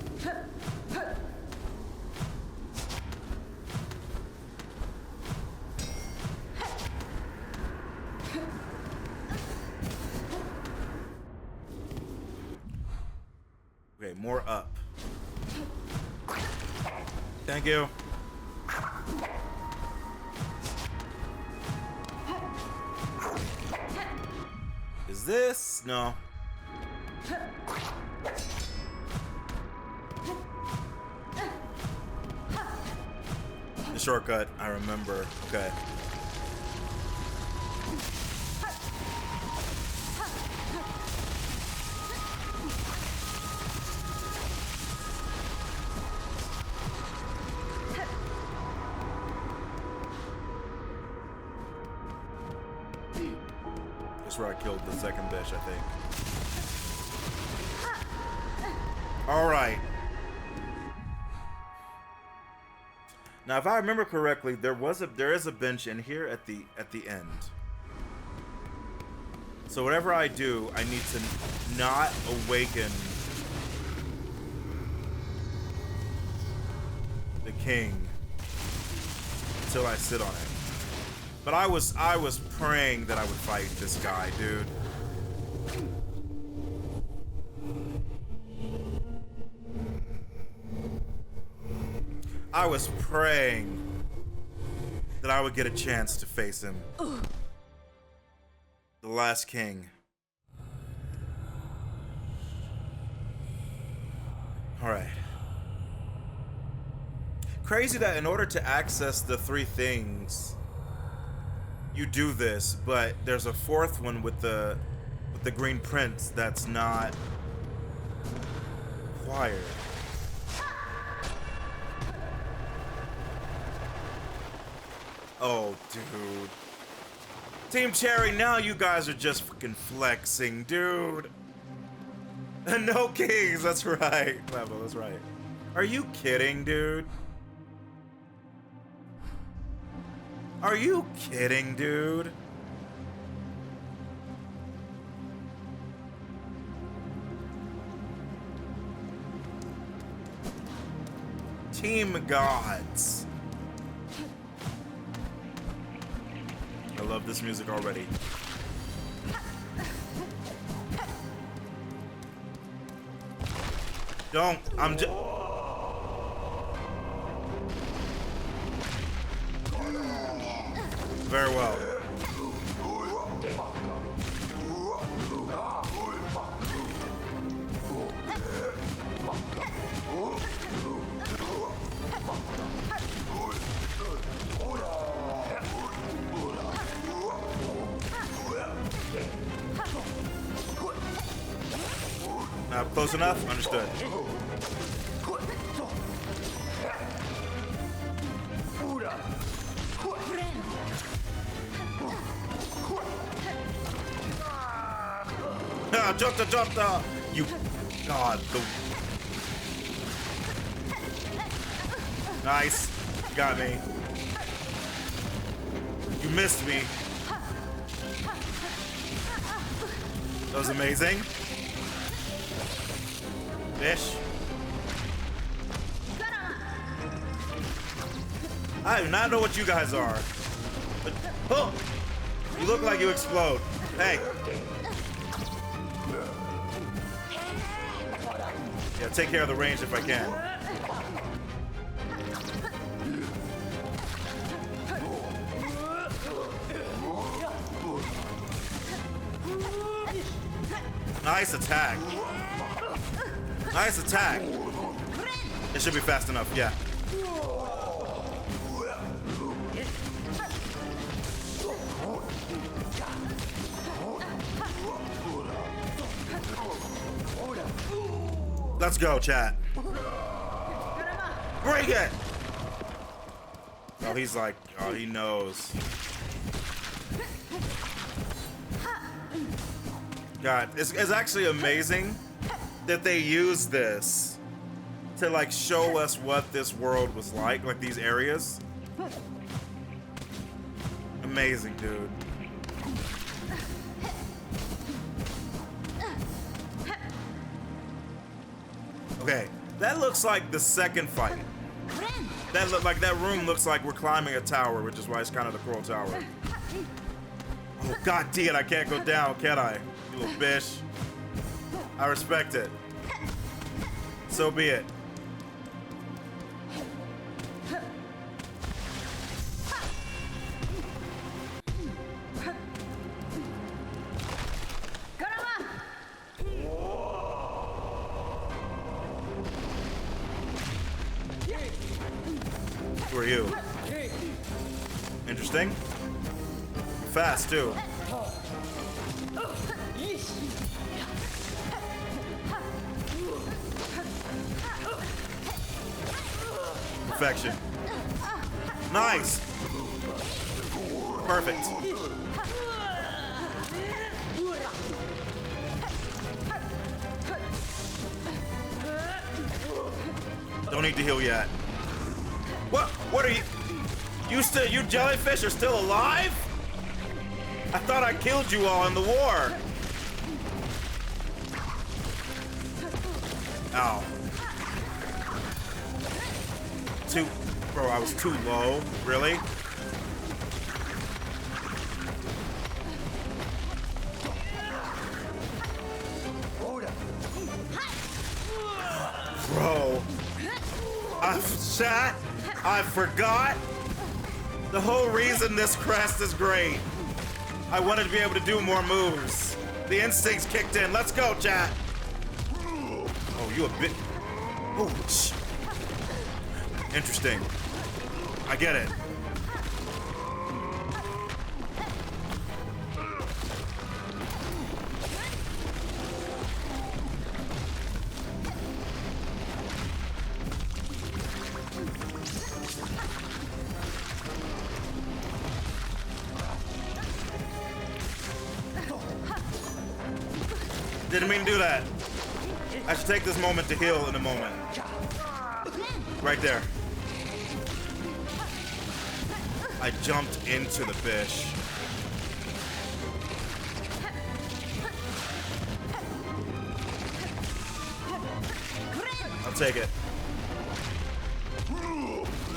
Speaker 1: Okay, more up. Thank you. Is this? No. The shortcut, I remember. Okay. That's where I killed the second bitch, I think. All right. Now, if I remember correctly, there is a bench in here at the end. So whatever I do, I need to not awaken the king until I sit on it. But I was praying that I would fight this guy, dude. I was praying that I would get a chance to face him. The last king. All right. Crazy that in order to access the three things, you do this, but there's a fourth one with the green prince that's not required. Oh, dude. Team Cherry, now you guys are just fucking flexing, dude. No kings, that's right. Level, that's right. Are you kidding, dude? Are you kidding, dude? Team Gods. I love this music already. Don't. I'm just. Very well. Close enough? Understood. Jota! You... God, the... Nice. Got me. You missed me. That was amazing. Fish. I do not know what you guys are. But, oh! You look like you explode. Hey. Yeah, take care of the range if I can. Nice attack. Nice attack. It should be fast enough, yeah. Let's go, chat. Bring it! Oh, he's like, oh, he knows. God, it's actually amazing that they use this to like show us what this world was like these areas. Amazing, dude. Okay, that looks like the second fight. That room looks like we're climbing a tower, which is why it's kind of the Coral Tower. Oh, God damn it, I can't go down, can I? You little bitch. I respect it. So be it. Who are you? Interesting. Fast, too. Perfection. Nice. Perfect. Don't need to heal yet. What are you? You jellyfish are still alive? I thought I killed you all in the war. Ow. Bro, I was too low. Really? Bro. I forgot. The whole reason this crest is great. I wanted to be able to do more moves. The instincts kicked in. Let's go, chat. Oh, you a bit. Oh, interesting. I get it. Didn't mean to do that. I should take this moment to heal in a moment. Right there. I jumped into the fish. I'll take it.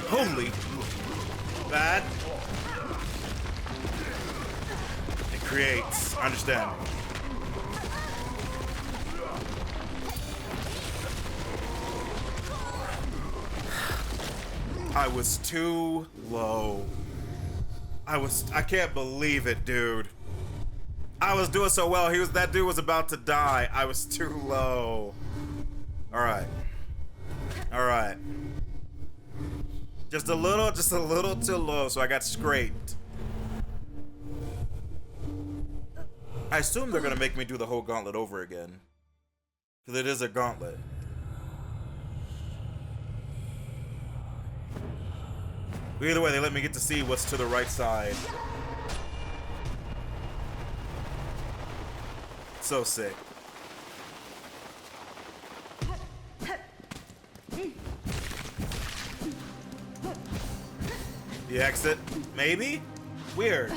Speaker 1: Holy. Bad. It creates. I understand. I was too low. I can't believe it, dude. I was doing so well. That dude was about to die. I was too low. All right. All right. Just a little too low, so I got scraped. I assume they're gonna make me do the whole gauntlet over again. Because it is a gauntlet. Either way, they let me get to see what's to the right side. So sick. The exit? Maybe? Weird.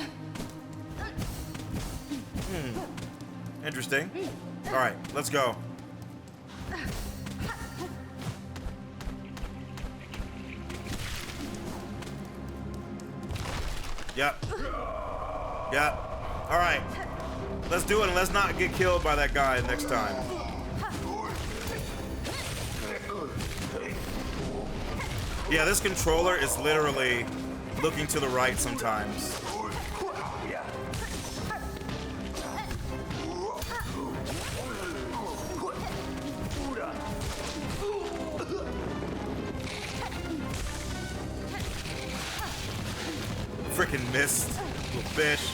Speaker 1: Interesting. Alright, let's go. Yep. Yep. All right. Let's do it and let's not get killed by that guy next time. Yeah, this controller is literally looking to the right sometimes. Freaking missed, little fish.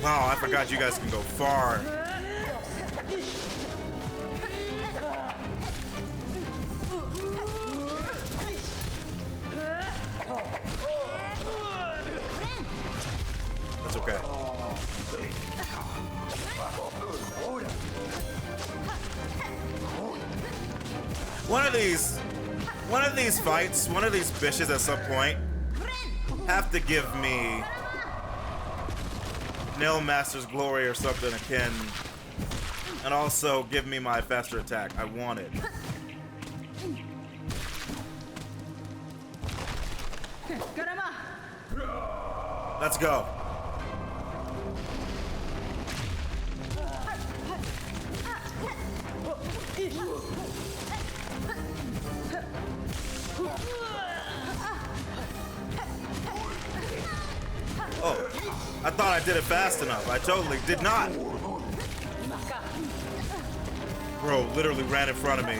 Speaker 1: Wow, I forgot you guys can go far. That's okay. One of these fights, one of these fishes at some point have to give me Nail Master's Glory or something akin, and also give me my faster attack. I want it. Let's go. Oh, I thought I did it fast enough. I totally did not. Bro literally ran in front of me.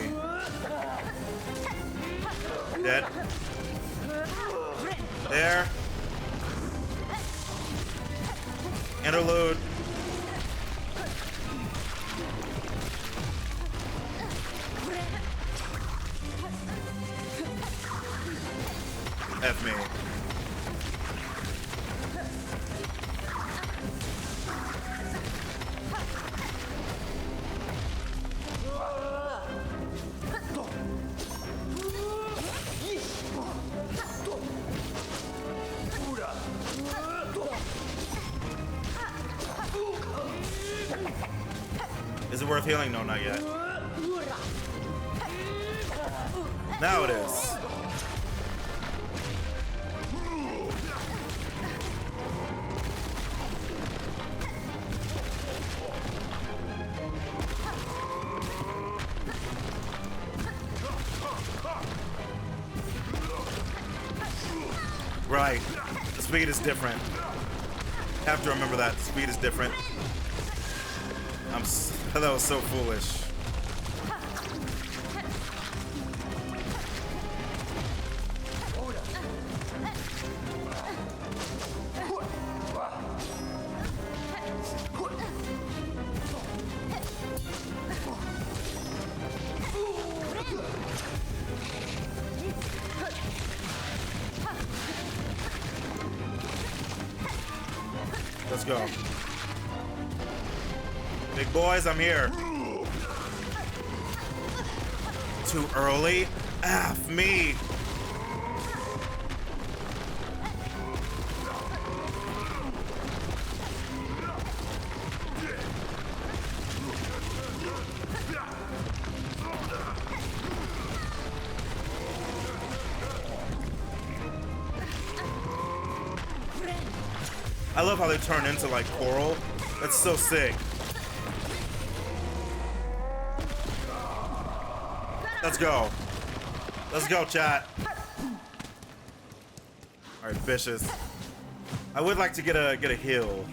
Speaker 1: Dead. There. Interlude. F me. Is it worth healing? No, not yet. Now it is. Right. The speed is different. Have to remember that. The speed is different. That was so foolish. Let's go. Big boys, I'm here. Too early? F me. I love how they turn into like coral. That's so sick. Let's go. Let's go, chat. All right, vicious. I would like to get a heal.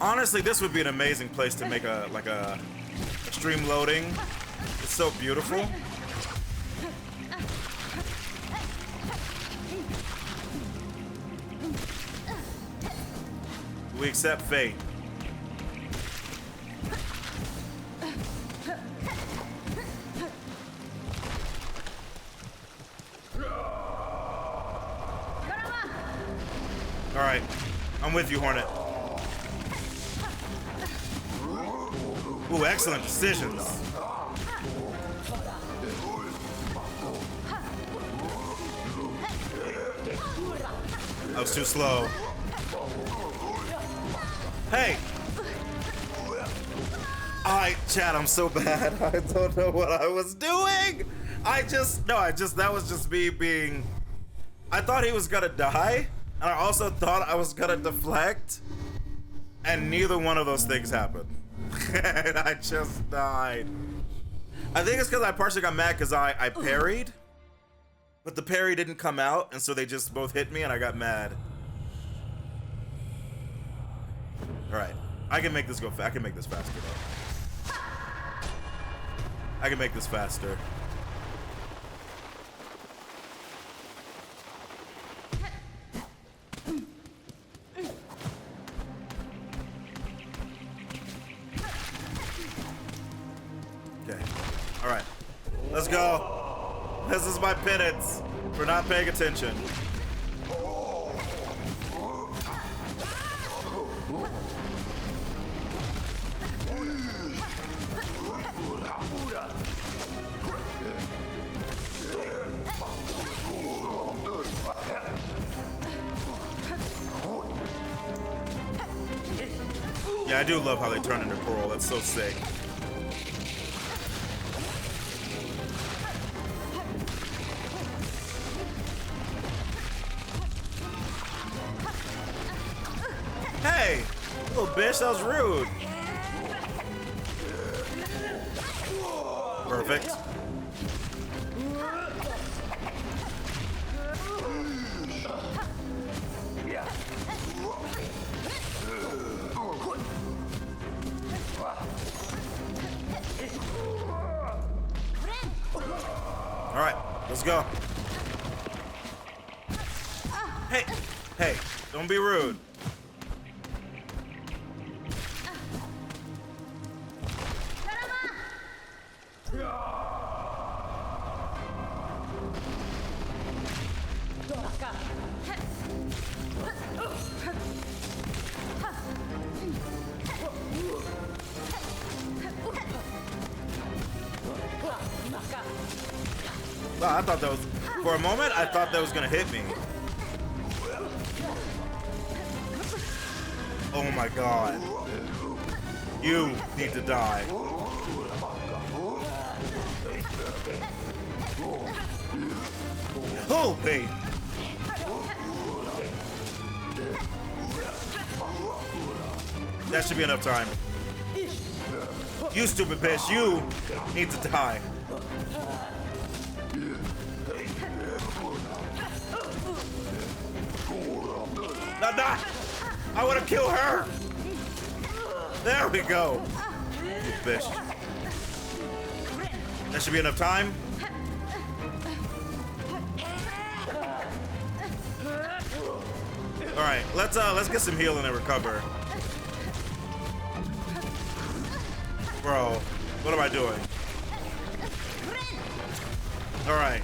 Speaker 1: Honestly, this would be an amazing place to make a stream loading. It's so beautiful. We accept fate. All right, I'm with you, Hornet. Ooh, excellent decisions. I was too slow. Hey! Chad, I'm so bad. I don't know what I was doing. That was just me being, I thought he was gonna die. And I also thought I was gonna deflect. And neither one of those things happened. And I just died. I think it's because I partially got mad because I parried. But the parry didn't come out, and so they just both hit me and I got mad. Alright. I can make this go I can make this faster though. I can make this faster. Okay. Alright. Let's go. This is my penance for not paying attention. Yeah, I do love how they turn into coral. That's so sick. Hey, little bitch, that was rude. Perfect. All right, let's go. Hey, don't be rude. Wow, I thought that was, for a moment, I thought that was gonna hit me. Oh my god. You need to die. Oh, babe. That should be enough time. You stupid bitch, you need to die. No, I want to kill her. There we go. You bitch. That should be enough time. All right, let's get some healing and recover. Bro, what am I doing? All right.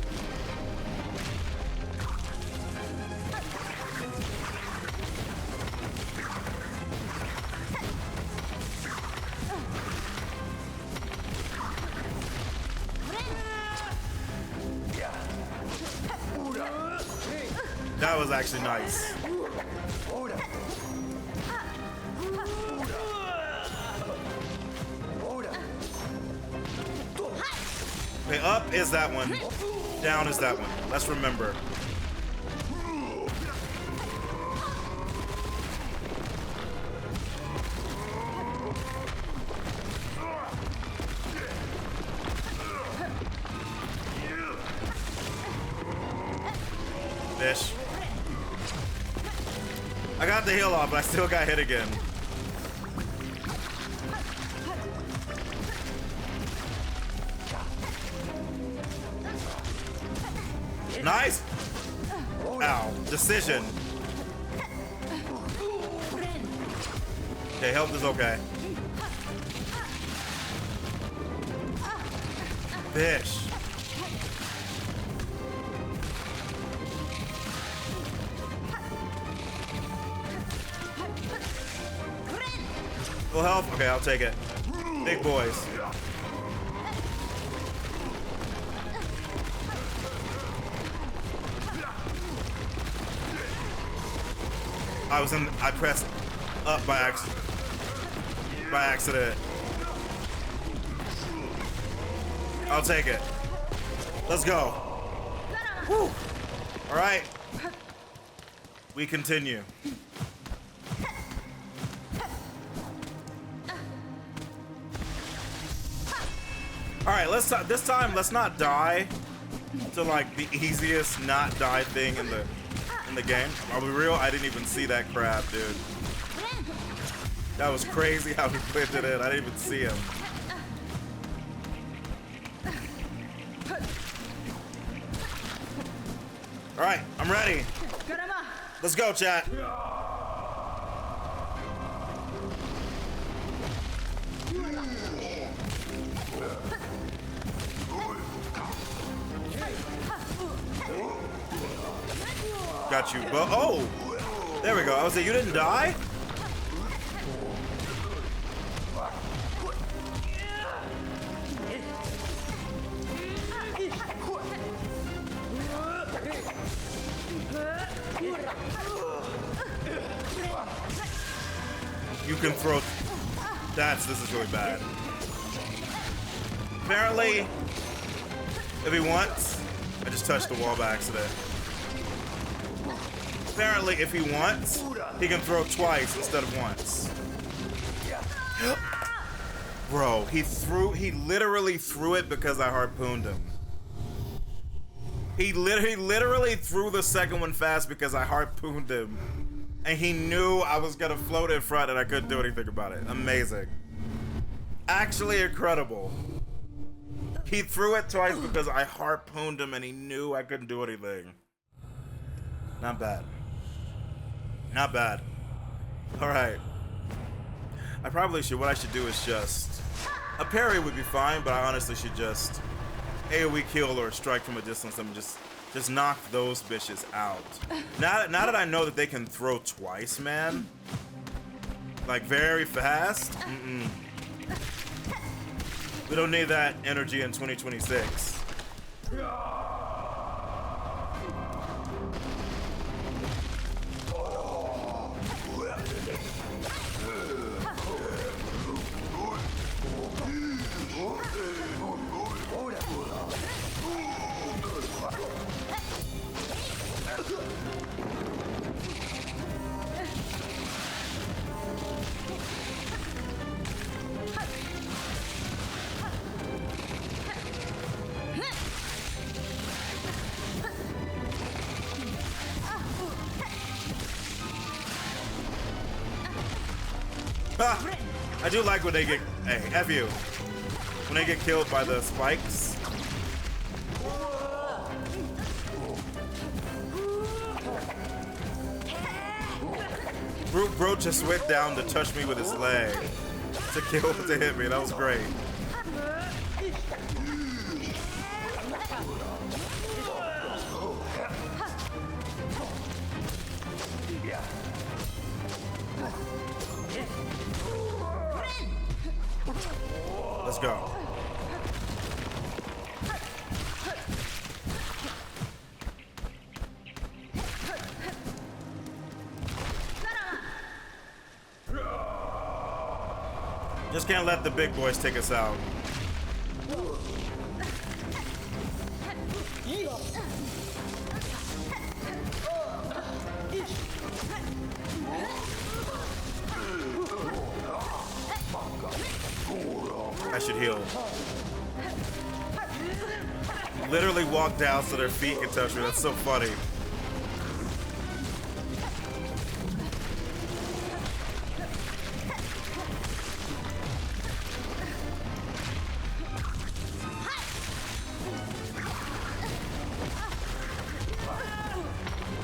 Speaker 1: That was actually nice. Okay, up is that one. Down is that one. Let's remember. Fish. I got the heal off, but I still got hit again. Nice. Ow. Decision. Okay, health is okay. Fish. Full health? Okay, I'll take it. Big boys. I pressed up by accident. I'll take it. Let's go. Woo. All right. We continue. All right, this time let's not die to like the easiest not die thing in the game. Are we real? I didn't even see that crab, dude. That was crazy how he flipped it in. I didn't even see him. All right, I'm ready. Let's go, chat. Got you, but oh, there we go. I was like, you didn't die? You can throw. This is really bad. Apparently, if he wants, I just touched the wall by accident. Apparently, if he wants, he can throw twice instead of once. Bro, he literally threw it because I harpooned him. He literally threw the second one fast because I harpooned him. And he knew I was gonna float in front and I couldn't do anything about it. Amazing. Actually incredible. He threw it twice because I harpooned him and he knew I couldn't do anything. Not bad. Not bad. Alright. I probably should, what I should do is just, a parry would be fine, but I honestly should just AoE kill or strike from a distance and just knock those bitches out. Now that I know that they can throw twice, man, like very fast, we don't need that energy in 2026. I do like when they get, hey, F you, when they get killed by the spikes. Bro just went down to touch me with his leg to hit me. That was great. Let's go. Just can't let the big boys take us out. I should heal. Literally walk down so their feet can touch me. That's so funny.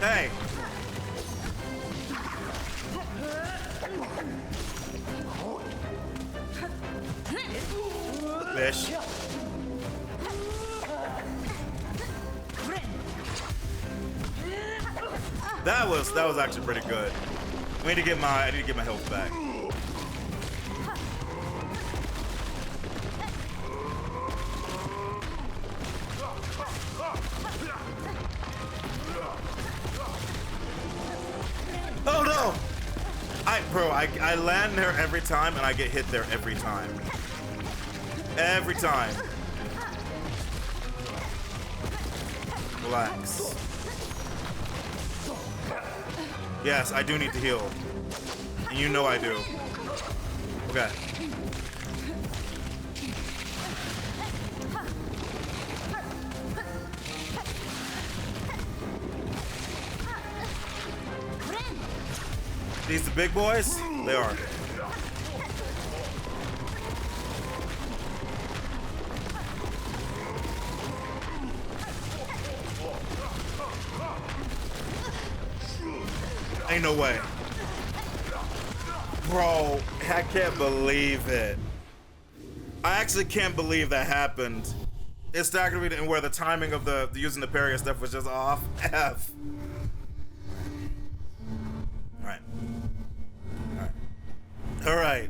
Speaker 1: Hey. Fish. That was actually pretty good. I need to get my health back. I land there every time and I get hit there every time. Every time. Relax. Yes, I do need to heal. And you know I do. Okay. These the big boys? They are. Ain't no way. Bro, I can't believe it. I actually can't believe that happened. It's aggravating where the timing of the using the parry and stuff was just off. F. Alright. Alright.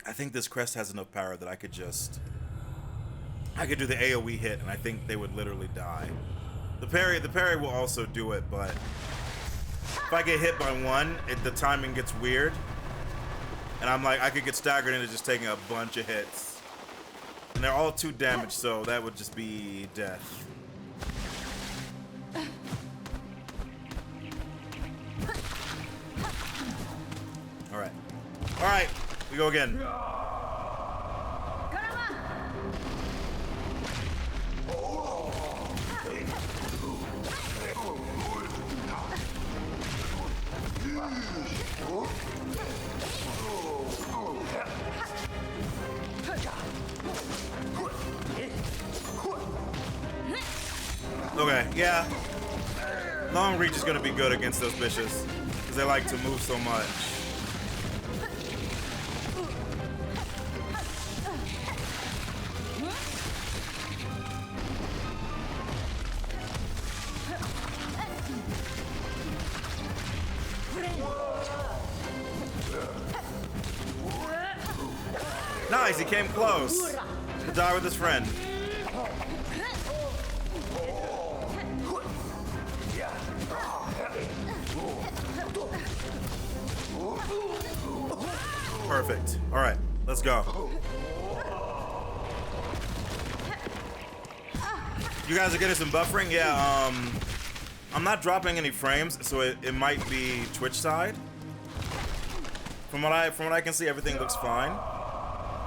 Speaker 1: I think this crest has enough power that I could do the AoE hit and I think they would literally die. The parry will also do it, but if I get hit by one, the timing gets weird. And I'm like, I could get staggered into just taking a bunch of hits. And they're all 2 damage, so that would just be death. Alright. Alright, we go again. Okay, yeah. Long reach is gonna be good against those bitches because they like to move so much. Nice, he came close to die with his friend. Perfect. All right, let's go. You guys are getting some buffering? Yeah, I'm not dropping any frames, so it might be Twitch side. From what I can see, everything looks fine.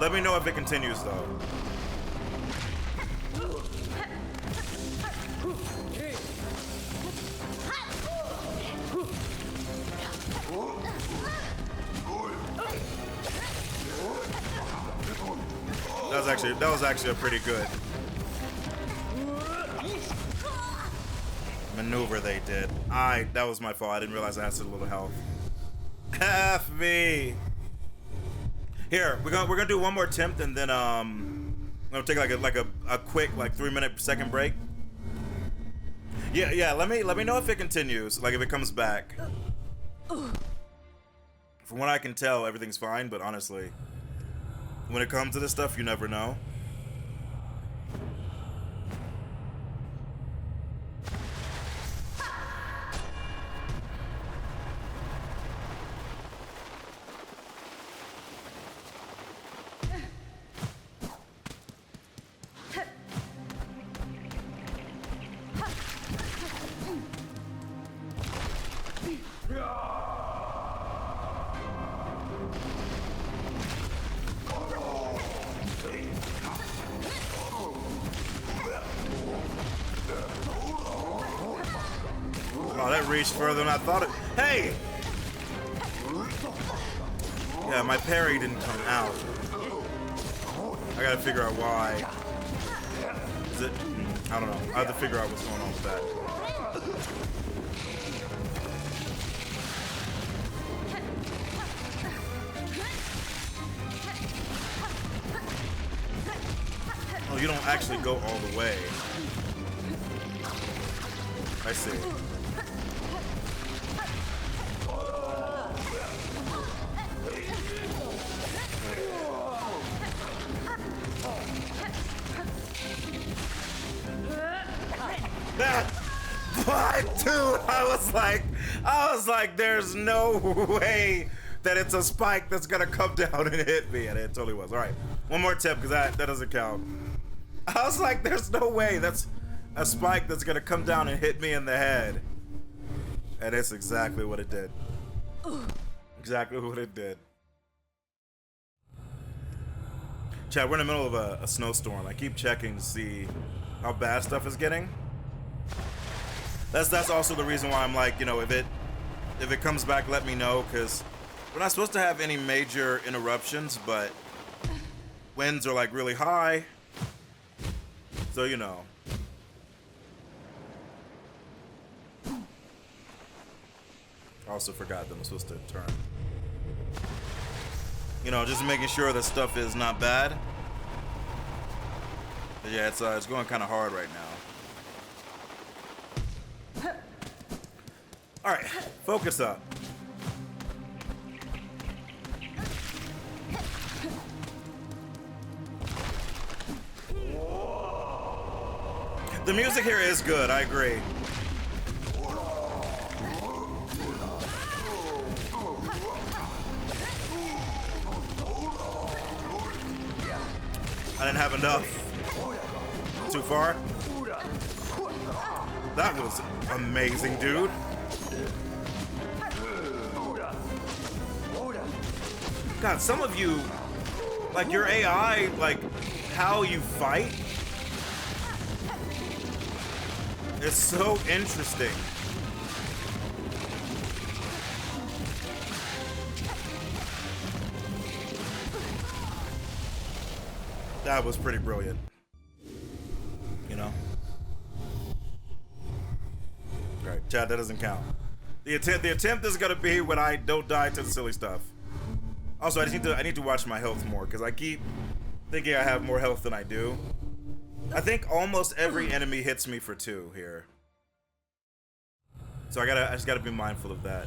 Speaker 1: Let me know if it continues though. That was actually a pretty good maneuver they did. That was my fault. I didn't realize I had such a little health. F me. Here, we're gonna do one more attempt and then I'm gonna take like a quick 3-minute break. Yeah. Let me know if it continues, like if it comes back. From what I can tell, everything's fine, but honestly, when it comes to this stuff, you never know. Oh, that reached further than I thought it. Hey! Yeah, my parry didn't come out. I gotta figure out why. Is it? I don't know. I have to figure out what's going on with that. Oh, you don't actually go all the way. I see. What, dude? I was like, there's no way that it's a spike that's gonna come down and hit me, and it totally was. All right, one more tip, because that doesn't count. I was like, there's no way that's a spike that's gonna come down and hit me in the head, and it's exactly what it did. Exactly what it did. Chad, we're in the middle of a snowstorm. I keep checking to see how bad stuff is getting. That's also the reason why I'm like, you know, if it comes back, let me know, because we're not supposed to have any major interruptions, but winds are like really high, so you know. I also forgot that I'm supposed to turn. You know, just making sure that stuff is not bad. But yeah, it's going kind of hard right now. All right, focus up. The music here is good, I agree. I didn't have enough. Too far? That was amazing, dude. God, some of you, like your AI, like how you fight, is so interesting. That was pretty brilliant. You know? Alright, Chad, that doesn't count. The attempt is gonna be when I don't die to the silly stuff. Also, I need to watch my health more, because I keep thinking I have more health than I do. I think almost every enemy hits me for 2 here. So I just gotta be mindful of that.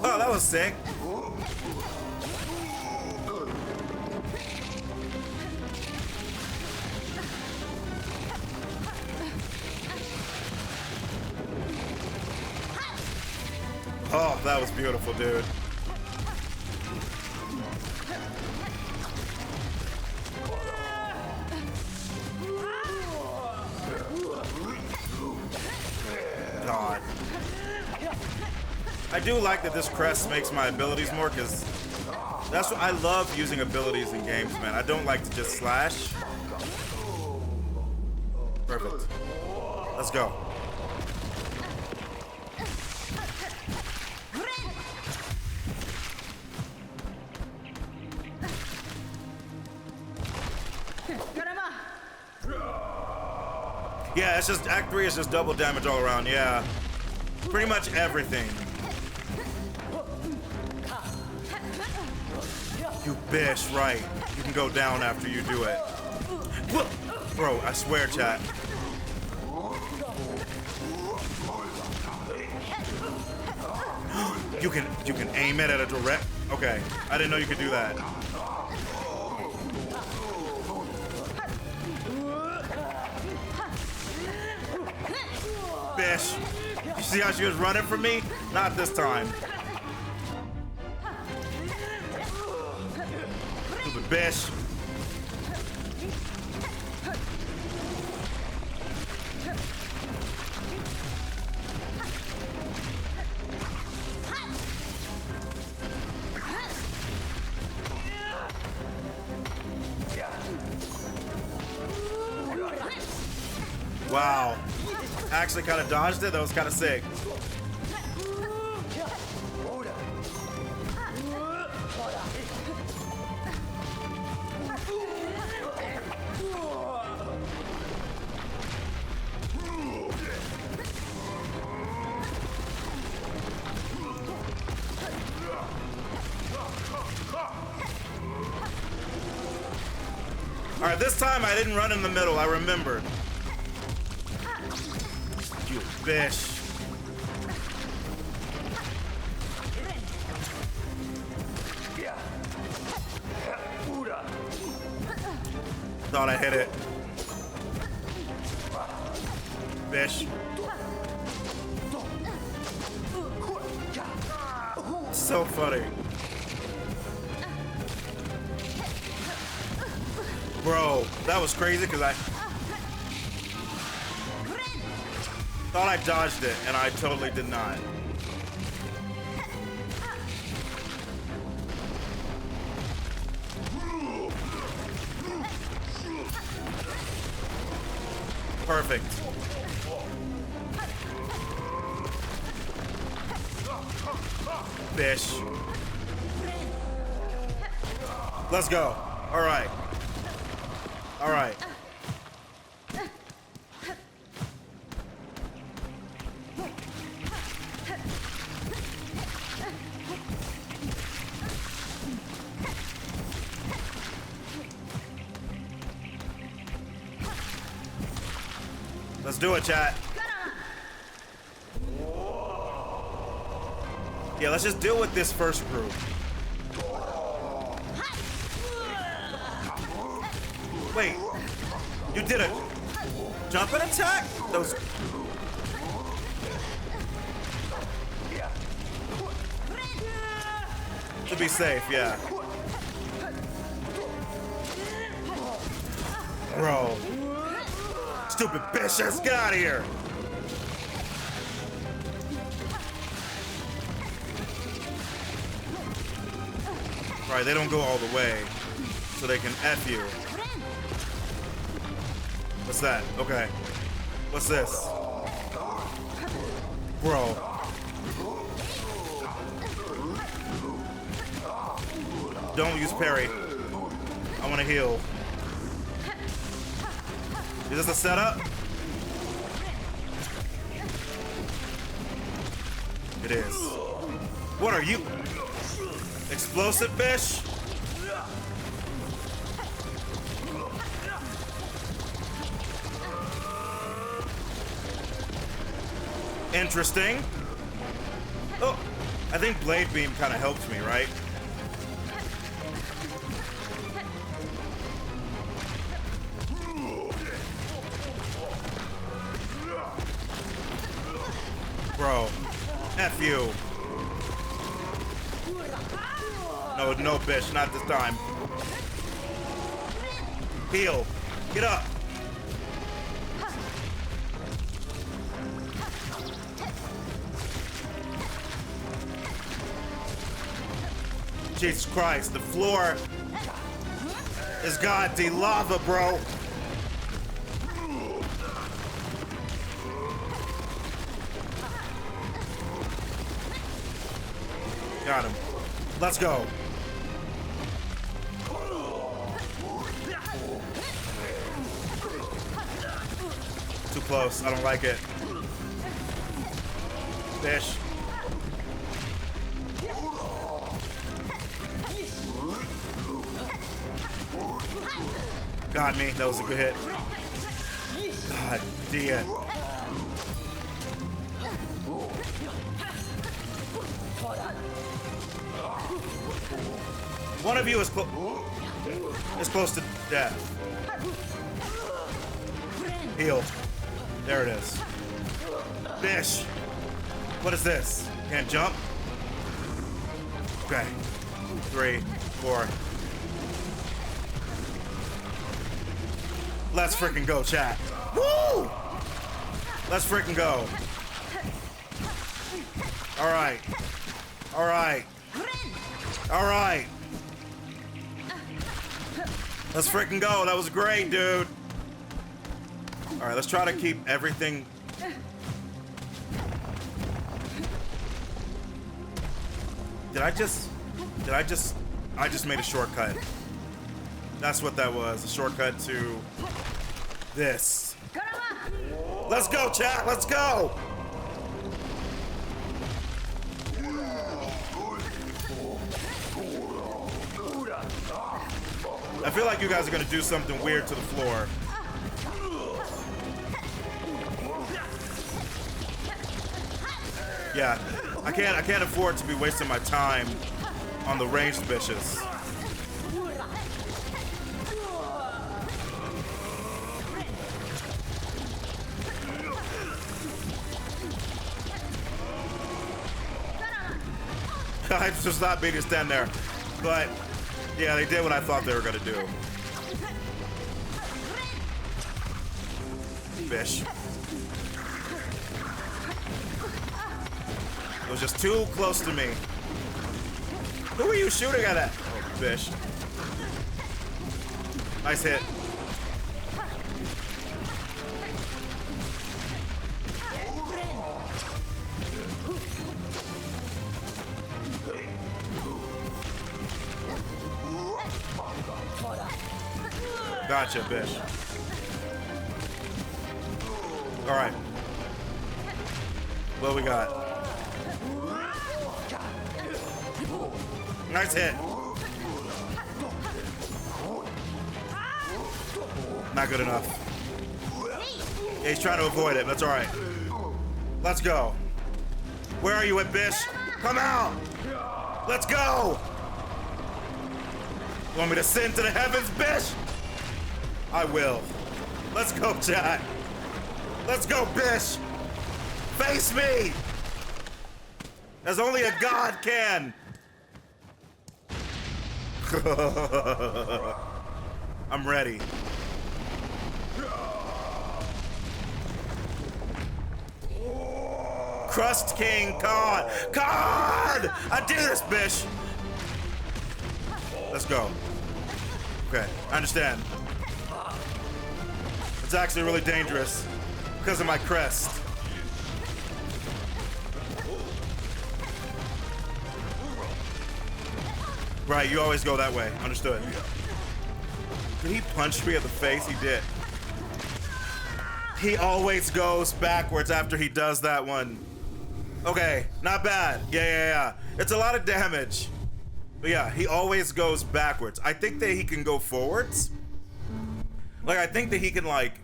Speaker 1: Oh, that was sick. Oh, that was beautiful, dude. God. I do like that this crest makes my abilities more, because that's what I love using abilities in games, man. I don't like to just slash. Perfect. Let's go. Yeah, it's just Act 3 is just double damage all around. Yeah, pretty much everything. You bitch, right. You can go down after you do it. Bro, I swear, chat. You can aim it at a direct. Okay, I didn't know you could do that. Bitch. You see how she was running from me? Not this time. Stupid bitch. Wow. Actually kind of dodged it. That was kind of sick. All right, this time I didn't run in the middle. I remembered. You bitch. Thought I hit it. Bitch. So funny. Bro, that was crazy because I thought I dodged it and I totally did not. Perfect. Fish. Let's go. All right. All right. Let's do it, chat. Yeah, let's just deal with this first group. Wait, you did a jumping attack? Those. To be safe, yeah. Bro. Stupid bitch, let's get out of here. Right, they don't go all the way, so they can F you. What's that? Okay. What's this? Bro. Don't use parry. I want to heal. Is this a setup? It is. What are you? Explosive fish? Interesting. Oh, I think Blade Beam kind of helped me, right? Bro, F you. No, bitch, not this time. Heal. Get up. Jesus Christ, the floor is goddamn lava, bro. Got him. Let's go. Too close. I don't like it. Fish. Got me. That was a good hit. God damn. One of you is close to death. Heal. There it is. Fish. What is this? Can't jump? Okay. 3, 4. Let's freaking go, chat. Woo! Let's freaking go. All right. All right. All right. Let's freaking go. That was great, dude. All right, let's try to keep everything. I just made a shortcut. That's what that was, a shortcut to this. Let's go, chat, let's go. I feel like you guys are gonna do something weird to the floor. Yeah, I can't afford to be wasting my time on the ranged bitches. I just not being to stand there, but yeah, they did what I thought they were gonna do. Bish. It was just too close to me. Who are you shooting at? Oh, Bish. Nice hit. Gotcha, Bish. All right. What we got? Nice hit. Not good enough. Yeah, he's trying to avoid it. That's all right. Let's go. Where are you at, Bish? Come out. Let's go. You want me to send to the heavens, Bish? I will. Let's go, chat. Let's go, Bish. Face me. As only a god can. I'm ready. Crust King, God. God! I do this, Bish. Let's go. Okay, I understand. It's actually really dangerous because of my crest. Right, you always go that way. Understood. Did he punch me at the face? He did. He always goes backwards after he does that one. Okay, not bad. Yeah. It's a lot of damage. But yeah, he always goes backwards. I think that he can go forwards. Like, I think that he can, like,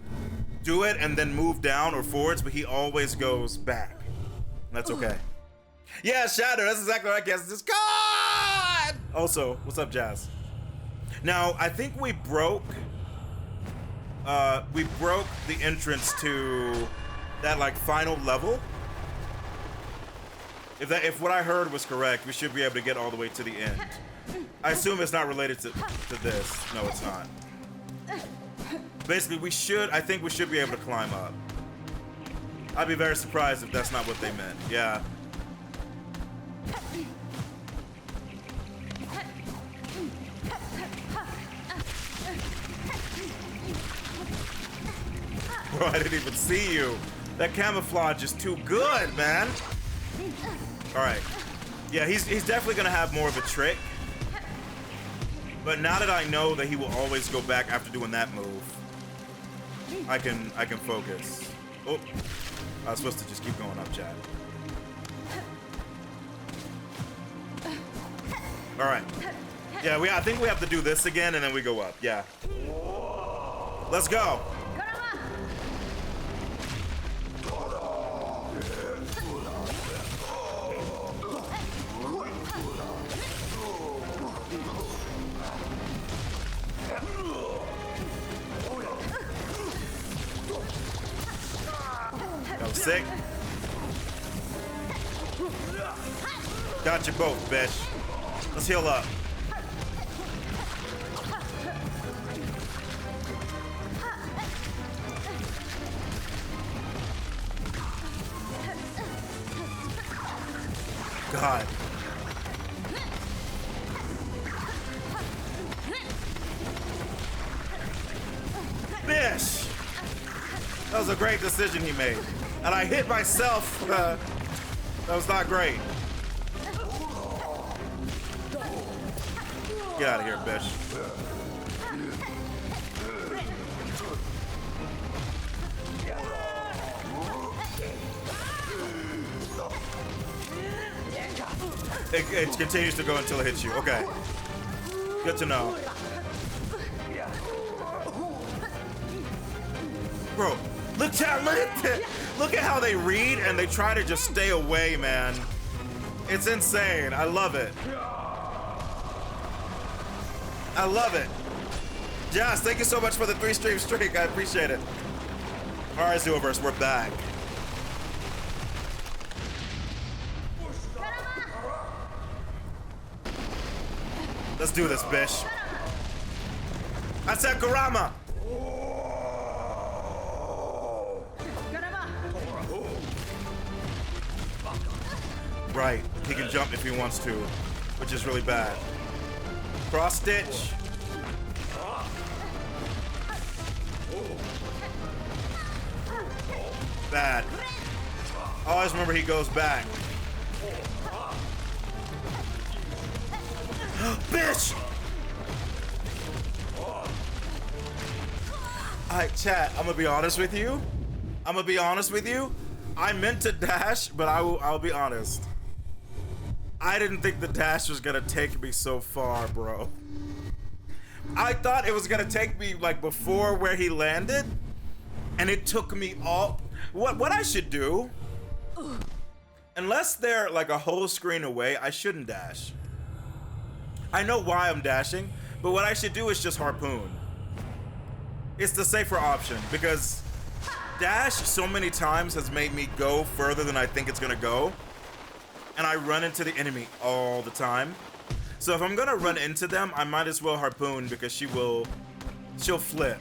Speaker 1: do it and then move down or forwards, but he always goes back. That's okay. Yeah, Shadow, that's exactly what I guess. It's God! Also, what's up, Jazz? Now, I think we broke the entrance to that, like, final level. If what I heard was correct, we should be able to get all the way to the end. I assume it's not related to this. No, it's not. Basically, I think we should be able to climb up. I'd be very surprised if that's not what they meant. Yeah. Bro, I didn't even see you. That camouflage is too good, man. All right. Yeah, he's definitely gonna have more of a trick. But now that I know that he will always go back after doing that move, I can focus. Oh, I was supposed to just keep going up, chat. All right. Yeah, I think we have to do this again and then we go up. Yeah. Let's go. That was sick. Got you both, bitch. Let's heal up. God. Bish! That was a great decision he made. And I hit myself. That was not great. Get out of here, Bish. It continues to go until it hits you. Okay. Good to know. Bro, look at how they read and they try to just stay away, man. It's insane. I love it. I love it. Josh, thank you so much for the 3-stream streak. I appreciate it. All right, Zooverse, we're back. Let's do this, bish. I said Kurama. Right, he can jump if he wants to, which is really bad. Cross stitch. Bad. Always remember he goes back. Bitch! Alright, chat, I'm gonna be honest with you. I meant to dash, but I'll be honest. I didn't think the dash was gonna take me so far, bro. I thought it was gonna take me like before where he landed, and it took me all. What I should do, unless they're like a whole screen away, I shouldn't dash. I know why I'm dashing, but what I should do is just harpoon. It's the safer option because dash so many times has made me go further than I think it's gonna go. And I run into the enemy all the time. So if I'm gonna run into them, I might as well harpoon because she'll flip,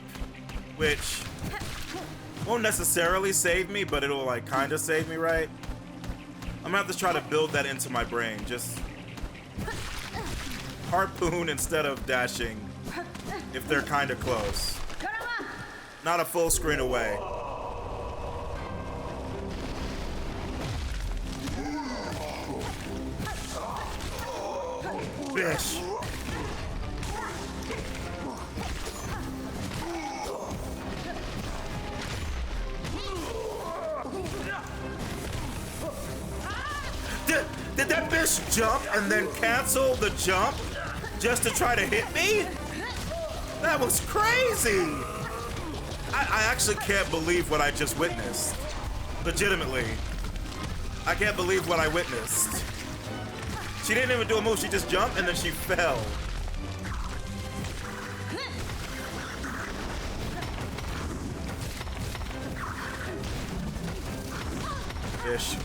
Speaker 1: which won't necessarily save me, but it'll like kind of save me, right? I'm gonna have to try to build that into my brain. Just harpoon instead of dashing if they're kind of close. Not a full screen away. Bish. Did that bish jump and then cancel the jump just to try to hit me? That was crazy. I actually can't believe what I just witnessed. Legitimately. I can't believe what I witnessed. She didn't even do a move, she just jumped and then she fell. Ish.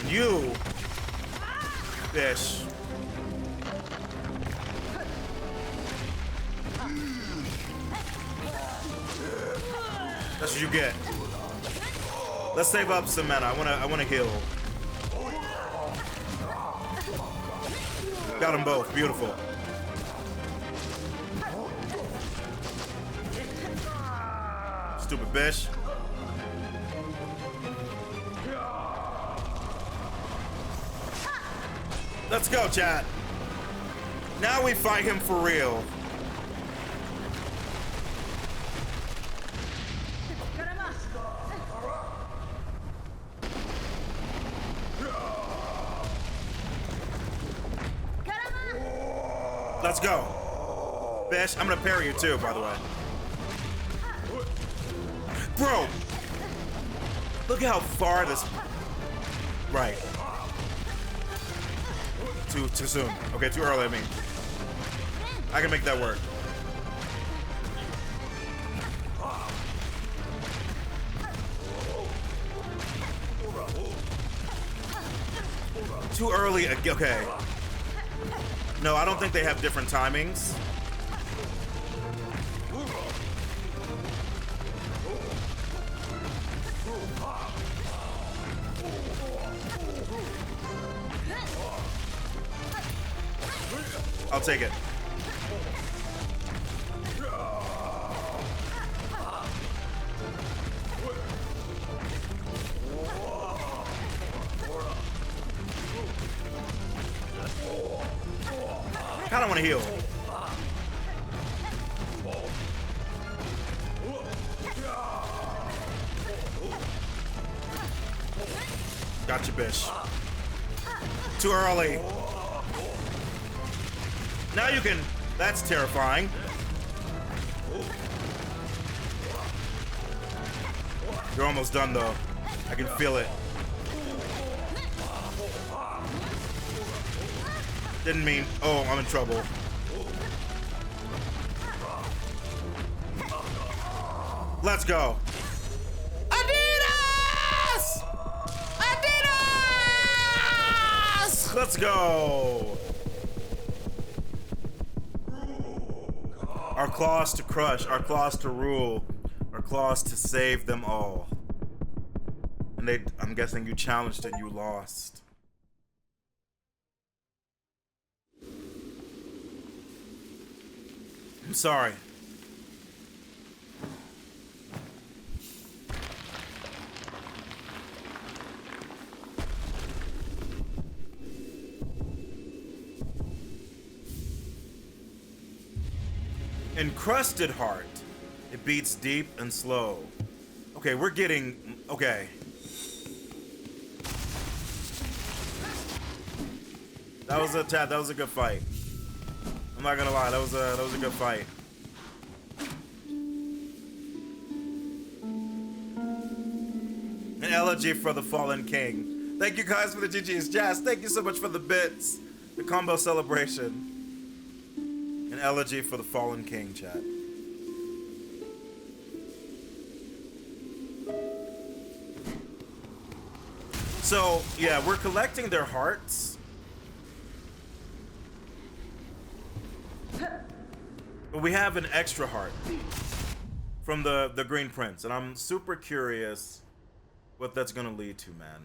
Speaker 1: You, fish. That's what you get. Let's save up some mana. I wanna heal. Got them both. Beautiful. Stupid bitch. Let's go, chat. Now we fight him for real. Let's go. Bish, I'm gonna parry you too, by the way. Bro! Look at how far this... Right. Too soon. Okay, too early, I mean. I can make that work. Too early, okay. No, I don't think they have different timings. I'll take it. Kinda wanna heal. Gotcha, bish. Too early. Now you can... That's terrifying. You're almost done though. I can feel it. Didn't mean, oh, I'm in trouble. Let's go. Adidas! Adidas! Let's go. Our claws to crush, our claws to rule, our claws to save them all. And I'm guessing you challenged and you lost. I'm sorry. Encrusted heart. It beats deep and slow. Okay, we're getting... Okay. That was a good fight. I'm not gonna lie, that was a good fight. An elegy for the fallen king. Thank you guys for the GG's Jazz. Thank you so much for the bits. The combo celebration. An elegy for the fallen king, chat. So, yeah, we're collecting their hearts. But we have an extra heart from the Green Prince, and I'm super curious what that's gonna lead to, man.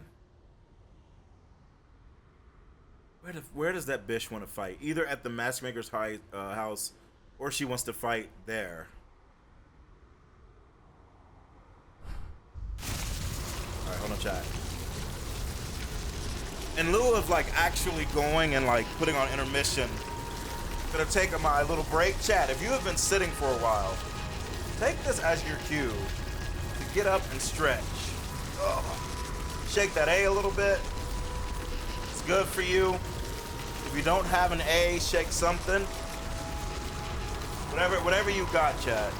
Speaker 1: Where does that bitch want to fight? Either at the matchmaker's house, or she wants to fight there. All right, hold on, chat. In lieu of like actually going and like putting on intermission, I'm gonna take my little break. Chat, if you have been sitting for a while, take this as your cue to get up and stretch. Ugh. Shake that A a little bit. It's good for you. If you don't have an A, shake something. Whatever you got, Chad.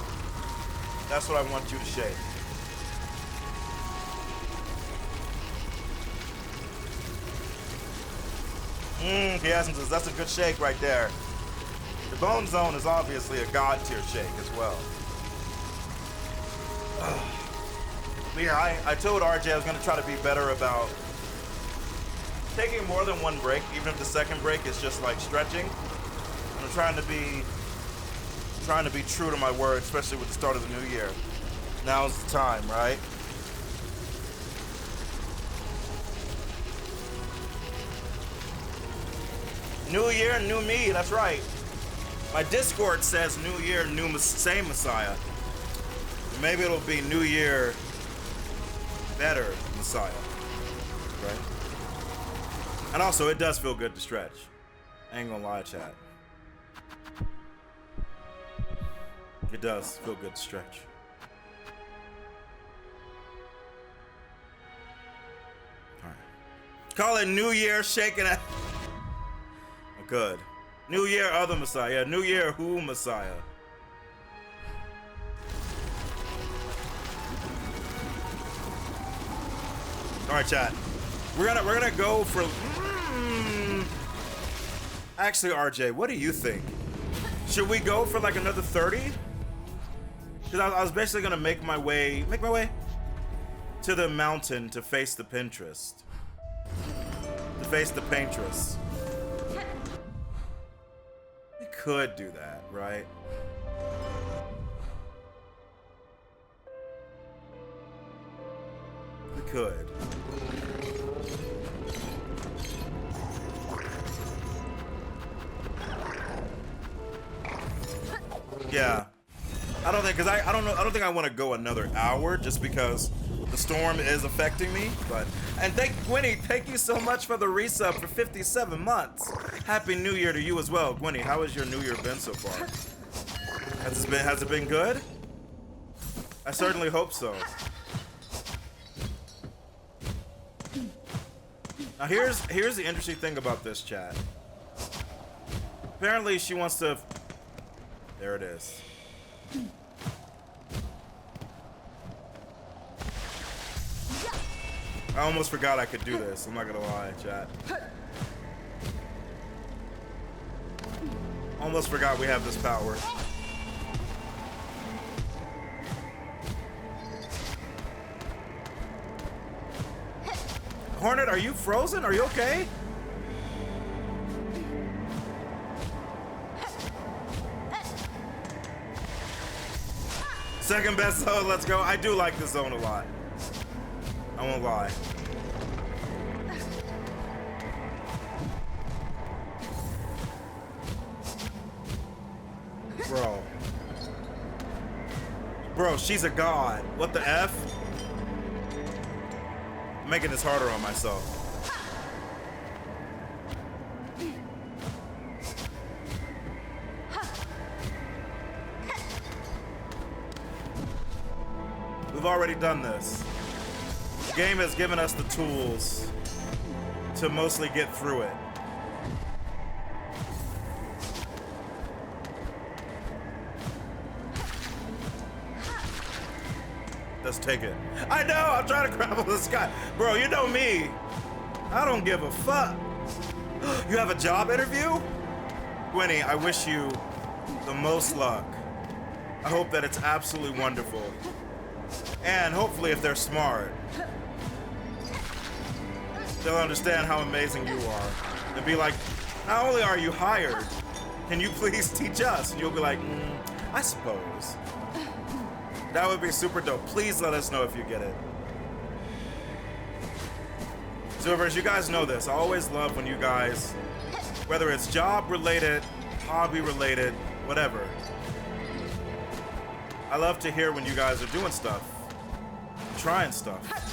Speaker 1: That's what I want you to shake. Chiasm says that's a good shake right there. The Bone Zone is obviously a god tier shake as well. But yeah, I told RJ I was gonna try to be better about taking more than one break, even if the second break is just like stretching. I'm trying to be true to my word, especially with the start of the new year. Now's the time, right? New year, new me, that's right. My Discord says new year, same Messiah. Maybe it'll be new year, better Messiah, right? And also, it does feel good to stretch. I ain't gonna lie, chat. It does feel good to stretch. All right. Call it New Year shaking it. Good. New Year, other Messiah. Yeah, New Year, who Messiah? All right, chat. We're gonna go for. Actually, RJ, what do you think? Should we go for like another 30? Because I was basically gonna make my way to the mountain to face the Pinterest. To face the Paintress. We could do that, right? We could. Yeah. I don't think, I don't think I want to go another hour just because the storm is affecting me, but, and Gwenny, thank you so much for the resub for 57 months. Happy New Year to you as well. Gwenny, how has your New Year been so far? Has it been good? I certainly hope so. Now here's the interesting thing about this chat. Apparently she wants to, there it is. I almost forgot I could do this. I'm not gonna lie, chat. Almost forgot we have this power. Hornet, are you frozen? Are you okay? Second best zone, let's go. I do like this zone a lot. I won't lie. Bro. Bro, she's a god. What the F? I'm making this harder on myself. We've already done this. The game has given us the tools to mostly get through it. Let's take it. I know, I'm trying to grapple this guy. Bro, you know me. I don't give a fuck. You have a job interview? Winnie, I wish you the most luck. I hope that it's absolutely wonderful. And hopefully if they're smart, they'll understand how amazing you are. And be like, not only are you hired, can you please teach us? And you'll be like, I suppose. That would be super dope. Please let us know if you get it. Zoomers, you guys know this. I always love when you guys, whether it's job related, hobby related, whatever. I love to hear when you guys are doing stuff, trying stuff.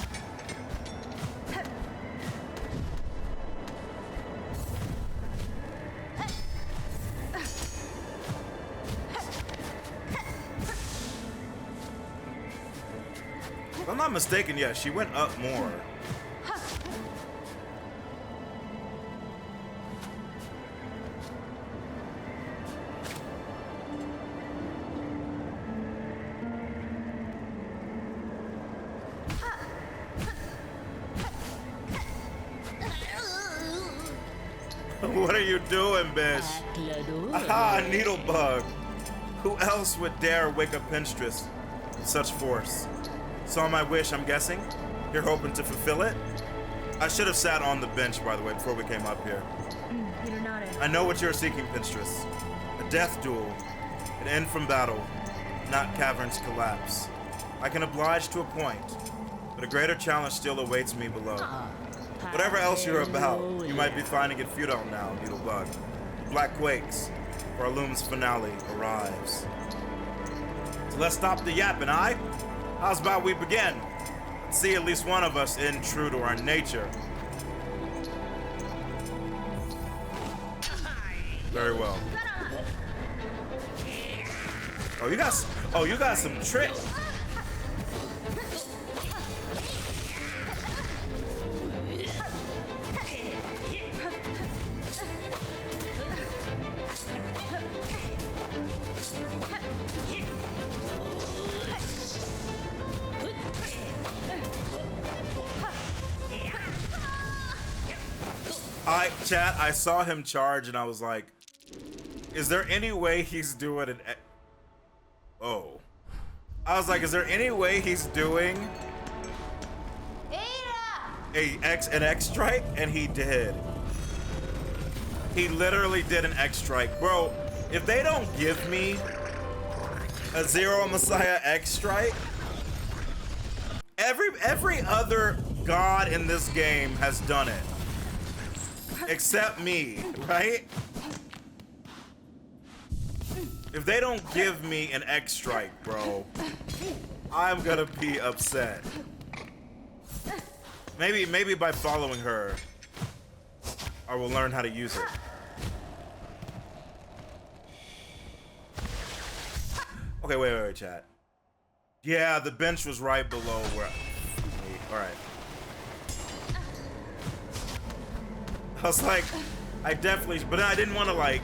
Speaker 1: If I'm not mistaken, yeah, she went up more. What are you doing, bitch? Aha, needlebug. Who else would dare wake up Pinterest with such force? Saw my wish, I'm guessing. You're hoping to fulfill it? I should have sat on the bench, by the way, before we came up here. I know what you're seeking, Pinterest. A death duel. An end from battle, not caverns collapse. I can oblige to a point, but a greater challenge still awaits me below. Whatever else you're about, you might be finding it futile now, Needlebug. Black quakes, for our Loom's finale arrives. So let's stop the yapping, aye? How's about we begin? Let's see at least one of us in true to our nature. Very well. Oh, you got some tricks. Chat, I saw him charge and I was like, is there any way he's doing an oh. I was like, is there any way he's doing an X strike? And he did. He literally did an X strike. Bro, if they don't give me a Xeromessiah X strike, every other god in this game has done it. Except me, right? If they don't give me an X strike, bro, I'm gonna be upset. Maybe by following her, I will learn how to use it. Okay, wait, chat. Yeah, the bench was right below where. All right. I was like, I definitely, but I didn't want to like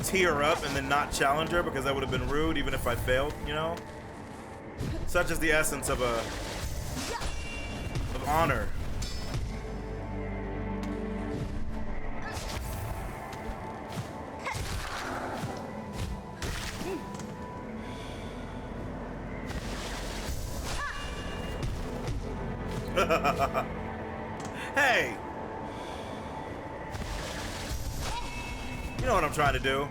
Speaker 1: tee her up and then not challenge her because that would have been rude even if I failed, you know? Such is the essence of honor. Hey! You know what I'm trying to do.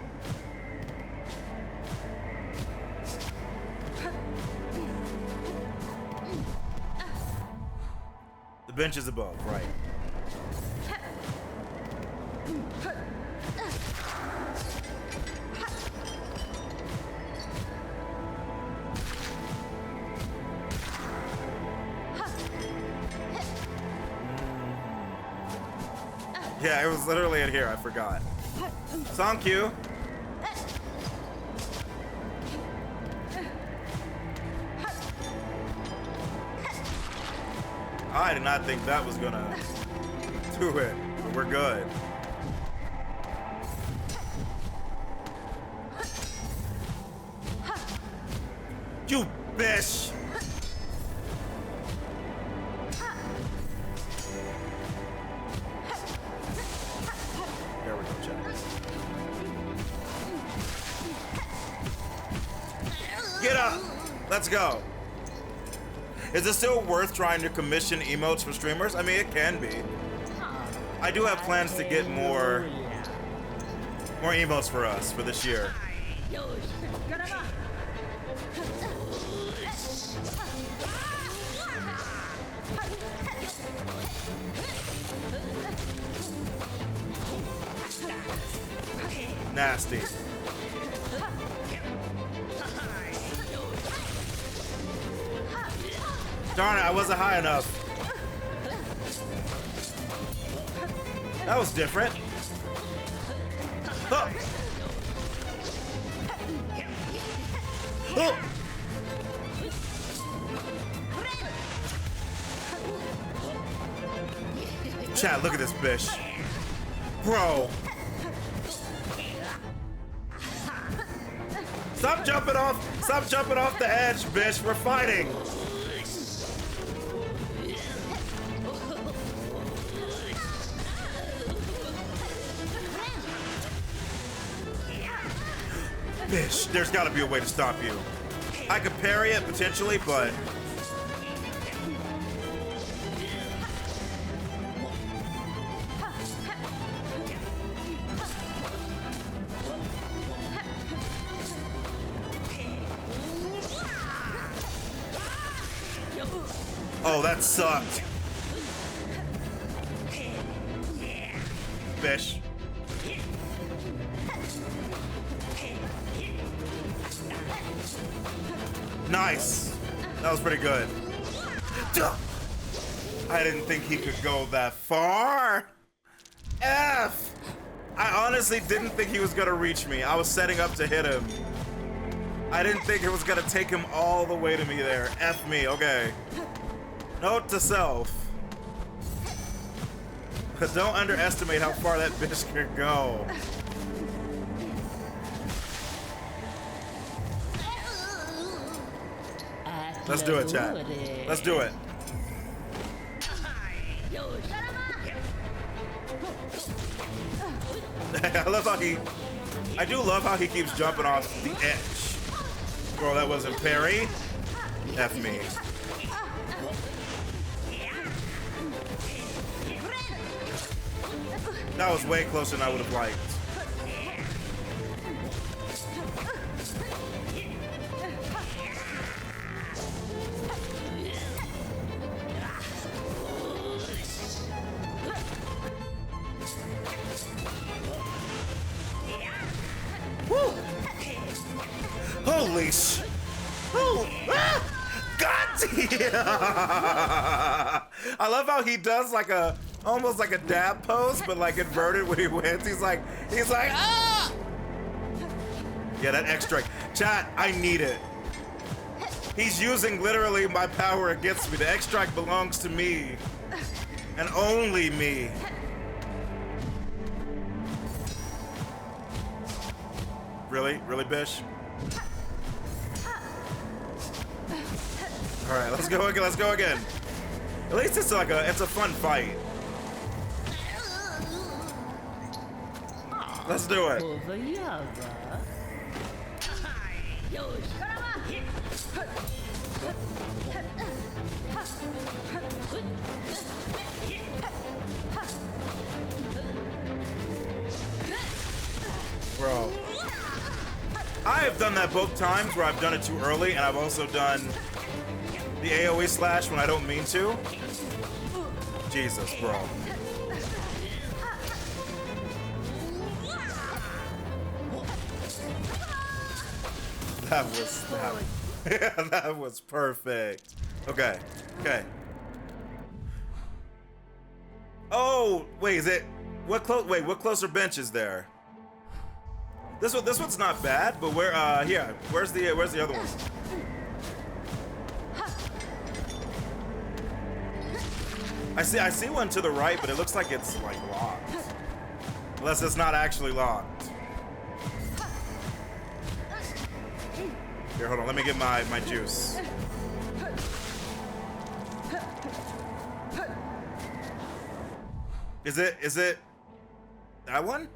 Speaker 1: The bench is above, right. Yeah, it was literally in here. I forgot. Song cue. I did not think that was gonna do it. But we're good. You bitch! There we go, Chad. Get up! Let's go. Is it still worth trying to commission emotes for streamers? I mean, it can be. I do have plans to get more emotes for us for this year. Nasty. Darn it, I wasn't high enough. That was different. Huh. Oh. Chat, look at this bitch. Bro. Stop jumping off! Stop jumping off the edge, bitch! We're fighting! Bitch, there's gotta be a way to stop you. I could parry it potentially, but... Oh, that sucked. Fish. Nice. That was pretty good. I didn't think he could go that far. F. I honestly didn't think he was gonna reach me. I was setting up to hit him. I didn't think it was gonna take him all the way to me there. F me, okay. Note to self. Don't underestimate how far that bitch can go. Let's do it, chat. Let's do it. I love how I do love how he keeps jumping off the edge. Bro, that wasn't parry. F me. That was way closer than I would have liked. Woo! Holy sh! Oh! Ah! God! I love how he does like a almost like a dab pose, but like inverted when he wins. He's like, ah! Yeah, that X strike. Chat, I need it. He's using literally my power against me. The X strike belongs to me. And only me. Really? Really, Bish? Alright, let's go again. Let's go again. At least it's like it's a fun fight. Let's do it. Bro. I have done that both times where I've done it too early, and I've also done the AoE slash when I don't mean to. Jesus, bro. That was perfect. Okay. Okay. Oh, wait, is it what closer bench is there? This one's not bad, but where's the other one? I see one to the right, but it looks like it's like locked. Unless it's not actually locked. Here, hold on, let me get my juice. Is it that one?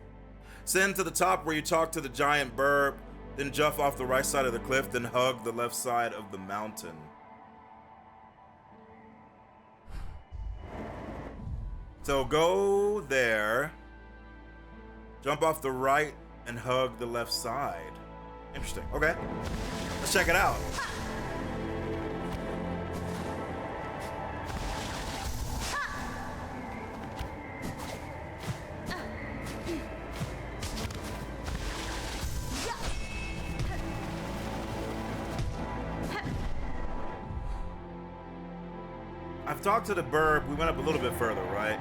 Speaker 1: Send to the top where you talk to the giant burb, then jump off the right side of the cliff, then hug the left side of the mountain. So go there, jump off the right, and hug the left side. Interesting. Okay. Let's check it out. I've talked to the burb. We went up a little bit further, right?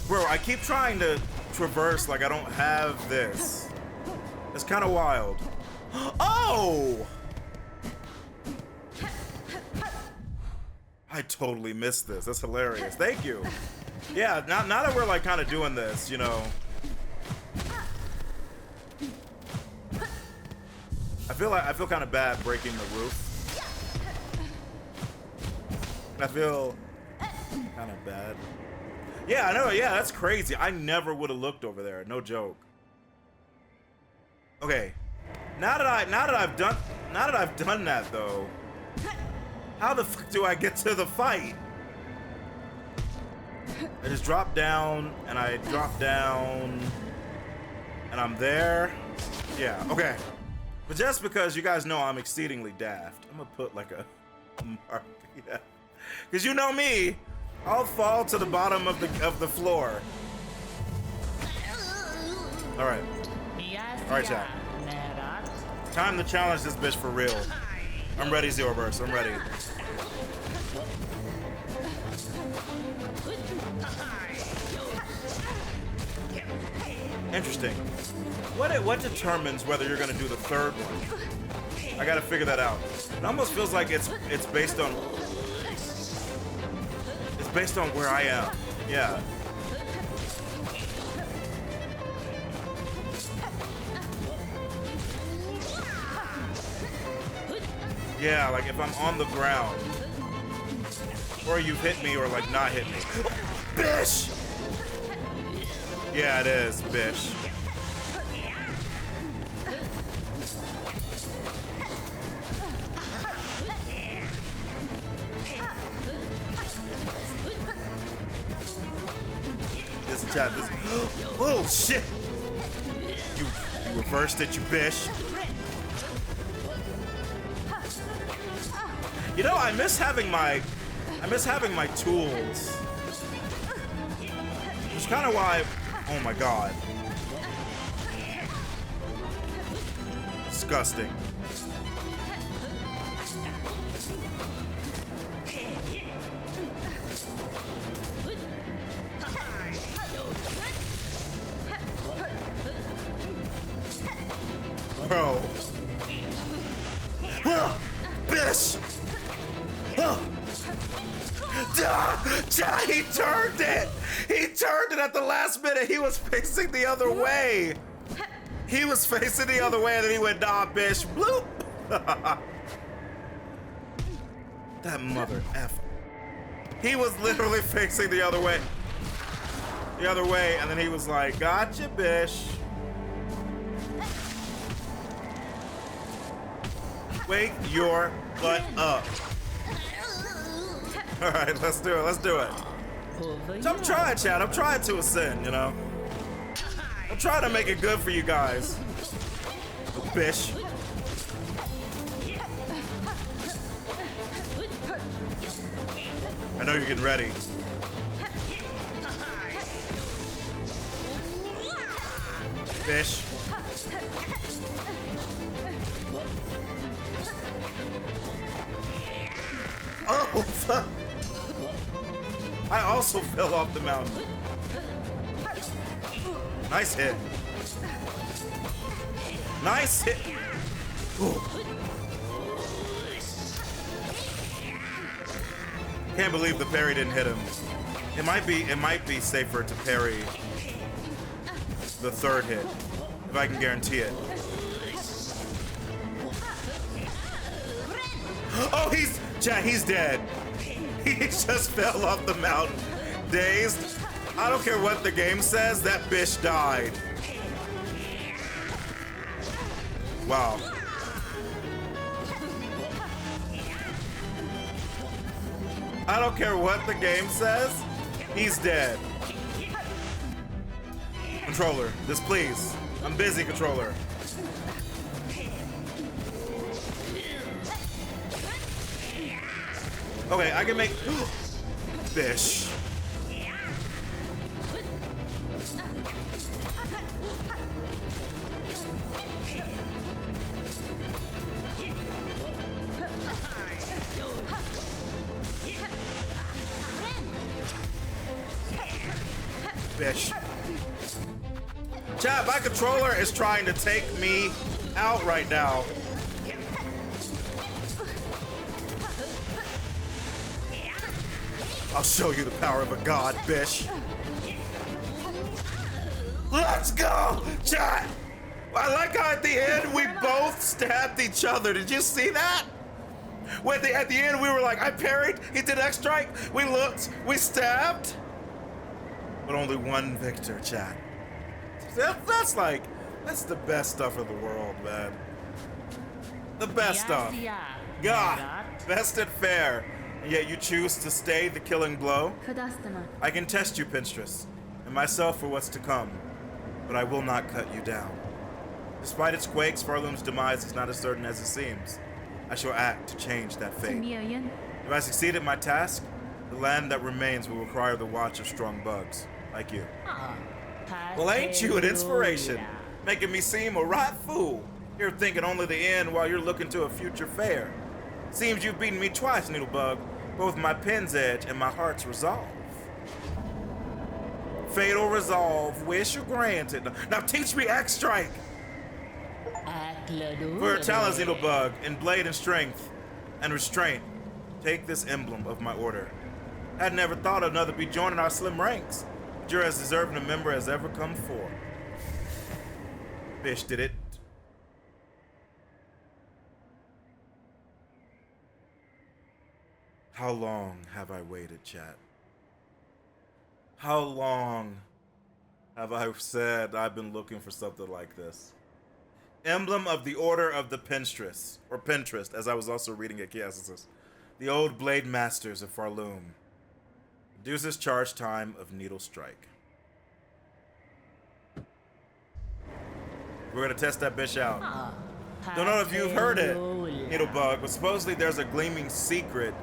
Speaker 1: Bro, I keep trying to traverse like I don't have this. It's kind of wild. Oh! I totally missed this. That's hilarious. Thank you. Yeah, now that we're like kind of doing this, you know. I feel kind of bad breaking the roof. I feel kind of bad. Yeah, I know. Yeah, that's crazy. I never would have looked over there. No joke. Okay. Now that I've done that though, how the fuck do I get to the fight? I just drop down and I drop down and I'm there. Yeah, okay. But just because you guys know I'm exceedingly daft, I'm gonna put like a mark. Yeah. Cause you know me, I'll fall to the bottom of the floor. Alright. Alright, chat. Time to challenge this bitch for real. I'm ready, Zero Burst. I'm ready. Interesting. What determines whether you're gonna do the third one? I gotta figure that out. It almost feels like it's based on where I am. Yeah. Yeah, like if I'm on the ground, or you've hit me, or like not hit me. Bish! Yeah, it is, bish. This chat, this. Oh shit! You reversed it, you bish. You know, I miss having my tools. Which kind of why. Oh my god. Disgusting. Bro. Bish! He turned it! He turned it at at the last minute, he was facing the other way. He was facing the other way, and then he went, nah, bitch, bloop. That mother F. He was literally facing the other way. The other way, and then he was like, gotcha, bitch. Wake your butt up. All right, let's do it. Let's do it. So I'm trying, Chad. I'm trying to ascend, you know? I'm trying to make it good for you guys. Bitch. I know you're getting ready. Fish. Oh, fuck. I also fell off the mountain. Nice hit. Nice hit. Ooh. Can't believe the parry didn't hit him. It might be safer to parry the third hit, if I can guarantee it. Oh, he's dead. He just fell off the mountain. Dazed. I don't care what the game says, that bitch died. Wow. I don't care what the game says, he's dead. Controller, this please. I'm busy, controller. Okay, I can make fish. Fish. Chat, my controller is trying to take me out right now. I'll show you the power of a god, bitch. Let's go, chat. I like how at the end we both stabbed each other. Did you see that? At the end we were like, I parried, he did X strike, we looked, we stabbed. But only one victor, chat. That's the best stuff in the world, man. The best stuff. God, best and fair. And yet you choose to stay the killing blow. I can test you, Pinstress, and myself for what's to come, but I will not cut you down. Despite its quakes, Farloom's demise is not as certain as it seems. I shall act to change that fate. If I succeed at my task, the land that remains will require the watch of strong bugs, like you. Well, ain't you an inspiration? Making me seem a right fool. You're thinking only the end while you're looking to a future fair. Seems you've beaten me twice, Needlebug, both my pen's edge and my heart's resolve. Fatal resolve, wish you granted. Now teach me X strike. For your talents, Needlebug, in blade and strength and restraint, take this emblem of my order. Had never thought another be joining our slim ranks. But you're as deserving a member as ever come forth. Fish did it. How long have I waited, chat? How long have I said I've been looking for something like this? Emblem of the Order of the Pinstress, or Pinterest, as I was also reading at Chiassus. The old blade masters of Farloom. Reduces charge time of needle strike. We're gonna test that bitch out. Don't know if you've heard it, Needlebug, but supposedly there's a gleaming secret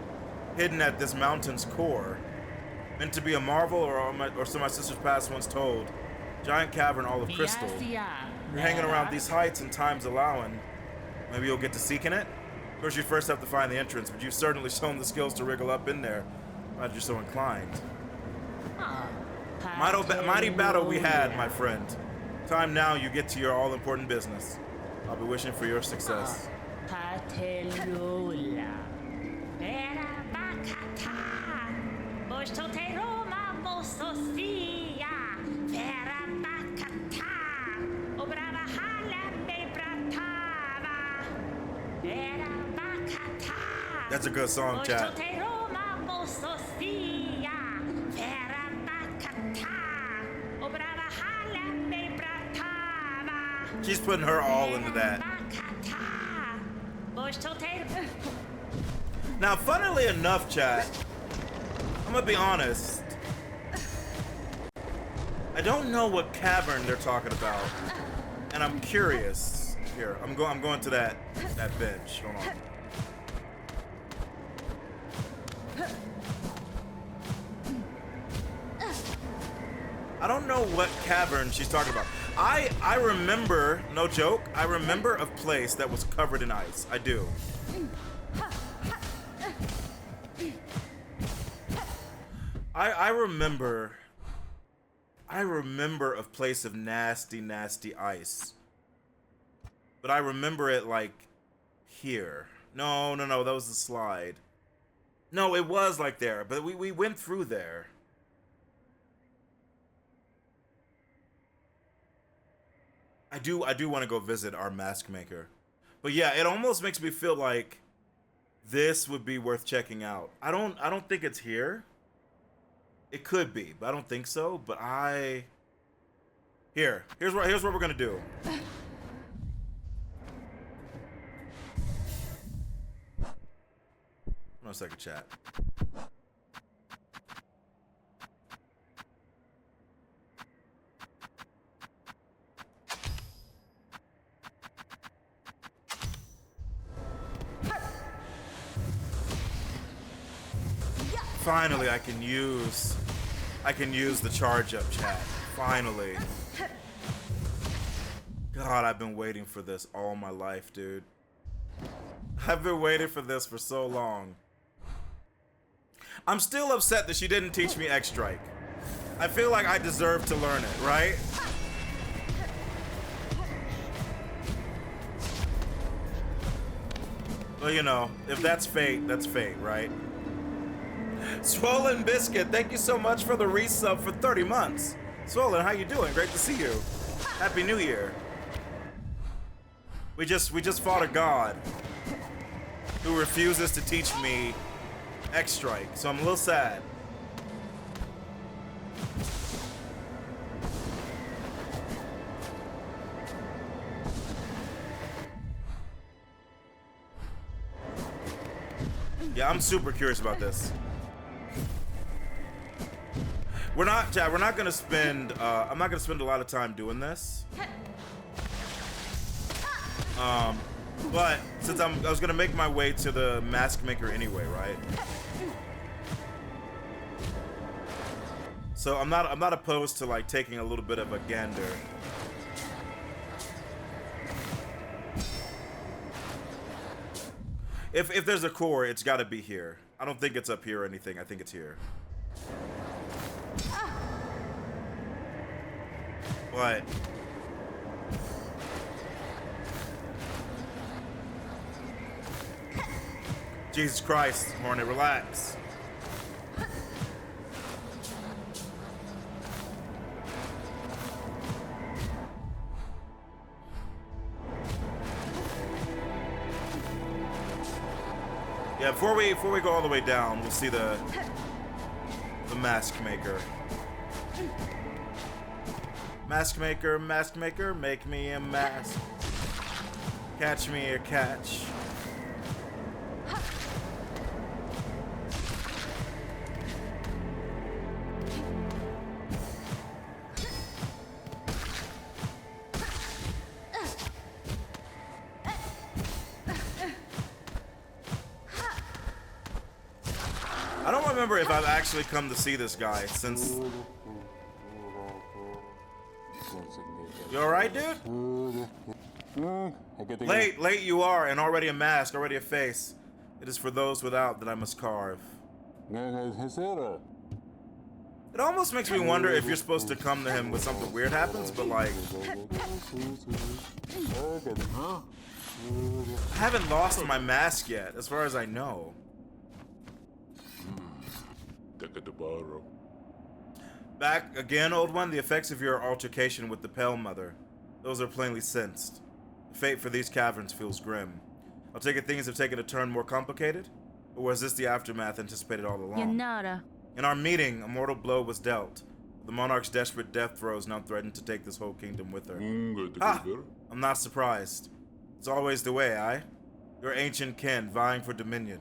Speaker 1: hidden at this mountain's core. Meant to be a marvel, or so my sister's past once told. Giant cavern all of crystal. You're hanging around these heights and time's allowing. Maybe you'll get to seeking it? Of course, you first have to find the entrance, but you've certainly shown the skills to wriggle up in there. Glad you're so inclined. Mighty battle we had, my friend. Time now you get to your all-important business. I'll be wishing for your success. That's a good song, chat. She's putting her all into that. Now, funnily enough, chat, I'm gonna be honest. I don't know what cavern they're talking about, and I'm curious. Here, I'm going to that bench. Hold on. I don't know what cavern she's talking about. I remember, no joke, I remember a place that was covered in ice. I do. I remember a place of nasty, nasty ice. But I remember it like here. No, that was the slide. No, it was like there, but we went through there. I do want to go visit our mask maker. But yeah, it almost makes me feel like this would be worth checking out. I don't think it's here. It could be, but I don't think so. But here's what we're gonna do. No second chat. Finally, I can use the charge up, chat. Finally. God, I've been waiting for this all my life, dude. I've been waiting for this for so long. I'm still upset that she didn't teach me X-Strike. I feel like I deserve to learn it, right? Well, you know, if that's fate, right? Swollen Biscuit, thank you so much for the resub for 30 months. Swollen, how you doing? Great to see you. Happy New Year. We just fought a god who refuses to teach me X-Strike, so I'm a little sad. Yeah, I'm super curious about this. We're not gonna spend. I'm not gonna spend a lot of time doing this. But since I was gonna make my way to the mask maker anyway, right? So I'm not opposed to like taking a little bit of a gander. If there's a core, it's got to be here. I don't think it's up here or anything. I think it's here. What? Jesus Christ, Hornet, relax. Yeah, before we go all the way down, we'll see the mask maker. Mask maker, make me a mask. Catch me a catch. I don't remember if I've actually come to see this guy since. You alright, dude? Late you are, and already a mask, already a face. It is for those without that I must carve. It almost makes me wonder if you're supposed to come to him when something weird happens, but like... I haven't lost my mask yet, as far as I know. Back again, old one. The effects of your altercation with the Pale Mother. Those are plainly sensed. The fate for these caverns feels grim. I'll take it things have taken a turn more complicated. Or was this the aftermath anticipated all along?
Speaker 11: Yanara.
Speaker 1: In our meeting, a mortal blow was dealt. The monarch's desperate death throes now threatened to take this whole kingdom with her. Ah, I'm not surprised. It's always the way, aye? Your ancient kin vying for dominion,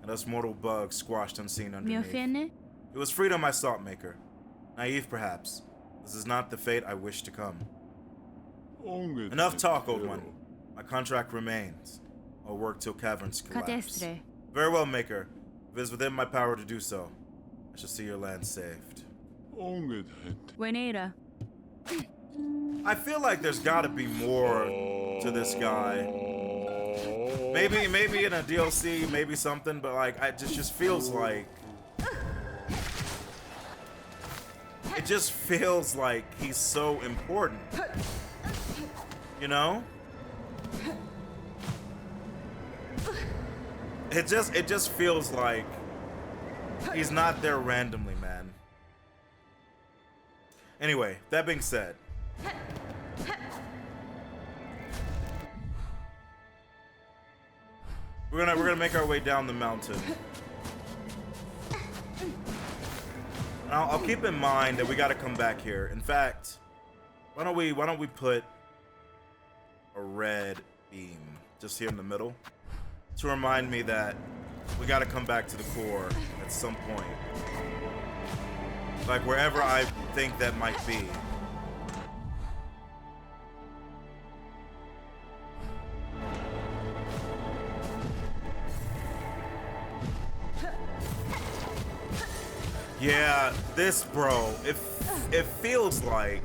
Speaker 1: and us mortal bugs squashed unseen underneath. It was freedom I sought, Maker. Naive, perhaps. This is not the fate I wish to come. Enough talk, old one. My contract remains. I'll work till caverns collapse. Very well, Maker. If it is within my power to do so, I shall see your land saved.
Speaker 11: Buenera.
Speaker 1: I feel like there's gotta be more to this guy. Maybe in a DLC, maybe something, but like, it just feels like... It just feels like he's so important. You know? It just feels like he's not there randomly, man. Anyway, that being said, we're gonna make our way down the mountain. And I'll keep in mind that we gotta come back here. In fact, why don't we put a red beam just here in the middle to remind me that we gotta come back to the core at some point. Like wherever I think that might be. Yeah, this, bro, it feels like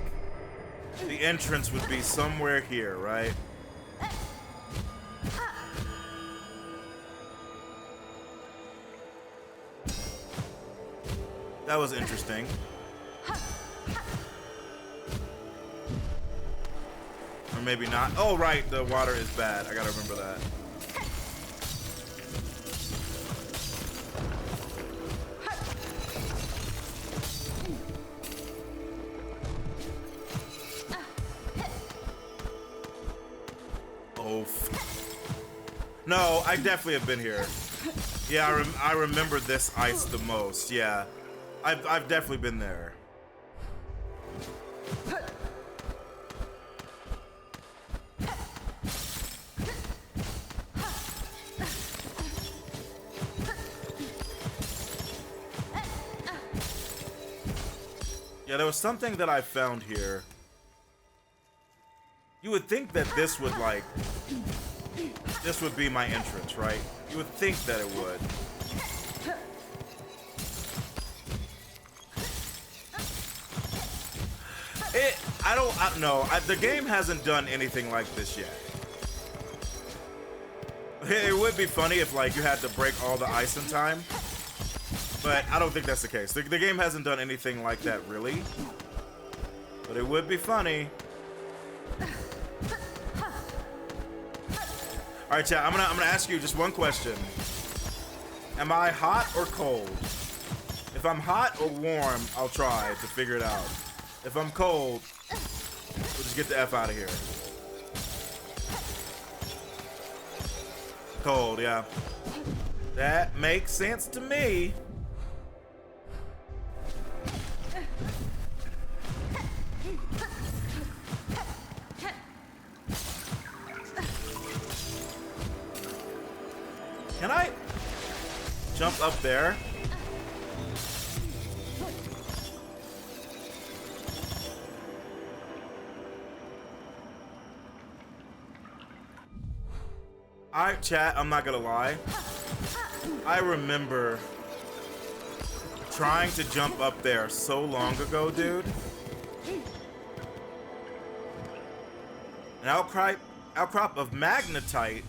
Speaker 1: the entrance would be somewhere here, right? That was interesting. Or maybe not. Oh, right, the water is bad. I gotta remember that. Oh. No, I definitely have been here. Yeah, I remember this ice the most. Yeah. I've definitely been there. Yeah, there was something that I found here. You would think that this would be my entrance, right? You would think that it would. I don't know. The game hasn't done anything like this yet. It would be funny if like you had to break all the ice in time, but I don't think that's the case. The game hasn't done anything like that really, but it would be funny. All right, chat. I'm gonna ask you just one question. Am I hot or cold? If I'm hot or warm, I'll try to figure it out. If I'm cold, we'll just get the F out of here. Cold, yeah. That makes sense to me. Can I jump up there? Chat, I'm not gonna lie. I remember trying to jump up there so long ago, dude. An outcrop of magnetite.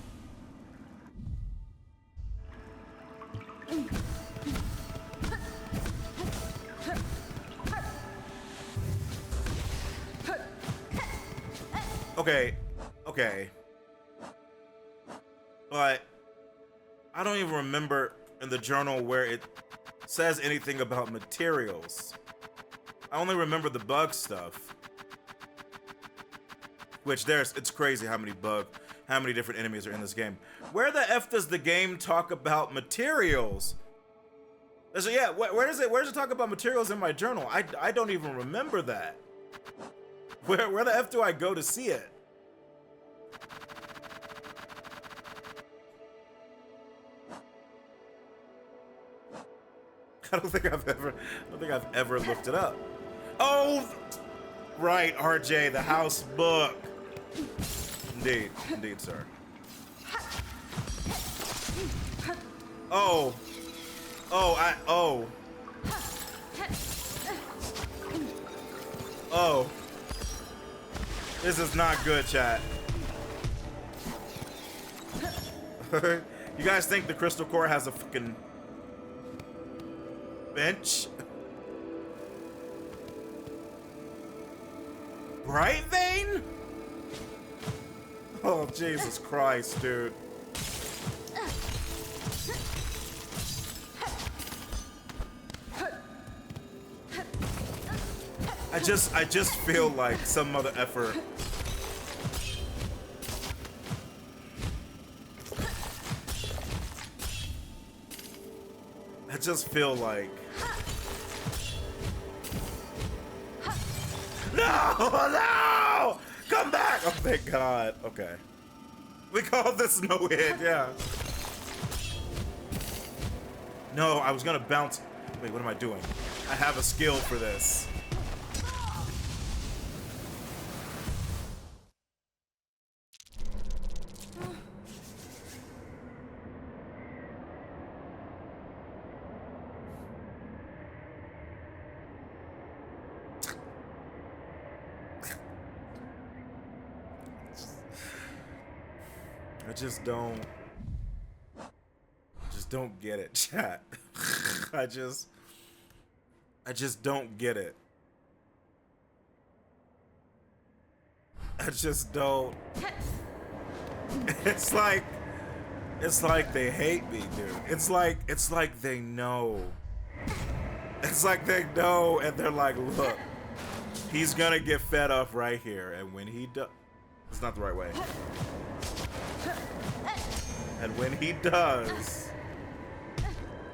Speaker 1: Okay. But I don't even remember in the journal where it says anything about materials. I only remember the bug stuff. Which it's crazy how many different enemies are in this game. Where the F does the game talk about materials? So yeah, where does it talk about materials in my journal? I don't even remember that. Where the F do I go to see it? I don't think I've ever looked it up. Oh, right, RJ, the house book. Indeed, sir. Oh, this is not good, chat. You guys think the Crystal Core has a fucking bench? Bright Vein? Oh, Jesus Christ, dude. I just feel like some other effort. I just feel like no! Come back! Oh, thank God. Okay. We call this no hit, yeah. No, I was gonna bounce. Wait, what am I doing? I have a skill for this. I just don't get it, chat. I just don't get it. I just don't. It's like they hate me, dude. It's like they know. It's like they know, and they're like, look, he's gonna get fed up right here, and when he does, it's not the right way. And when he does,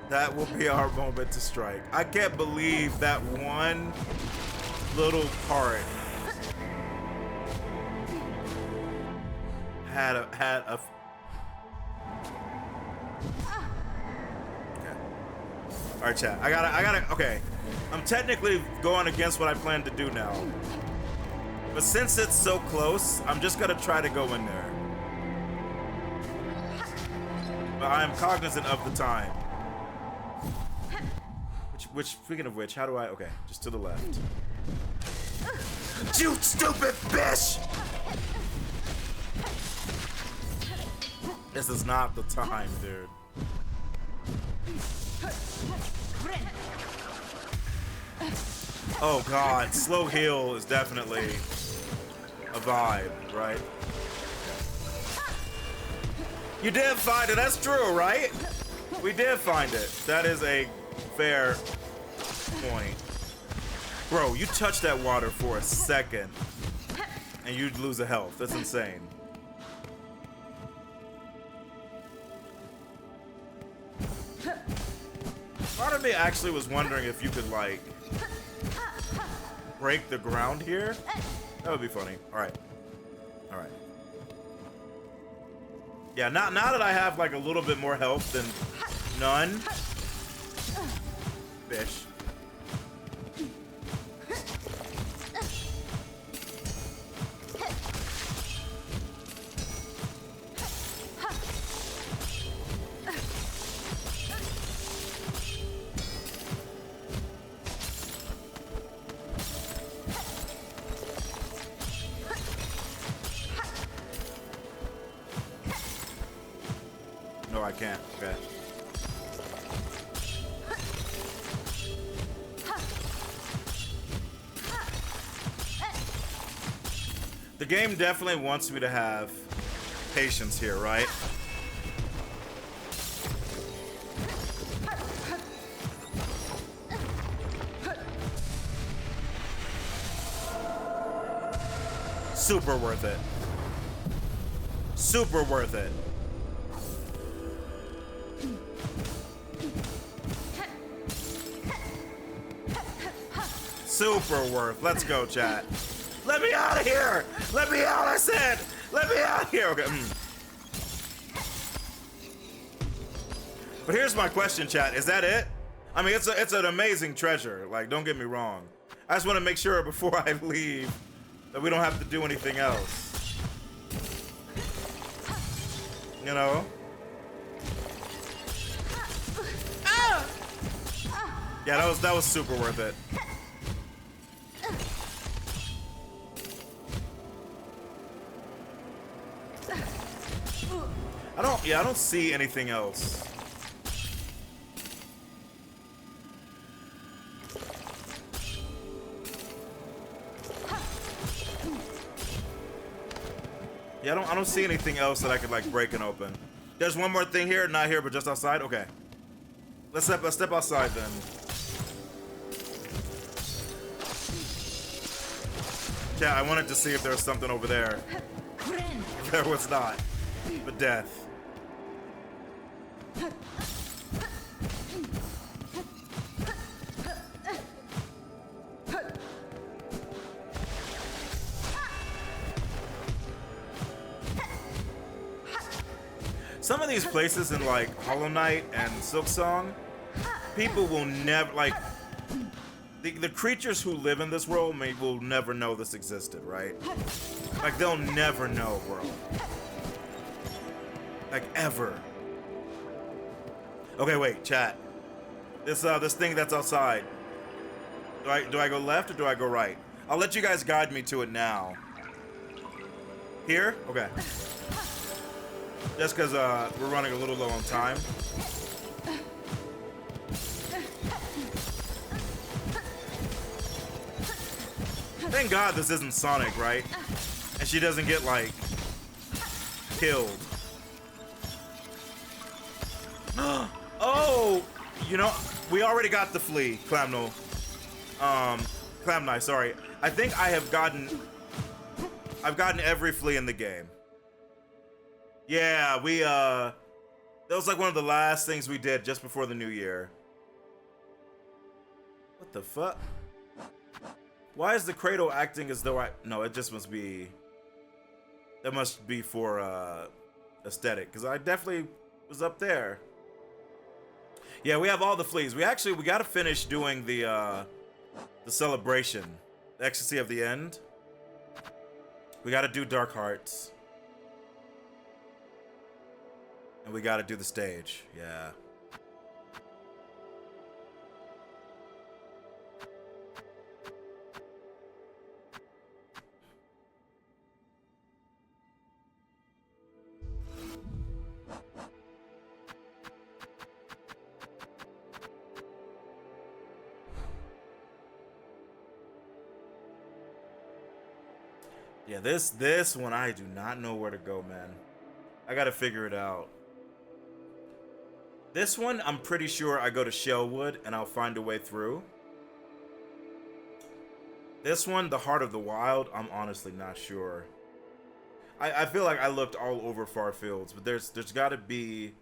Speaker 1: that will be our moment to strike. I can't believe that one little part had a okay. All right, chat. I gotta. Okay, I'm technically going against what I plan to do now, but since it's so close, I'm just gonna try to go in there. But I am cognizant of the time. Which, speaking of which, how do I? Okay, just to the left. You stupid bitch! This is not the time, dude. Oh God, slow heal is definitely a vibe, right? You did find it, that's true, right? We did find it. That is a fair point. Bro, you touch that water for a second and you'd lose a health. That's insane. Part of me actually was wondering if you could, like, break the ground here. That would be funny. Alright. Alright. Yeah, now that I have, like, a little bit more health than none. Fish. No, I can't. Okay. The game definitely wants me to have patience here, right? Super worth it. Super worth it. Super worth. Let's go, chat. Let me out of here. Let me out, I said. Let me out of here. Okay. But here's my question, chat. Is that it? I mean, it's an amazing treasure. Like, don't get me wrong. I just want to make sure before I leave that we don't have to do anything else. You know? Yeah, that was super worth it. I don't see anything else. Yeah, I don't see anything else that I could like break and open. There's one more thing here, not here, but just outside. Okay. Let's step outside then. Yeah, I wanted to see if there was something over there. There was not. But death. Some of these places in like Hollow Knight and Silksong, people will never like the creatures who live in this world will never know this existed, right? Like they'll never know, bro. Like ever. Okay, wait, chat. This thing that's outside. Do I go left or do I go right? I'll let you guys guide me to it now. Here? Okay. Just because we're running a little low on time. Thank God this isn't Sonic, right? And she doesn't get, like, killed. Oh! You know, we already got the flea, Clamno. Clamni, sorry. I think I've gotten every flea in the game. Yeah, that was like one of the last things we did just before the new year. What the fuck? Why is the cradle acting as though no, it just must be, that must be for aesthetic, because I definitely was up there. Yeah, we have all the fleas. We got to finish doing the celebration, the ecstasy of the end. We got to do Dark Hearts. And we got to do the stage. Yeah. Yeah, this one I do not know where to go, man. I got to figure it out. This one, I'm pretty sure I go to Shellwood and I'll find a way through. This one, the Heart of the Wild, I'm honestly not sure. I feel like I looked all over Farfields, but there's got to be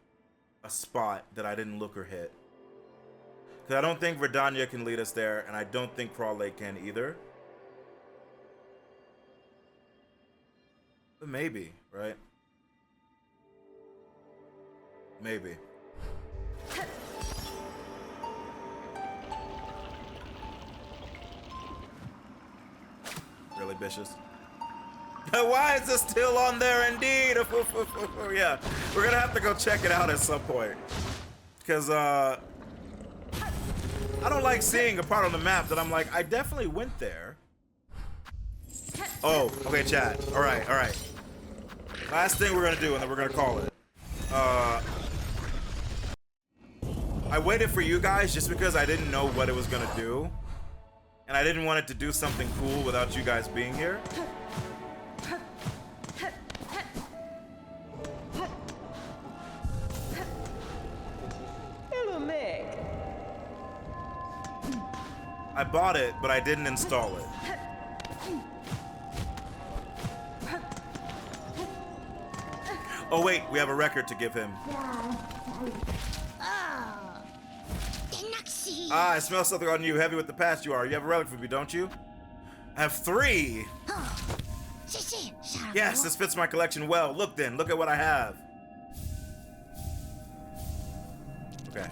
Speaker 1: a spot that I didn't look or hit. Because I don't think Verdania can lead us there, and I don't think Crawl Lake can either. But maybe, right? Maybe. Really, Vicious? Why is this still on there indeed? Yeah, we're gonna have to go check it out at some point. Because, I don't like seeing a part on the map that I'm like, I definitely went there. Oh, okay, chat. Alright, alright. Last thing we're gonna do, and then we're gonna call it. I waited for you guys just because I didn't know what it was gonna do. And I didn't want it to do something cool without you guys being here.
Speaker 3: Hello, Meg.
Speaker 1: I bought it, but I didn't install it. Oh wait, we have a record to give him. Ah, I smell something on you. Heavy with the past you are. You have a relic for me, don't you? I have 3. Yes, this fits my collection well. Look then, look at what I have. Okay.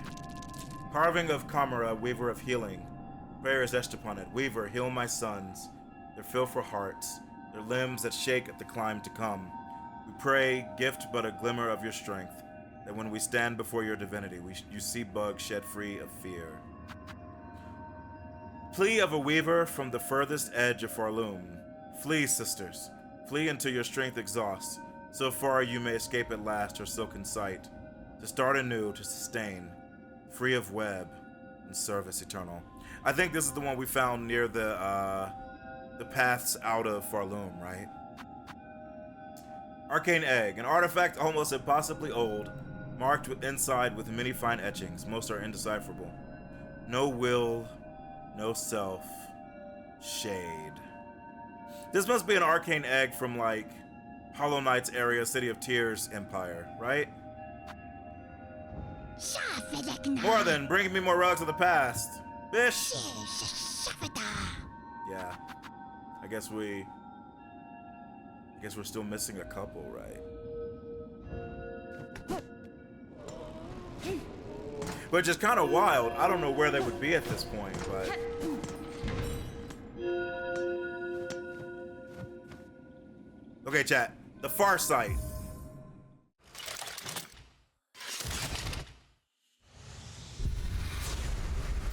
Speaker 1: Carving of Kamara, Weaver of Healing. Prayer is etched upon it. Weaver, heal my sons. Their fearful hearts, their limbs that shake at the climb to come. We pray, gift but a glimmer of your strength, that when we stand before your divinity, you see bugs shed free of fear. Plea of a weaver from the furthest edge of Farloom. Flee, sisters. Flee until your strength exhausts. So far you may escape at last her silken sight. To start anew, to sustain. Free of web and service eternal. I think this is the one we found near the paths out of Farloom, right? Arcane Egg. An artifact almost impossibly old. Marked inside with many fine etchings. Most are indecipherable. No will. No self. Shade. This must be an arcane egg from, like, Hollow Knight's area, City of Tears Empire, right? More than bringing me more relics of the past. Bish! Yeah. I guess we're still missing a couple, right? Which is kind of wild. I don't know where they would be at this point, but... Okay, chat. The Far Sight.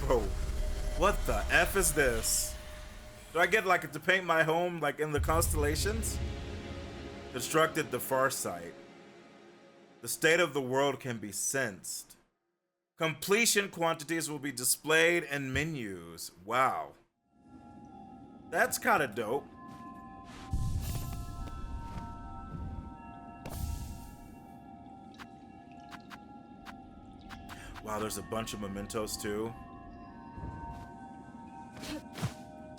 Speaker 1: Bro, what the F is this? Do I get like to paint my home like in the constellations? Constructed the Far Sight. The state of the world can be sensed. Completion quantities will be displayed in menus. Wow. That's kind of dope. Wow, there's a bunch of mementos too.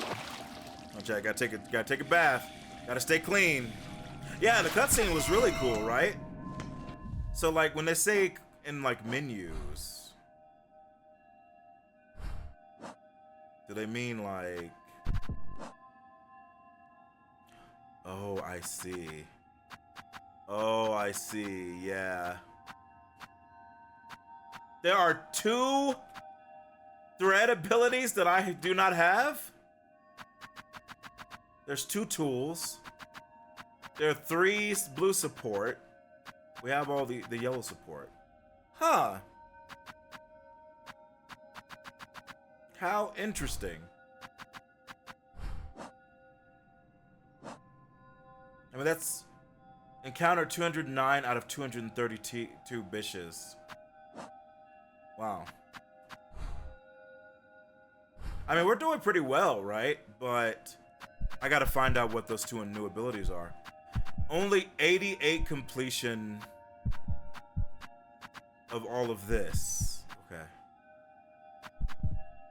Speaker 1: Oh, Jack, gotta take a bath. Gotta stay clean. Yeah, the cutscene was really cool, right? So like when they say in like menus, do they mean like, oh, I see. Oh, I see, yeah. There are 2 thread abilities that I do not have. There's 2 tools. There are 3 blue support. We have all the yellow support. Huh. How interesting. I mean, that's encounter 209 out of 232 bishes. Wow. I mean, we're doing pretty well, right? But I gotta find out what those 2 new abilities are. Only 88 completion of all of this. Okay.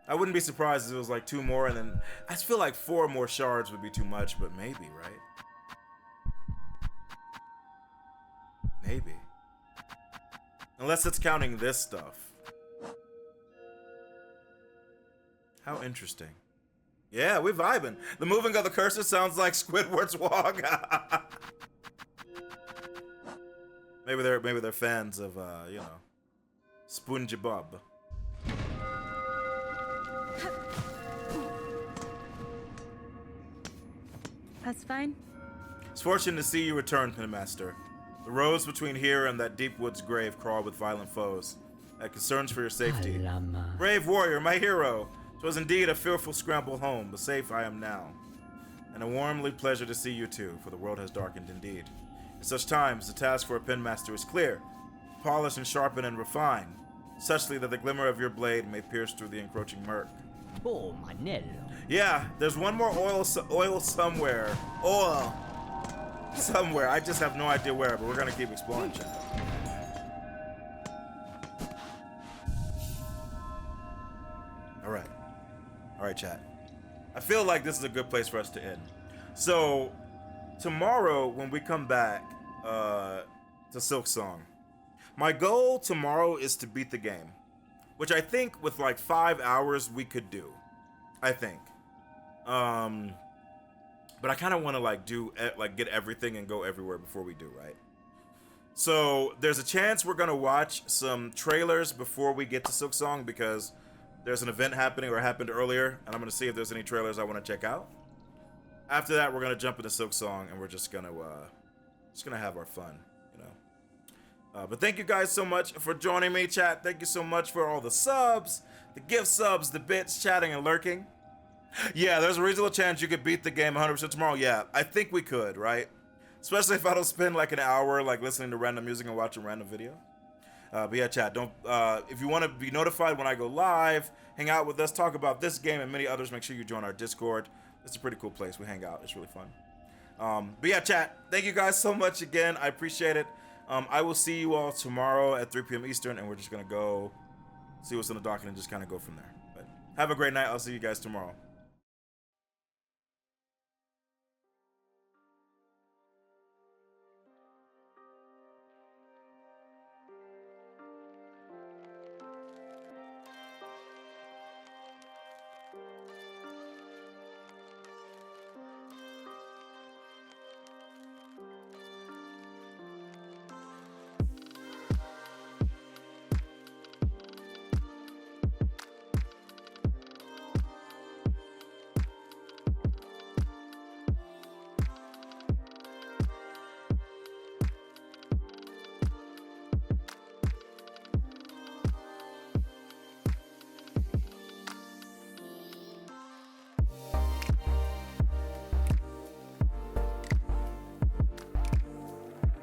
Speaker 1: I wouldn't be surprised if it was like 2 more, and then I just feel like 4 more shards would be too much, but maybe, right? Maybe. Unless it's counting this stuff. How interesting. Yeah, we're vibing. The moving of the cursor sounds like Squidward's walk. maybe they're fans of you know, SpongeBob.
Speaker 11: That's fine.
Speaker 1: It's fortunate to see you return, Pinmaster. The roads between here and that deep woods grave crawl with violent foes. I have concerns for your safety.
Speaker 13: Alama.
Speaker 1: Brave warrior, my hero. 'Twas indeed a fearful scramble home, but safe I am now. And a warmly pleasure to see you too, for the world has darkened indeed. In such times, the task for a penmaster is clear. Polish and sharpen and refine, suchly that the glimmer of your blade may pierce through the encroaching murk.
Speaker 13: Oh, Manello.
Speaker 1: Yeah, there's one more oil somewhere. Oil. Somewhere. I just have no idea where, but we're gonna keep exploring, chat. Alright, chat. I feel like this is a good place for us to end. So, tomorrow, when we come back, to Silksong. My goal tomorrow is to beat the game, which I think with like 5 hours we could do. I think. But I kind of want to like get everything and go everywhere before we do, right? So there's a chance we're gonna watch some trailers before we get to Silksong because there's an event happening or happened earlier, and I'm gonna see if there's any trailers I want to check out. After that, we're gonna jump into Silksong and we're just gonna have our fun, you know. But thank you guys so much for joining me, chat. Thank you so much for all the subs, the gift subs, the bits, chatting, and lurking. Yeah, there's a reasonable chance you could beat the game 100% tomorrow. Yeah, I think we could, right? Especially if I don't spend like an hour like listening to random music and watching random video. But yeah, chat, don't if you want to be notified when I go live, hang out with us, talk about this game and many others, make sure you join our Discord. It's a pretty cool place. We hang out. It's really fun. But yeah, chat, thank you guys so much again. I appreciate it. I will see you all tomorrow at 3 p.m. Eastern, and we're just going to go see what's on the docket and just kind of go from there. But have a great night. I'll see you guys tomorrow.